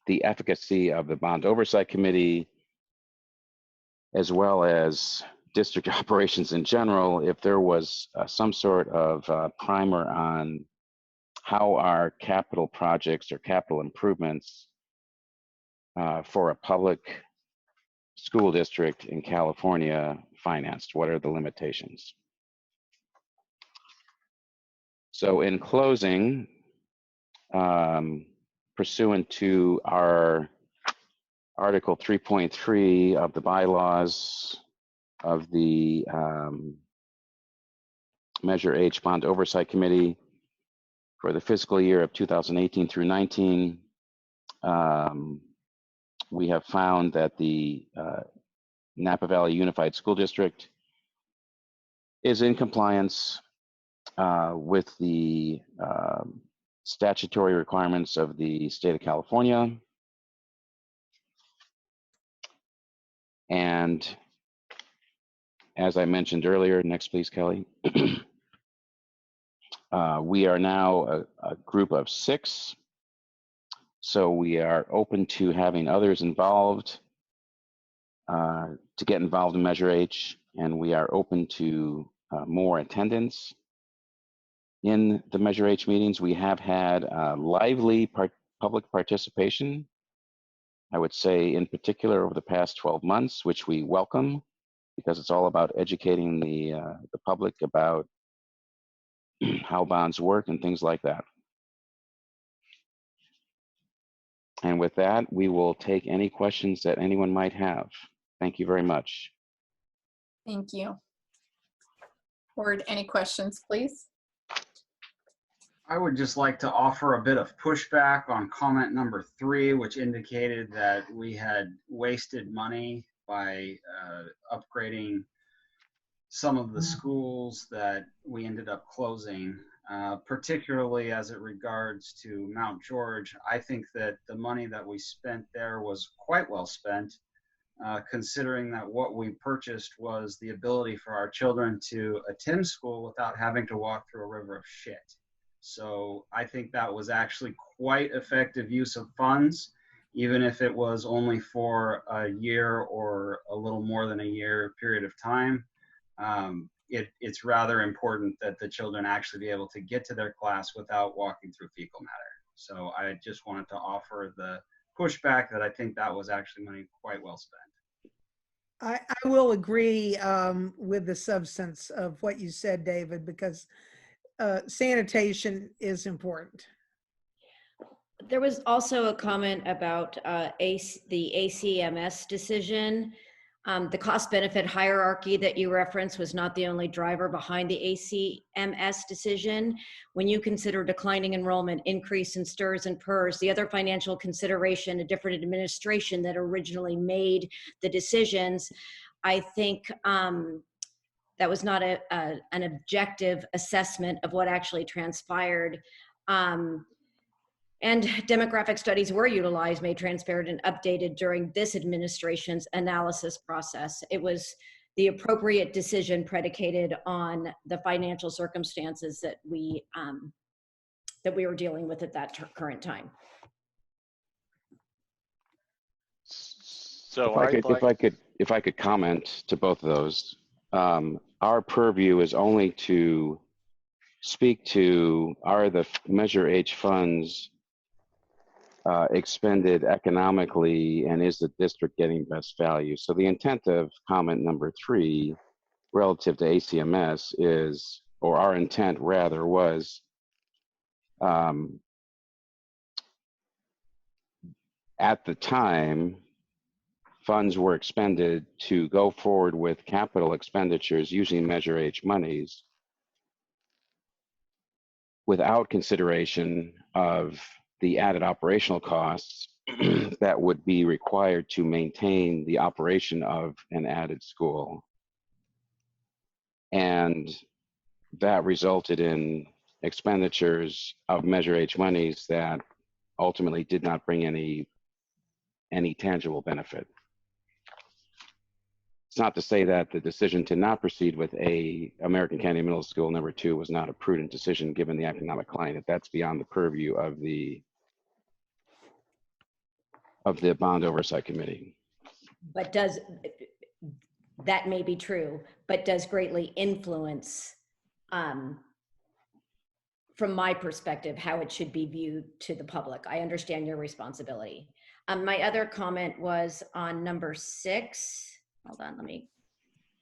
the efficacy of the Bond Oversight Committee, as well as district operations in general, if there was some sort of primer on how our capital projects or capital improvements for a public school district in California financed. What are the limitations? So in closing, pursuant to our Article 3.3 of the bylaws of the Measure H Bond Oversight Committee for the fiscal year of 2018 through 19. We have found that the Napa Valley Unified School District is in compliance with the statutory requirements of the state of California. And as I mentioned earlier, next please, Kelly. We are now a group of 6. So we are open to having others involved to get involved in Measure H, and we are open to more attendance in the Measure H meetings. We have had lively public participation, I would say in particular over the past 12 months, which we welcome because it's all about educating the public about how bonds work and things like that. And with that, we will take any questions that anyone might have. Thank you very much. Thank you. Board, any questions, please? I would just like to offer a bit of pushback on comment number 3, which indicated that we had wasted money by upgrading some of the schools that we ended up closing, particularly as it regards to Mount George. I think that the money that we spent there was quite well spent, considering that what we purchased was the ability for our children to attend school without having to walk through a river of shit. So I think that was actually quite effective use of funds, even if it was only for a year or a little more than a year period of time. It's rather important that the children actually be able to get to their class without walking through fecal matter. So I just wanted to offer the pushback that I think that was actually money quite well spent. I will agree with the substance of what you said, David, because sanitation is important. There was also a comment about the ACMS decision. The cost-benefit hierarchy that you referenced was not the only driver behind the ACMS decision. When you consider declining enrollment, increase in STIRS and PERS, the other financial consideration, a different administration that originally made the decisions, I think that was not an objective assessment of what actually transpired. And demographic studies were utilized, made transparent, and updated during this administration's analysis process. It was the appropriate decision predicated on the financial circumstances that we were dealing with at that current time. So if I could comment to both of those, our purview is only to speak to, are the Measure H funds expended economically, and is the district getting best value? So the intent of comment number 3 relative to ACMS is, or our intent rather, was at the time funds were expended to go forward with capital expenditures using Measure H monies without consideration of the added operational costs that would be required to maintain the operation of an added school. And that resulted in expenditures of Measure H monies that ultimately did not bring any tangible benefit. It's not to say that the decision to not proceed with American Canyon Middle School number 2 was not a prudent decision given the economic climate. That's beyond the purview of the Bond Oversight Committee. But that may be true, but does greatly influence, from my perspective, how it should be viewed to the public. I understand your responsibility. My other comment was on number 6. Hold on, let me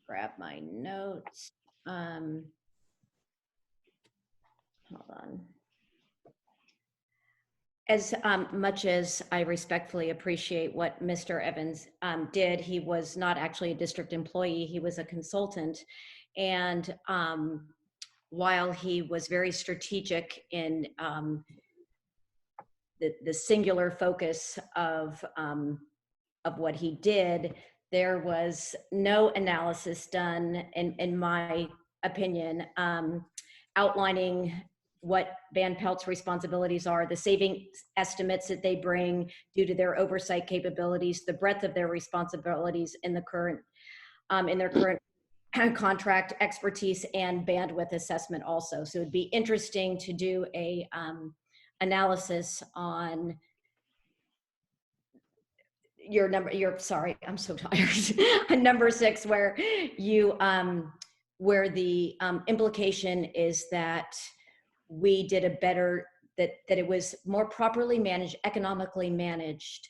grab my notes. Hold on. As much as I respectfully appreciate what Mr. Evans did, he was not actually a district employee, he was a consultant. And while he was very strategic in the singular focus of what he did, there was no analysis done, in my opinion, outlining what Van Pelt's responsibilities are, the saving estimates that they bring due to their oversight capabilities, the breadth of their responsibilities in their current contract expertise, and bandwidth assessment also. So it'd be interesting to do a analysis on sorry, I'm so tired. Number 6, where you where the implication is that we did a better, that it was more properly managed, economically managed,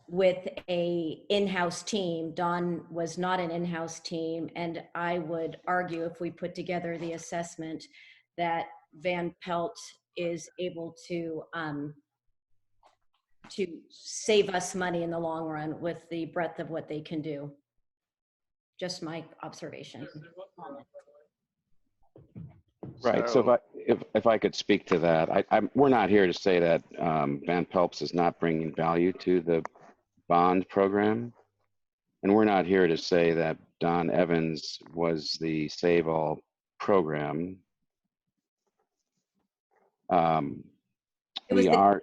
with a in-house team. Don was not an in-house team, and I would argue, if we put together the assessment, that Van Pelt is able to save us money in the long run with the breadth of what they can do. Just my observation. Right. So if I could speak to that, we're not here to say that Van Pelps is not bringing value to the bond program, and we're not here to say that Don Evans was the Save All program. We are.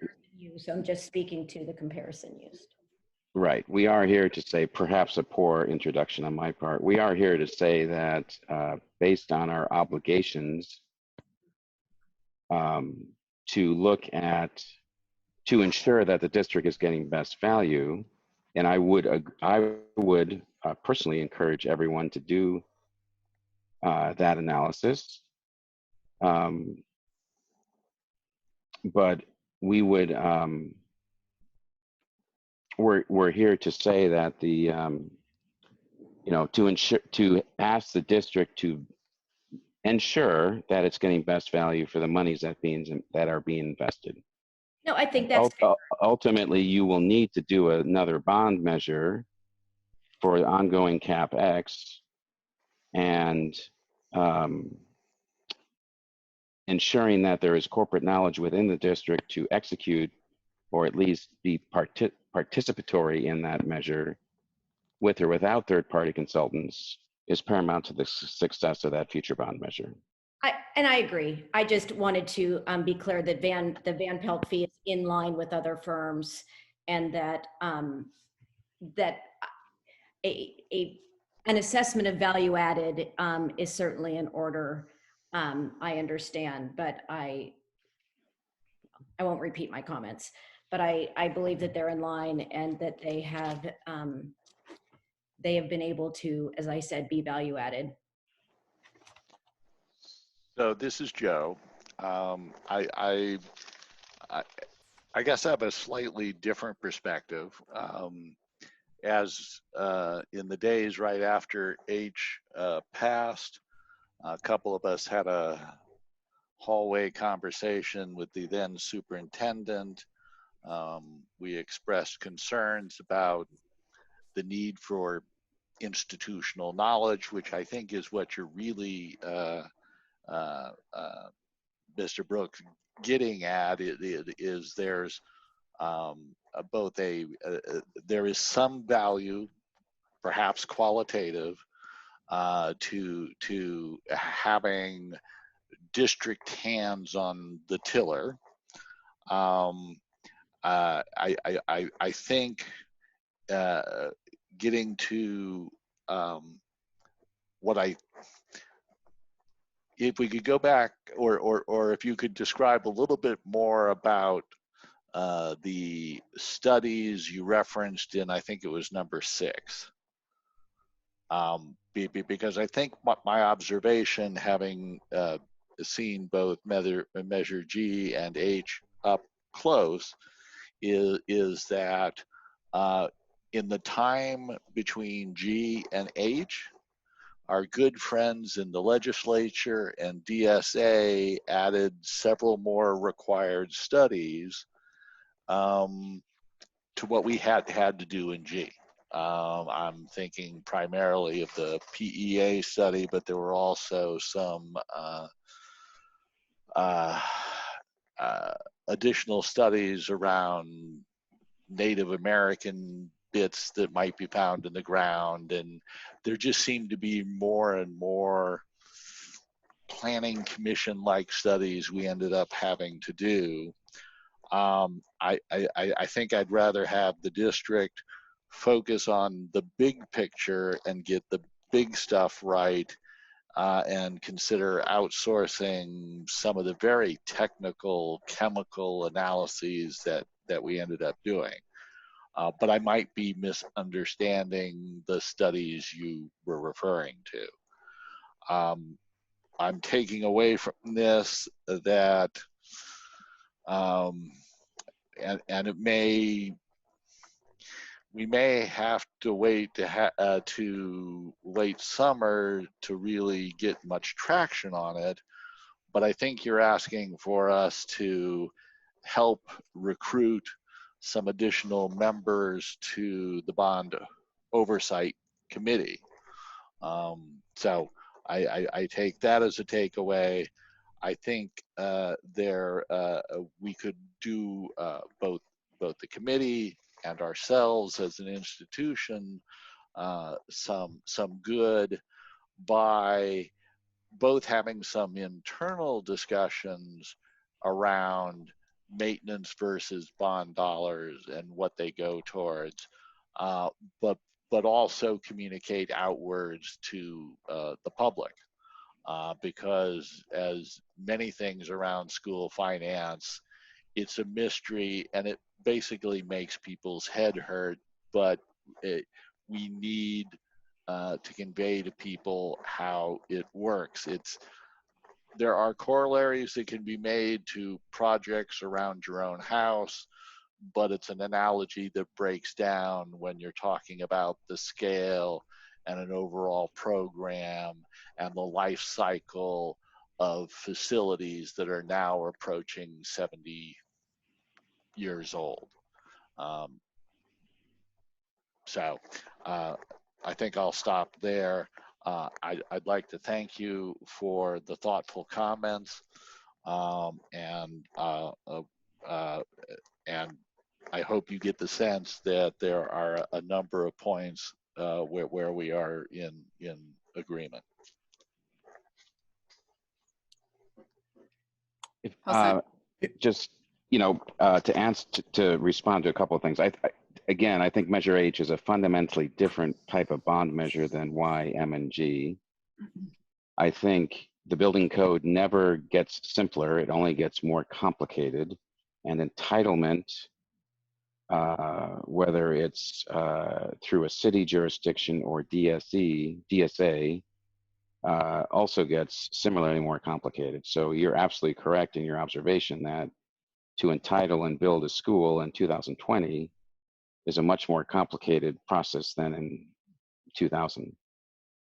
So I'm just speaking to the comparison used. Right. We are here to say, perhaps a poor introduction on my part, we are here to say that based on our obligations to look at, to ensure that the district is getting best value, and I would personally encourage everyone to do that analysis. But we would, we're here to say that the, you know, to ask the district to ensure that it's getting best value for the monies that are being invested. No, I think that's ultimately you will need to do another bond measure for ongoing CapEx and ensuring that there is corporate knowledge within the district to execute or at least be participatory in that measure with or without third-party consultants is paramount to the success of that future bond measure. I agree. I just wanted to be clear that the Van Pelt fee is in line with other firms, and that that an assessment of value added is certainly in order. I understand, but I won't repeat my comments. But I believe that they're in line, and that they have been able to, as I said, be value added. So this is Joe. I guess I have a slightly different perspective. As in the days right after H passed, a couple of us had a hallway conversation with the then superintendent. We expressed concerns about the need for institutional knowledge, which I think is what you're really, Mr. Brooks, getting at. Is there's both there is some value, perhaps qualitative, to having district hands on the tiller. I think getting to if we could go back, or if you could describe a little bit more about the studies you referenced in, I think it was number 6. Because I think my observation, having seen both measure G and H up close, is that in the time between G and H, our good friends in the legislature and DSA added several more required studies to what we had to do in G. I'm thinking primarily of the PEA study, but there were also some additional studies around Native American bits that might be found in the ground, and there just seemed to be more and more planning commission like studies we ended up having to do. I think I'd rather have the district focus on the big picture and get the big stuff right, and consider outsourcing some of the very technical chemical analyses that we ended up doing. But I might be misunderstanding the studies you were referring to. I'm taking away from this that, and it may, we may have to wait to late summer to really get much traction on it, but I think you're asking for us to help recruit some additional members to the bond oversight committee. So I take that as a takeaway. I think we could do both the committee and ourselves as an institution some good by both having some internal discussions around maintenance versus bond dollars and what they go towards, but also communicate outwards to the public, because as many things around school finance, it's a mystery and it basically makes people's head hurt, but we need to convey to people how it works. There are corollaries that can be made to projects around your own house, but it's an analogy that breaks down when you're talking about the scale and an overall program and the life cycle of facilities that are now approaching 70 years old. So I think I'll stop there. I'd like to thank you for the thoughtful comments, and I hope you get the sense that there are a number of points where we are in agreement. Just, to respond to a couple of things. Again, I think Measure H is a fundamentally different type of bond measure than Y, M, and G. I think the building code never gets simpler, it only gets more complicated. And entitlement, whether it's through a city jurisdiction or DSA, also gets similarly more complicated. So you're absolutely correct in your observation that to entitle and build a school in 2020 is a much more complicated process than in 2000,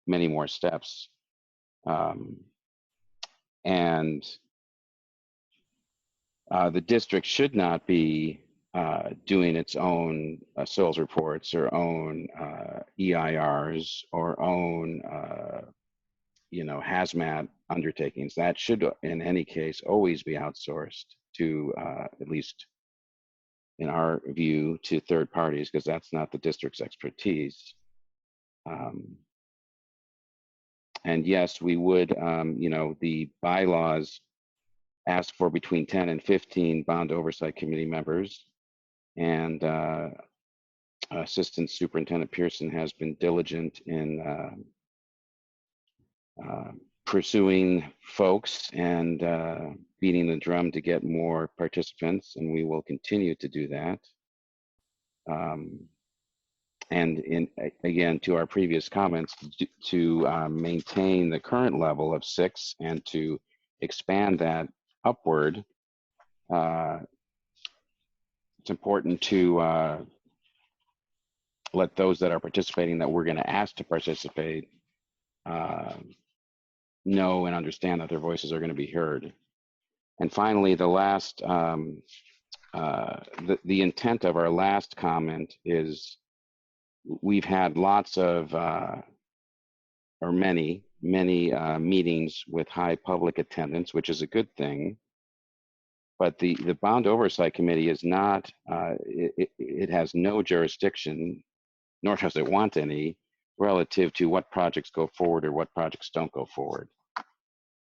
many more steps. And the district should not be doing its own soils reports or own EIRs or own hazmat undertakings. That should, in any case, always be outsourced to, at least in our view, to third parties, because that's not the district's expertise. And yes, we would, the bylaws ask for between 10 and 15 bond oversight committee members. And Assistant Superintendent Pearson has been diligent in pursuing folks and beating the drum to get more participants, and we will continue to do that. And again, to our previous comments, to maintain the current level of 6 and to expand that upward, it's important to let those that are participating that we're going to ask to participate know and understand that their voices are going to be heard. And finally, the last, the intent of our last comment is we've had lots of, or many meetings with high public attendance, which is a good thing. But the Bond Oversight Committee is not, it has no jurisdiction, nor does it want any, relative to what projects go forward or what projects don't go forward.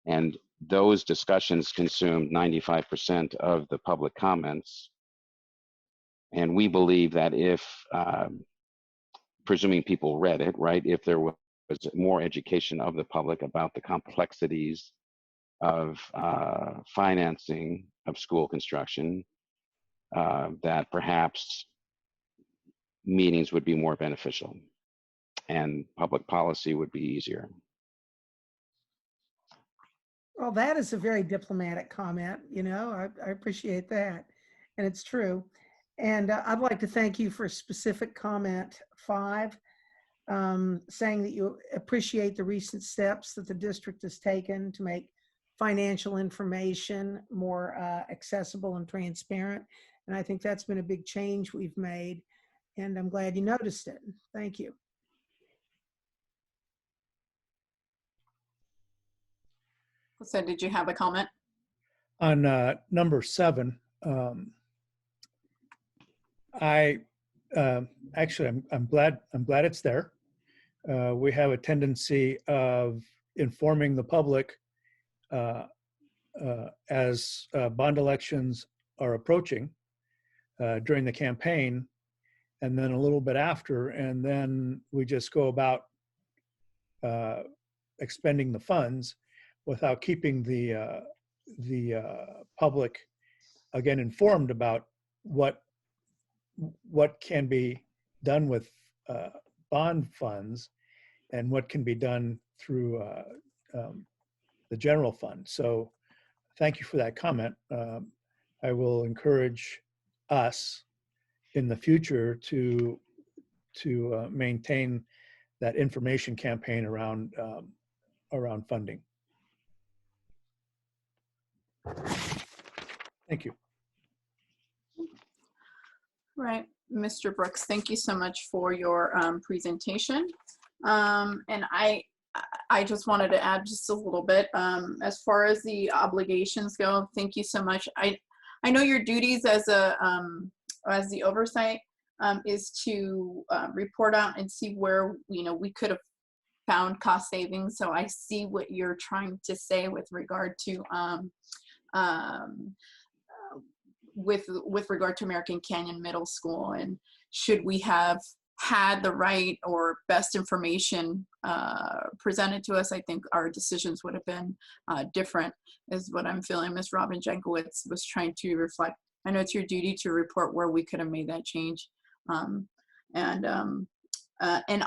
And those discussions consumed 95% of the public comments. And we believe that if, presuming people read it, right, if there was more education of the public about the complexities of financing of school construction, that perhaps meetings would be more beneficial and public policy would be easier. Well, that is a very diplomatic comment. I appreciate that. And it's true. And I'd like to thank you for specific comment 5, saying that you appreciate the recent steps that the district has taken to make financial information more accessible and transparent. And I think that's been a big change we've made. And I'm glad you noticed it. Thank you. So did you have a comment? On number 7, actually, I'm glad it's there. We have a tendency of informing the public as bond elections are approaching during the campaign, and then a little bit after, and then we just go about expending the funds without keeping the public again informed about what can be done with bond funds and what can be done through the general fund. So thank you for that comment. I will encourage us in the future to maintain that information campaign around funding. Thank you. Right, Mr. Brooks, thank you so much for your presentation. And I just wanted to add just a little bit as far as the obligations go. Thank you so much. I know your duties as the oversight is to report out and see where we could have found cost savings. So I see what you're trying to say with regard to with regard to American Canyon Middle School, and should we have had the right or best information presented to us, I think our decisions would have been different, is what I'm feeling. Ms. Robin Jankowicz was trying to reflect. I know it's your duty to report where we could have made that change. And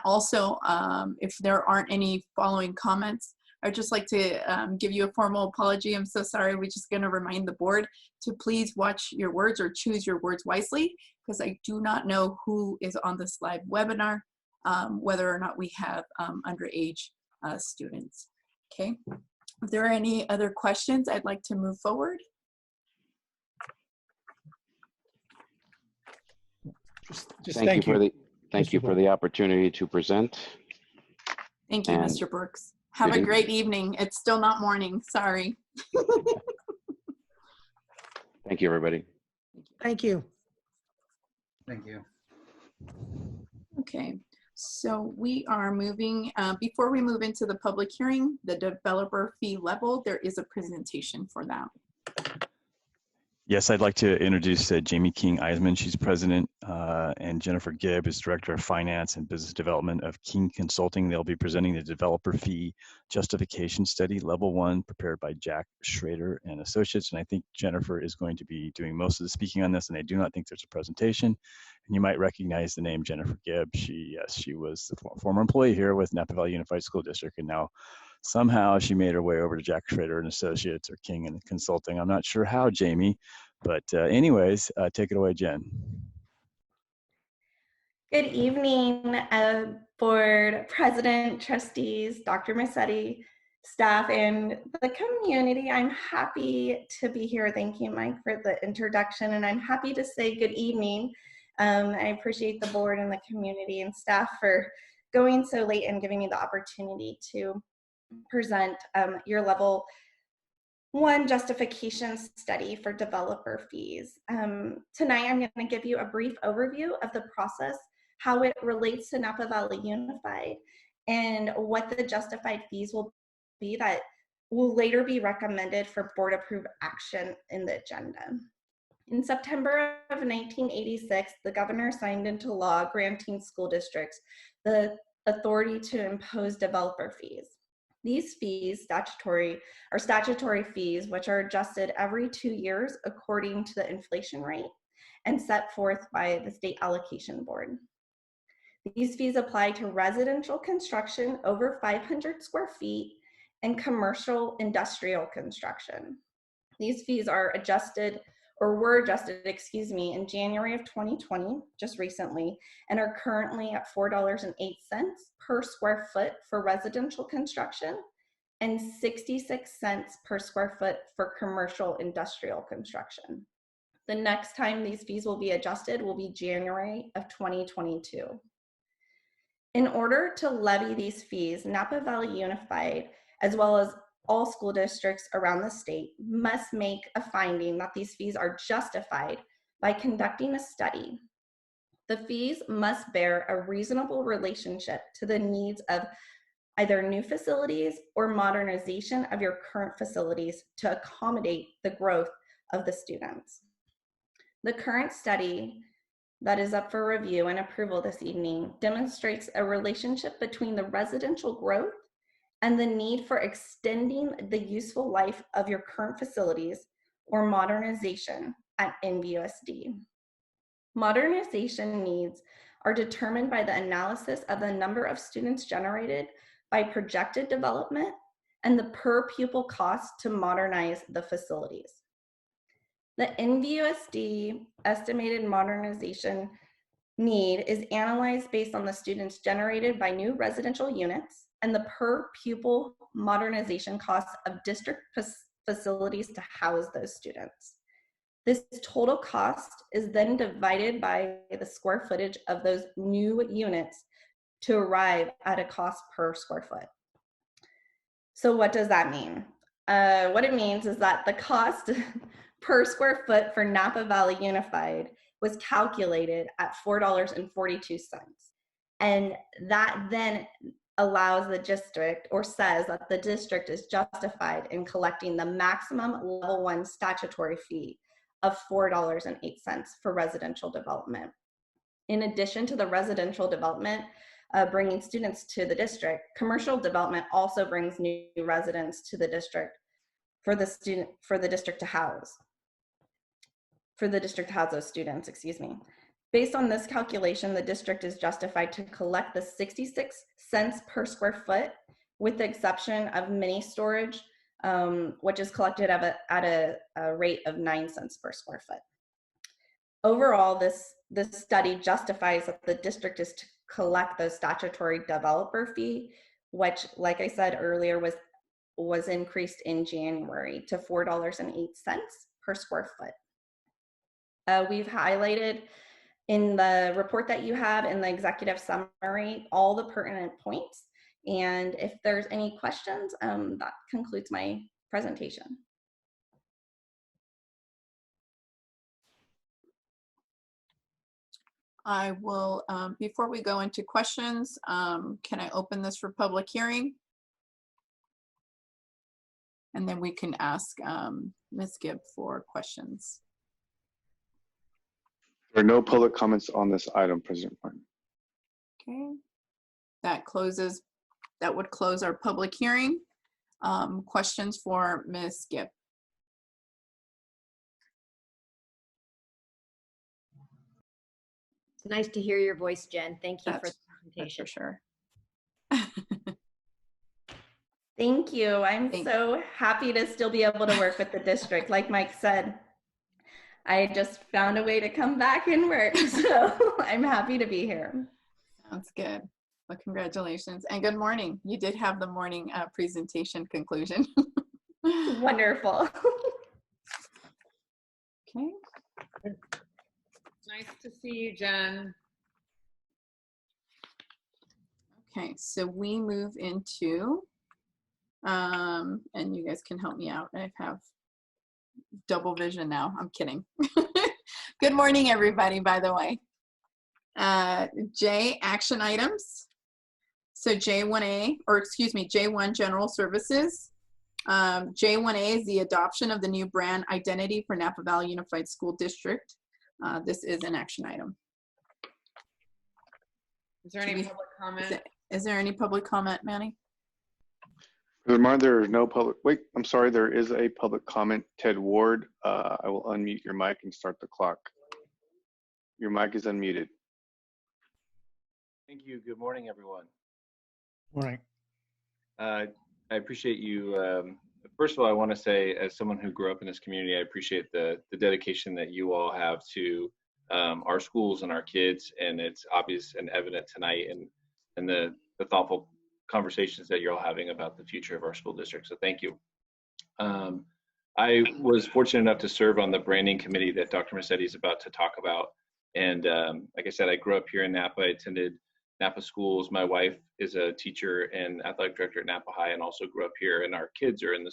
also, if there aren't any following comments, I'd just like to give you a formal apology. I'm so sorry. We're just going to remind the board to please watch your words or choose your words wisely, because I do not know who is on this live webinar, whether or not we have underage students. Okay. If there are any other questions, I'd like to move forward. Thank you for the opportunity to present. Thank you, Mr. Brooks. Have a great evening. It's still not morning, sorry. Thank you, everybody. Thank you. Thank you. Okay, so we are moving, before we move into the public hearing, the developer fee level, there is a presentation for that. Yes, I'd like to introduce Jamie King Eisman. She's president, and Jennifer Gibb is director of finance and business development of King Consulting. They'll be presenting the developer fee justification study, level 1, prepared by Jack Schrader and Associates. And I think Jennifer is going to be doing most of the speaking on this, and I do not think there's a presentation. And you might recognize the name Jennifer Gibb. She was the former employee here with Napa Valley Unified School District, and now somehow she made her way over to Jack Schrader and Associates, or King and Consulting. I'm not sure how, Jamie, but anyways, take it away, Jen. Good evening, board, president, trustees, Dr. Massetti, staff, and the community. I'm happy to be here. Thank you, Mike, for the introduction, and I'm happy to say good evening I appreciate the board and the community and staff for going so late and giving me the opportunity to present your level 1 justification study for developer fees. Tonight, I'm going to give you a brief overview of the process, how it relates to Napa Valley Unified, and what the justified fees will be that will later be recommended for board approved action in the agenda. In September of 1986, the governor signed into law granting school districts the authority to impose developer fees. These fees, statutory fees, which are adjusted every 2 years according to the inflation rate and set forth by the State Allocation Board. These fees apply to residential construction over 500 square feet and commercial industrial construction. These fees are adjusted or were adjusted, in January of 2020, just recently, and are currently at $4.08 per square foot for residential construction and 66 cents per square foot for commercial industrial construction. The next time these fees will be adjusted will be January of 2022. In order to levy these fees, Napa Valley Unified, as well as all school districts around the state, must make a finding that these fees are justified by conducting a study. The fees must bear a reasonable relationship to the needs of either new facilities or modernization of your current facilities to accommodate the growth of the students. The current study that is up for review and approval this evening demonstrates a relationship between the residential growth and the need for extending the useful life of your current facilities or modernization at NVUSD. Modernization needs are determined by the analysis of the number of students generated by projected development and the per pupil cost to modernize the facilities. The NVUSD estimated modernization need is analyzed based on the students generated by new residential units and the per pupil modernization costs of district facilities to house those students. This total cost is then divided by the square footage of those new units to arrive at a cost per square foot. So what does that mean? What it means is that the cost per square foot for Napa Valley Unified was calculated at $4.42. And that then allows the district, or says that the district is justified in collecting the maximum level 1 statutory fee of $4.08 for residential development. In addition to the residential development bringing students to the district, commercial development also brings new residents to the district for the district to house those students, Based on this calculation, the district is justified to collect the 66 cents per square foot, with the exception of mini storage, which is collected at a rate of 9 cents per square foot. Overall, this study justifies that the district is to collect the statutory developer fee, which, like I said earlier, was increased in January to $4.08 per square foot. We've highlighted in the report that you have in the executive summary all the pertinent points. And if there's any questions, that concludes my presentation. I will, before we go into questions, can I open this for public hearing? And then we can ask Ms. Gibb for questions. There are no public comments on this item, President Martin. Okay, that would close our public hearing. Questions for Ms. Gibb? It's nice to hear your voice, Jen. Thank you for the presentation. For sure. Thank you. I'm so happy to still be able to work with the district. Like Mike said, I just found a way to come back and work. So I'm happy to be here. Sounds good. Well, congratulations and good morning. You did have the morning presentation conclusion. Wonderful. Okay. Nice to see you, Jen. Okay, so we move into, and you guys can help me out. I have double vision now. I'm kidding. Good morning, everybody, by the way. J, action items. So J1A, or excuse me, J1, general services. J1A is the adoption of the new brand identity for Napa Valley Unified School District. This is an action item. Is there any public comment? Is there any public comment, Manny? President Martin, there is no public, wait, I'm sorry, there is a public comment. Ted Ward, I will unmute your mic and start the clock. Your mic is unmuted. Thank you. Good morning, everyone. Morning. I appreciate you. First of all, I want to say, as someone who grew up in this community, I appreciate the dedication that you all have to our schools and our kids, and it's obvious and evident tonight, and the thoughtful conversations that you're all having about the future of our school district. So thank you. I was fortunate enough to serve on the branding committee that Dr. Massetti is about to talk about, and like I said, I grew up here in Napa. I attended Napa schools. My wife is a teacher and athletic director at Napa High, and also grew up here, and our kids are in the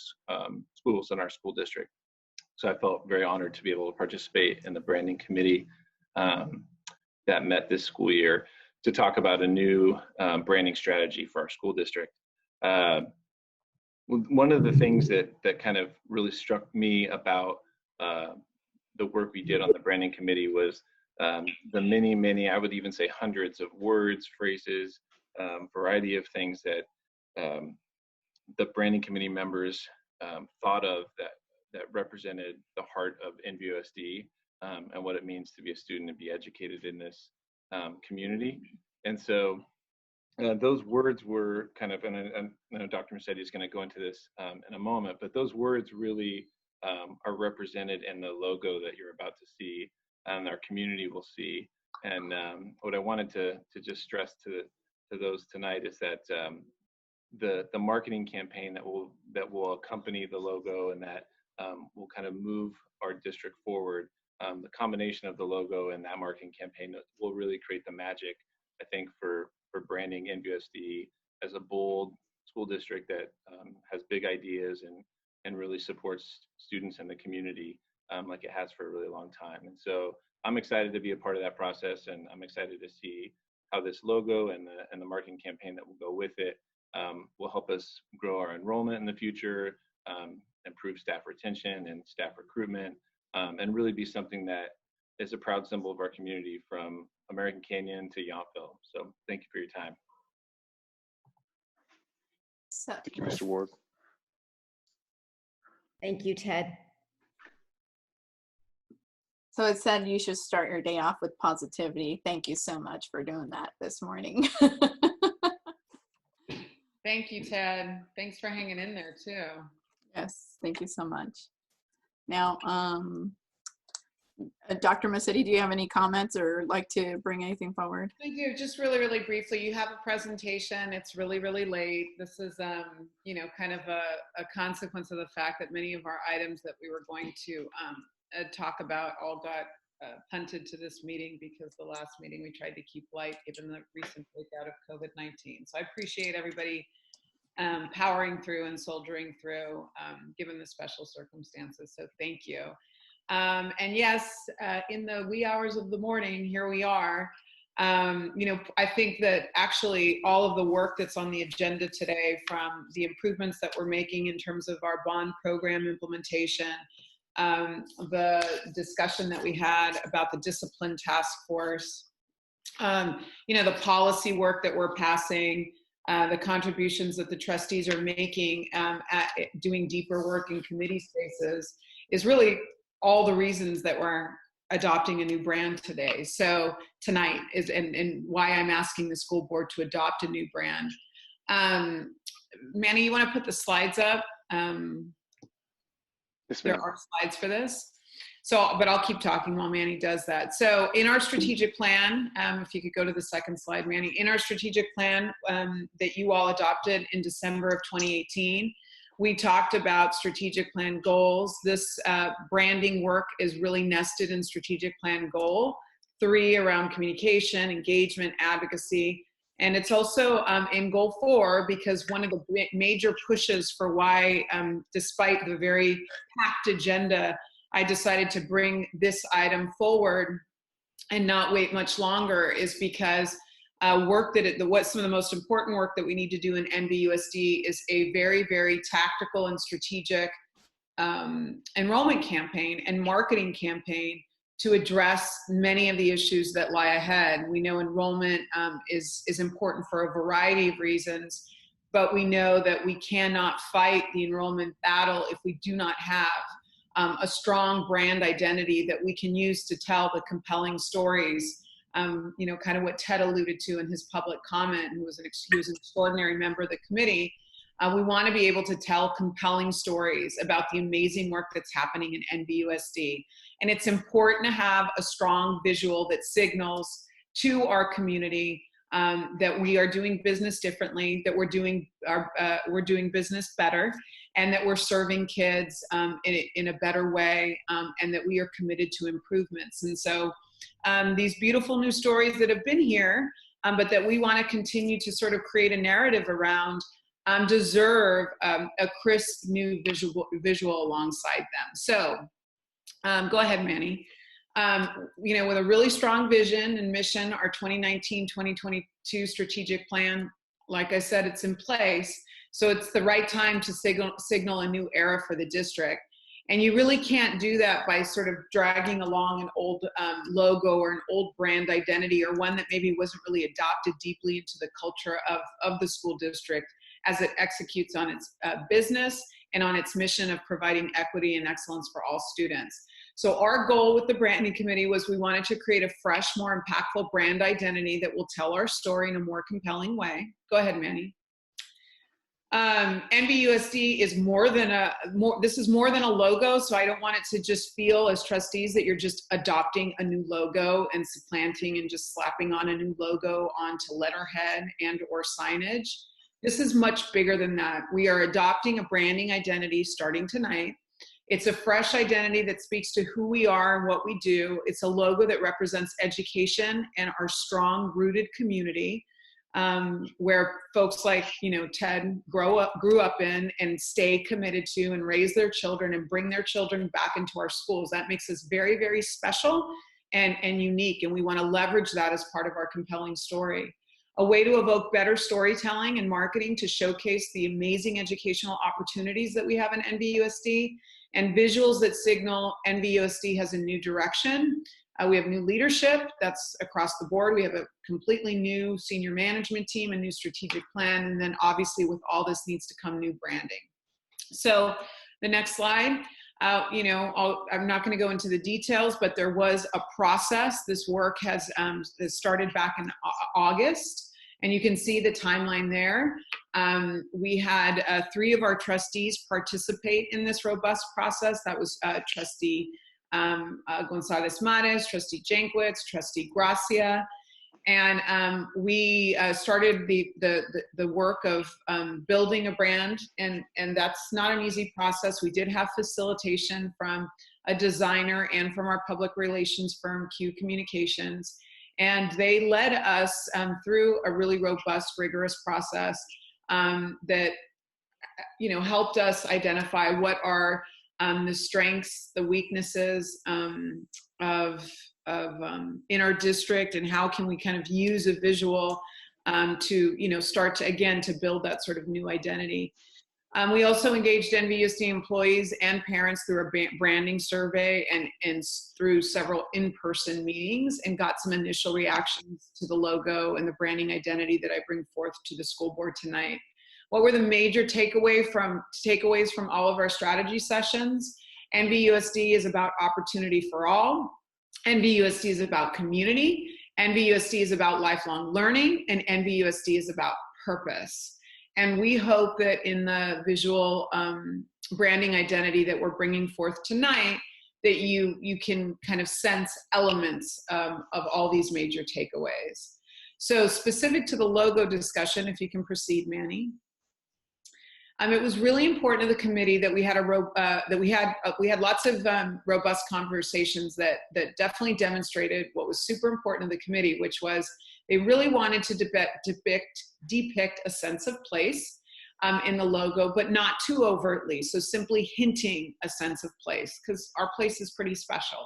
schools in our school district. So I felt very honored to be able to participate in the branding committee that met this school year to talk about a new branding strategy for our school district. One of the things that kind of really struck me about the work we did on the branding committee was the many, I would even say hundreds of words, phrases, variety of things that the branding committee members thought of that represented the heart of NVUSD and what it means to be a student and be educated in this community. And so those words were kind of, and I know Dr. Massetti is going to go into this in a moment, but those words really are represented in the logo that you're about to see and our community will see. And what I wanted to just stress to those tonight is that the marketing campaign that will accompany the logo and that will kind of move our district forward. The combination of the logo and that marketing campaign will really create the magic, I think, for branding NVUSD as a bold school district that has big ideas and really supports students in the community like it has for a really long time. And so I'm excited to be a part of that process, and I'm excited to see how this logo and the marketing campaign that will go with it will help us grow our enrollment in the future, improve staff retention and staff recruitment, and really be something that is a proud symbol of our community from American Canyon to Yountville. So thank you for your time. Thank you, Mr. Ward. Thank you, Ted. So it said you should start your day off with positivity. Thank you so much for doing that this morning. Thank you, Ted. Thanks for hanging in there too. Yes, thank you so much. Now, Dr. Massetti, do you have any comments or like to bring anything forward? I do, just really briefly. You have a presentation. It's really late. This is, you know, kind of a consequence of the fact that many of our items that we were going to talk about all got punted to this meeting because the last meeting we tried to keep light given the recent breakout of COVID-19. So I appreciate everybody powering through and soldiering through given the special circumstances. So thank you. And yes, in the wee hours of the morning, here we are. You know, I think that actually all of the work that's on the agenda today, from the improvements that we're making in terms of our bond program implementation, the discussion that we had about the discipline task force, you know, the policy work that we're passing, the contributions that the trustees are making at doing deeper work in committee spaces, is really all the reasons that we're adopting a new brand today. So tonight is, and why I'm asking the school board to adopt a new brand. Manny, you want to put the slides up? Yes, there are slides for this. So, but I'll keep talking while Manny does that. So in our strategic plan, if you could go to the second slide, Manny, in our strategic plan that you all adopted in December of 2018, we talked about strategic plan goals. This branding work is really nested in strategic plan goal. 3 around communication, engagement, advocacy. And it's also in goal 4 because one of the major pushes for why, despite the very packed agenda, I decided to bring this item forward and not wait much longer is because what some of the most important work that we need to do in NVUSD is a very, very tactical and strategic enrollment campaign and marketing campaign to address many of the issues that lie ahead. We know enrollment is important for a variety of reasons, but we know that we cannot fight the enrollment battle if we do not have a strong brand identity that we can use to tell the compelling stories. You know, kind of what Ted alluded to in his public comment, who was an extraordinary member of the committee. We want to be able to tell compelling stories about the amazing work that's happening in NVUSD. And it's important to have a strong visual that signals to our community that we are doing business differently, that we're doing business better, and that we're serving kids in a better way, and that we are committed to improvements. And so these beautiful new stories that have been here, but that we want to continue to sort of create a narrative around, deserve a crisp new visual alongside them. So go ahead, Manny. You know, with a really strong vision and mission, our 2019-2022 strategic plan, like I said, it's in place. So it's the right time to signal a new era for the district. And you really can't do that by sort of dragging along an old logo or an old brand identity, or one that maybe wasn't really adopted deeply into the culture of the school district as it executes on its business and on its mission of providing equity and excellence for all students. So our goal with the branding committee was we wanted to create a fresh, more impactful brand identity that will tell our story in a more compelling way. Go ahead, Manny. NVUSD is more than a logo, so I don't want it to just feel as trustees that you're just adopting a new logo and supplanting and just slapping on a new logo onto letterhead and or signage. This is much bigger than that. We are adopting a branding identity starting tonight. It's a fresh identity that speaks to who we are and what we do. It's a logo that represents education and our strong rooted community, where folks like, you know, Ted grew up in and stay committed to and raise their children and bring their children back into our schools. That makes us very, very special and unique. And we want to leverage that as part of our compelling story. A way to evoke better storytelling and marketing to showcase the amazing educational opportunities that we have in NVUSD, and visuals that signal NVUSD has a new direction. We have new leadership that's across the board. We have a completely new senior management team, a new strategic plan, and then obviously with all this needs to come new branding. So the next slide, you know, I'm not going to go into the details, but there was a process. This work has started back in August, and you can see the timeline there. We had 3 of our trustees participate in this robust process. That was Trustee Gonzalez Mares, Trustee Jankwitz, Trustee Gracia, and we started the work of building a brand, and that's not an easy process. We did have facilitation from a designer and from our public relations firm, Q Communications, and they led us through a really robust, rigorous process that, you know, helped us identify what are the strengths, the weaknesses of in our district, and how can we kind of use a visual to, you know, start to, again, to build that sort of new identity. We also engaged NVUSD employees and parents through a branding survey and through several in-person meetings, and got some initial reactions to the logo and the branding identity that I bring forth to the school board tonight. What were the major takeaways from all of our strategy sessions? NVUSD is about opportunity for all. NVUSD is about community. NVUSD is about lifelong learning, and NVUSD is about purpose. And we hope that in the visual branding identity that we're bringing forth tonight, that you can kind of sense elements of all these major takeaways. So specific to the logo discussion, if you can proceed, Manny. It was really important to the committee that we had lots of robust conversations that definitely demonstrated what was super important to the committee, which was they really wanted to depict a sense of place in the logo, but not too overtly. So simply hinting a sense of place, because our place is pretty special.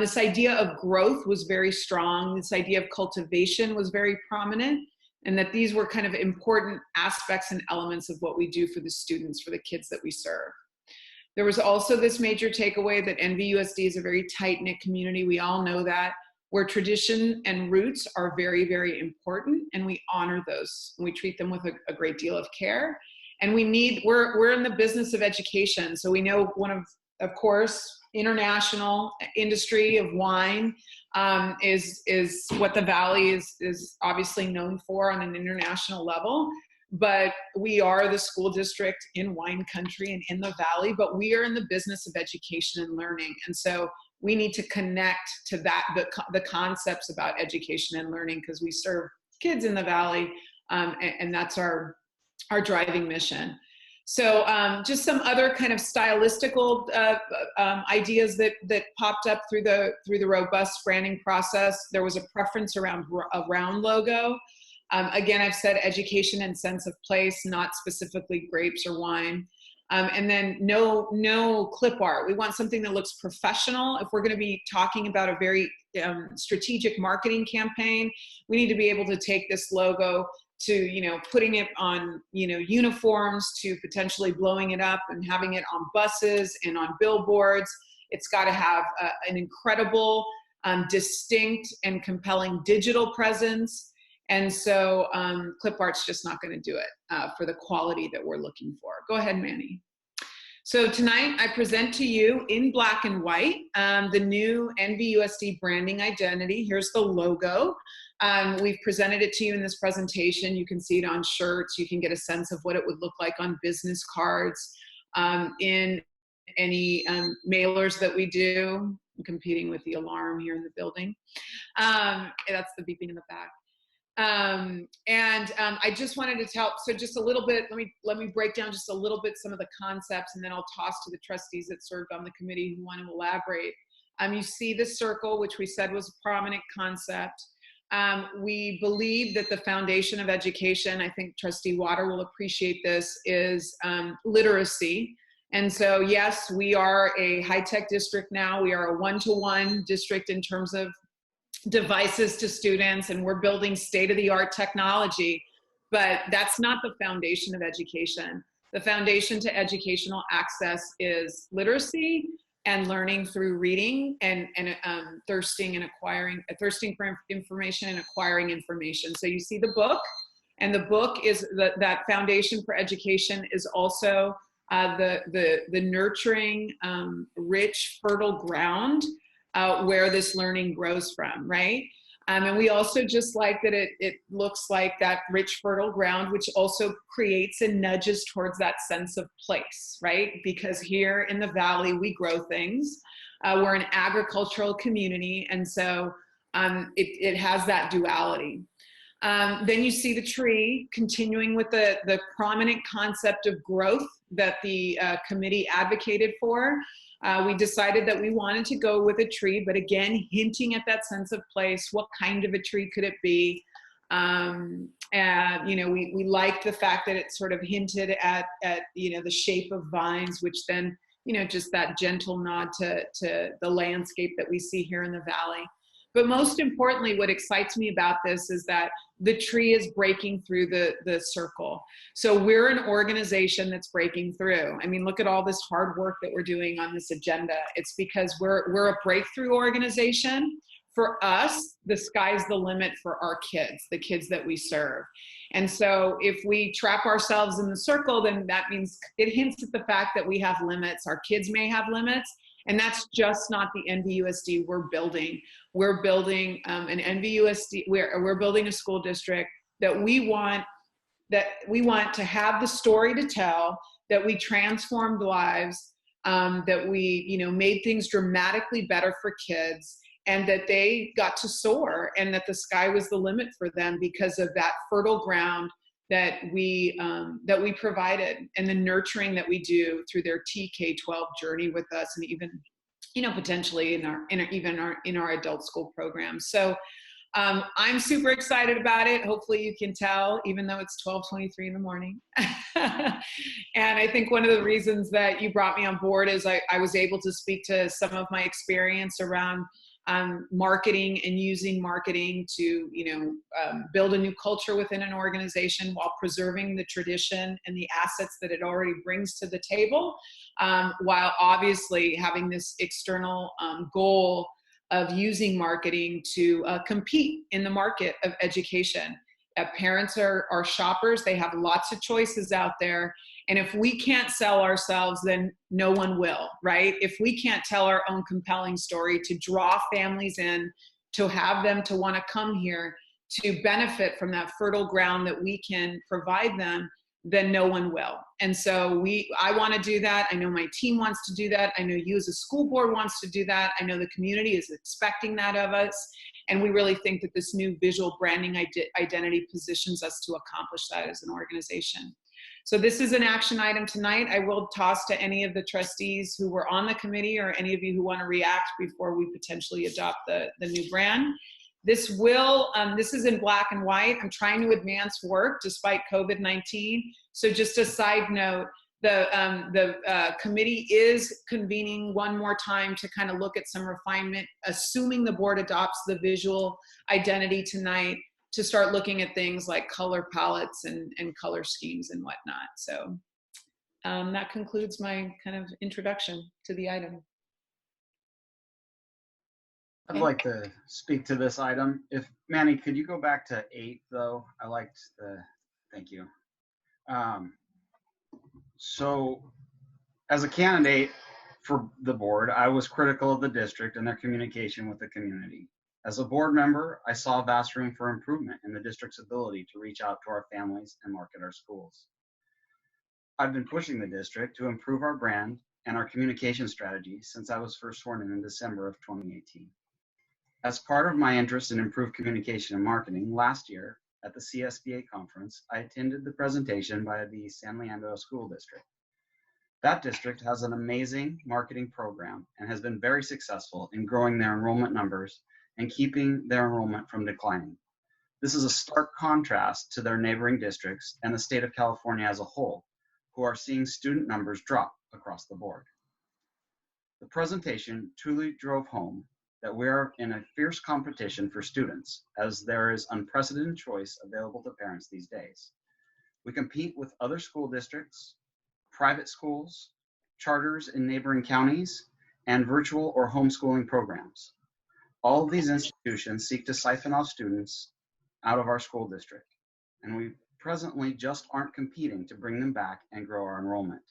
This idea of growth was very strong. This idea of cultivation was very prominent, and that these were kind of important aspects and elements of what we do for the students, for the kids that we serve. There was also this major takeaway that NVUSD is a very tight-knit community. We all know that, where tradition and roots are very, very important, and we honor those. And we treat them with a great deal of care. And we're in the business of education, so we know of course, international industry of wine is what the Valley is obviously known for on an international level. But we are the school district in wine country and in the Valley, but we are in the business of education and learning. And so we need to connect to that, the concepts about education and learning, because we serve kids in the Valley, and that's our driving mission. So just some other kind of stylistical ideas that popped up through the robust branding process. There was a preference around a round logo. Again, I've said education and sense of place, not specifically grapes or wine. And then no clip art. We want something that looks professional. If we're going to be talking about a very strategic marketing campaign, we need to be able to take this logo to, putting it on, uniforms, to potentially blowing it up and having it on buses and on billboards. It's got to have an incredible, distinct and compelling digital presence. And so clip art's just not going to do it for the quality that we're looking for. Go ahead, Manny. So tonight I present to you in black and white the new NVUSD branding identity. Here's the logo. We've presented it to you in this presentation. You can see it on shirts. You can get a sense of what it would look like on business cards, in any mailers that we do. I'm competing with the alarm here in the building. That's the beeping in the back. I just wanted to tell, so just a little bit, let me break down just a little bit some of the concepts, and then I'll toss to the trustees that served on the committee who want to elaborate. You see the circle, which we said was a prominent concept. We believe that the foundation of education, I think Trustee Water will appreciate this, is literacy. And so, yes, we are a high-tech district now. We are a one-to-one district in terms of devices to students, and we're building state-of-the-art technology, but that's not the foundation of education. The foundation to educational access is literacy and learning through reading and thirsting for information and acquiring information. So you see the book, and the book is that foundation for education is also the nurturing, rich, fertile ground where this learning grows from, right? And we also just like that it looks like that rich, fertile ground, which also creates and nudges towards that sense of place, right? Because here in the Valley, we grow things. We're an agricultural community, and so it has that duality. Then you see the tree, continuing with the prominent concept of growth that the committee advocated for. We decided that we wanted to go with a tree, but again, hinting at that sense of place. What kind of a tree could it be? And we liked the fact that it sort of hinted at the shape of vines, which then, just that gentle nod to the landscape that we see here in the Valley. But most importantly, what excites me about this is that the tree is breaking through the circle. So we're an organization that's breaking through. I mean, look at all this hard work that we're doing on this agenda. It's because we're a breakthrough organization. For us, the sky's the limit for our kids, the kids that we serve. And so if we trap ourselves in the circle, then that means it hints at the fact that we have limits. Our kids may have limits. And that's just not the NVUSD we're building. We're building an NVUSD, we're building a school district that we want to have the story to tell, that we transformed lives, that we made things dramatically better for kids, and that they got to soar, and that the sky was the limit for them because of that fertile ground that we provided, and the nurturing that we do through their TK-12 journey with us, and even, you know, potentially in our adult school programs. So I'm super excited about it. Hopefully you can tell, even though it's 12:23 in the morning. And I think one of the reasons that you brought me on board is I was able to speak to some of my experience around marketing and using marketing to, you know, build a new culture within an organization while preserving the tradition and the assets that it already brings to the table, while obviously having this external goal of using marketing to compete in the market of education. Parents are shoppers. They have lots of choices out there. And if we can't sell ourselves, then no one will, right? If we can't tell our own compelling story to draw families in, to have them to want to come here, to benefit from that fertile ground that we can provide them, then no one will. And so I want to do that. I know my team wants to do that. I know you as a school board wants to do that. I know the community is expecting that of us. And we really think that this new visual branding identity positions us to accomplish that as an organization. So this is an action item tonight. I will toss to any of the trustees who were on the committee or any of you who want to react before we potentially adopt the new brand. This is in black and white. I'm trying to advance work despite COVID-19. So just a side note, the committee is convening one more time to kind of look at some refinement, assuming the board adopts the visual identity tonight, to start looking at things like color palettes and color schemes and whatnot. So that concludes my kind of introduction to the item. I'd like to speak to this item. If Manny, could you go back to 8 though? I liked thank you. So as a candidate for the board, I was critical of the district and their communication with the community. As a board member, I saw vast room for improvement in the district's ability to reach out to our families and market our schools. I've been pushing the district to improve our brand and our communication strategy since I was first sworn in December of 2018. As part of my interest in improved communication and marketing, last year at the CSBA conference, I attended the presentation by the San Leandro School District. That district has an amazing marketing program and has been very successful in growing their enrollment numbers and keeping their enrollment from declining. This is a stark contrast to their neighboring districts and the state of California as a whole, who are seeing student numbers drop across the board. The presentation truly drove home that we are in a fierce competition for students, as there is unprecedented choice available to parents these days. We compete with other school districts, private schools, charters in neighboring counties, and virtual or homeschooling programs. All of these institutions seek to siphon off students out of our school district, and we presently just aren't competing to bring them back and grow our enrollment.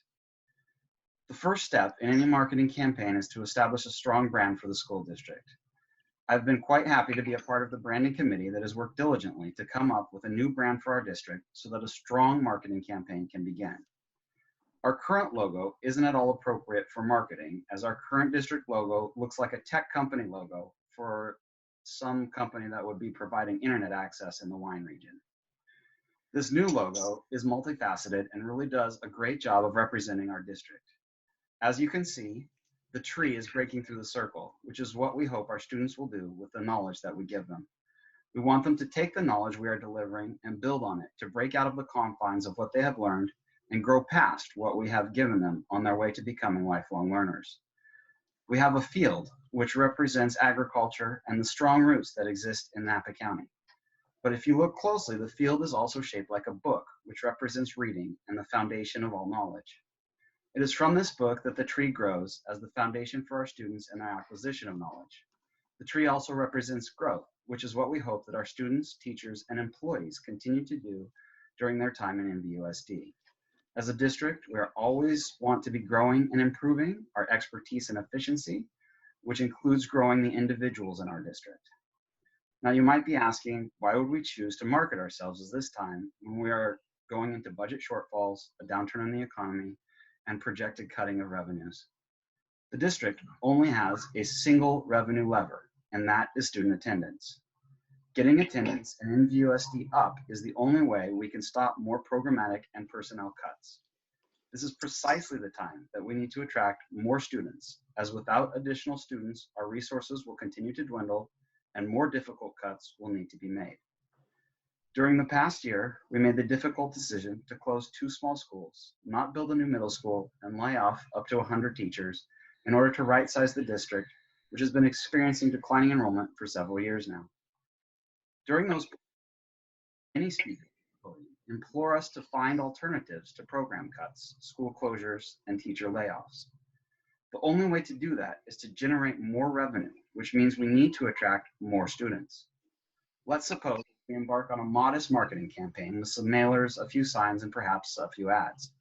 The first step in any marketing campaign is to establish a strong brand for the school district. I've been quite happy to be a part of the branding committee that has worked diligently to come up with a new brand for our district so that a strong marketing campaign can begin. Our current logo isn't at all appropriate for marketing, as our current district logo looks like a tech company logo for some company that would be providing internet access in the wine region. This new logo is multifaceted and really does a great job of representing our district. As you can see, the tree is breaking through the circle, which is what we hope our students will do with the knowledge that we give them. We want them to take the knowledge we are delivering and build on it to break out of the confines of what they have learned and grow past what we have given them on their way to becoming lifelong learners. We have a field which represents agriculture and the strong roots that exist in Napa County. But if you look closely, the field is also shaped like a book, which represents reading and the foundation of all knowledge. It is from this book that the tree grows as the foundation for our students and their acquisition of knowledge. The tree also represents growth, which is what we hope that our students, teachers, and employees continue to do during their time in NVUSD. As a district, we always want to be growing and improving our expertise and efficiency, which includes growing the individuals in our district. Now you might be asking, why would we choose to market ourselves at this time when we are going into budget shortfalls, a downturn in the economy, and projected cutting of revenues? The district only has a single revenue lever, and that is student attendance. Getting attendance and NVUSD up is the only way we can stop more programmatic and personnel cuts. This is precisely the time that we need to attract more students, as without additional students, our resources will continue to dwindle and more difficult cuts will need to be made. During the past year, we made the difficult decision to close 2 small schools, not build a new middle school, and lay off up to 100 teachers in order to right-size the district, which has been experiencing declining enrollment for several years now. During those, many speakers implore us to find alternatives to program cuts, school closures, and teacher layoffs. The only way to do that is to generate more revenue, which means we need to attract more students. Let's suppose we embark on a modest marketing campaign with some mailers, a few signs, and perhaps a few ads.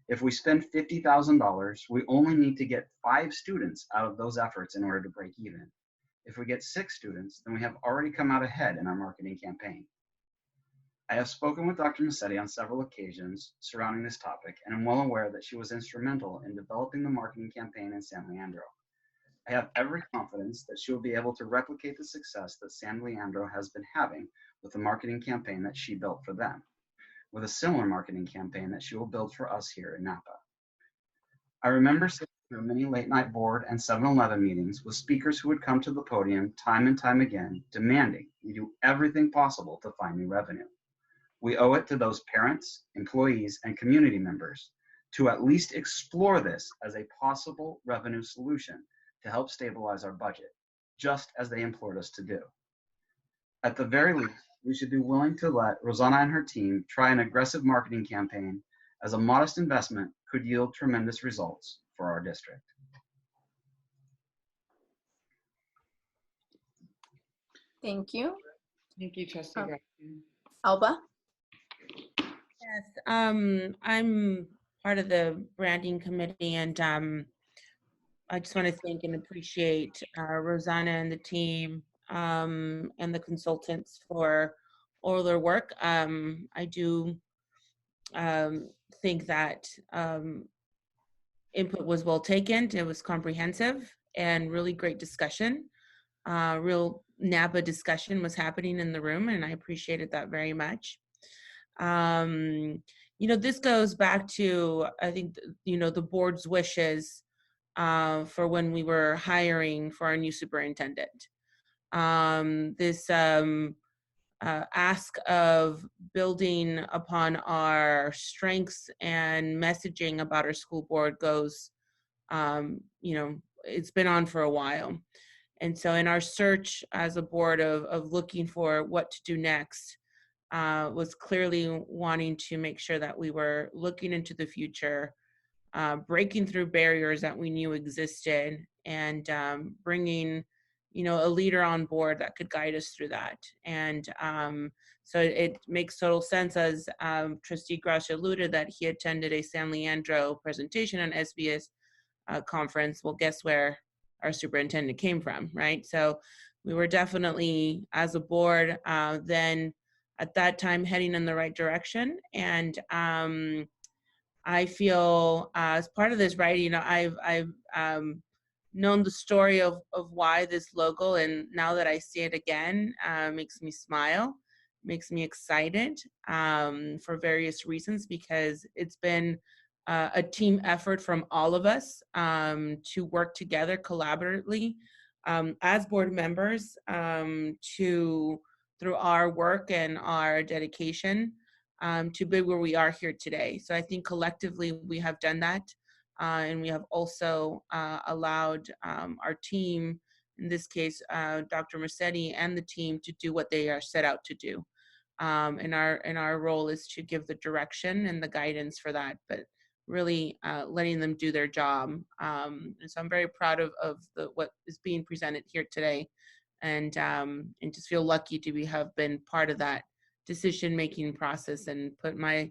If we spend $50,000, we only need to get 5 students out of those efforts in order to break even. If we get 6 students, then we have already come out ahead in our marketing campaign. I have spoken with Dr. Massetti on several occasions surrounding this topic, and I'm well aware that she was instrumental in developing the marketing campaign in San Leandro. I have every confidence that she will be able to replicate the success that San Leandro has been having with the marketing campaign that she built for them, with a similar marketing campaign that she will build for us here in Napa. I remember sitting through many late-night board and 7-Eleven meetings with speakers who would come to the podium time and time again, demanding we do everything possible to find new revenue. We owe it to those parents, employees, and community members to at least explore this as a possible revenue solution to help stabilize our budget, just as they implored us to do. At the very least, we should be willing to let Rosanna and her team try an aggressive marketing campaign, as a modest investment could yield tremendous results for our district. Thank you. Thank you, Trustee Grafton. Alba? Yes, I'm part of the branding committee, and I just want to thank and appreciate Rosanna and the team and the consultants for all their work. I do think that input was well taken. It was comprehensive and really great discussion. Real Napa discussion was happening in the room, and I appreciated that very much. You know, this goes back to, I think, you know, the board's wishes for when we were hiring for our new superintendent. This ask of building upon our strengths and messaging about our school board goes, you know, it's been on for a while. And so in our search as a board of looking for what to do next, was clearly wanting to make sure that we were looking into the future, breaking through barriers that we knew existed, and bringing, you know, a leader on board that could guide us through that. And so it makes total sense, as Trustee Gracia alluded, that he attended a San Leandro presentation on SBS conference. Well, guess where our superintendent came from, right? So we were definitely, as a board, then at that time heading in the right direction. And I feel as part of this, right, you know, I've known the story of why this logo, and now that I see it again, makes me smile, makes me excited for various reasons, because it's been a team effort from all of us to work together collaboratively as board members to, through our work and our dedication, to be where we are here today. So I think collectively we have done that, and we have also allowed our team, in this case, Dr. Massetti and the team, to do what they are set out to do. And our role is to give the direction and the guidance for that, but really letting them do their job. And so I'm very proud of what is being presented here today, and just feel lucky to have been part of that decision-making process and put my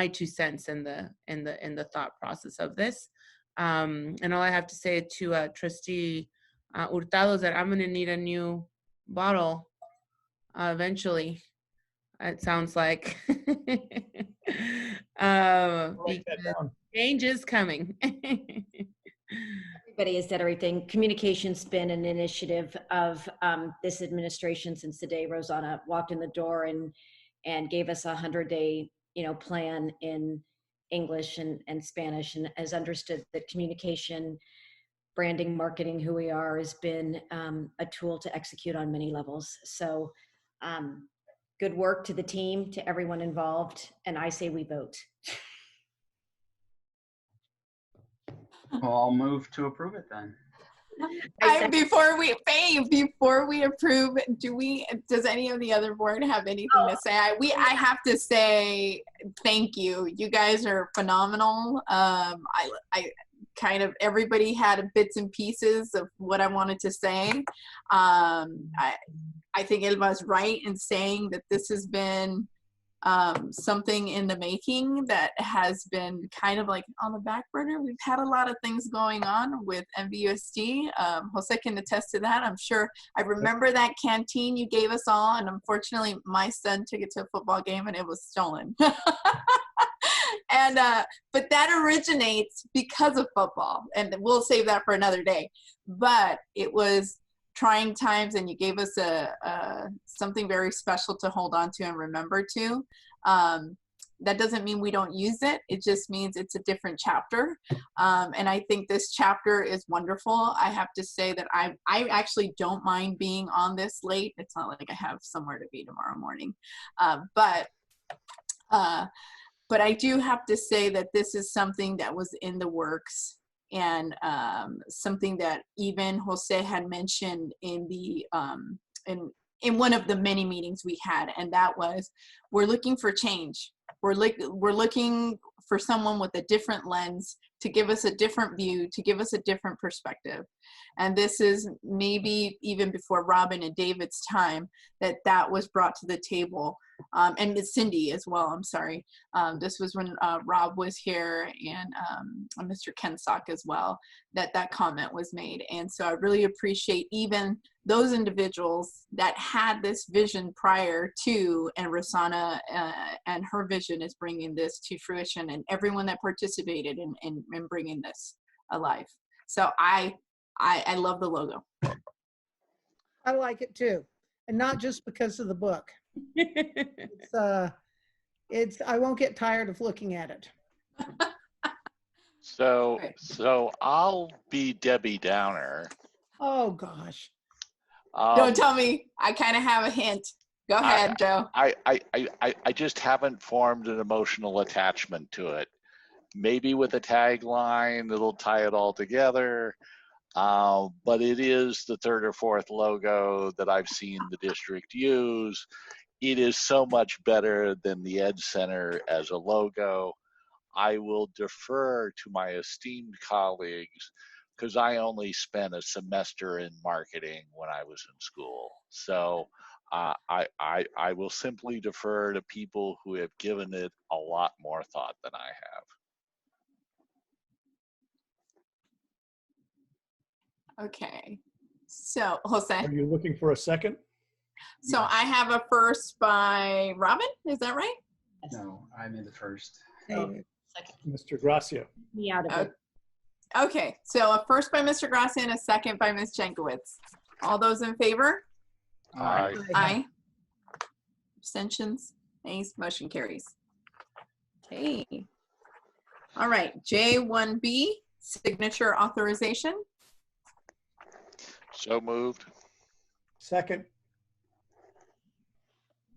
2 cents in the thought process of this. And all I have to say to Trustee Hurtado is that I'm going to need a new bottle eventually. It sounds like because change is coming. Everybody has said everything. Communication's been an initiative of this administration since the day Rosanna walked in the door and gave us a 100-day, plan in English and Spanish, and has understood that communication, branding, marketing, who we are, has been a tool to execute on many levels. So good work to the team, to everyone involved, and I say we vote. Well, I'll move to approve it then. Before we approve, does any of the other board have anything to say? I have to say thank you. You guys are phenomenal. I kind of, everybody had bits and pieces of what I wanted to say. I think Elba's right in saying that this has been something in the making that has been kind of like on the back burner. We've had a lot of things going on with NVUSD. Jose can attest to that, I'm sure. I remember that canteen you gave us all, and unfortunately my son took it to a football game and it was stolen. And but that originates because of football, and we'll save that for another day. But it was trying times, and you gave us something very special to hold on to and remember to. That doesn't mean we don't use it. It just means it's a different chapter. And I think this chapter is wonderful. I have to say that I actually don't mind being on this late. It's not like I have somewhere to be tomorrow morning. But I do have to say that this is something that was in the works, and something that even Jose had mentioned in the in one of the many meetings we had, and that was, we're looking for change. We're looking for someone with a different lens to give us a different view, to give us a different perspective. And this is maybe even before Robin and David's time that was brought to the table. And Cindy as well, I'm sorry. This was when Rob was here, and Mr. Kensock as well, that comment was made. And so I really appreciate even those individuals that had this vision prior to, and Rosanna and her vision is bringing this to fruition, and everyone that participated in bringing this alive. So I love the logo. I like it too, and not just because of the book. I won't get tired of looking at it. So I'll be Debbie Downer. Oh gosh. Don't tell me. I kind of have a hint. Go ahead, Joe. I just haven't formed an emotional attachment to it. Maybe with a tagline that'll tie it all together. But it is the third or fourth logo that I've seen the district use. It is so much better than the Ed Center as a logo. I will defer to my esteemed colleagues because I only spent a semester in marketing when I was in school. So I will simply defer to people who have given it a lot more thought than I have. Okay, so Jose. Are you looking for a second? So I have a first by Robin, is that right? No, I made the first. Mr. Gracia. Me out of it. Okay, so a first by Mr. Gracia and a second by Ms. Jankowicz. All those in favor? Aye. Aye. Abstentions? Nays? Motion carries. Okay. All right, J1B, signature authorization. So moved. Second.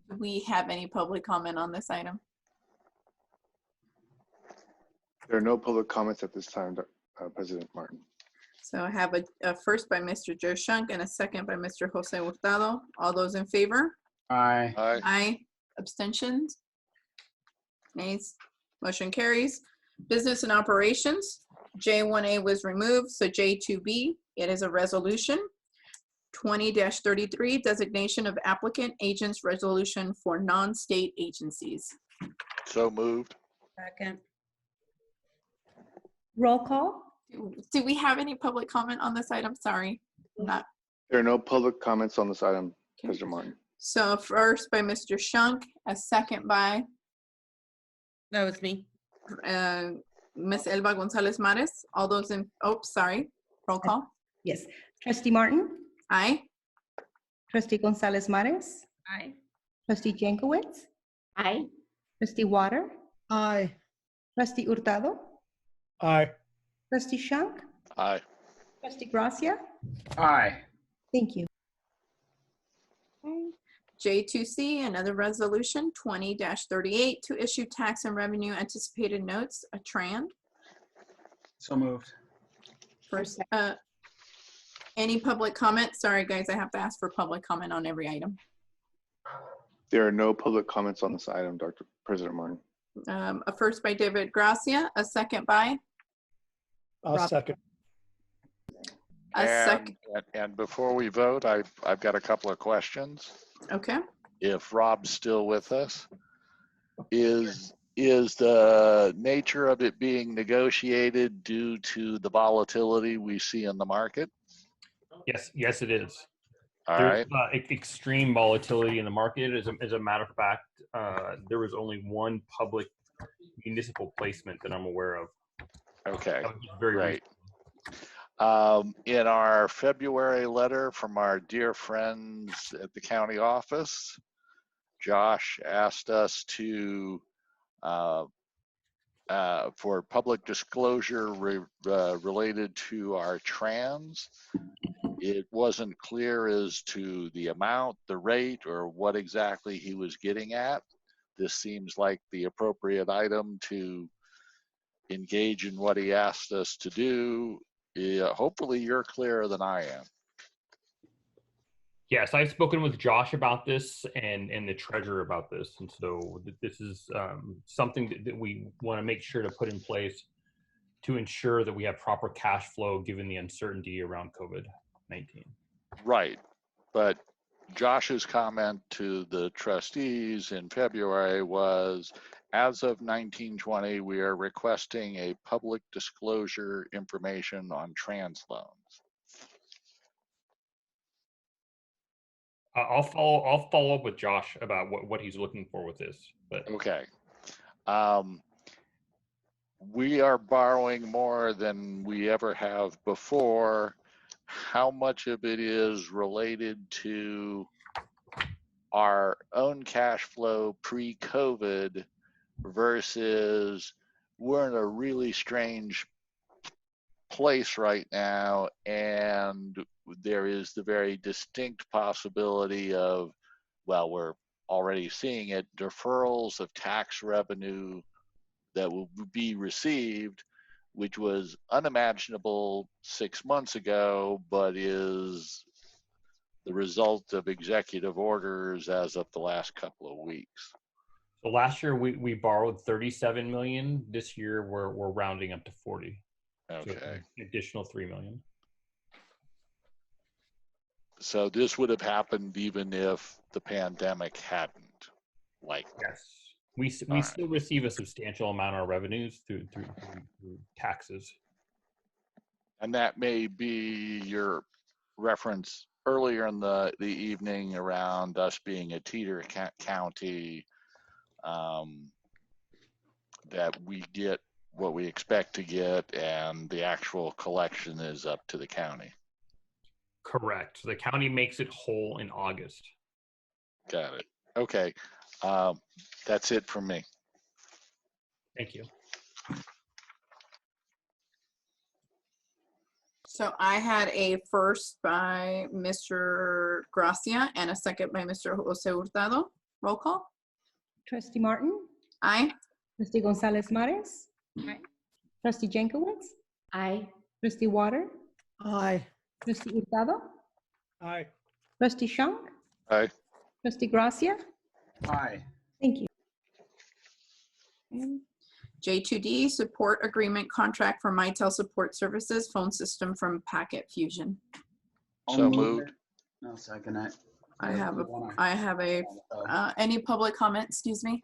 Do we have any public comment on this item? There are no public comments at this time, President Martin. So I have a first by Mr. Joe Shunk and a second by Mr. Jose Hurtado. All those in favor? Aye. Aye. Aye. Abstentions? Nays? Motion carries. Business and operations. J1A was removed, so J2B, it is a resolution. 20-33, designation of applicant agents resolution for non-state agencies. So moved. Second. Roll call. Do we have any public comment on this item? Sorry, not. There are no public comments on this item, President Martin. So first by Mr. Shunk, a second by? That was me. Ms. Elba Gonzalez Mares. All those in, oh, sorry. Roll call. Yes. Trustee Martin? Aye. Trustee Gonzalez Mares? Aye. Trustee Jankowicz? Aye. Trustee Water? Aye. Trustee Hurtado? Aye. Trustee Shunk? Aye. Trustee Gracia? Aye. Thank you. J2C, another resolution 20-38 to issue tax and revenue anticipated notes, a TRAN. So moved. First, any public comment? Sorry, guys, I have to ask for public comment on every item. There are no public comments on this item, Dr. President Martin. A first by David Gracia, a second by? I'll second. And before we vote, I've got a couple of questions. Okay. If Rob's still with us, is the nature of it being negotiated due to the volatility we see in the market? Yes, it is. All There's right. extreme volatility in the market. As a matter of fact, there was only one public municipal placement that I'm aware of. Okay, very great. In our February letter from our dear friends at the county office, Josh asked us to, for public disclosure related to our trans. It wasn't clear as to the amount, the rate, or what exactly he was getting at. This seems like the appropriate item to engage in what he asked us to do. Hopefully you're clearer than I am. Yes, I've spoken with Josh about this and the treasurer about this. And so this is something that we want to make sure to put in place to ensure that we have proper cash flow given the uncertainty around COVID-19. Right, but Josh's comment to the trustees in February was, as of 1920, we are requesting a public disclosure information on trans loans. I'll follow up with Josh about what he's looking for with this. But okay. We are borrowing more than we ever have before. How much of it is related to our own cash flow pre-COVID versus we're in a really strange place right now, and there is the very distinct possibility of, well, we're already seeing it, deferrals of tax revenue that will be received, which was unimaginable 6 months ago, but is the result of executive orders as of the last couple of weeks. so last year we borrowed 37 million. This year we're rounding up to 40. Okay. So an additional 3 million. So this would have happened even if the pandemic hadn't. Yes, we still receive a substantial amount of revenues through taxes. And that may be your reference earlier in the evening around us being a teeter county, that we get what we expect to get and the actual collection is up to the county. Correct. The county makes it whole in August. Got it. Okay. That's it for me. Thank you. So I had a first by Mr. Gracia and a second by Mr. Jose Hurtado. Roll call. Trustee Martin? Aye. Trustee Gonzalez Mares? Aye. Trustee Jankowicz? Aye. Trustee Water? Aye. Trustee Hurtado? Aye. Trustee Shunk? Aye. Trustee Gracia? Aye. Thank you. J2D, support agreement contract for Mitel Support Services phone system from Packet Fusion. So moved. No, second it. I have a, any public comment, excuse me?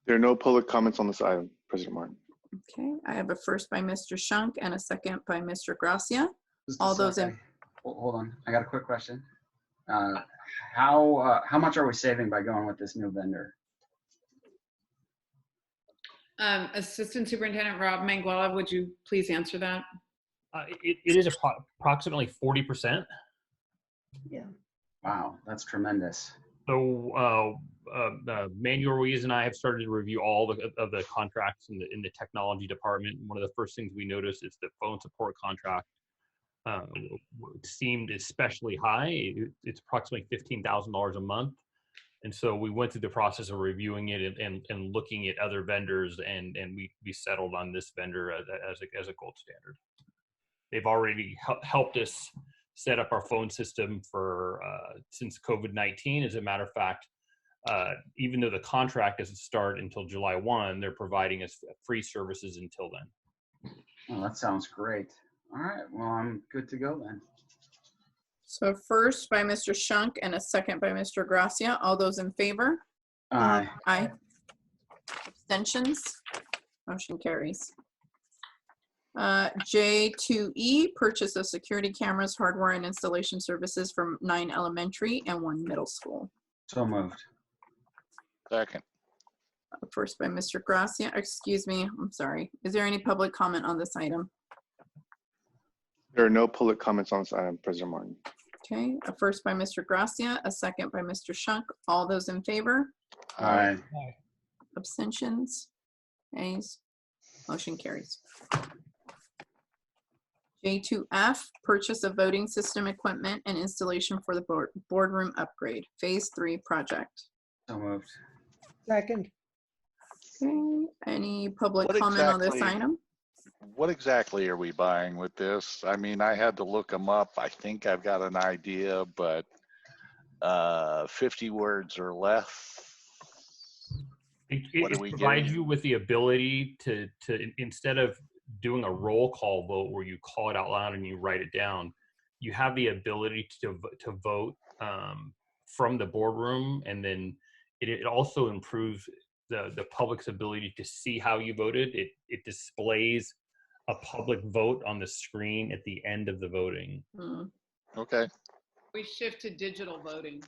There are no public comments on this item, President Martin. Okay, I have a first by Mr. Shunk and a second by Mr. Gracia. Just a All those in, second. Hold on, I got a quick question. How much are we saving by going with this new vendor? Assistant Superintendent Rob Manguala, would you please answer that? It is approximately 40%. Yeah. Wow, that's tremendous. So Manuel Ruiz and I have started to review all of the contracts in the technology department. One of the first things we noticed is the phone support contract seemed especially high. It's approximately $15,000 a month. And so we went through the process of reviewing it and looking at other vendors, and we settled on this vendor as a gold standard. They've already helped us set up our phone system for since COVID-19. As a matter of fact, even though the contract doesn't start until July 1, they're providing us free services until then. Oh, that sounds great. All right, well, I'm good to go then. So first by Mr. Shunk and a second by Mr. Gracia. All those in favor? Aye. Aye. Abstentions? Motion carries. J2E, purchase of security cameras, hardware, and installation services from 9 elementary and 1 middle school. So moved. Second. First by Mr. Gracia. Excuse me, I'm sorry. Is there any public comment on this item? There are no public comments on this item, President Martin. Okay, a first by Mr. Gracia, a second by Mr. Shunk. All those in favor? Aye. Abstentions? Nays? Motion carries. J2F, purchase of voting system equipment and installation for the boardroom upgrade, phase 3 project. So moved. Second. Okay, any public comment on this item? What exactly are we buying with this? I mean, I had to look them up. I think I've got an idea, but 50 words or less. It provides you with the ability to instead of doing a roll call vote where you call it out loud and you write it down, you have the ability to vote from the boardroom, and then it also improves the public's ability to see how you voted. It displays a public vote on the screen at the end of the voting. Okay. We shift to digital voting.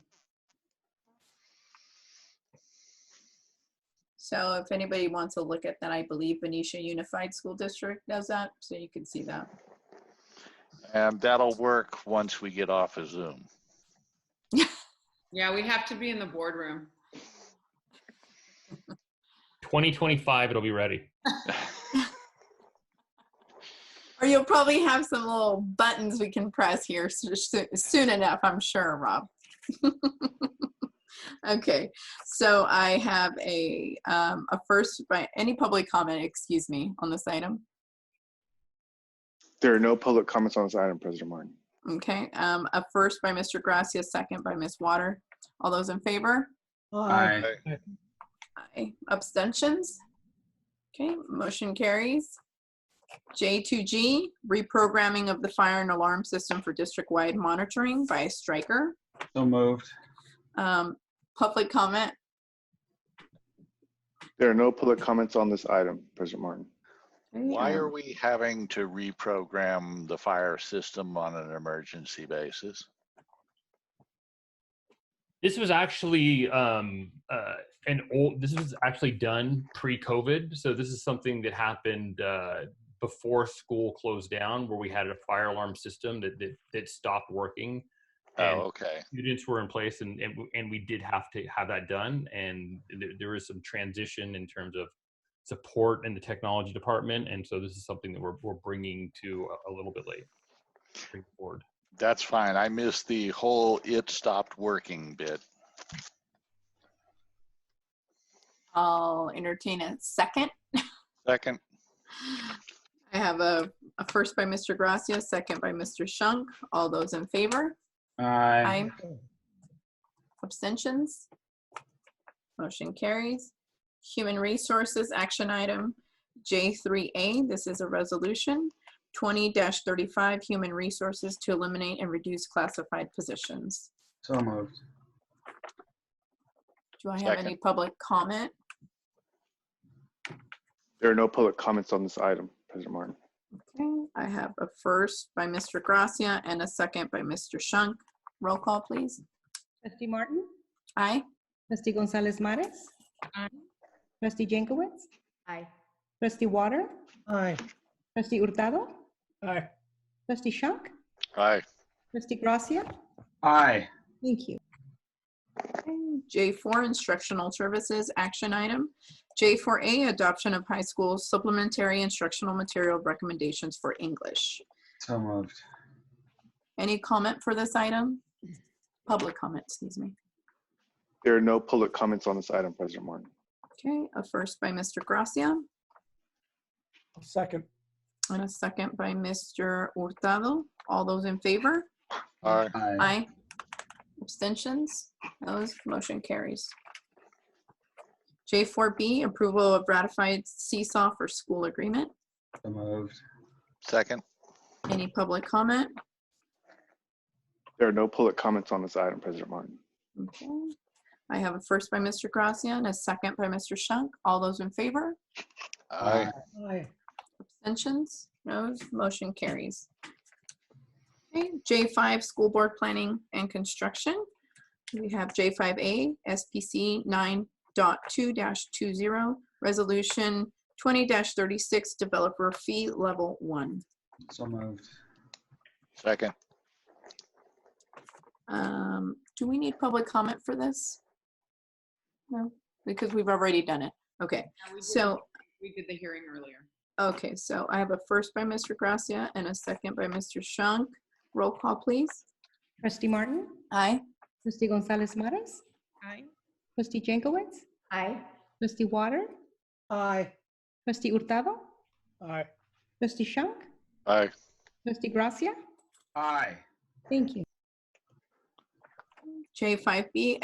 So if anybody wants to look at that, I believe Benicia Unified School District does that, so you can see that. And that'll work once we get off of Zoom. Yeah, we have to be in the boardroom. 2025, it'll be ready. Or you'll probably have some little buttons we can press here soon enough, I'm sure, Rob. Okay, so I have a first by any public comment, excuse me, on this item. There are no public comments on this item, President Martin. Okay, a first by Mr. Gracia, second by Ms. Water. All those in favor? Aye. Aye. Abstentions? Okay, motion carries. J2G, reprogramming of the fire and alarm system for district-wide monitoring by Stryker. So moved. Public comment? There are no public comments on this item, President Martin. Why are we having to reprogram the fire system on an emergency basis? This was actually this was actually done pre-COVID. So this is something that happened before school closed down, where we had a fire alarm system that stopped working. And okay. Students were in place, and we did have to have that done. And there is some transition in terms of support in the technology department. And so this is something that we're bringing to a little bit late. Bring forward. That's fine. I missed the whole "it stopped working" bit. I'll entertain a second. Second. I have a first by Mr. Gracia, second by Mr. Shunk. All those in favor? Aye. Abstentions? Motion carries. Human Resources action item J3A. This is a resolution 20-35 Human Resources to eliminate and reduce classified positions. So moved. Do I have any public comment? There are no public comments on this item, President Martin. Okay, I have a first by Mr. Gracia and a second by Mr. Shunk. Roll call, please. Trustee Martin? Aye. Trustee Gonzalez Mares? Aye. Trustee Jankowicz? Aye. Trustee Water? Aye. Trustee Hurtado? Aye. Trustee Shunk? Aye. Trustee Gracia? Aye. Thank you. J4, instructional services, action item. J4A, adoption of high school supplementary instructional material recommendations for English. So moved. Any comment for this item? Public comment, excuse me. There are no public comments on this item, President Martin. Okay, a first by Mr. Gracia Second. and a second by Mr. Hurtado. All those in favor? Aye. Aye. Abstentions? Those motion carries. J4B, approval of ratified seesaw for school agreement. So moved. Second. Any public comment? There are no public comments on this item, President Martin. Okay. I have a first by Mr. Gracia and a second by Mr. Shunk. All those in favor? Aye. Aye. Abstentions? No, motion carries. Okay, J5, school board planning and construction. We have J5A, SPC 9.2-20, resolution 20-36, developer fee level 1. So moved. Second. Do we need public comment for this? No, because we've already done it. Okay, so We did the hearing earlier. okay, so I have a first by Mr. Gracia and a second by Mr. Shunk. Roll call, please. Trustee Martin? Aye. Trustee Gonzalez Mares? Aye. Trustee Jankowicz? Aye. Trustee Water? Aye. Trustee Hurtado? Aye. Trustee Shunk? Aye. Trustee Gracia? Aye. Thank you. J5B,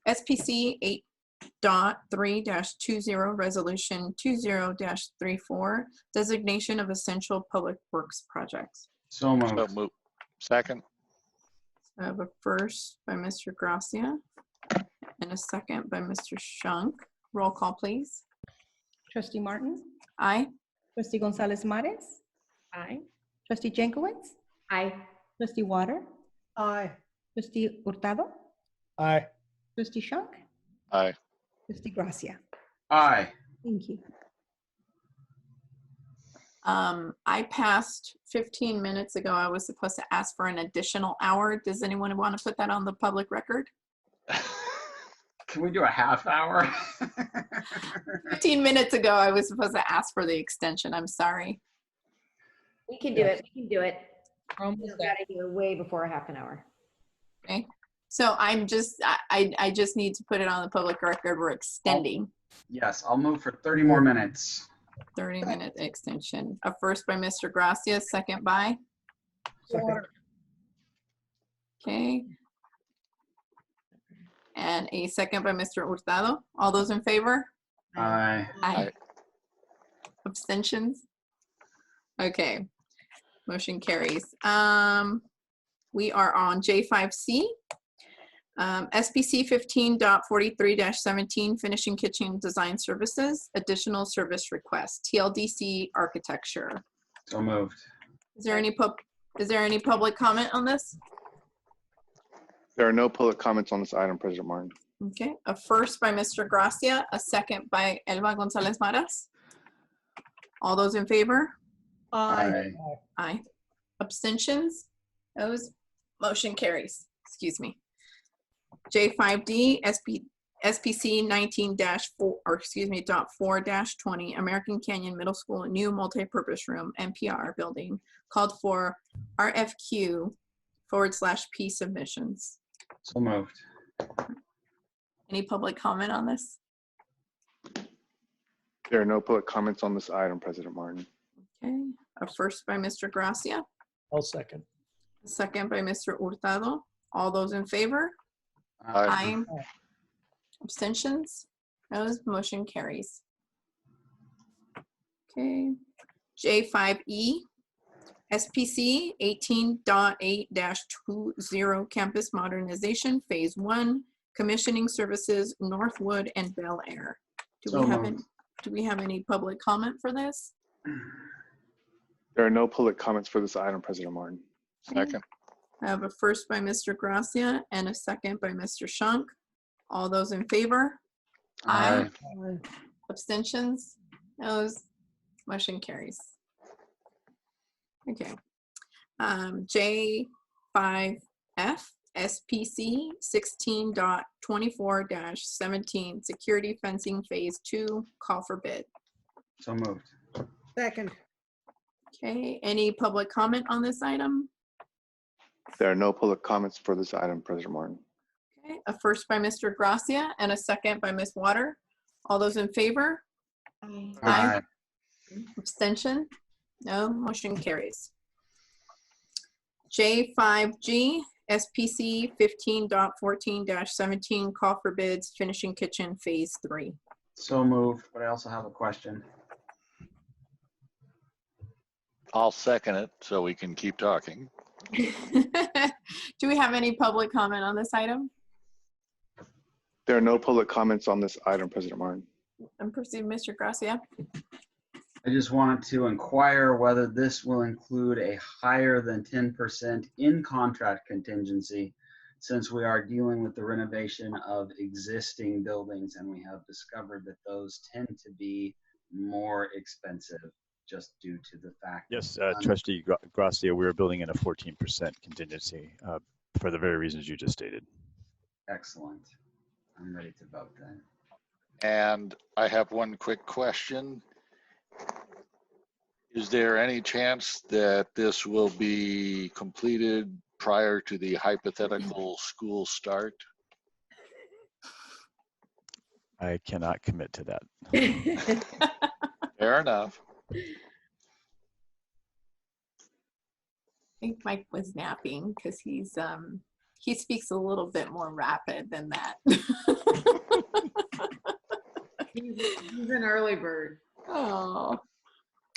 SPC 8.3-20, resolution 20-34, designation of essential public works projects. So moved. So moved. Second. I have a first by Mr. Gracia and a second by Mr. Shunk. Roll call, please. Trustee Martin? Aye. Trustee Gonzalez Mares? Aye. Trustee Jankowicz? Aye. Trustee Water? Aye. Trustee Hurtado? Aye. Trustee Shunk? Aye. Trustee Gracia? Aye. Thank you. I passed 15 minutes ago. I was supposed to ask for an additional hour. Does anyone want to put that on the public record? Can we do a half hour? 15 minutes ago, I was supposed to ask for the extension. I'm sorry. We can do it. We can do it. We're almost We've there. got to do it way before a half an hour. Okay. So I'm just, I just need to put it on the public record. We're extending. Yes, I'll move for 30 more minutes. 30-minute extension. A first by Mr. Gracia, second by? Second. Okay. And a second by Mr. Hurtado. All those in favor? Aye. Aye. Abstentions? Okay. Motion carries. We are on J5C. SPC 15.43-17, finishing kitchen design services, additional service request, TLDC architecture. So moved. Is there any public comment on this? There are no public comments on this item, President Martin. Okay, a first by Mr. Gracia, a second by Elba Gonzalez Maras. All those in favor? Aye. Aye. Abstentions? Those motion carries. Excuse me. J5D, SPC 19-4, or excuse me, .4-20, American Canyon Middle School new multi-purpose room, NPR building, called for RFQ/P submissions. So moved. Any public comment on this? There are no public comments on this item, President Martin. Okay, a first by Mr. Gracia, I'll second. a second by Mr. Hurtado. All those in favor? Aye. Abstentions? Those motion carries. Okay. J5E, SPC 18.8-20, campus modernization, phase 1, commissioning services, Northwood and Bel Air. Do we have any public comment for this? There are no public comments for this item, President Martin. Second. I have a first by Mr. Gracia and a second by Mr. Shunk. All those in favor? Aye. Abstentions? Those motion carries. Okay. J5F SPC 16.24-17 security fencing phase 2, call for bid. So moved. Second. Okay, any public comment on this item? There are no public comments for this item, President Martin. Okay, a first by Mr. Gracia and a second by Ms. Water. All those in favor? Aye. Abstention? No, motion carries. J5G SPC 15.14-17 call for bids finishing kitchen phase 3. So moved, but I also have a question. I'll second it so we can keep talking. Do we have any public comment on this item? There are no public comments on this item, President Martin. And proceed, Mr. Gracia. I just wanted to inquire whether this will include a higher than 10% in-contract contingency, since we are dealing with the renovation of existing buildings, and we have discovered that those tend to be more expensive just due to the fact. Yes, Trustee Gracia, we are building in a 14% contingency for the very reasons you just stated. Excellent. I'm ready to vote then. And I have one quick question. Is there any chance that this will be completed prior to the hypothetical school start? I cannot commit to that. Fair enough. I think Mike was napping because he speaks a little bit more rapid than that. He's an early bird. Oh,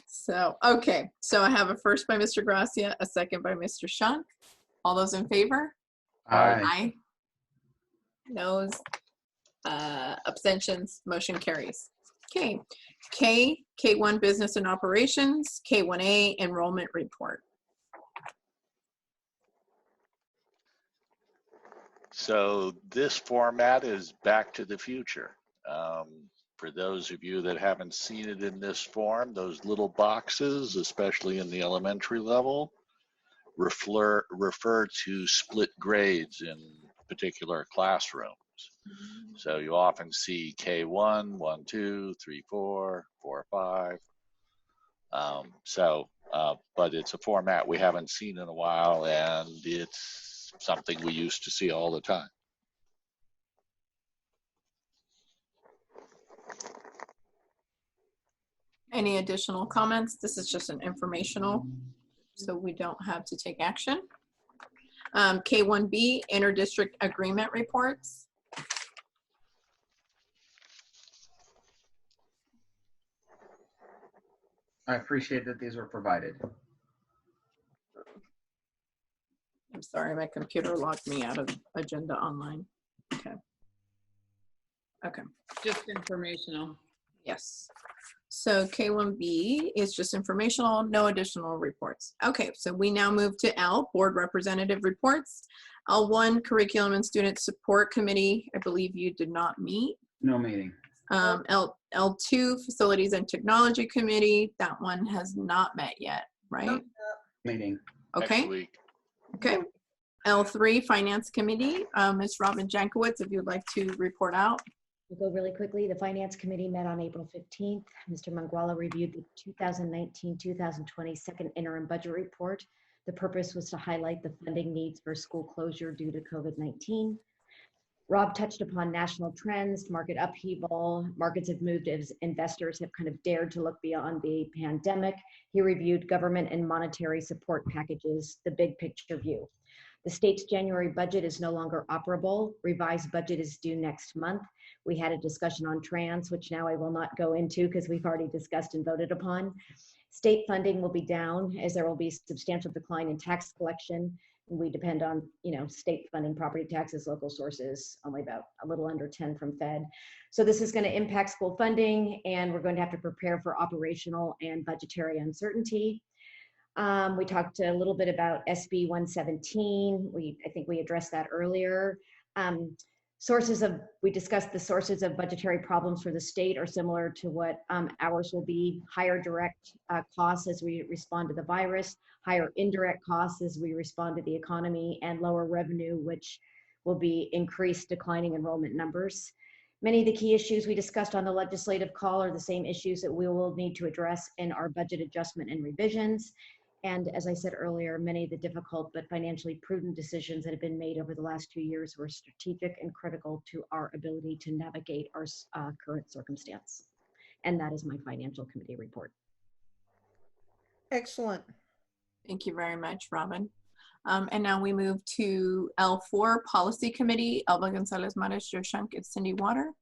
so okay. So I have a first by Mr. Gracia, a second by Mr. Shunk. All those in favor? Aye. Aye. Noes, abstentions, motion carries. Okay, K1 business and operations, K1A enrollment report. So this format is Back to the Future. For those of you that haven't seen it in this form, those little boxes, especially in the elementary level, refer to split grades in particular classrooms. So you often see K1, 1, 2, 3, 4, 4, 5. But it's a format we haven't seen in a while, and it's something we used to see all the time. Any additional comments? This is just an informational, so we don't have to take action. K1B, inter-district agreement reports. I appreciate that these were provided. I'm sorry, my computer locked me out of agenda online. Okay. Okay. Just informational. Yes. So K1B is just informational, no additional reports. Okay, so we now move to L, board representative reports. L1, curriculum and student support committee. I believe you did not meet. No meeting. L2, facilities and technology committee. That one has not met yet, right? Meeting. Okay. Next week. Okay. L3, finance committee. Ms. Robin Jankowicz, if you'd like to report out. We'll go really quickly. The Finance Committee met on April 15th. Mr. Manguala reviewed the 2019-2020 second interim budget report. The purpose was to highlight the funding needs for school closure due to COVID-19. Rob touched upon national trends, market upheaval. Markets have moved as investors have kind of dared to look beyond the pandemic. He reviewed government and monetary support packages, the big picture view. The state's January budget is no longer operable. Revised budget is due next month. We had a discussion on trans, which now I will not go into because we've already discussed and voted upon. State funding will be down as there will be substantial decline in tax collection. We depend on, state funding, property taxes, local sources, only about a little under 10 from Fed. So this is going to impact school funding, and we're going to have to prepare for operational and budgetary uncertainty. We talked a little bit about SB 117. I think we addressed that earlier. We discussed the sources of budgetary problems for the state are similar to what ours will be: higher direct costs as we respond to the virus, higher indirect costs as we respond to the economy, and lower revenue, which will be increased declining enrollment numbers. Many of the key issues we discussed on the legislative call are the same issues that we will need to address in our budget adjustment and revisions. And as I said earlier, many of the difficult but financially prudent decisions that have been made over the last 2 years were strategic and critical to our ability to navigate our current circumstance. And that is my financial committee report. Excellent. Thank you very much, Robin. And now we move to L4, Policy Committee. Elba Gonzalez Mares, Joe Shunk, and Cindy Water.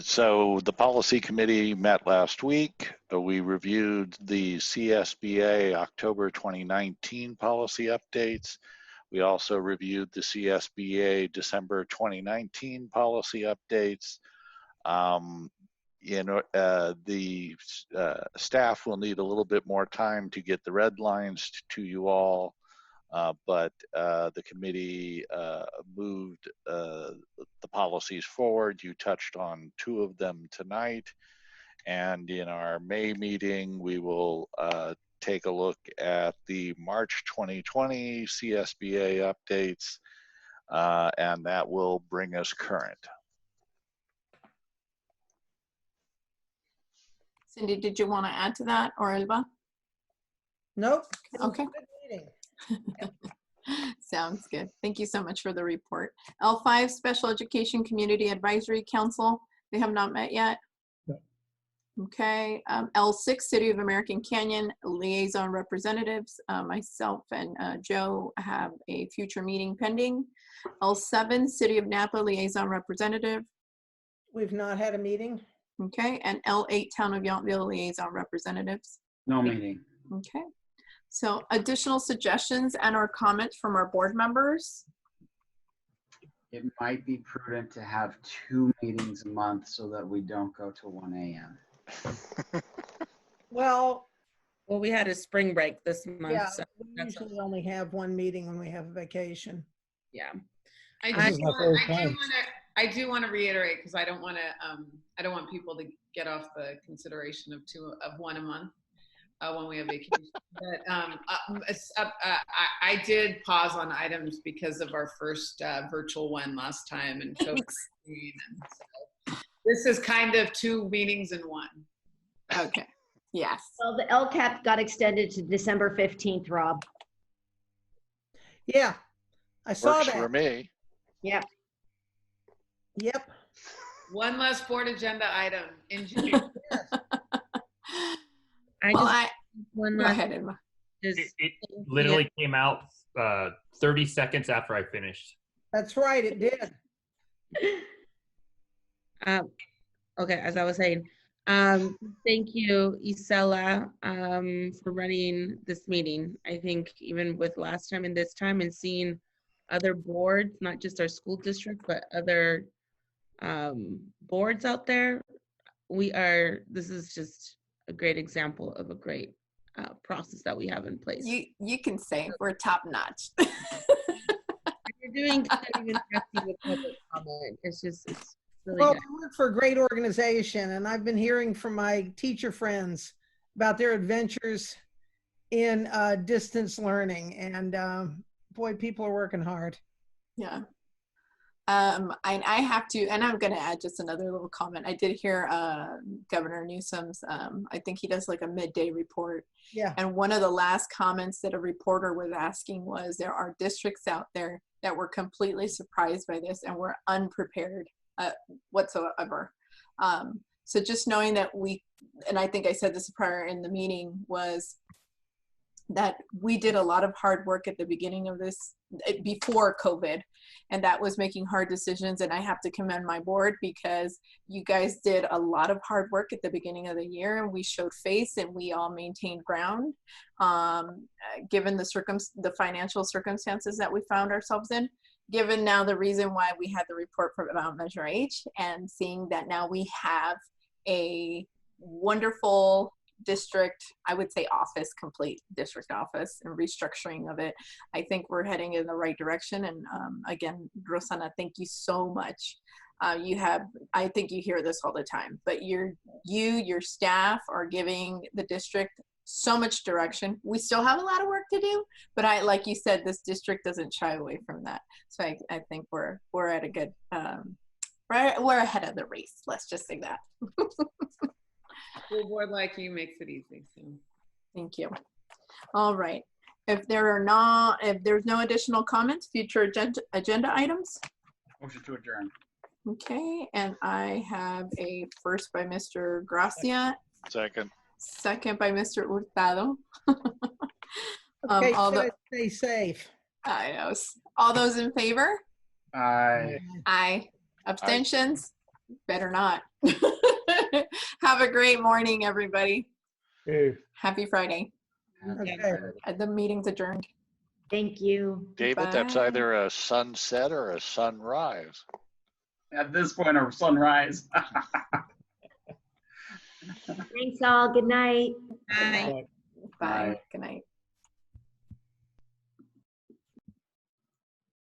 So the Policy Committee met last week. We reviewed the CSBA October 2019 policy updates. We also reviewed the CSBA December 2019 policy updates. The staff will need a little bit more time to get the red lines to you all, but the committee moved the policies forward. You touched on 2 of them tonight, and in our May meeting, we will take a look at the March 2020 CSBA updates, and that will bring us current. Cindy, did you want to add to that, or Elba? Nope. Okay. Good meeting. Sounds good. Thank you so much for the report. L5, Special Education Community Advisory Council. They have not met yet. No. Okay. L6, City of American Canyon Liaison Representatives. Myself and Joe have a future meeting pending. L7, City of Napa Liaison Representative. We've not had a meeting. Okay. And L8, Town of Yountville Liaison Representatives. No meeting. Okay. So additional suggestions and or comments from our board members? It might be prudent to have 2 meetings a month so that we don't go to 1 a.m. Well, we had a spring break this month. yeah, So we usually only have 1 meeting when we have a vacation. Yeah. I do want to reiterate, because I don't want people to get off the consideration of 1 a month when we have vacation. But I did pause on items because of our first virtual one last time, and so this is kind of 2 meetings in 1. Okay. Yes. Well, the LCAP got extended to December 15th, Rob. Yeah, I saw Works that. for me. Yep. Yep. 1 less board agenda item in June. Go ahead, Emma. It literally came out 30 seconds after I finished. That's right, it did. Okay, as I was saying, thank you, Isela, for running this meeting. I think even with last time and this time, and seeing other boards, not just our school district, but other boards out there, this is just a great example of a great process that we have in place. You can say we're top notch. You're doing good, even asking with public comment. It's really Well, good. I work for a great organization, and I've been hearing from my teacher friends about their adventures in distance learning, and boy, people are working hard. Yeah. I have to, and I'm going to add just another little comment. I did hear Governor Newsom's, I think he does like a midday report. Yeah. And one of the last comments that a reporter was asking was, there are districts out there that were completely surprised by this and were unprepared whatsoever. So just knowing that and I think I said this prior in the meeting, was that we did a lot of hard work at the beginning of this, before COVID, and that was making hard decisions. And I have to commend my board, because you guys did a lot of hard work at the beginning of the year, and we showed face and we all maintained ground, given the financial circumstances that we found ourselves in. Given now the reason why we had the report from about Measure H, and seeing that now we have a wonderful district, I would say office, complete district office and restructuring of it. I think we're heading in the right direction. And again, Rosanna, thank you so much. I think you hear this all the time, but your staff are giving the district so much direction. We still have a lot of work to do, but like you said, this district doesn't shy away from that. So I think we're at a good, we're ahead of the race. Let's just say that. School board like you makes it easy. So. Thank you. All right. If there's no additional comments, future agenda items. Motion to adjourn. Okay, and I have a first by Mr. Gracia. Second by Mr. Hurtado. Okay, stay safe. I know. All those in favor? Aye. Aye. Abstentions? Better not. Have a great morning, everybody. Hey. Happy Friday. Okay. The meeting's adjourned. Thank you. David, Bye. that's either a sunset or a sunrise. At this point, a sunrise. Thanks all. Good night. Bye. Bye. Good night.